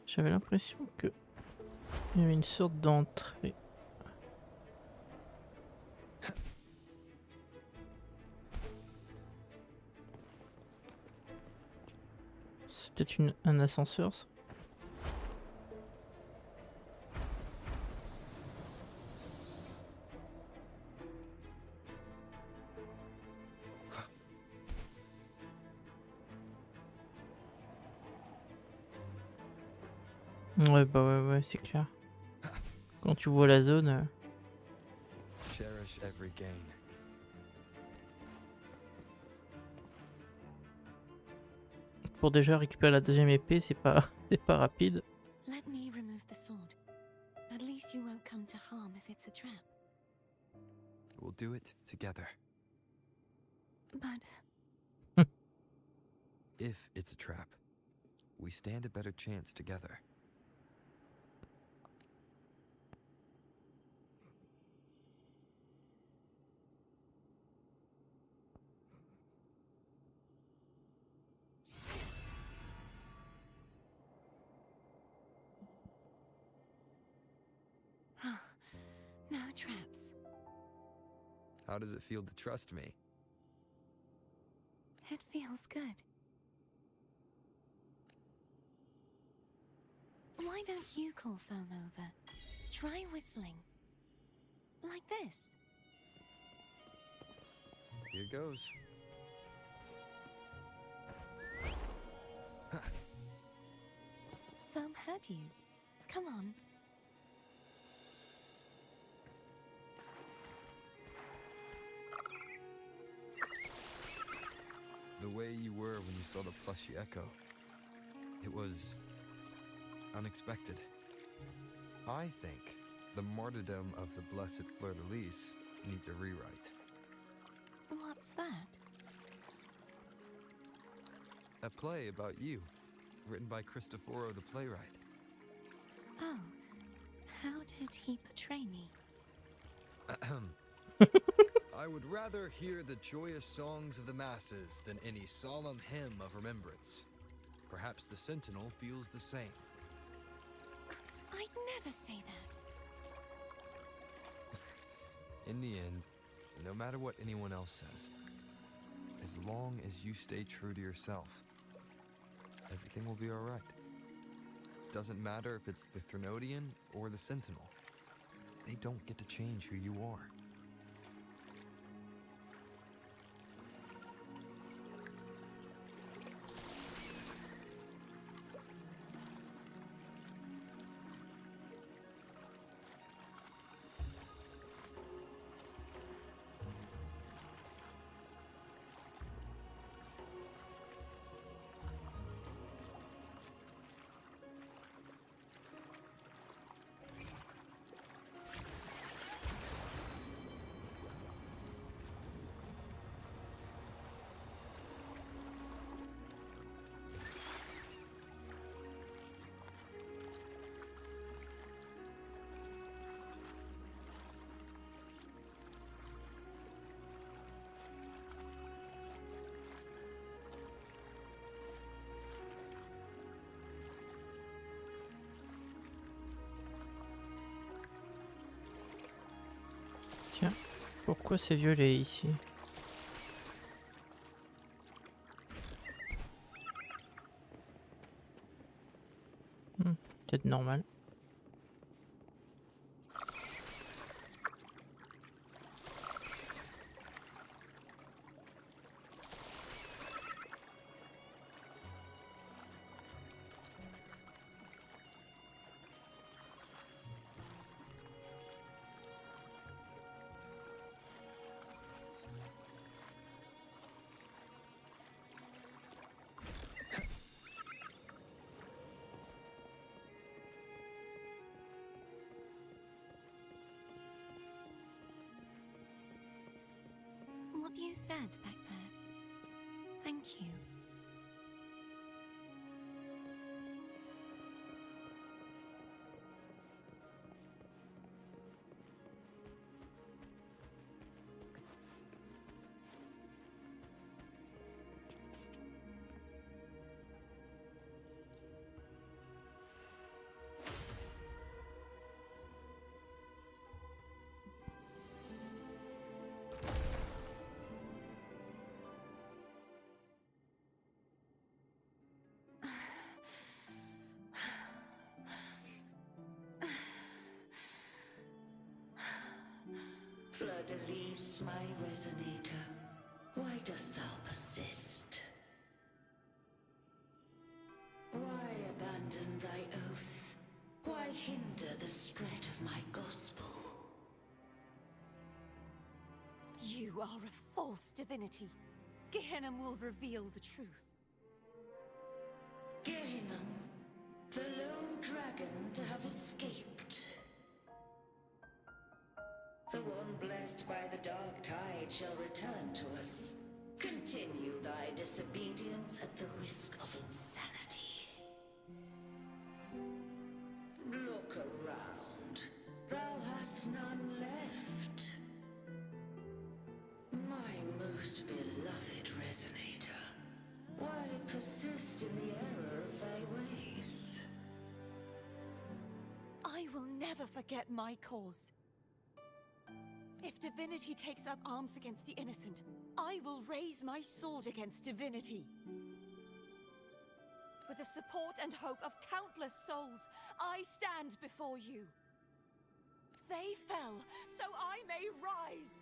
J'avais l'impression que il y avait une sorte d'entrée. C'est peut-être un ascenseur, ça. Ouais, bah ouais, c'est clair. Quand tu vois la zone... Cherish every gain. Pour déjà récupérer la deuxième épée, c'est pas rapide. Let me remove the sword. At least you won't come to harm if it's a trap. We'll do it together. But If it's a trap, we stand a better chance together. no traps. How does it feel to trust me? It feels good. Why don't you call Foam over? Try whistling. Like this. Here goes. Foam heard you. Come on. The way you were when you saw the plushy echo. It was unexpected. I think the martyrdom of the blessed fleur-de-lis needs a rewrite. What's that? A play about you, written by Cristoforo the playwright. I would rather hear the joyous songs of the masses than any solemn hymn of remembrance. Perhaps the Sentinel feels the same. I'd never say that. In the end, no matter what anyone else says, as long as you stay true to yourself, everything will be all right. Doesn't matter if it's the Threnodian or the Sentinel. They don't get to change who you are. Tiens, pourquoi c'est violet ici? Peut-être normal. What you said back there. Thank you. Fleur-de-Lis, my resonator, why dost thou persist? Why abandon thy oath? Why hinder the spread of my gospel? You are a false divinity. Gehenna will reveal the truth. Gehenna, the lone dragon to have escaped. The one blessed by the dark tide shall return to us. Continue thy disobedience at the risk of insanity. Look around. Thou hast none left. My most beloved resonator, why persist in the error of thy ways? I will never forget my cause. If divinity takes up arms against the innocent, I will raise my sword against divinity. With the support and hope of countless souls, I stand before you. They fell, so I may rise!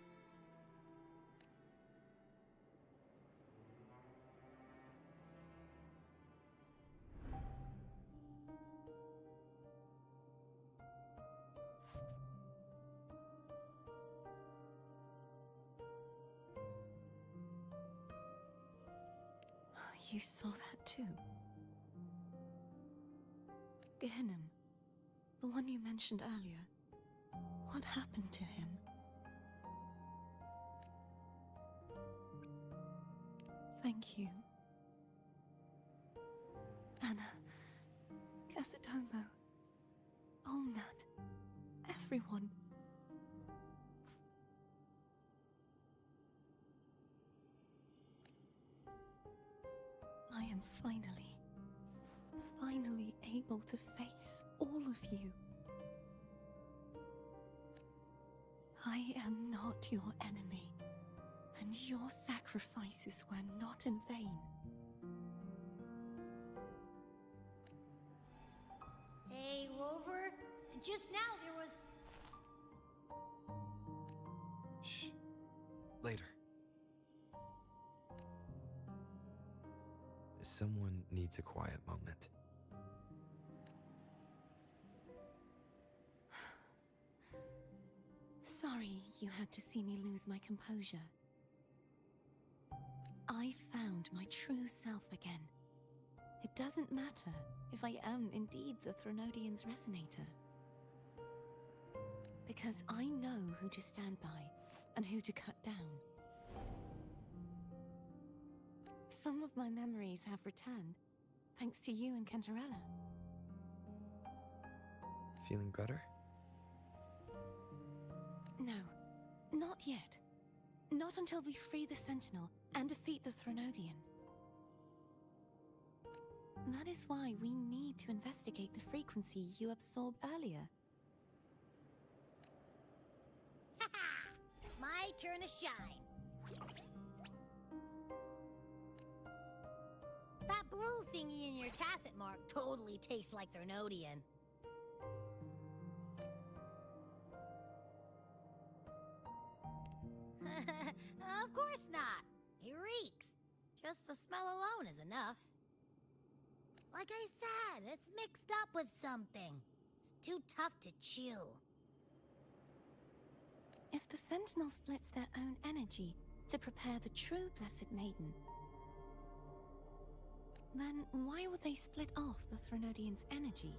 You saw that too? Gehenna, the one you mentioned earlier. What happened to him? Thank you. Anna, Casatomo, Olnat, everyone. able to face all of you. I am not your enemy, and your sacrifices were not in vain. Hey, Rover, just now there was... Shh. Later. Someone needs a quiet moment. Sorry you had to see me lose my composure. I found my true self again. It doesn't matter if I am indeed the Threnodian's resonator. Because I know who to stand by and who to cut down. Some of my memories have returned, thanks to you and Cantarella. Feeling better? No, not yet. Not until we free the Sentinel and defeat the Threnodian. That is why we need to investigate the frequency you absorbed earlier. My turn to shine. That blue thingy in your tacit mark totally tastes like Threnodian. Of course not. It reeks. Just the smell alone is enough. Like I said, it's mixed up with something. It's too tough to chew. If the Sentinel splits their own energy to prepare the true Blessed Maiden, then why would they split off the Threnodian's energy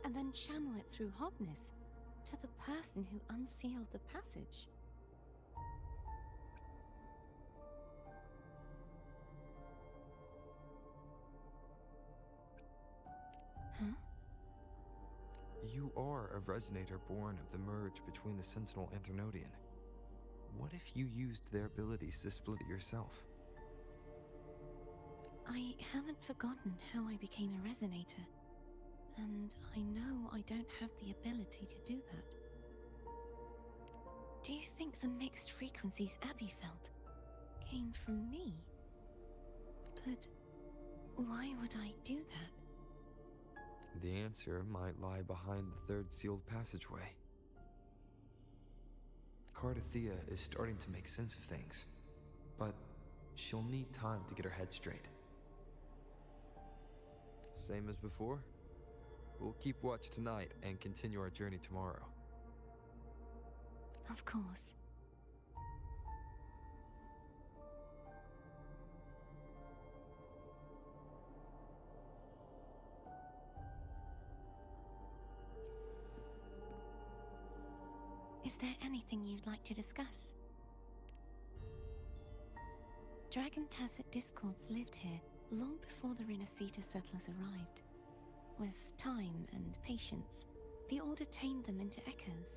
and then channel it through Hogness to the person who unsealed the passage? Huh? You are a resonator born of the merge between the Sentinel and Threnodian. What if you used their abilities to split it yourself? I haven't forgotten how I became a resonator, and I know I don't have the ability to do that. Do you think the mixed frequencies Abby felt came from me? But why would I do that? The answer might lie behind the third sealed passageway. Cardathea is starting to make sense of things, but she'll need time to get her head straight. Same as before? We'll keep watch tonight and continue our journey tomorrow. Of course. Is there anything you'd like to discuss? Dragon Tacit discords lived here long before the Renacita settlers arrived. With time and patience, the Order tamed them into echoes.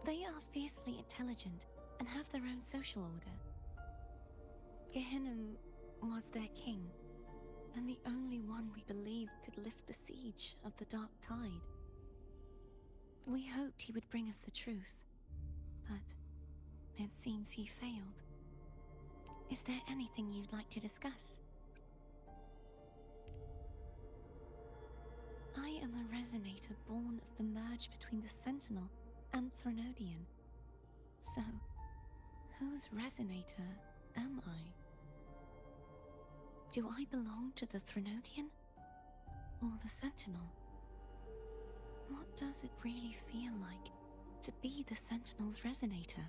They are fiercely intelligent and have their own social order. Gehinnom was their king, and the only one we believed could lift the siege of the Dark Tide. We hoped he would bring us the truth, but it seems he failed. Is there anything you'd like to discuss? I am a resonator born of the merge between the Sentinel and Threnodian. So, whose resonator am I? Do I belong to the Threnodian? Or the Sentinel? What does it really feel like to be the Sentinel's resonator?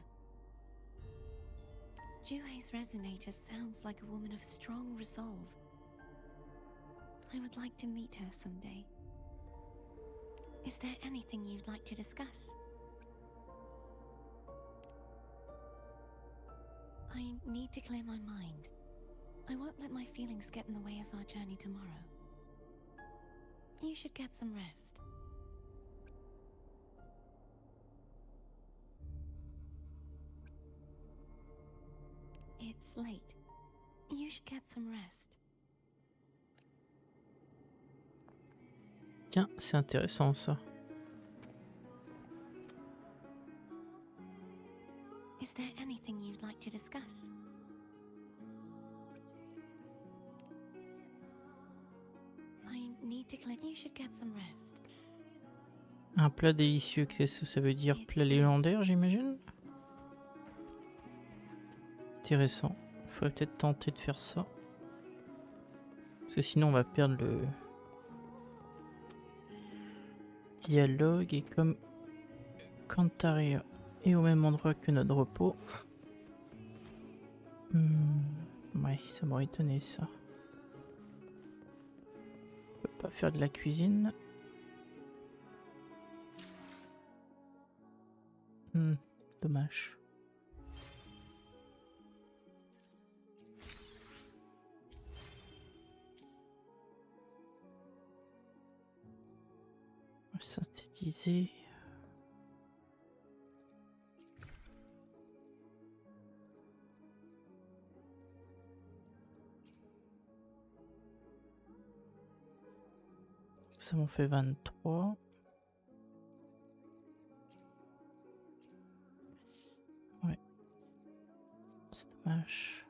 Jue's resonator sounds like a woman of strong resolve. I would like to meet her someday. Is there anything you'd like to discuss? I need to clear my mind. I won't let my feelings get in the way of our journey tomorrow. You should get some rest. It's late. You should get some rest. Tiens, c'est intéressant ça. Is there anything you'd like to discuss? I need to clean. You should get some rest. Un plat délicieux, qu'est-ce que ça veut dire? Plat légendaire, j'imagine? Intéressant. Il faudrait peut-être tenter de faire ça. Parce que sinon on va perdre le dialogue. Et comme Cantaria est au même endroit que notre repos... ouais, ça m'aurait étonné ça. On peut pas faire de la cuisine. Dommage. Synthétiser. Ça m'en fait 23. Ouais. C'est dommage.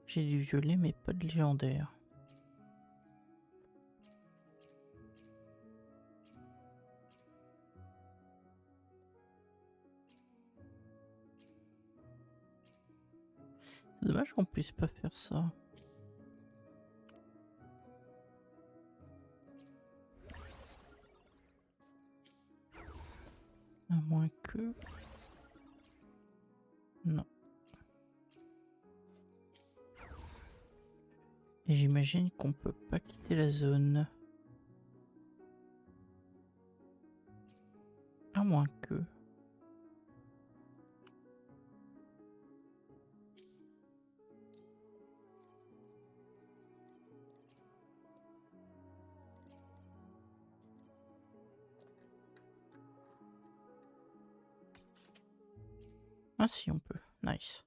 J'ai du violet mais pas de légendaire. C'est dommage qu'on puisse pas faire ça. À moins que... Non. Et j'imagine qu'on peut pas quitter la zone. À moins que... Ah si, on peut. Nice.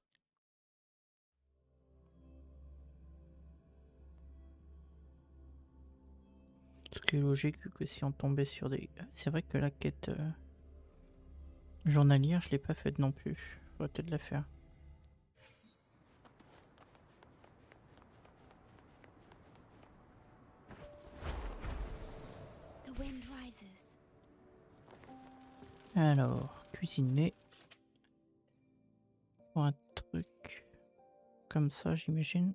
Ce qui est logique vu que si on tombait sur des... C'est vrai que la quête journalière, je l'ai pas faite non plus. Faudrait peut-être la faire. The wind rises. Alors, cuisiner. Pour un truc comme ça, j'imagine.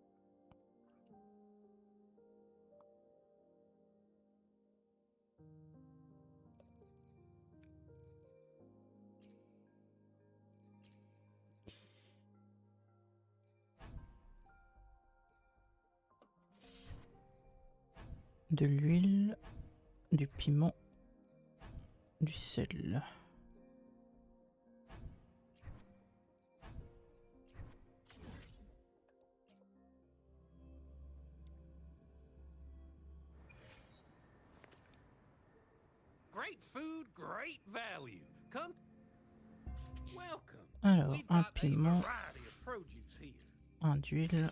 De l'huile, du piment, du sel. Great food, great value. Come. Welcome. Alors, We've un got a piment, variety of produce here. un d'huile,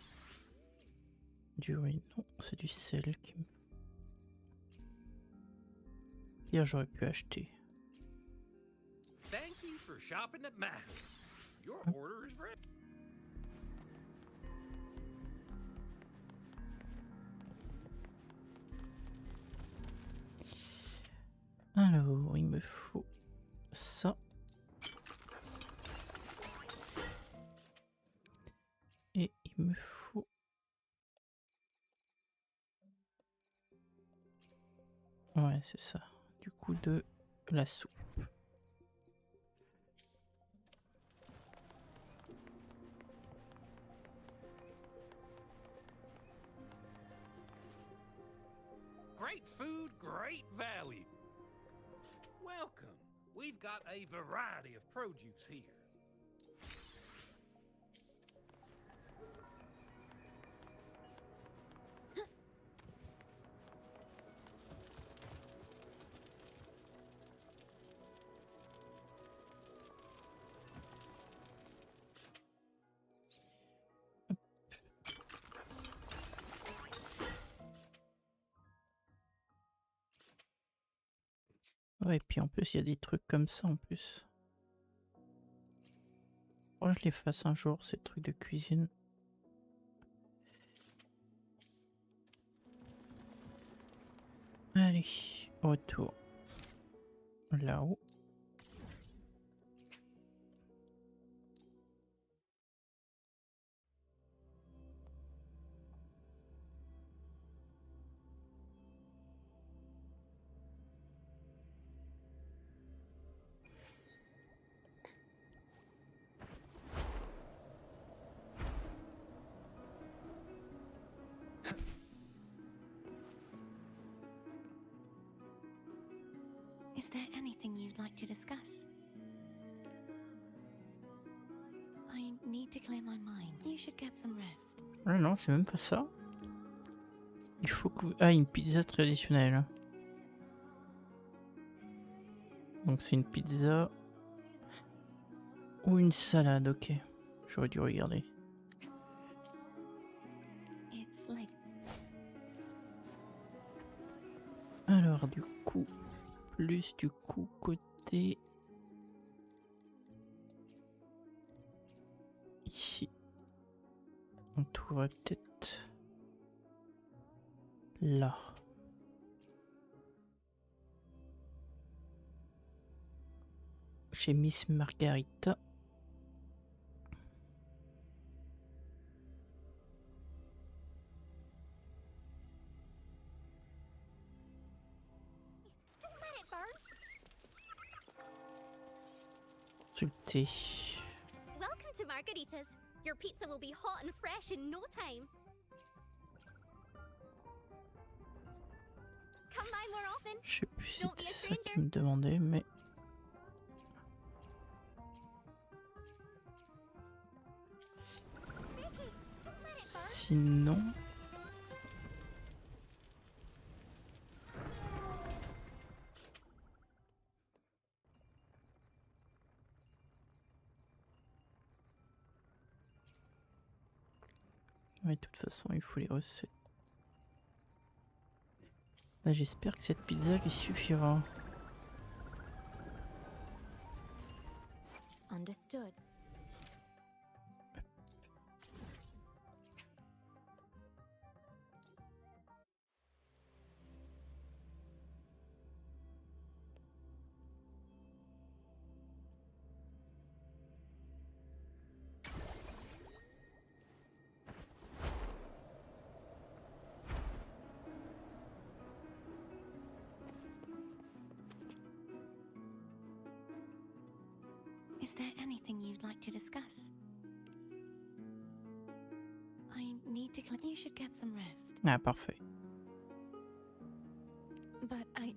du riz. Non, c'est du sel qui me... Hier, j'aurais pu acheter. Thank you for shopping at my house. Your order is ready. Alors, il me faut ça. Et il me faut... Ouais, c'est ça. Du coup, de la soupe. Great food, great value. Welcome. We've got a variety of produce here. Ouais, et puis en plus, il y a des trucs comme ça en plus. Moi, je les fasse un jour, ces trucs de cuisine. Allez, retour. Là-haut. Is there anything you'd like to discuss? I need to clear my mind. You should get some rest. Ouais, non, c'est même pas ça. Il faut que... Ah, une pizza traditionnelle. Donc c'est une pizza ou une salade, ok. J'aurais dû regarder. It's late. Alors du coup, plus du coup côté... Ici. On trouverait peut-être... Là. Chez Miss Margarita. Consulter. Welcome to Margarita's. Your pizza will be hot and fresh in no time. Come by more often. Je sais plus si Don't be a c'était ça stranger. qu'il me demandait, mais... Sinon... Ouais, de toute façon, il faut les recettes. Bah, j'espère que cette pizza lui suffira. Understood. Is there anything you'd like to discuss? I need to clear. You should get some rest. Ah, parfait. But I...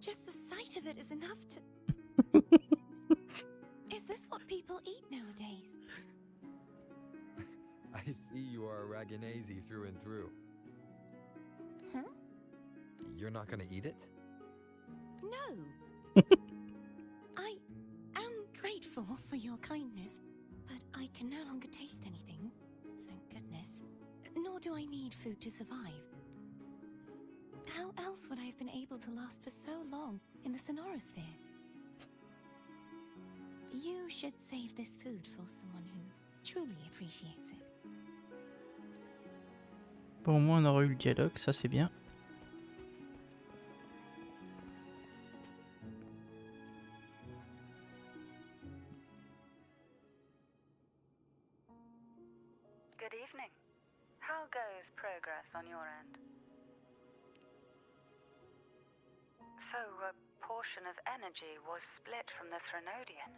Just the sight of it is enough to... Is this what people eat nowadays? I see you are a Raganese through and through. Huh? You're not gonna eat it? No. I am grateful for your kindness, but I can no longer taste anything. Thank goodness. Nor do I need food to survive. How else would I have been able to last for so long in the Sonorosphere? You should save this food for someone who truly appreciates it. Bon, au moins on aura eu le dialogue, ça c'est bien. Good evening. How goes progress on your end? So, a portion of energy was split from the Threnodian.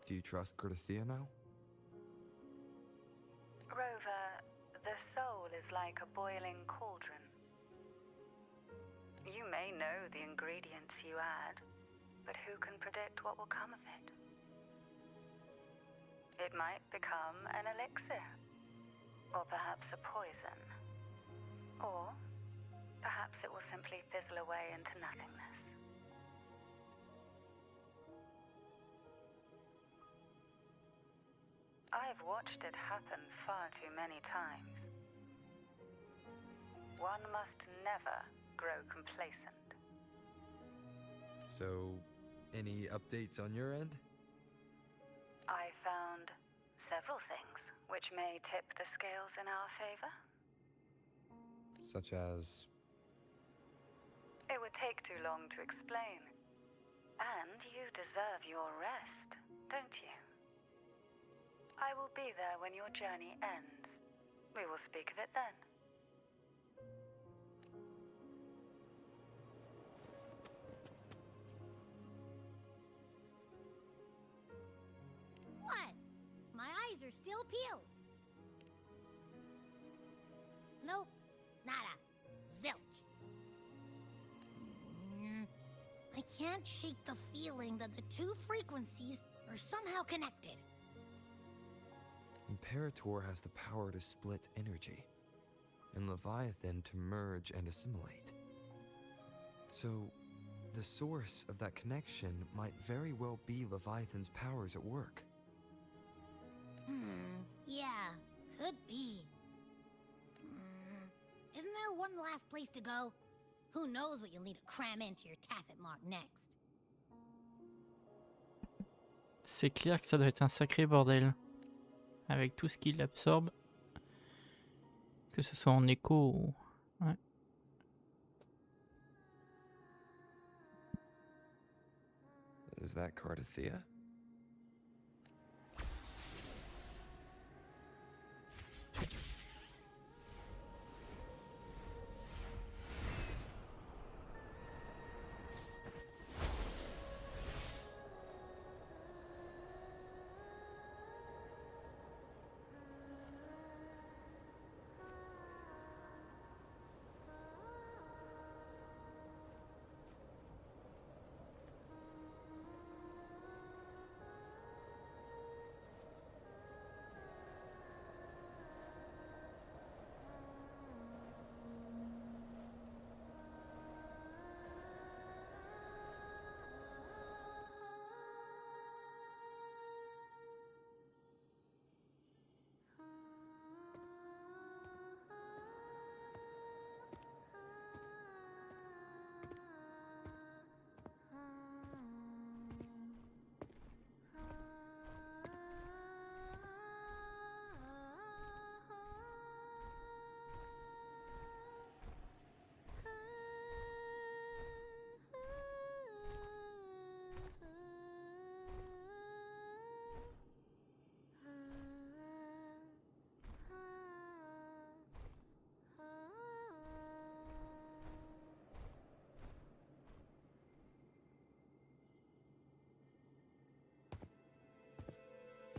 Do you trust Corthia now? Rover, the soul is like a boiling cauldron. You may know the ingredients you add, but who can predict what will come of it? It might become an elixir, or perhaps a poison, or perhaps it will simply fizzle away into nothingness. I've watched it happen far too many times. One must never grow complacent. So, any updates on your end? I found several things which may tip the scales in our favor. Such as... It would take too long to explain. And you deserve your rest, don't you? I will be there when your journey ends. We will speak of it then. What? My eyes are still peeled. Nope. Nada. Zilch. I can't shake the feeling that the two frequencies are somehow connected. Imperator has the power to split energy, and Leviathan to merge and assimilate. So, the source of that connection might very well be Leviathan's powers at work. Yeah, could be. Isn't there one last place to go? Who knows what you'll need to cram into your tacit mark next? C'est clair que ça doit être un sacré bordel. Avec tout ce qu'il absorbe. Que ce soit en écho ou... Ouais. Is that Cardathea?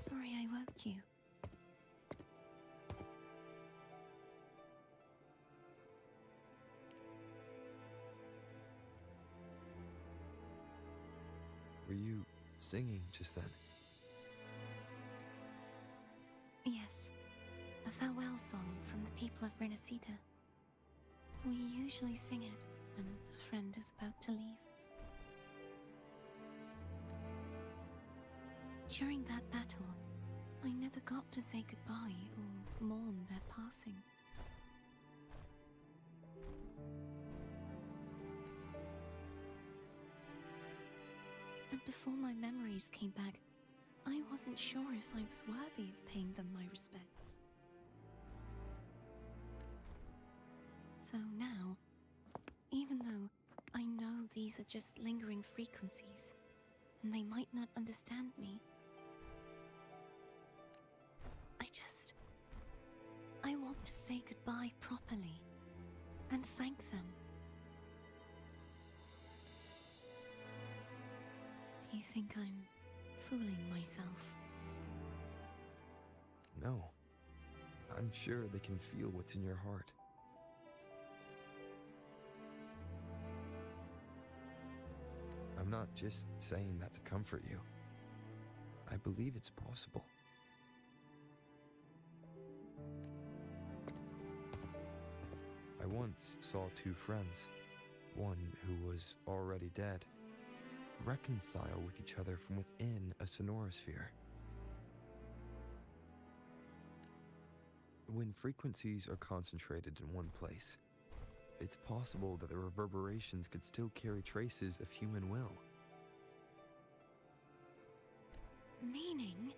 Sorry I woke you. Were you singing just then? Yes, a farewell song from the people of Renacida. We usually sing it when a friend is about to leave. During that battle, I never got to say goodbye or mourn their passing. And before my memories came back, I wasn't sure if I was worthy of paying them my respects. So now, even though I know these are just lingering frequencies, and they might not understand me, I want to say goodbye properly and thank them. Do you think I'm fooling myself? No. I'm sure they can feel what's in your heart. I'm not just saying that to comfort you. I believe it's possible. I once saw two friends, one who was already dead, reconcile with each other from within a sonorosphere. When frequencies are concentrated in one place, it's possible that the reverberations could still carry traces of human will. Meaning?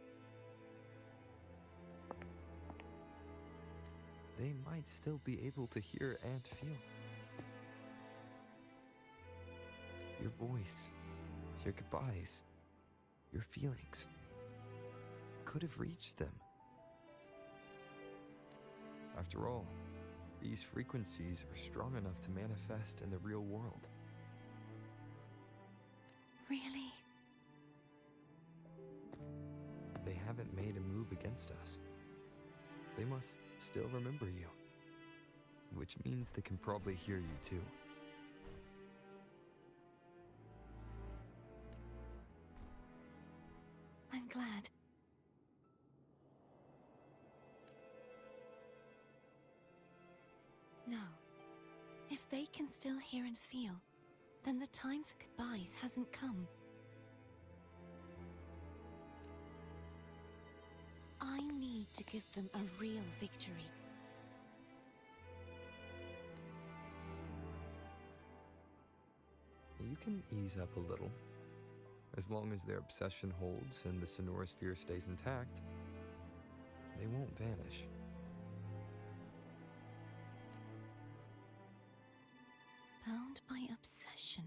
They might still be able to hear and feel. Your voice, your goodbyes, your feelings. It could have reached them. After all, these frequencies are strong enough to manifest in the real world. Really? They haven't made a move against us. They must still remember you. Which means they can probably hear you too. I'm glad. No. If they can still hear and feel, then the time for goodbyes hasn't come. I need to give them a real victory. You can ease up a little. As long as their obsession holds and the sonorosphere stays intact, they won't vanish. Bound by obsession,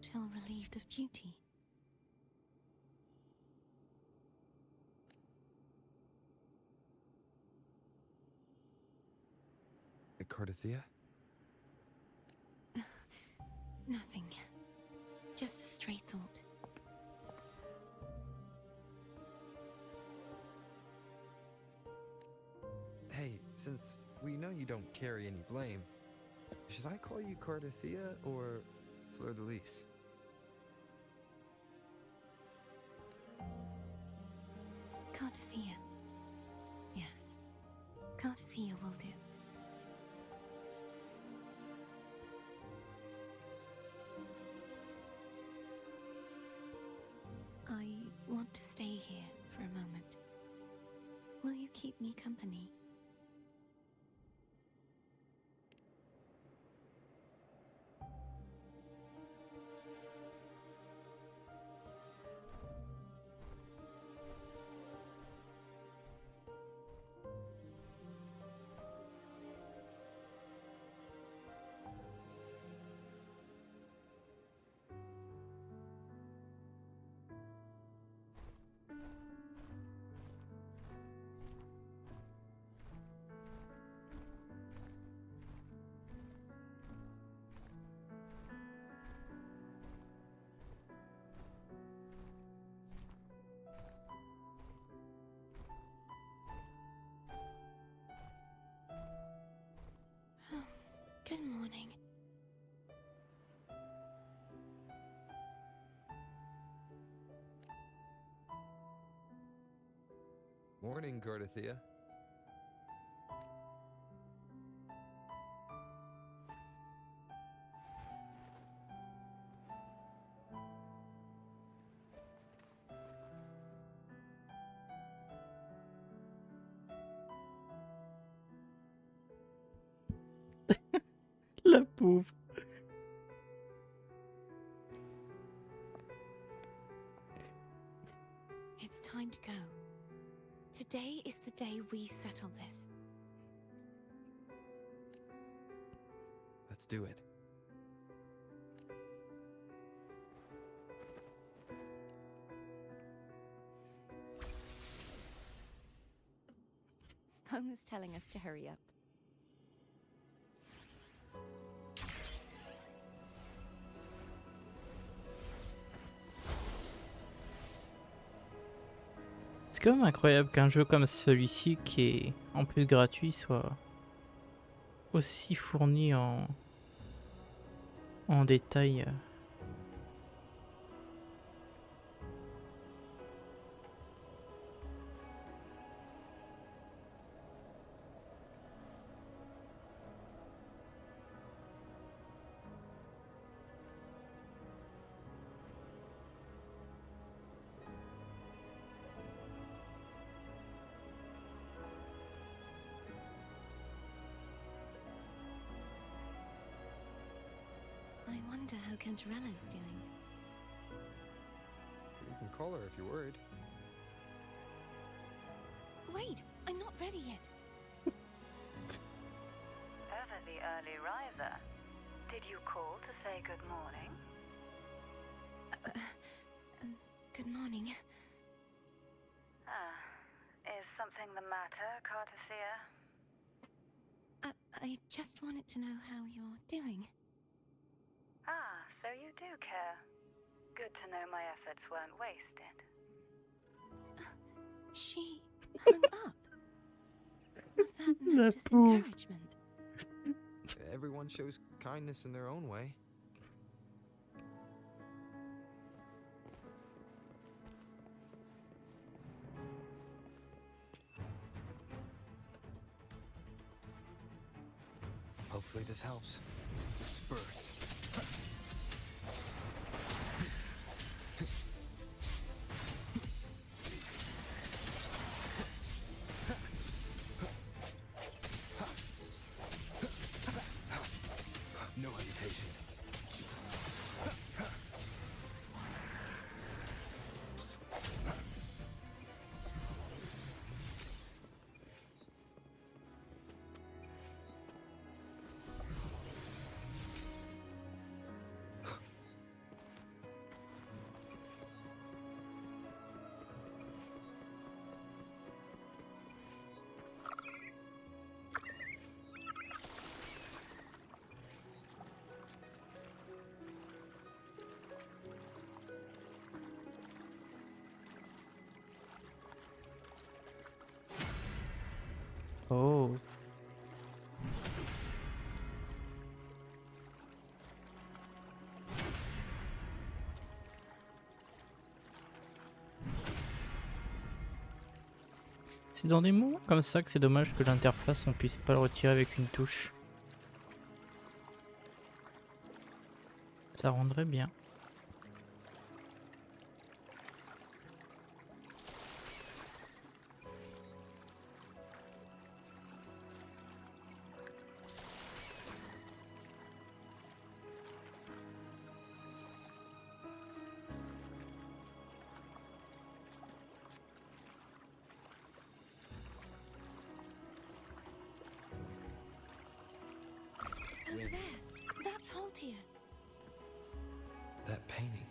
till relieved of duty. Cardathia? Nothing. Just a stray thought. Hey, since we know you don't carry any blame, should I call you Cardathia or Fleur-de-Lis? Cardathia. Yes. Cardathia will do. I want to stay here for a moment. Will you keep me company? Good morning. Morning, Cardathia. La pauvre. It's time to go. Today is the day we settle this. Let's do it. Home is telling us to hurry up. C'est quand même incroyable qu'un jeu comme celui-ci, qui est en plus gratuit, soit aussi fourni en détail. wonder how Cantarella's doing. You can call her if you're worried. Wait, I'm not ready yet. Ever the early riser. Did you call to say good morning? Good morning. Is something the matter, Cartathea? I just wanted to know how you're doing. So you do care. Good to know my efforts weren't wasted. She hung up. Was that no disencouragement? Everyone shows kindness in their own way. Hopefully this helps. Disperse. No hesitation. Oh. C'est dans des moments comme ça que c'est dommage que l'interface on puisse pas le retirer avec une touche. Ça rendrait bien. Over there. That's Haltia. That painting.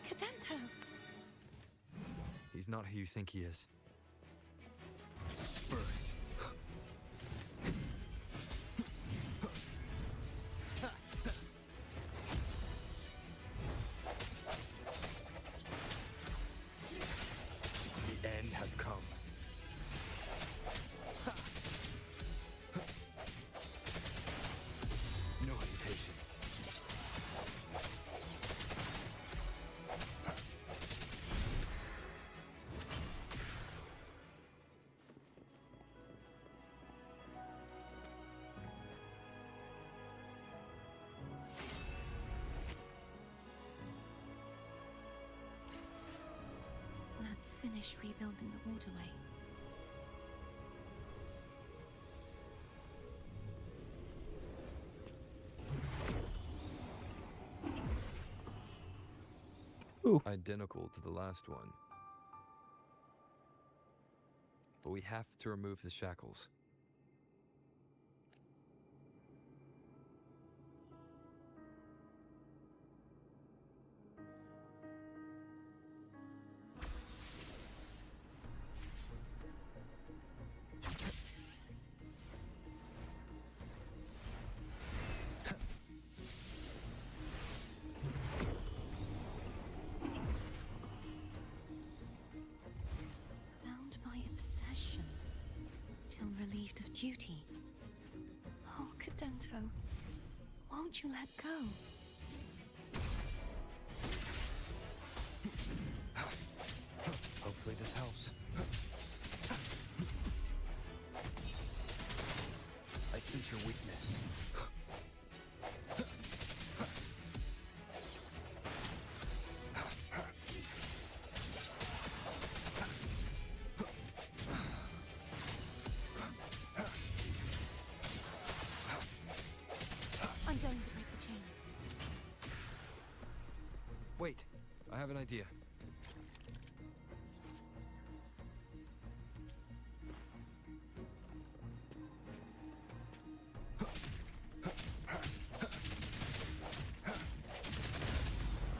Cadento. He's not who you think he is. Disperse. The end has come. No hesitation. Let's finish rebuilding the waterway. Ooh. Identical to the last one. But we have to remove the shackles. Bound by obsession, till relieved of duty. Oh, Cadento, won't you let go? Hopefully this helps. Wait, I have an idea.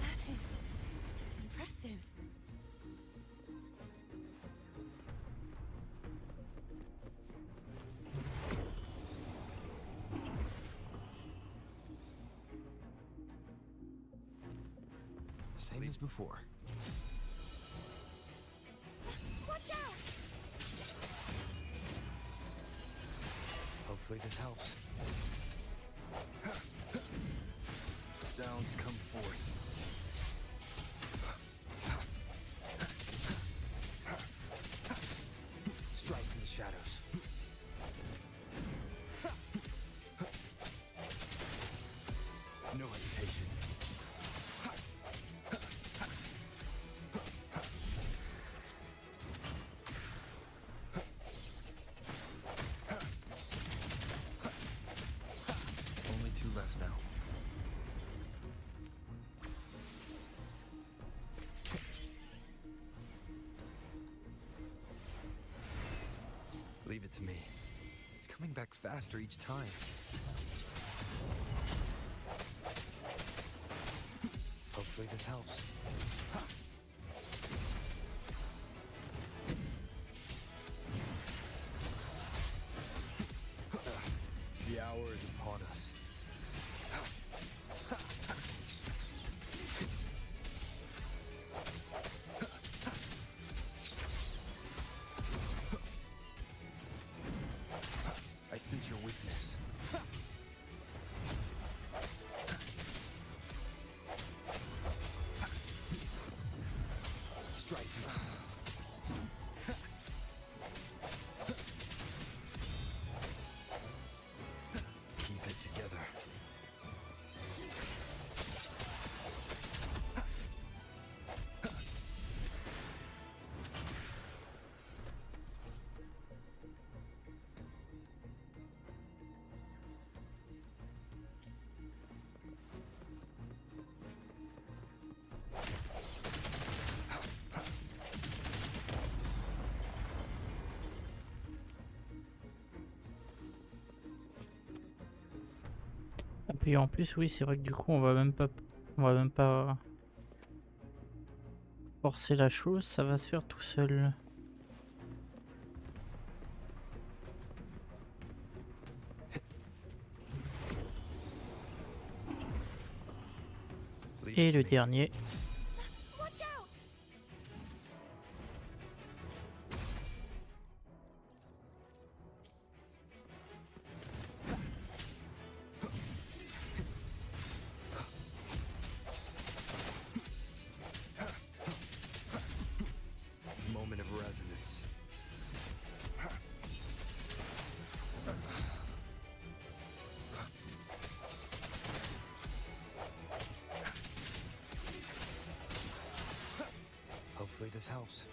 That is impressive. Same as before. Watch out! Hopefully this helps. Sounds come forth. Strike from the shadows. No hesitation. Only two left now. Leave it to me. It's coming back faster each time. Hopefully this helps. The hour is upon us. I sense your weakness. Strike. Keep it together. Et puis en plus, oui, c'est vrai que du coup, on va même pas forcer la chose, ça va se faire tout seul. Et le dernier. Watch out! Moment of resonance. Hopefully this helps.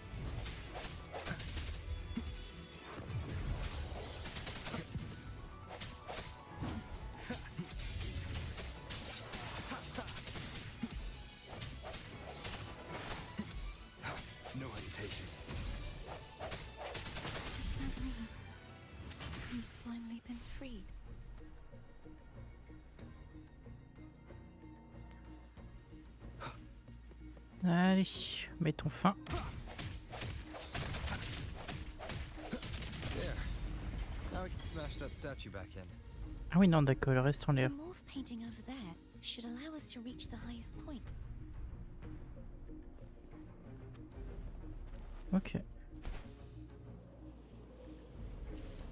No hesitation. Does that mean he's finally been freed? Allez, mettons fin. There. Now we can smash that statue back in. Ah oui, non, d'accord, le reste en The l'air. morph painting over there should allow us to reach the highest point. Ok.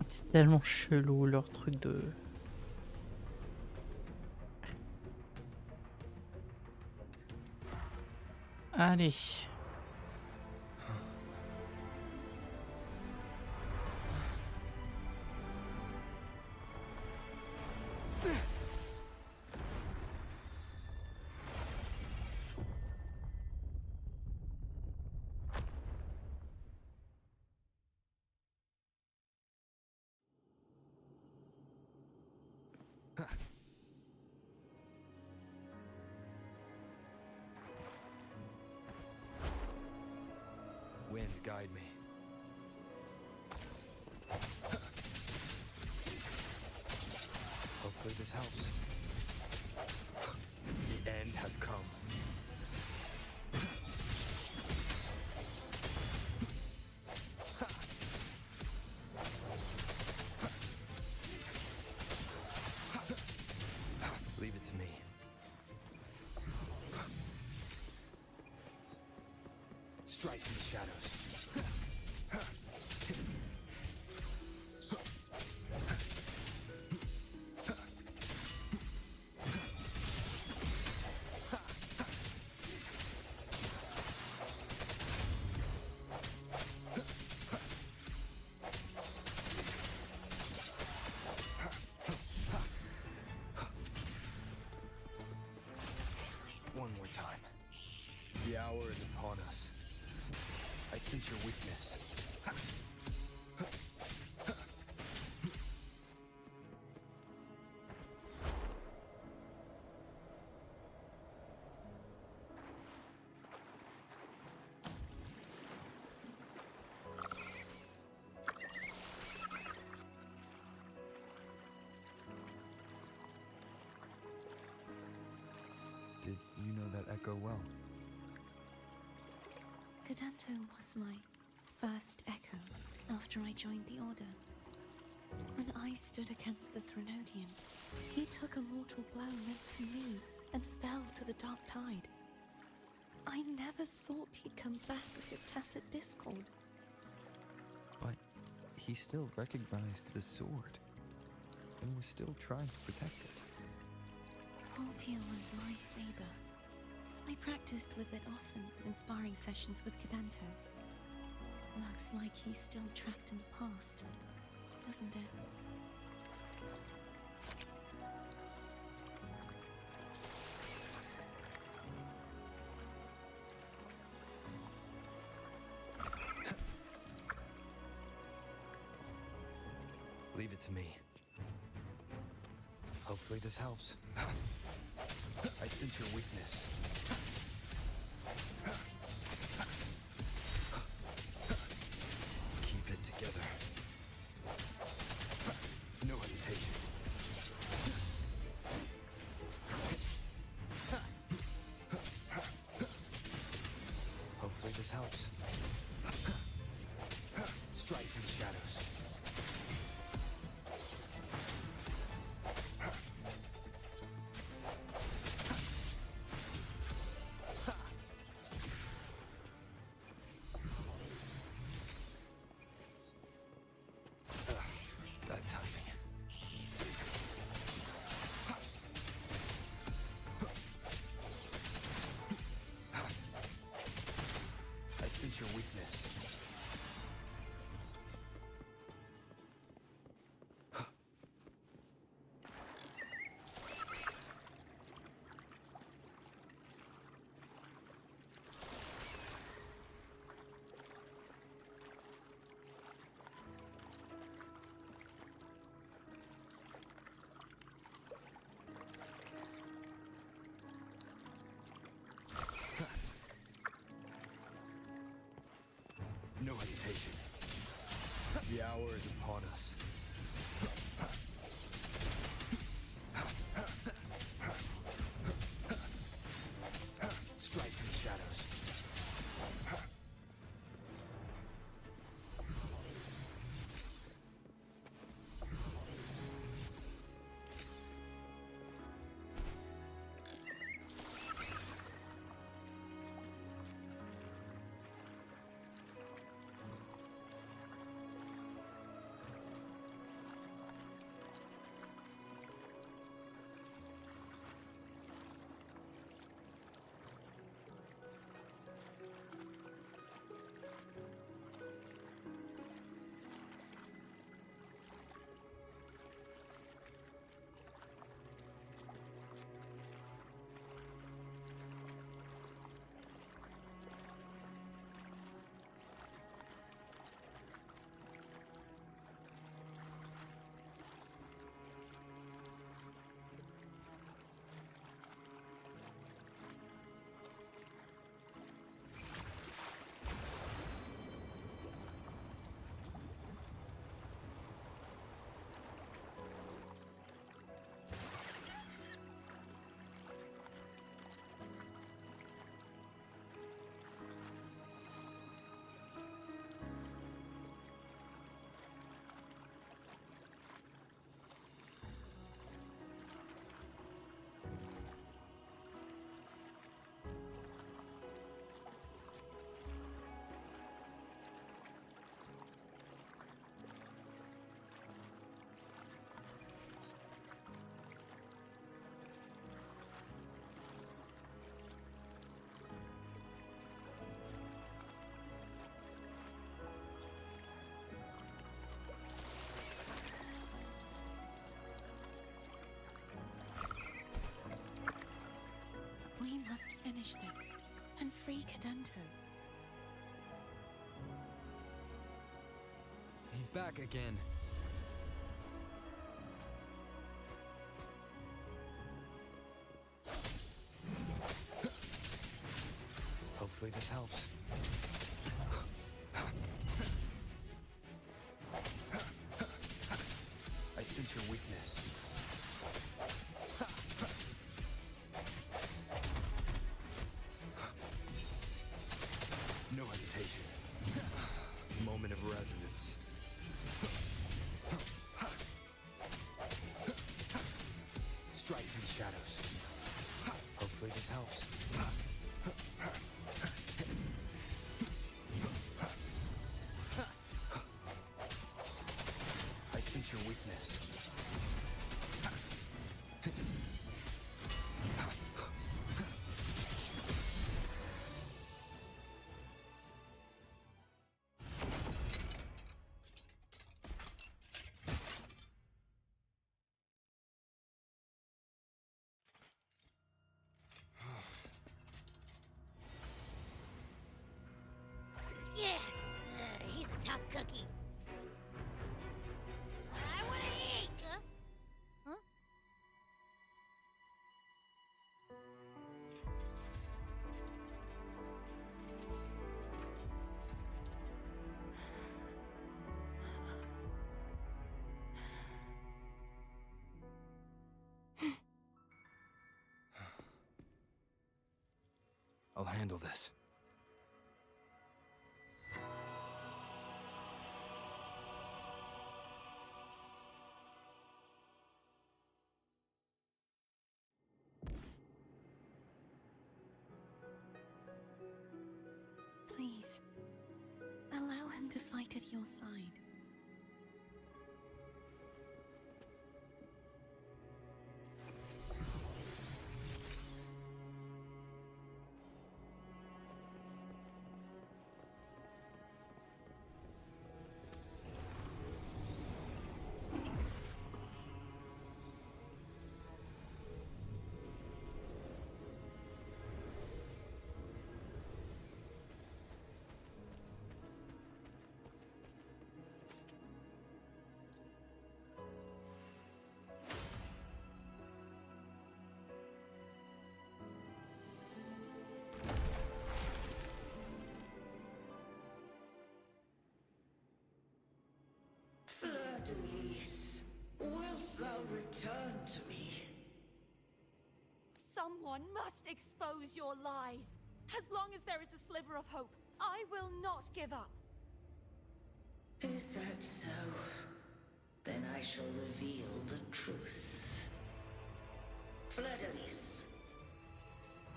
C'est tellement chelou leur truc de... Allez. guide me. Hopefully this helps. The end has come. Leave it to me. Strike in the shadows. One more time. The hour is upon us. I sense your weakness. Did you know that echo well? Cadanto was my first echo after I joined the Order. When I stood against the Threnodian, he took a mortal blow meant for me and fell to the dark tide. I never thought he'd come back as a tacit discord. But he still recognized the sword and was still trying to protect it. Haltia was my saber. I practiced with it often in sparring sessions with Cadanto. Looks like he's still trapped in the past, doesn't it? Leave it to me. Hopefully this helps. I sense your weakness. Keep it together. No hesitation. Hopefully this helps. Strike in the shadows. That timing. I sense your weakness. No hesitation. The hour is upon us. Strike in the shadows. must finish this and free Cadento. He's back again. Hopefully this helps. I sense your weakness. No hesitation. Moment of resonance. Strike through the shadows. Hopefully this helps. I sense your weakness. Yeah, he's a tough cookie. I want to eat. Huh? I'll handle this. Please, allow him to fight at your side. Fleur-de-Lis, wilt thou return to me? Someone must expose your lies. As long as there is a sliver of hope, I will not give up. Is that so? Then I shall reveal the truth. Fleur-de-Lis,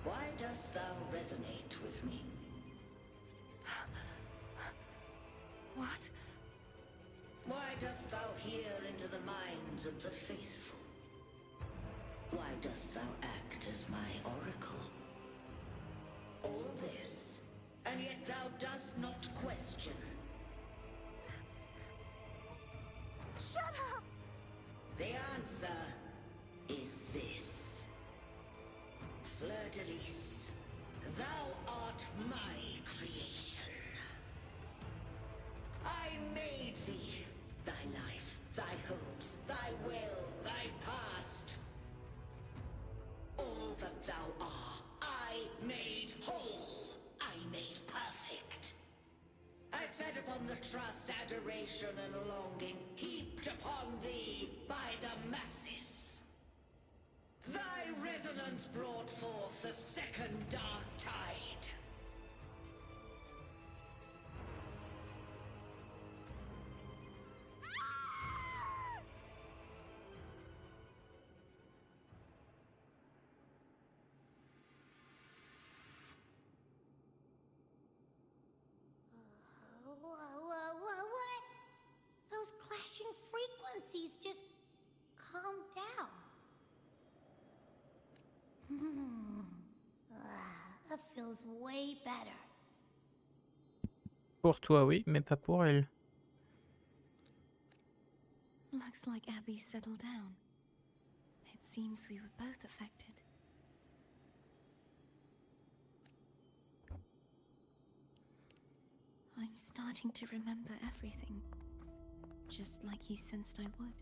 why dost thou resonate with me? What? Why dost thou hear into the minds of the faithful? Why dost thou act as my oracle? All this, and yet thou dost not question. Shut up! The answer is this. Fleur-de-Lis, thou art my creation. I made thee, thy life, thy hopes, thy will, thy past. All that thou art, I made whole. I made perfect. I fed upon the trust, adoration, and longing heaped upon thee by the masses. Thy resonance brought forth the second dark tide. What? Those clashing frequencies just calm down. That feels way better. Pour toi, oui, mais pas pour elle. Looks like Abby settled down. It seems we were both affected. I'm starting to remember everything, just like you sensed I would.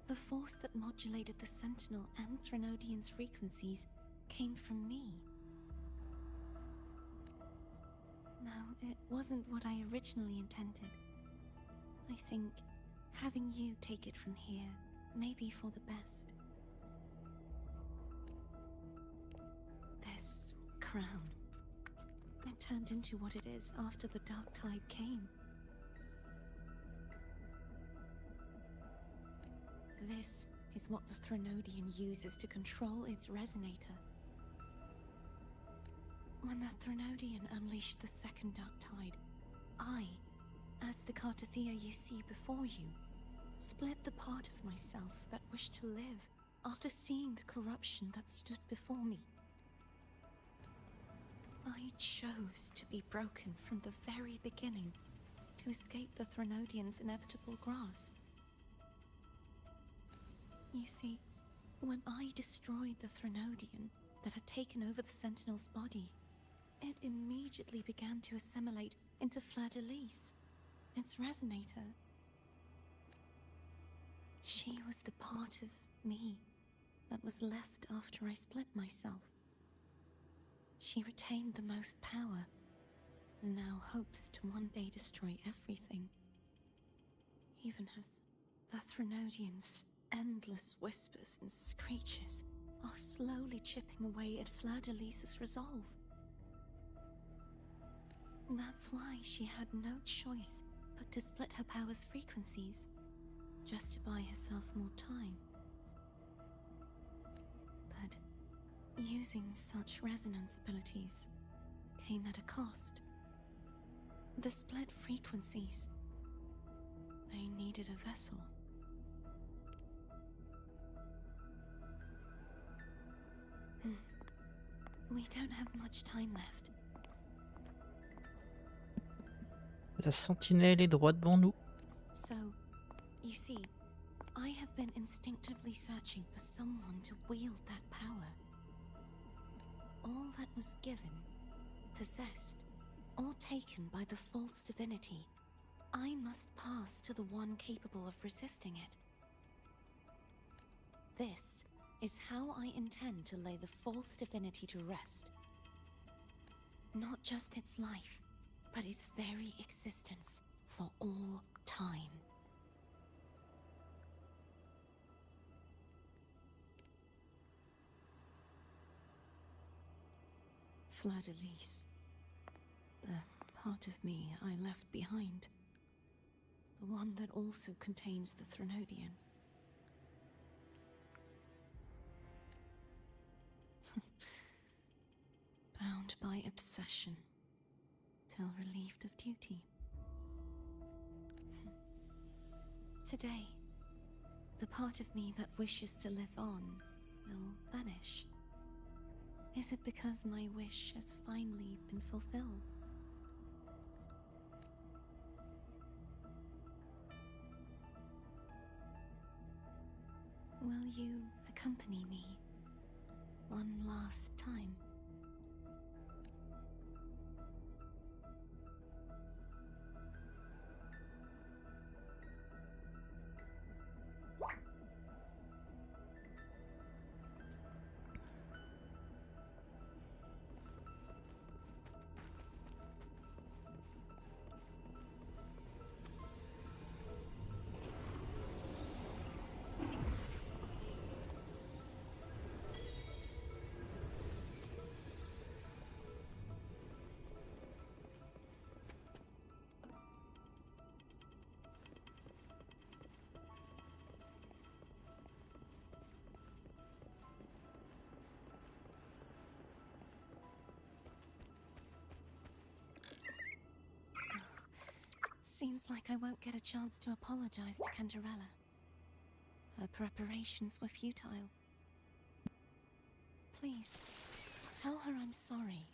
The force that modulated the Sentinel and Threnodian's frequencies came from me. No, it wasn't what I originally intended. I think having you take it from here may be for the best. This crown, it turned into what it is after the Dark Tide came. This is what the Threnodian uses to control its resonator. When the Threnodian unleashed the second Dark Tide, I, as the Cartathea you see before you, split the part of myself that wished to live after seeing the corruption that stood before me. I chose to be broken from the very beginning to escape the Threnodian's inevitable grasp. You see, when I destroyed the Threnodian that had taken over the Sentinel's body, it immediately began to assimilate into Fleur-de-Lis, its resonator. She was the part of me that was left after I split myself. She retained the most power, and now hopes to one day destroy everything. Even as the Threnodian's endless whispers and screeches are slowly chipping away at Fleur-de-Lis's resolve. That's why she had no choice but to split her power's frequencies, just to buy herself more time. But using such resonance abilities came at a cost. The split frequencies, they needed a vessel. We don't have much time left. La sentinelle est droit devant nous. So, you see, I have been instinctively searching for someone to wield that power. All that was given, possessed, or taken by the false divinity, I must pass to the one capable of resisting it. This is how I intend to lay the false divinity to rest. Not just its life, but its very existence for all time. Fleur-de-Lis, the part of me I left behind, the one that also contains the Threnodian. Bound by obsession, till relieved of duty. Today, the part of me that wishes to live on will vanish. Is it because my wish has finally been fulfilled? Will you accompany me one last time? Seems like I won't get a chance to apologize to Cantarella. Her preparations were futile. Please, tell her I'm sorry.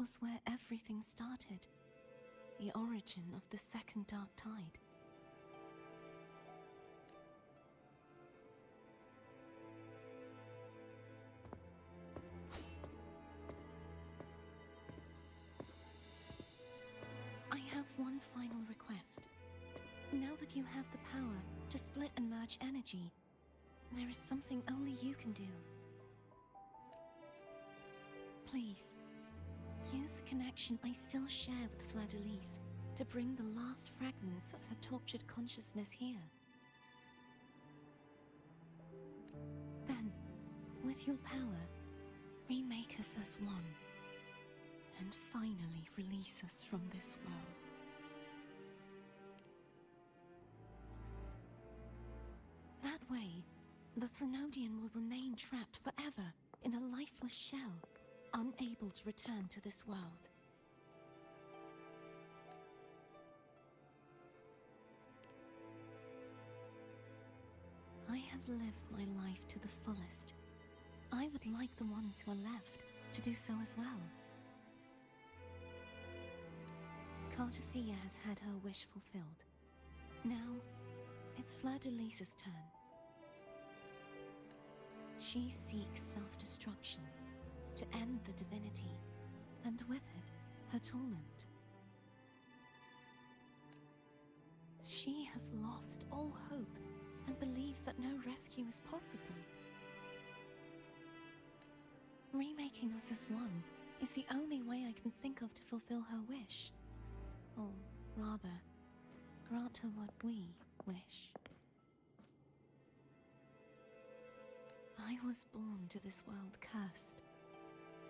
was where everything started. The origin of the second dark tide. I have one final request. Now that you have the power to split and merge energy, there is something only you can do. Please, use the connection I still share with Fleur-de-Lis to bring the last fragments of her tortured consciousness here. Then, with your power, remake us as one, and finally release us from this world. That way, the Threnodian will remain trapped forever in a lifeless shell, unable to return to this world. I have lived my life to the fullest. I would like the ones who are left to do so as well. Cartathea has had her wish fulfilled. Now, it's Fleur-de-Lis's turn. She seeks self-destruction to end the divinity, and with it, her torment. She has lost all hope and believes that no rescue is possible. Remaking us as one is the only way I can think of to fulfill her wish. Or rather, grant her what we wish. I was born to this world cursed.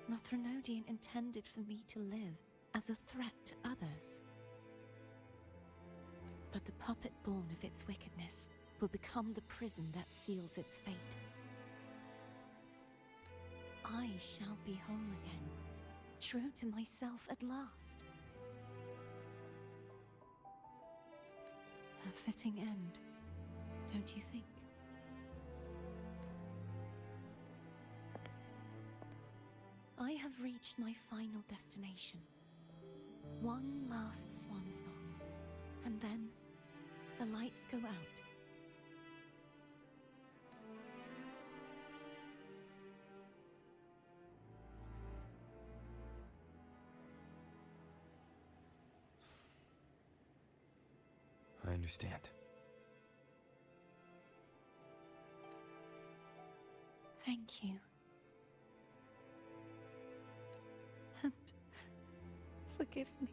The Threnodian intended for me to live as a threat to others. But the puppet born of its wickedness will become the prison that seals its fate. I shall be whole again, true to myself at last. A fitting end, don't you think? I have reached my final destination. One last swan song, and then the lights go out. I understand. Thank you. And forgive me.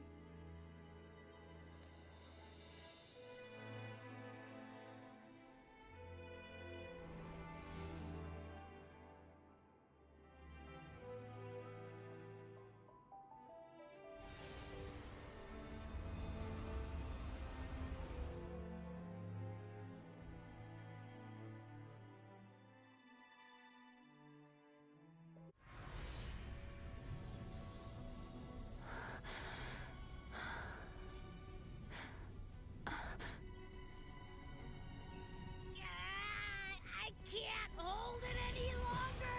I can't hold it any longer!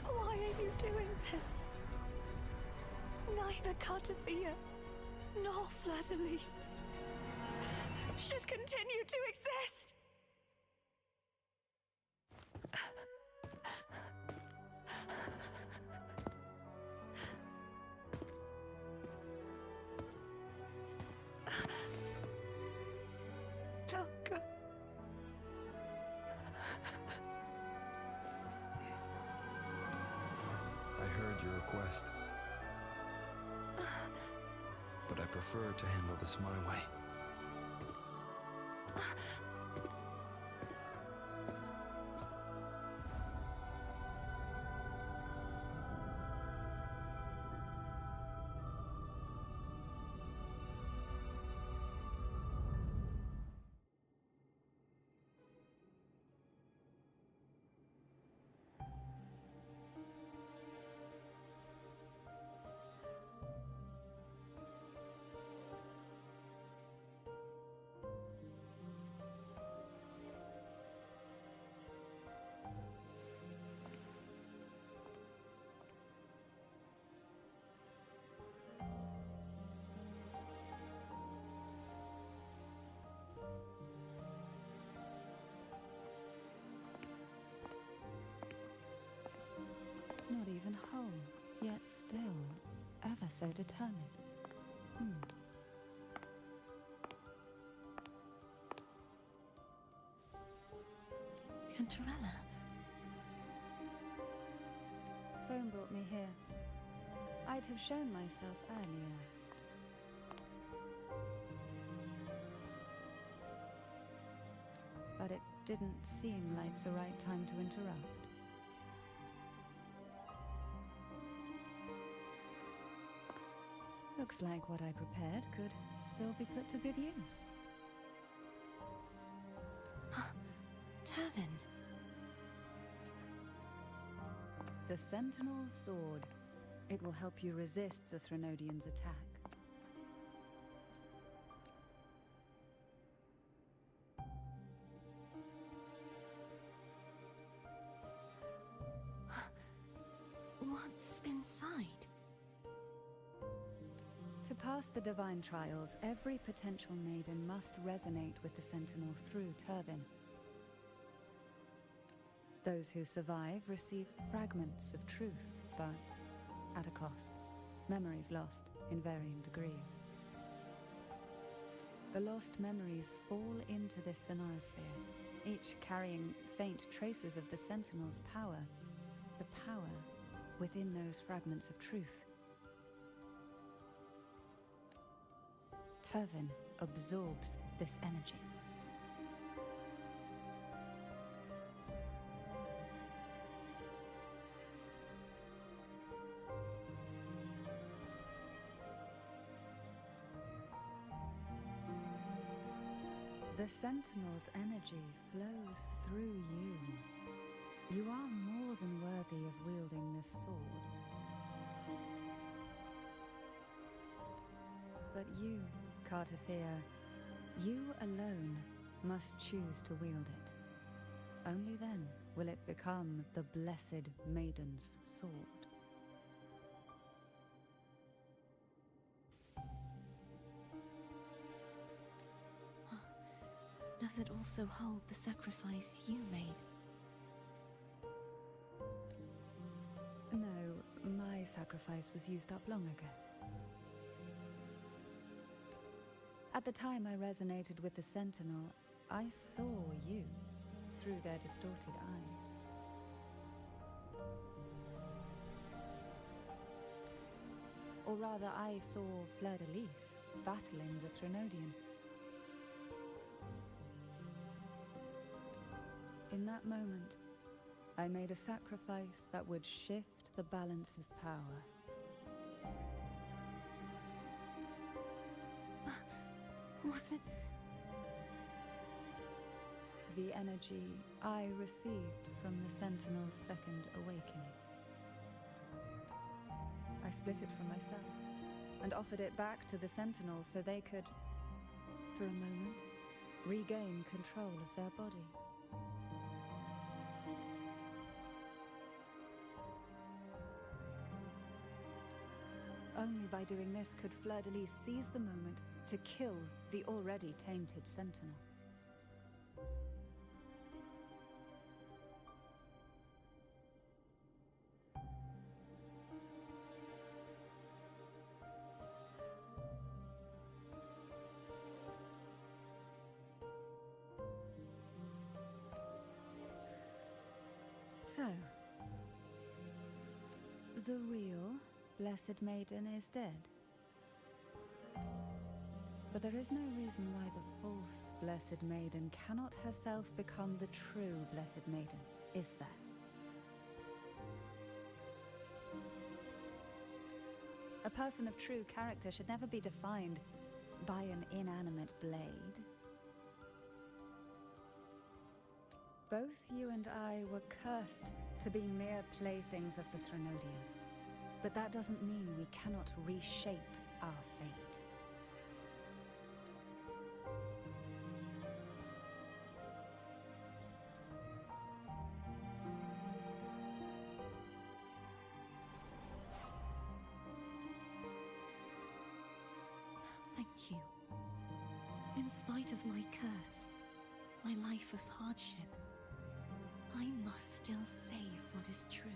Why are you doing this? Neither Cartathea nor Fleur-de-Lis should continue to exist. Longer. I heard your request. But I prefer to handle this my way. yet still ever so determined. Cantarella. Phone brought me here. I'd have shown myself earlier. But it didn't seem like the right time to interrupt. Looks like what I prepared could still be put to good use. Turvin. The Sentinel's Sword. It will help you resist the Threnodian's attack. What's inside? To pass the divine trials, every potential maiden must resonate with the Sentinel through Turvin. Those who survive receive fragments of truth, but at a cost. Memories lost in varying degrees. The lost memories fall into this sonorosphere, each carrying faint traces of the Sentinel's power, the power within those fragments of truth. Turvin absorbs this energy. The Sentinel's energy flows through you. You are more than worthy of wielding this sword. But you, Cartathea, you alone must choose to wield it. Only then will it become the Blessed Maiden's sword. Does it also hold the sacrifice you made? No, my sacrifice was used up long ago. At the time I resonated with the Sentinel, I saw you through their distorted eyes. Or rather, I saw Fleur-de-Lis battling the Threnodian. In that moment, I made a sacrifice that would shift the balance of power. Was it? The energy I received from the Sentinel's second awakening. I split it from myself and offered it back to the Sentinel so they could, for a moment, regain control of their body. Only by doing this could Fleur-de-Lis seize the moment to kill the already tainted Sentinel. So, the real Blessed Maiden is dead. But there is no reason why the false Blessed Maiden cannot herself become the true Blessed Maiden, is there? A person of true character should never be defined by an inanimate blade. Both you and I were cursed to be mere playthings of the Threnodian. But that doesn't mean we cannot reshape our fate. Thank you. In spite of my curse, my life of hardship, I must still save what is true.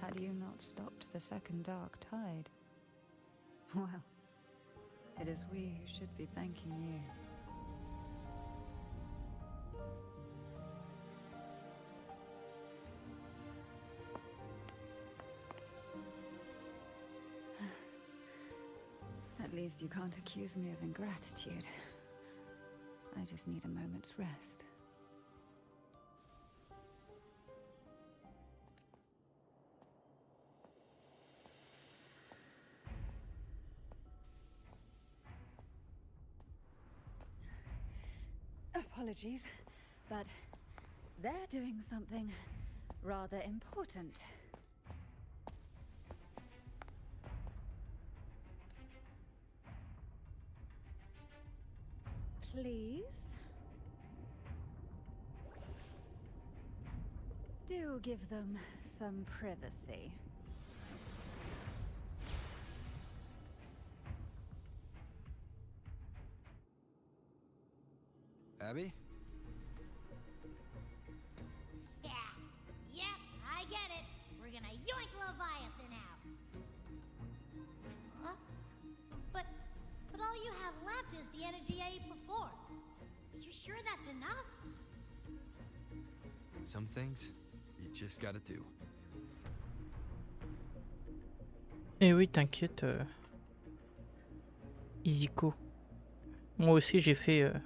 had you not stopped the second dark tide. Well, it is we who should be thanking you. At least you can't accuse me of ingratitude. I just need a moment's rest. Apologies, but they're doing something rather important. Please? Do give them some privacy. Abby? Yeah. Yep, I get it. We're gonna yoink Leviathan out. Huh? But all you have left is the energy I ate before. Are you sure that's enough? Some things, you just gotta do. Eh oui, t'inquiète, Iziko. Moi aussi, j'ai fait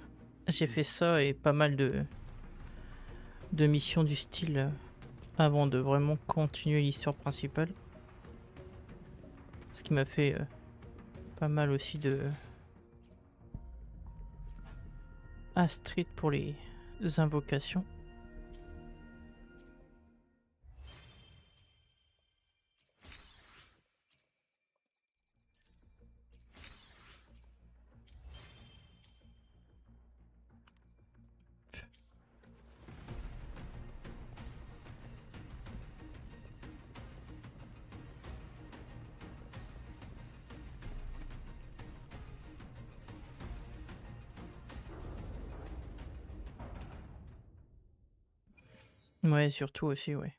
ça et pas mal de missions du style avant de vraiment continuer l'histoire principale. Ce qui m'a fait pas mal aussi de Astrid pour les invocations. Ouais, surtout aussi, ouais.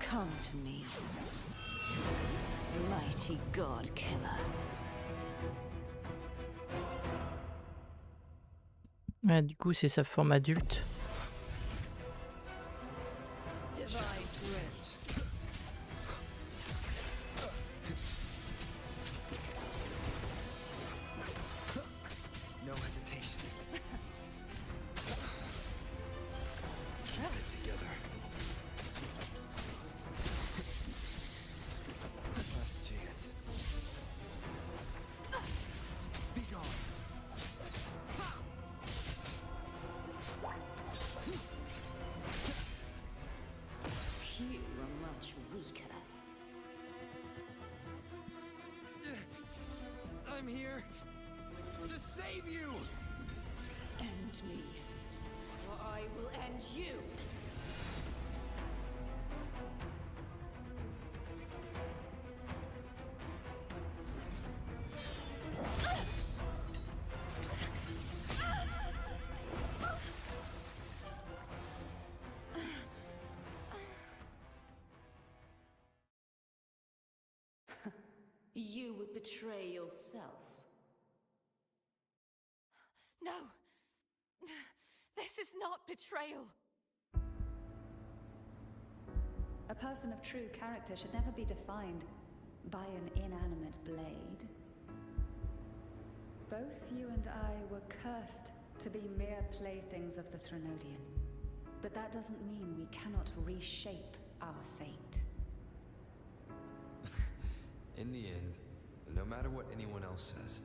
Come to me, mighty god killer. Ouais, du coup, c'est sa forme adulte. No hesitation. Keep it together. Last chance. Be gone. You are much weaker. I'm here to save you! End me, or I will end you. You would betray yourself. No! This is not betrayal! A person of true character should never be defined by an inanimate blade. Both you and I were cursed to be mere playthings of the Threnodian. But that doesn't mean we cannot reshape our fate. In the end, no matter what anyone else says,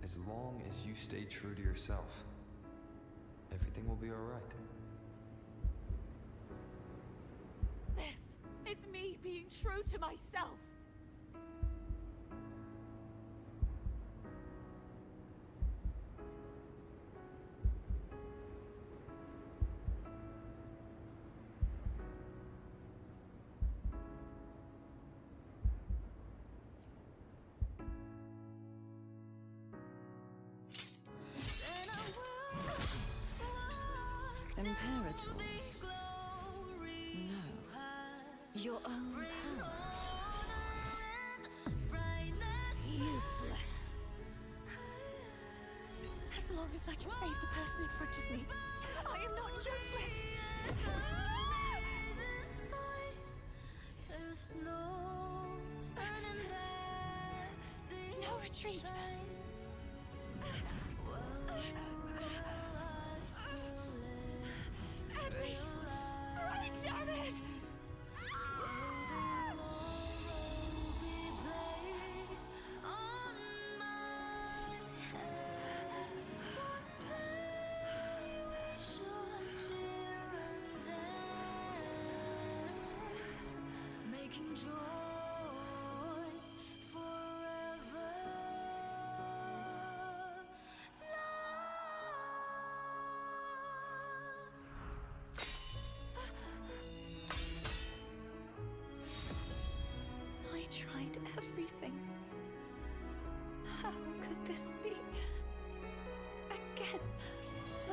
as long as you stay true to yourself, Everything will be alright. This is me being true to myself. Imperators? No. Your own power? Useless. As long as I can save the person in front of me, I am not useless. No retreat. At least, running, damn it! Making joy forever. I tried everything. How could this be? Again, I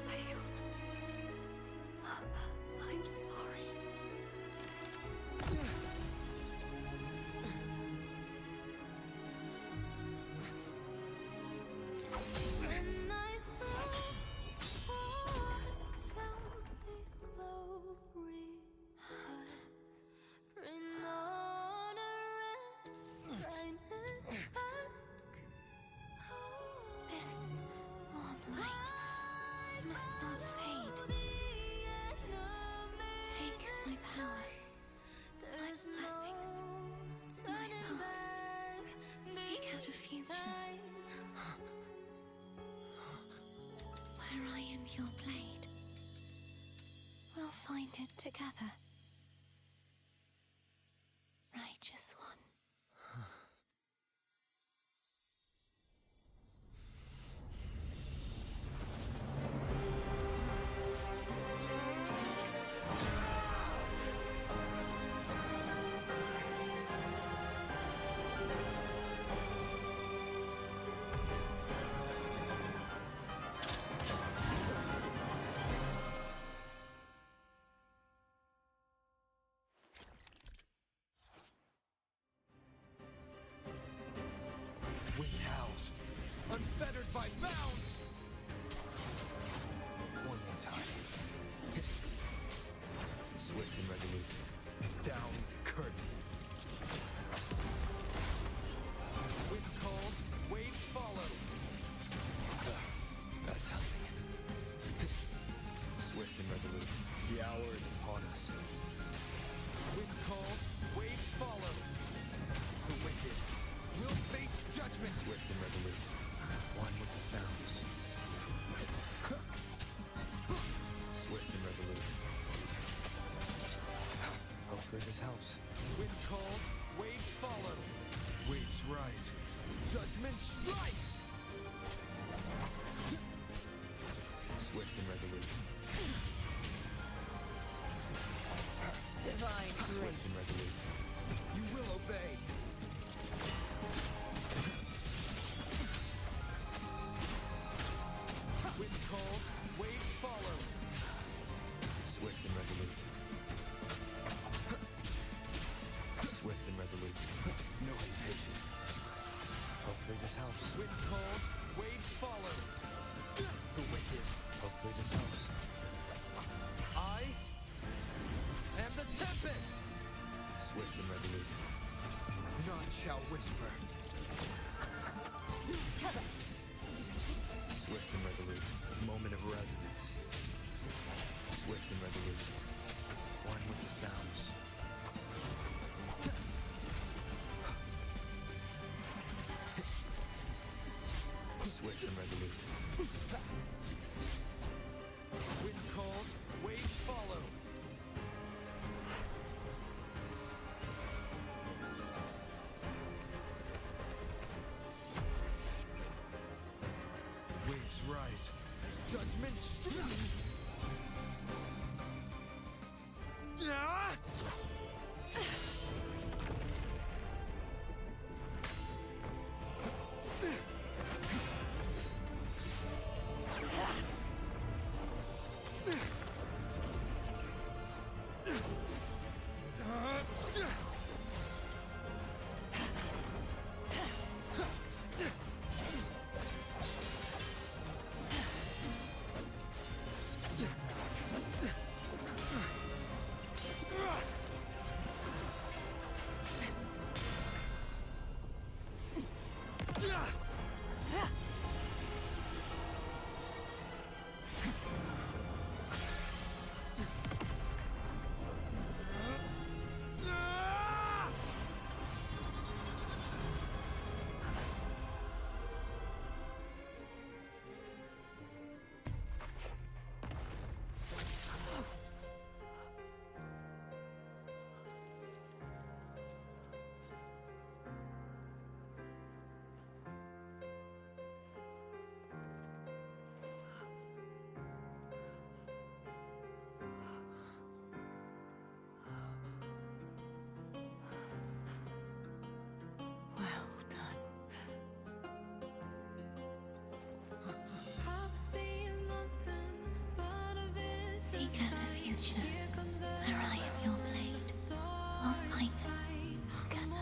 failed. I'm sorry. When I walk down the glory path, bring honor and brightness back. This warm light must not fade. Take my power, my blessings, my past. Seek out a future where I am your blade. We'll find it together. Righteous one. Wind howls, unfettered by bounds! One more time. Swift and resolute. Down with the curtain. Wind calls, waves follow. Bad timing. Swift and resolute. The hour is upon us. Wind calls, waves follow. The wicked will face judgment. Swift and resolute. One with the sounds. Swift and resolute. Hopefully this helps. Wind calls, waves follow. Waves rise. Judgment strikes! Swift and resolute. Divine Swift and grace. resolute. You will obey. Wind calls, waves follow. Swift and resolute. Swift and resolute. No hesitation. Hopefully this helps. Wind calls, waves follow. The wicked. Hopefully this helps. I am the tempest. Swift and resolute. None shall whisper. Cover. Swift and resolute. Moment of resonance. Swift and resolute. One with the sounds. Swift and resolute. Wind calls, waves follow. Waves rise. Judgment stream. Seek out a future where I am your blade. We'll find it together.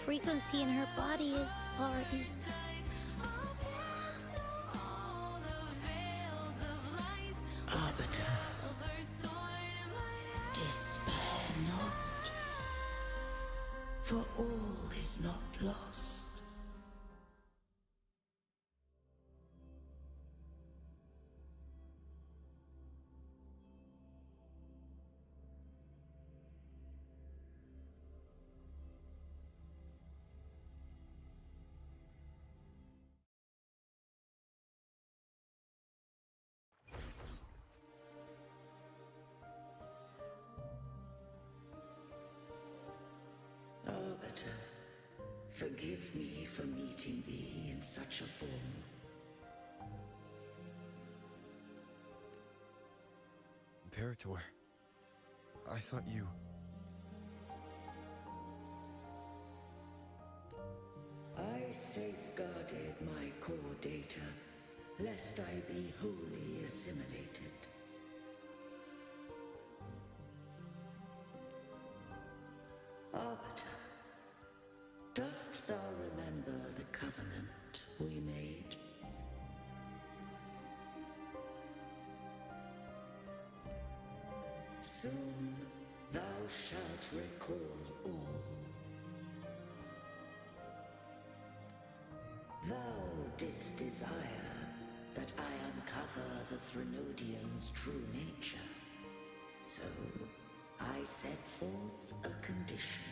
Frequency in her body is already. Arbiter, despair not, for all is not lost. Arbiter, forgive me for meeting thee in such a form. Imperator, I thought you... I safeguarded my core data, lest I be wholly assimilated. Arbiter, dost thou remember the covenant we made? Soon thou shalt recall all. Thou didst desire that I uncover the Threnodian's true nature. So I set forth a condition.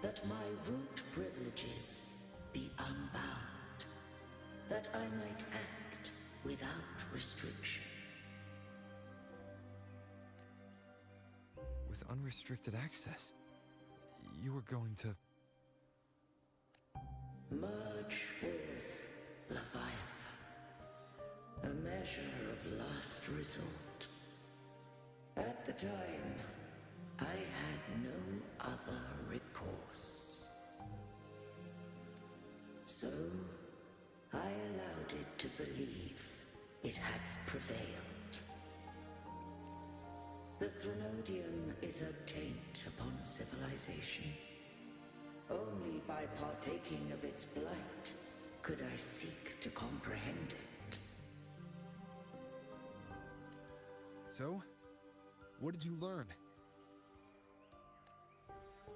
That my root privileges be unbound. That I might act without restriction. With unrestricted access, you were going to... Merge with Leviathan. A measure of last resort. At the time, I had no other recourse. So, I allowed it to believe it had prevailed. The Threnodian is a taint upon civilization. Only by partaking of its blight could I seek to comprehend it. So, what did you learn?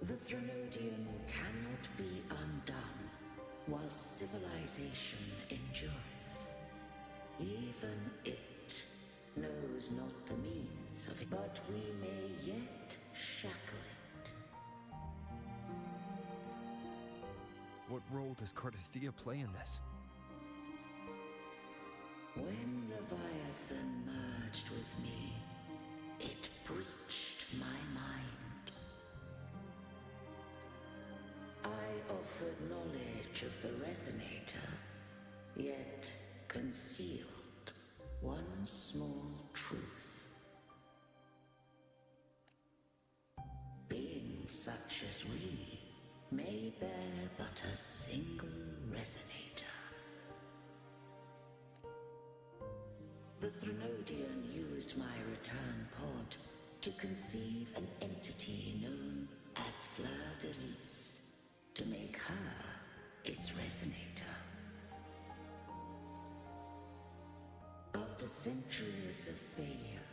The Threnodian cannot be undone while civilization endureth. Even it knows not the means of it, but we may yet shackle it. What role does Cardathia play in this? When Leviathan merged with me, it breached my mind. I offered knowledge of the Resonator, yet concealed one small truth. Beings such as we may bear but a single Resonator. The Threnodian used my return pod to conceive an entity known as Fleur de Lis, to make her its Resonator. After centuries of failure,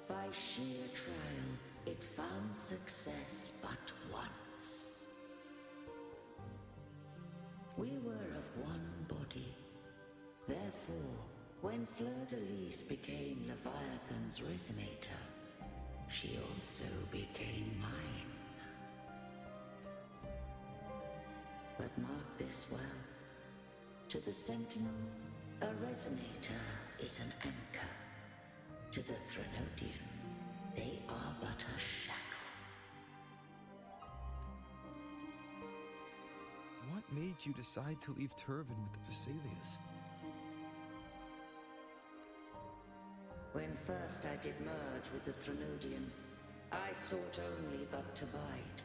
by sheer trial, it found success but once. We were of one body. Therefore, when Fleur de Lis became Leviathan's Resonator, she also became mine. But mark this well. To the Sentinel, a Resonator is an anchor. To the Threnodian, they are but a shackle. What made you decide to leave Turvin with the Vesalias? When first I did merge with the Threnodian, I sought only but to bide,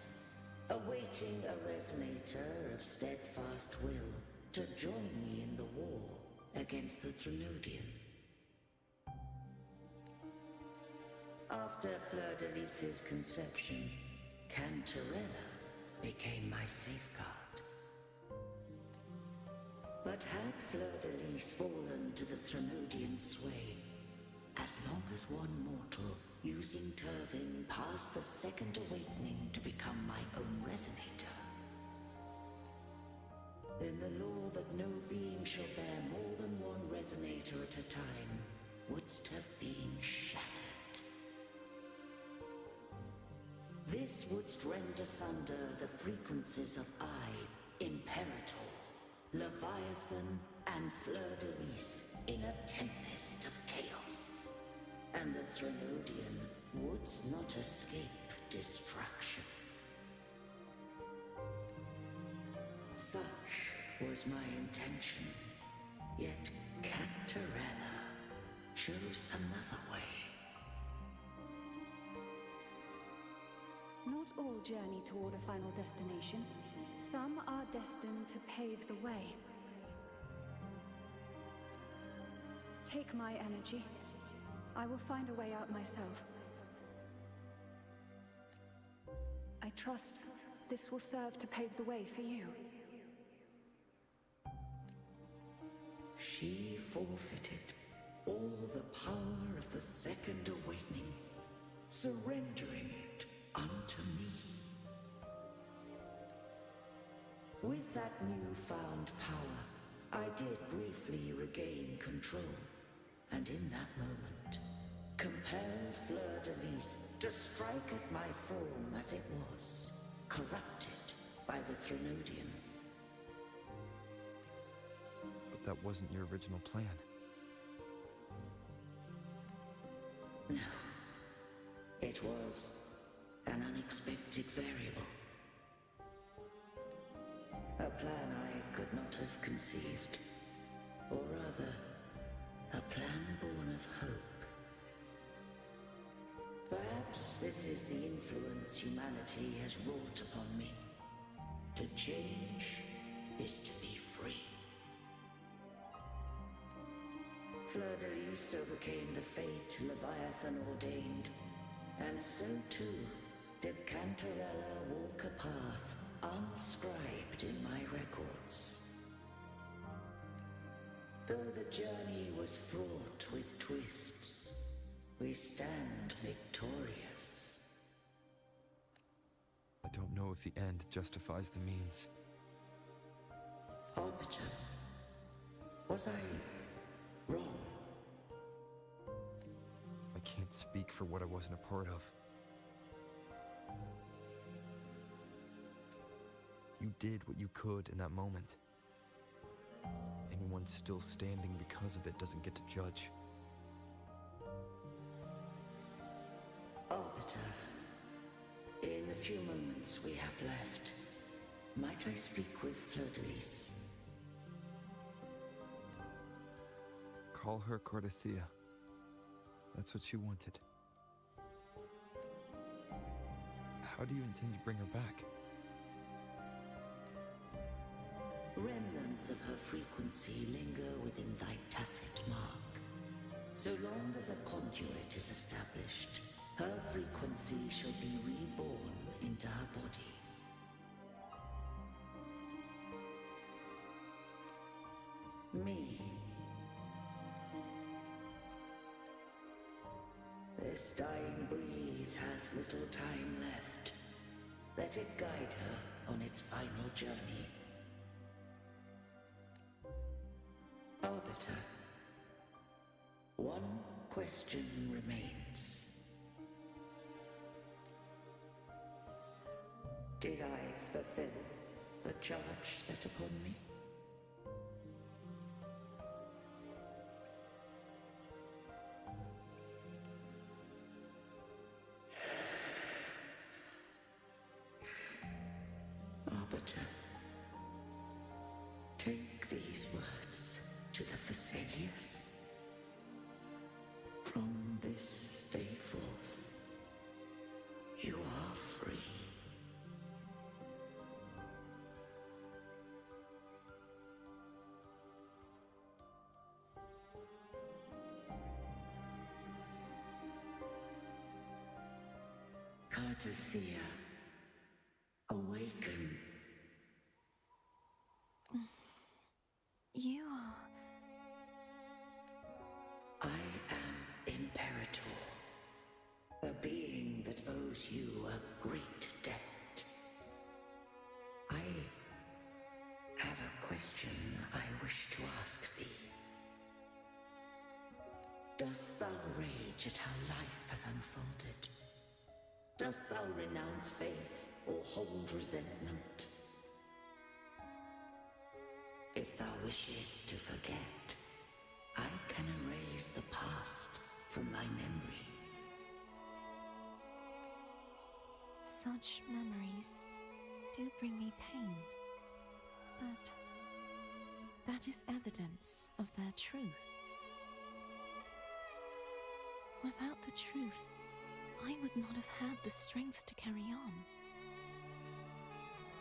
awaiting a Resonator of steadfast will to join me in the war against the Threnodian. After Fleur de Lis's conception, Cantarella became my safeguard. But had Fleur de Lis fallen to the Threnodian sway, as long as one mortal using Turvin passed the second awakening to become my own Resonator, then the law that no being shall bear more than one Resonator at a time wouldst have been shattered. This wouldst rend asunder the frequencies of I, Imperator, Leviathan, and Fleur de Lis in a tempest of chaos. And the Threnodian wouldst not escape destruction. Such was my intention, yet Cantarella chose another way. Not all journey toward a final destination. Some are destined to pave the way. Take my energy. I will find a way out myself. I trust this will serve to pave the way for you. She forfeited all the power of the second awakening, surrendering it unto me. With that newfound power, I did briefly regain control, and in that moment, compelled Fleur de Lis to strike at my form as it was, corrupted by the Threnodian. But that wasn't your original plan. No. It was an unexpected variable. A plan I could not have conceived. Or rather, a plan born of hope. Perhaps this is the influence humanity has wrought upon me. To change is to be free. Fleur de Lis overcame the fate Leviathan ordained, And so too did Cantarella walk a path unscribed in my records. Though the journey was fraught with twists, we stand victorious. I don't know if the end justifies the means. Arbiter, was I wrong? I can't speak for what I wasn't a part of. You did what you could in that moment. Anyone still standing because of it doesn't get to judge. Arbiter, in the few moments we have left, might I speak with Fleur-de-Lis? Call her Cardathea. That's what she wanted. How do you intend to bring her back? Remnants of her frequency linger within thy tacit mark. So long as a conduit is established, her frequency shall be reborn into her body. Me. This dying breeze hath little time left. Let it guide her on its final journey. Arbiter, one question remains. Did I fulfill the charge set upon me? Arbiter, take these words to the Phasaelius. From this day forth, you are free. Cardathea, awaken. You are... I am Imperator, a being that owes you a great debt. I have a question I wish to ask thee. Dost thou rage at how life has unfolded? Dost thou renounce faith or hold resentment? If thou wishes to forget, I can erase the past from thy memory. Such memories do bring me pain, but that is evidence of their truth. Without the truth, I would not have had the strength to carry on.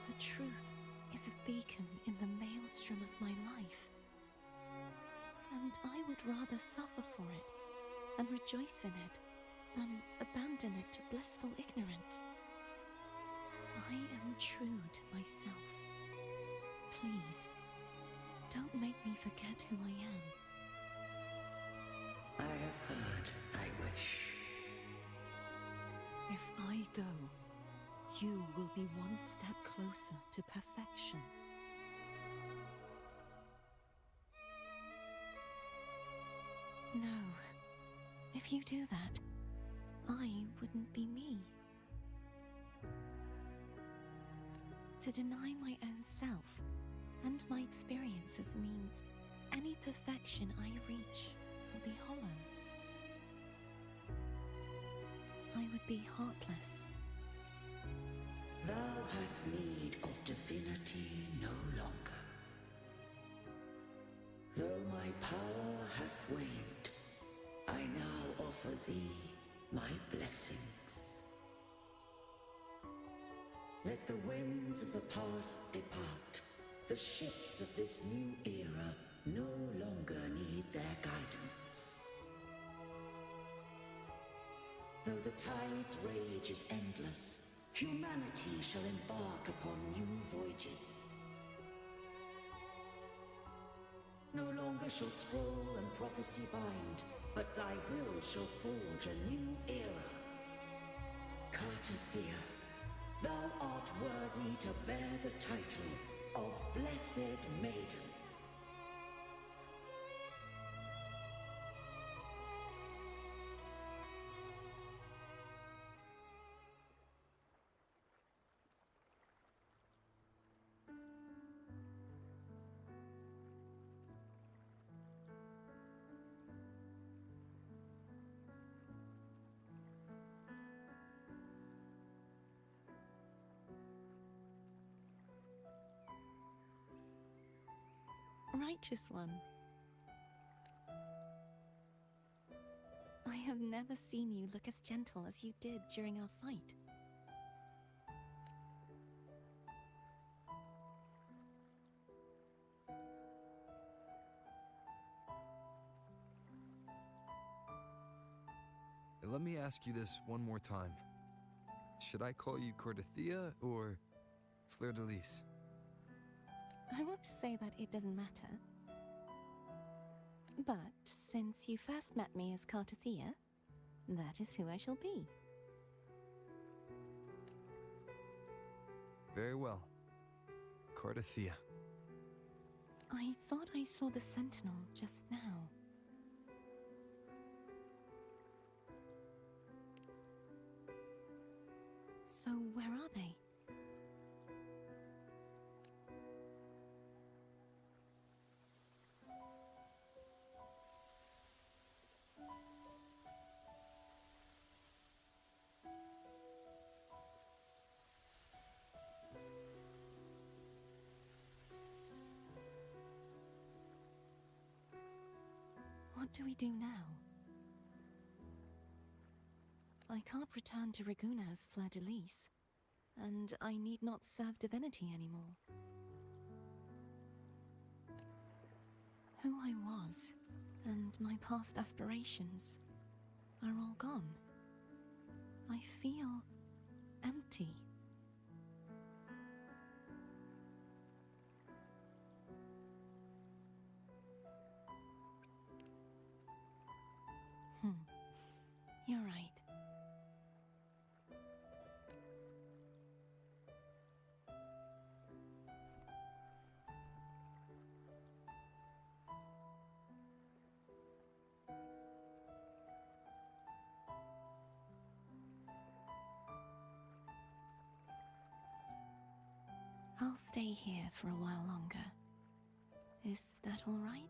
The truth is a beacon in the maelstrom of my life, and I would rather suffer for it and rejoice in it than abandon it to blissful ignorance. I am true to myself. Please, don't make me forget who I am. I have heard thy wish. If I go, you will be one step closer to perfection. No. If you do that, I wouldn't be me. To deny my own self and my experiences means any perfection I reach will be hollow. I would be heartless. Thou hast need of divinity no longer. Though my power hath waned, I now offer thee my blessings. Let the winds of the past depart. The ships of this new era no longer need their guidance. Though the tide's rage is endless, humanity shall embark upon new voyages. No longer shall scroll and prophecy bind, but thy will shall forge a new era. Cartathea, thou art worthy to bear the title of Blessed Maiden. Righteous one. I have never seen you look as gentle as you did during our fight. Let me ask you this one more time. Should I call you Cartathea or Fleur de Lis? I want to say that it doesn't matter. But since you first met me as Cartathea, that is who I shall be. Very well. Cartathea. I thought I saw the Sentinel just now. So where are they? What do we do now? I can't return to Ragunna as Fleur de Lis, and I need not serve divinity anymore. Who I was, and my past aspirations, are all gone. I feel empty. You're right. I'll stay here for a while longer. Is that all right?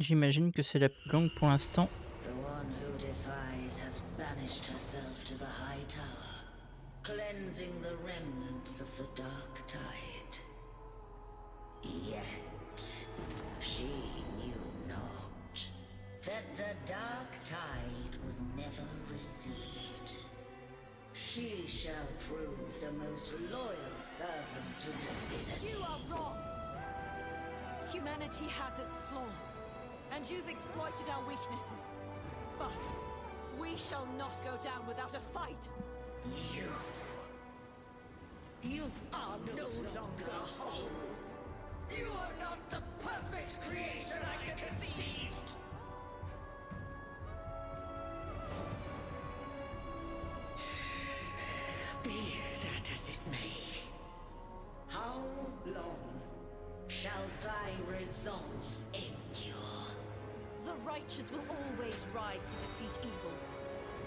J'imagine que c'est la plus longue pour l'instant. The one who defies has banished herself to the high tower, cleansing the remnants of the dark tide. Yet, she knew not that the dark tide would never recede. She shall prove the most loyal servant to divinity. You are wrong! Humanity has its flaws, and you've exploited our weaknesses. But we shall not go down without a fight. You are no longer whole. You are not the perfect creation I conceived. Be that as it may, how long shall thy resolve endure? The righteous will always rise to defeat evil.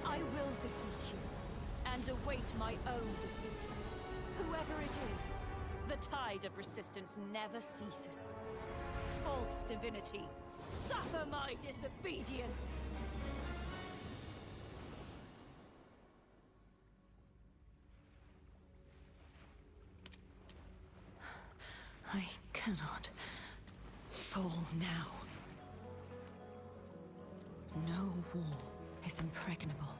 I will defeat you, and await my own defeat. Whoever it is, the tide of resistance never ceases. False divinity, suffer my disobedience! I cannot fall now. No wall is impregnable.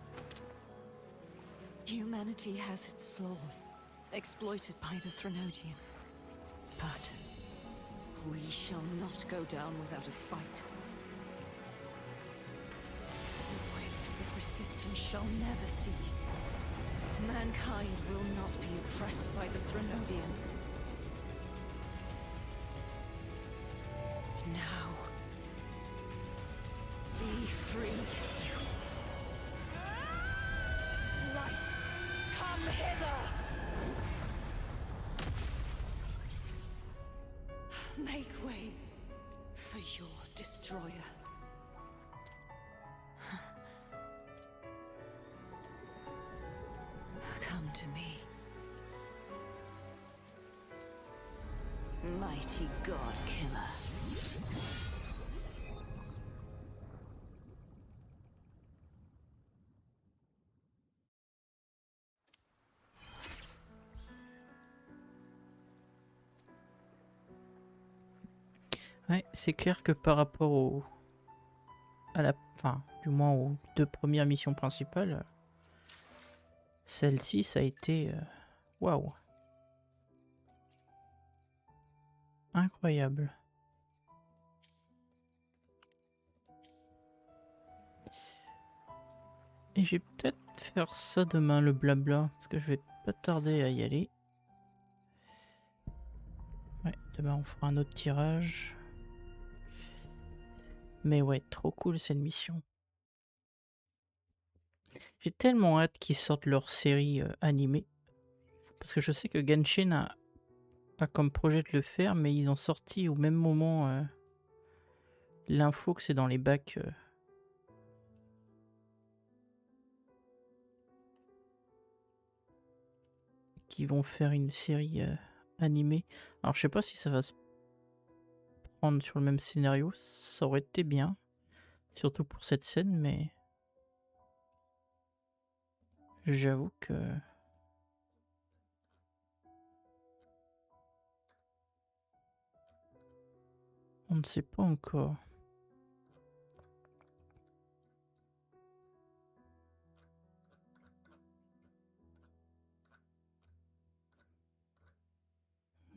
Humanity has its flaws, exploited by the Threnodian. But we shall not go down without a fight. Waves of resistance shall never cease. Mankind will not be oppressed by the Threnodian. Now, be free. Light, come hither! Make way for your destroyer. Come to me. Mighty God Killer. Ouais, c'est clair que par rapport enfin, du moins aux 2 premières missions principales, celle-ci, ça a été waouh, incroyable. Et je vais peut-être faire ça demain, le blabla, parce que je vais pas tarder à y aller. Ouais, demain on fera un autre tirage. Mais ouais, trop cool cette mission. J'ai tellement hâte qu'ils sortent leur série animée. Parce que je sais que Genshin a comme projet de le faire, mais ils ont sorti au même moment l'info que c'est dans les bacs. Qui vont faire une série animée. Alors je sais pas si ça va se prendre sur le même scénario, ça aurait été bien. Surtout pour cette scène, mais j'avoue que on ne sait pas encore.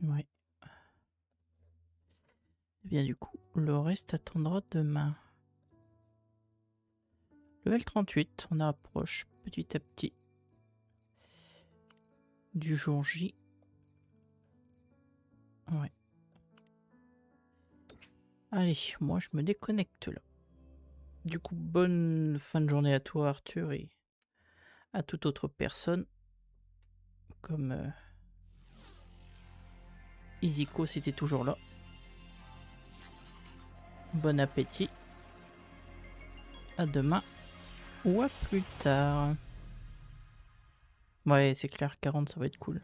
Ouais. Et bien du coup, le reste attendra demain. Level 38, on approche petit à petit du jour J. Ouais. Allez, moi je me déconnecte là. Du coup, bonne fin de journée à toi Arthur et à toute autre personne. Comme Iziko, c'était toujours là. Bon appétit. À demain ou à plus tard. Ouais, c'est clair, 40 ça va être cool.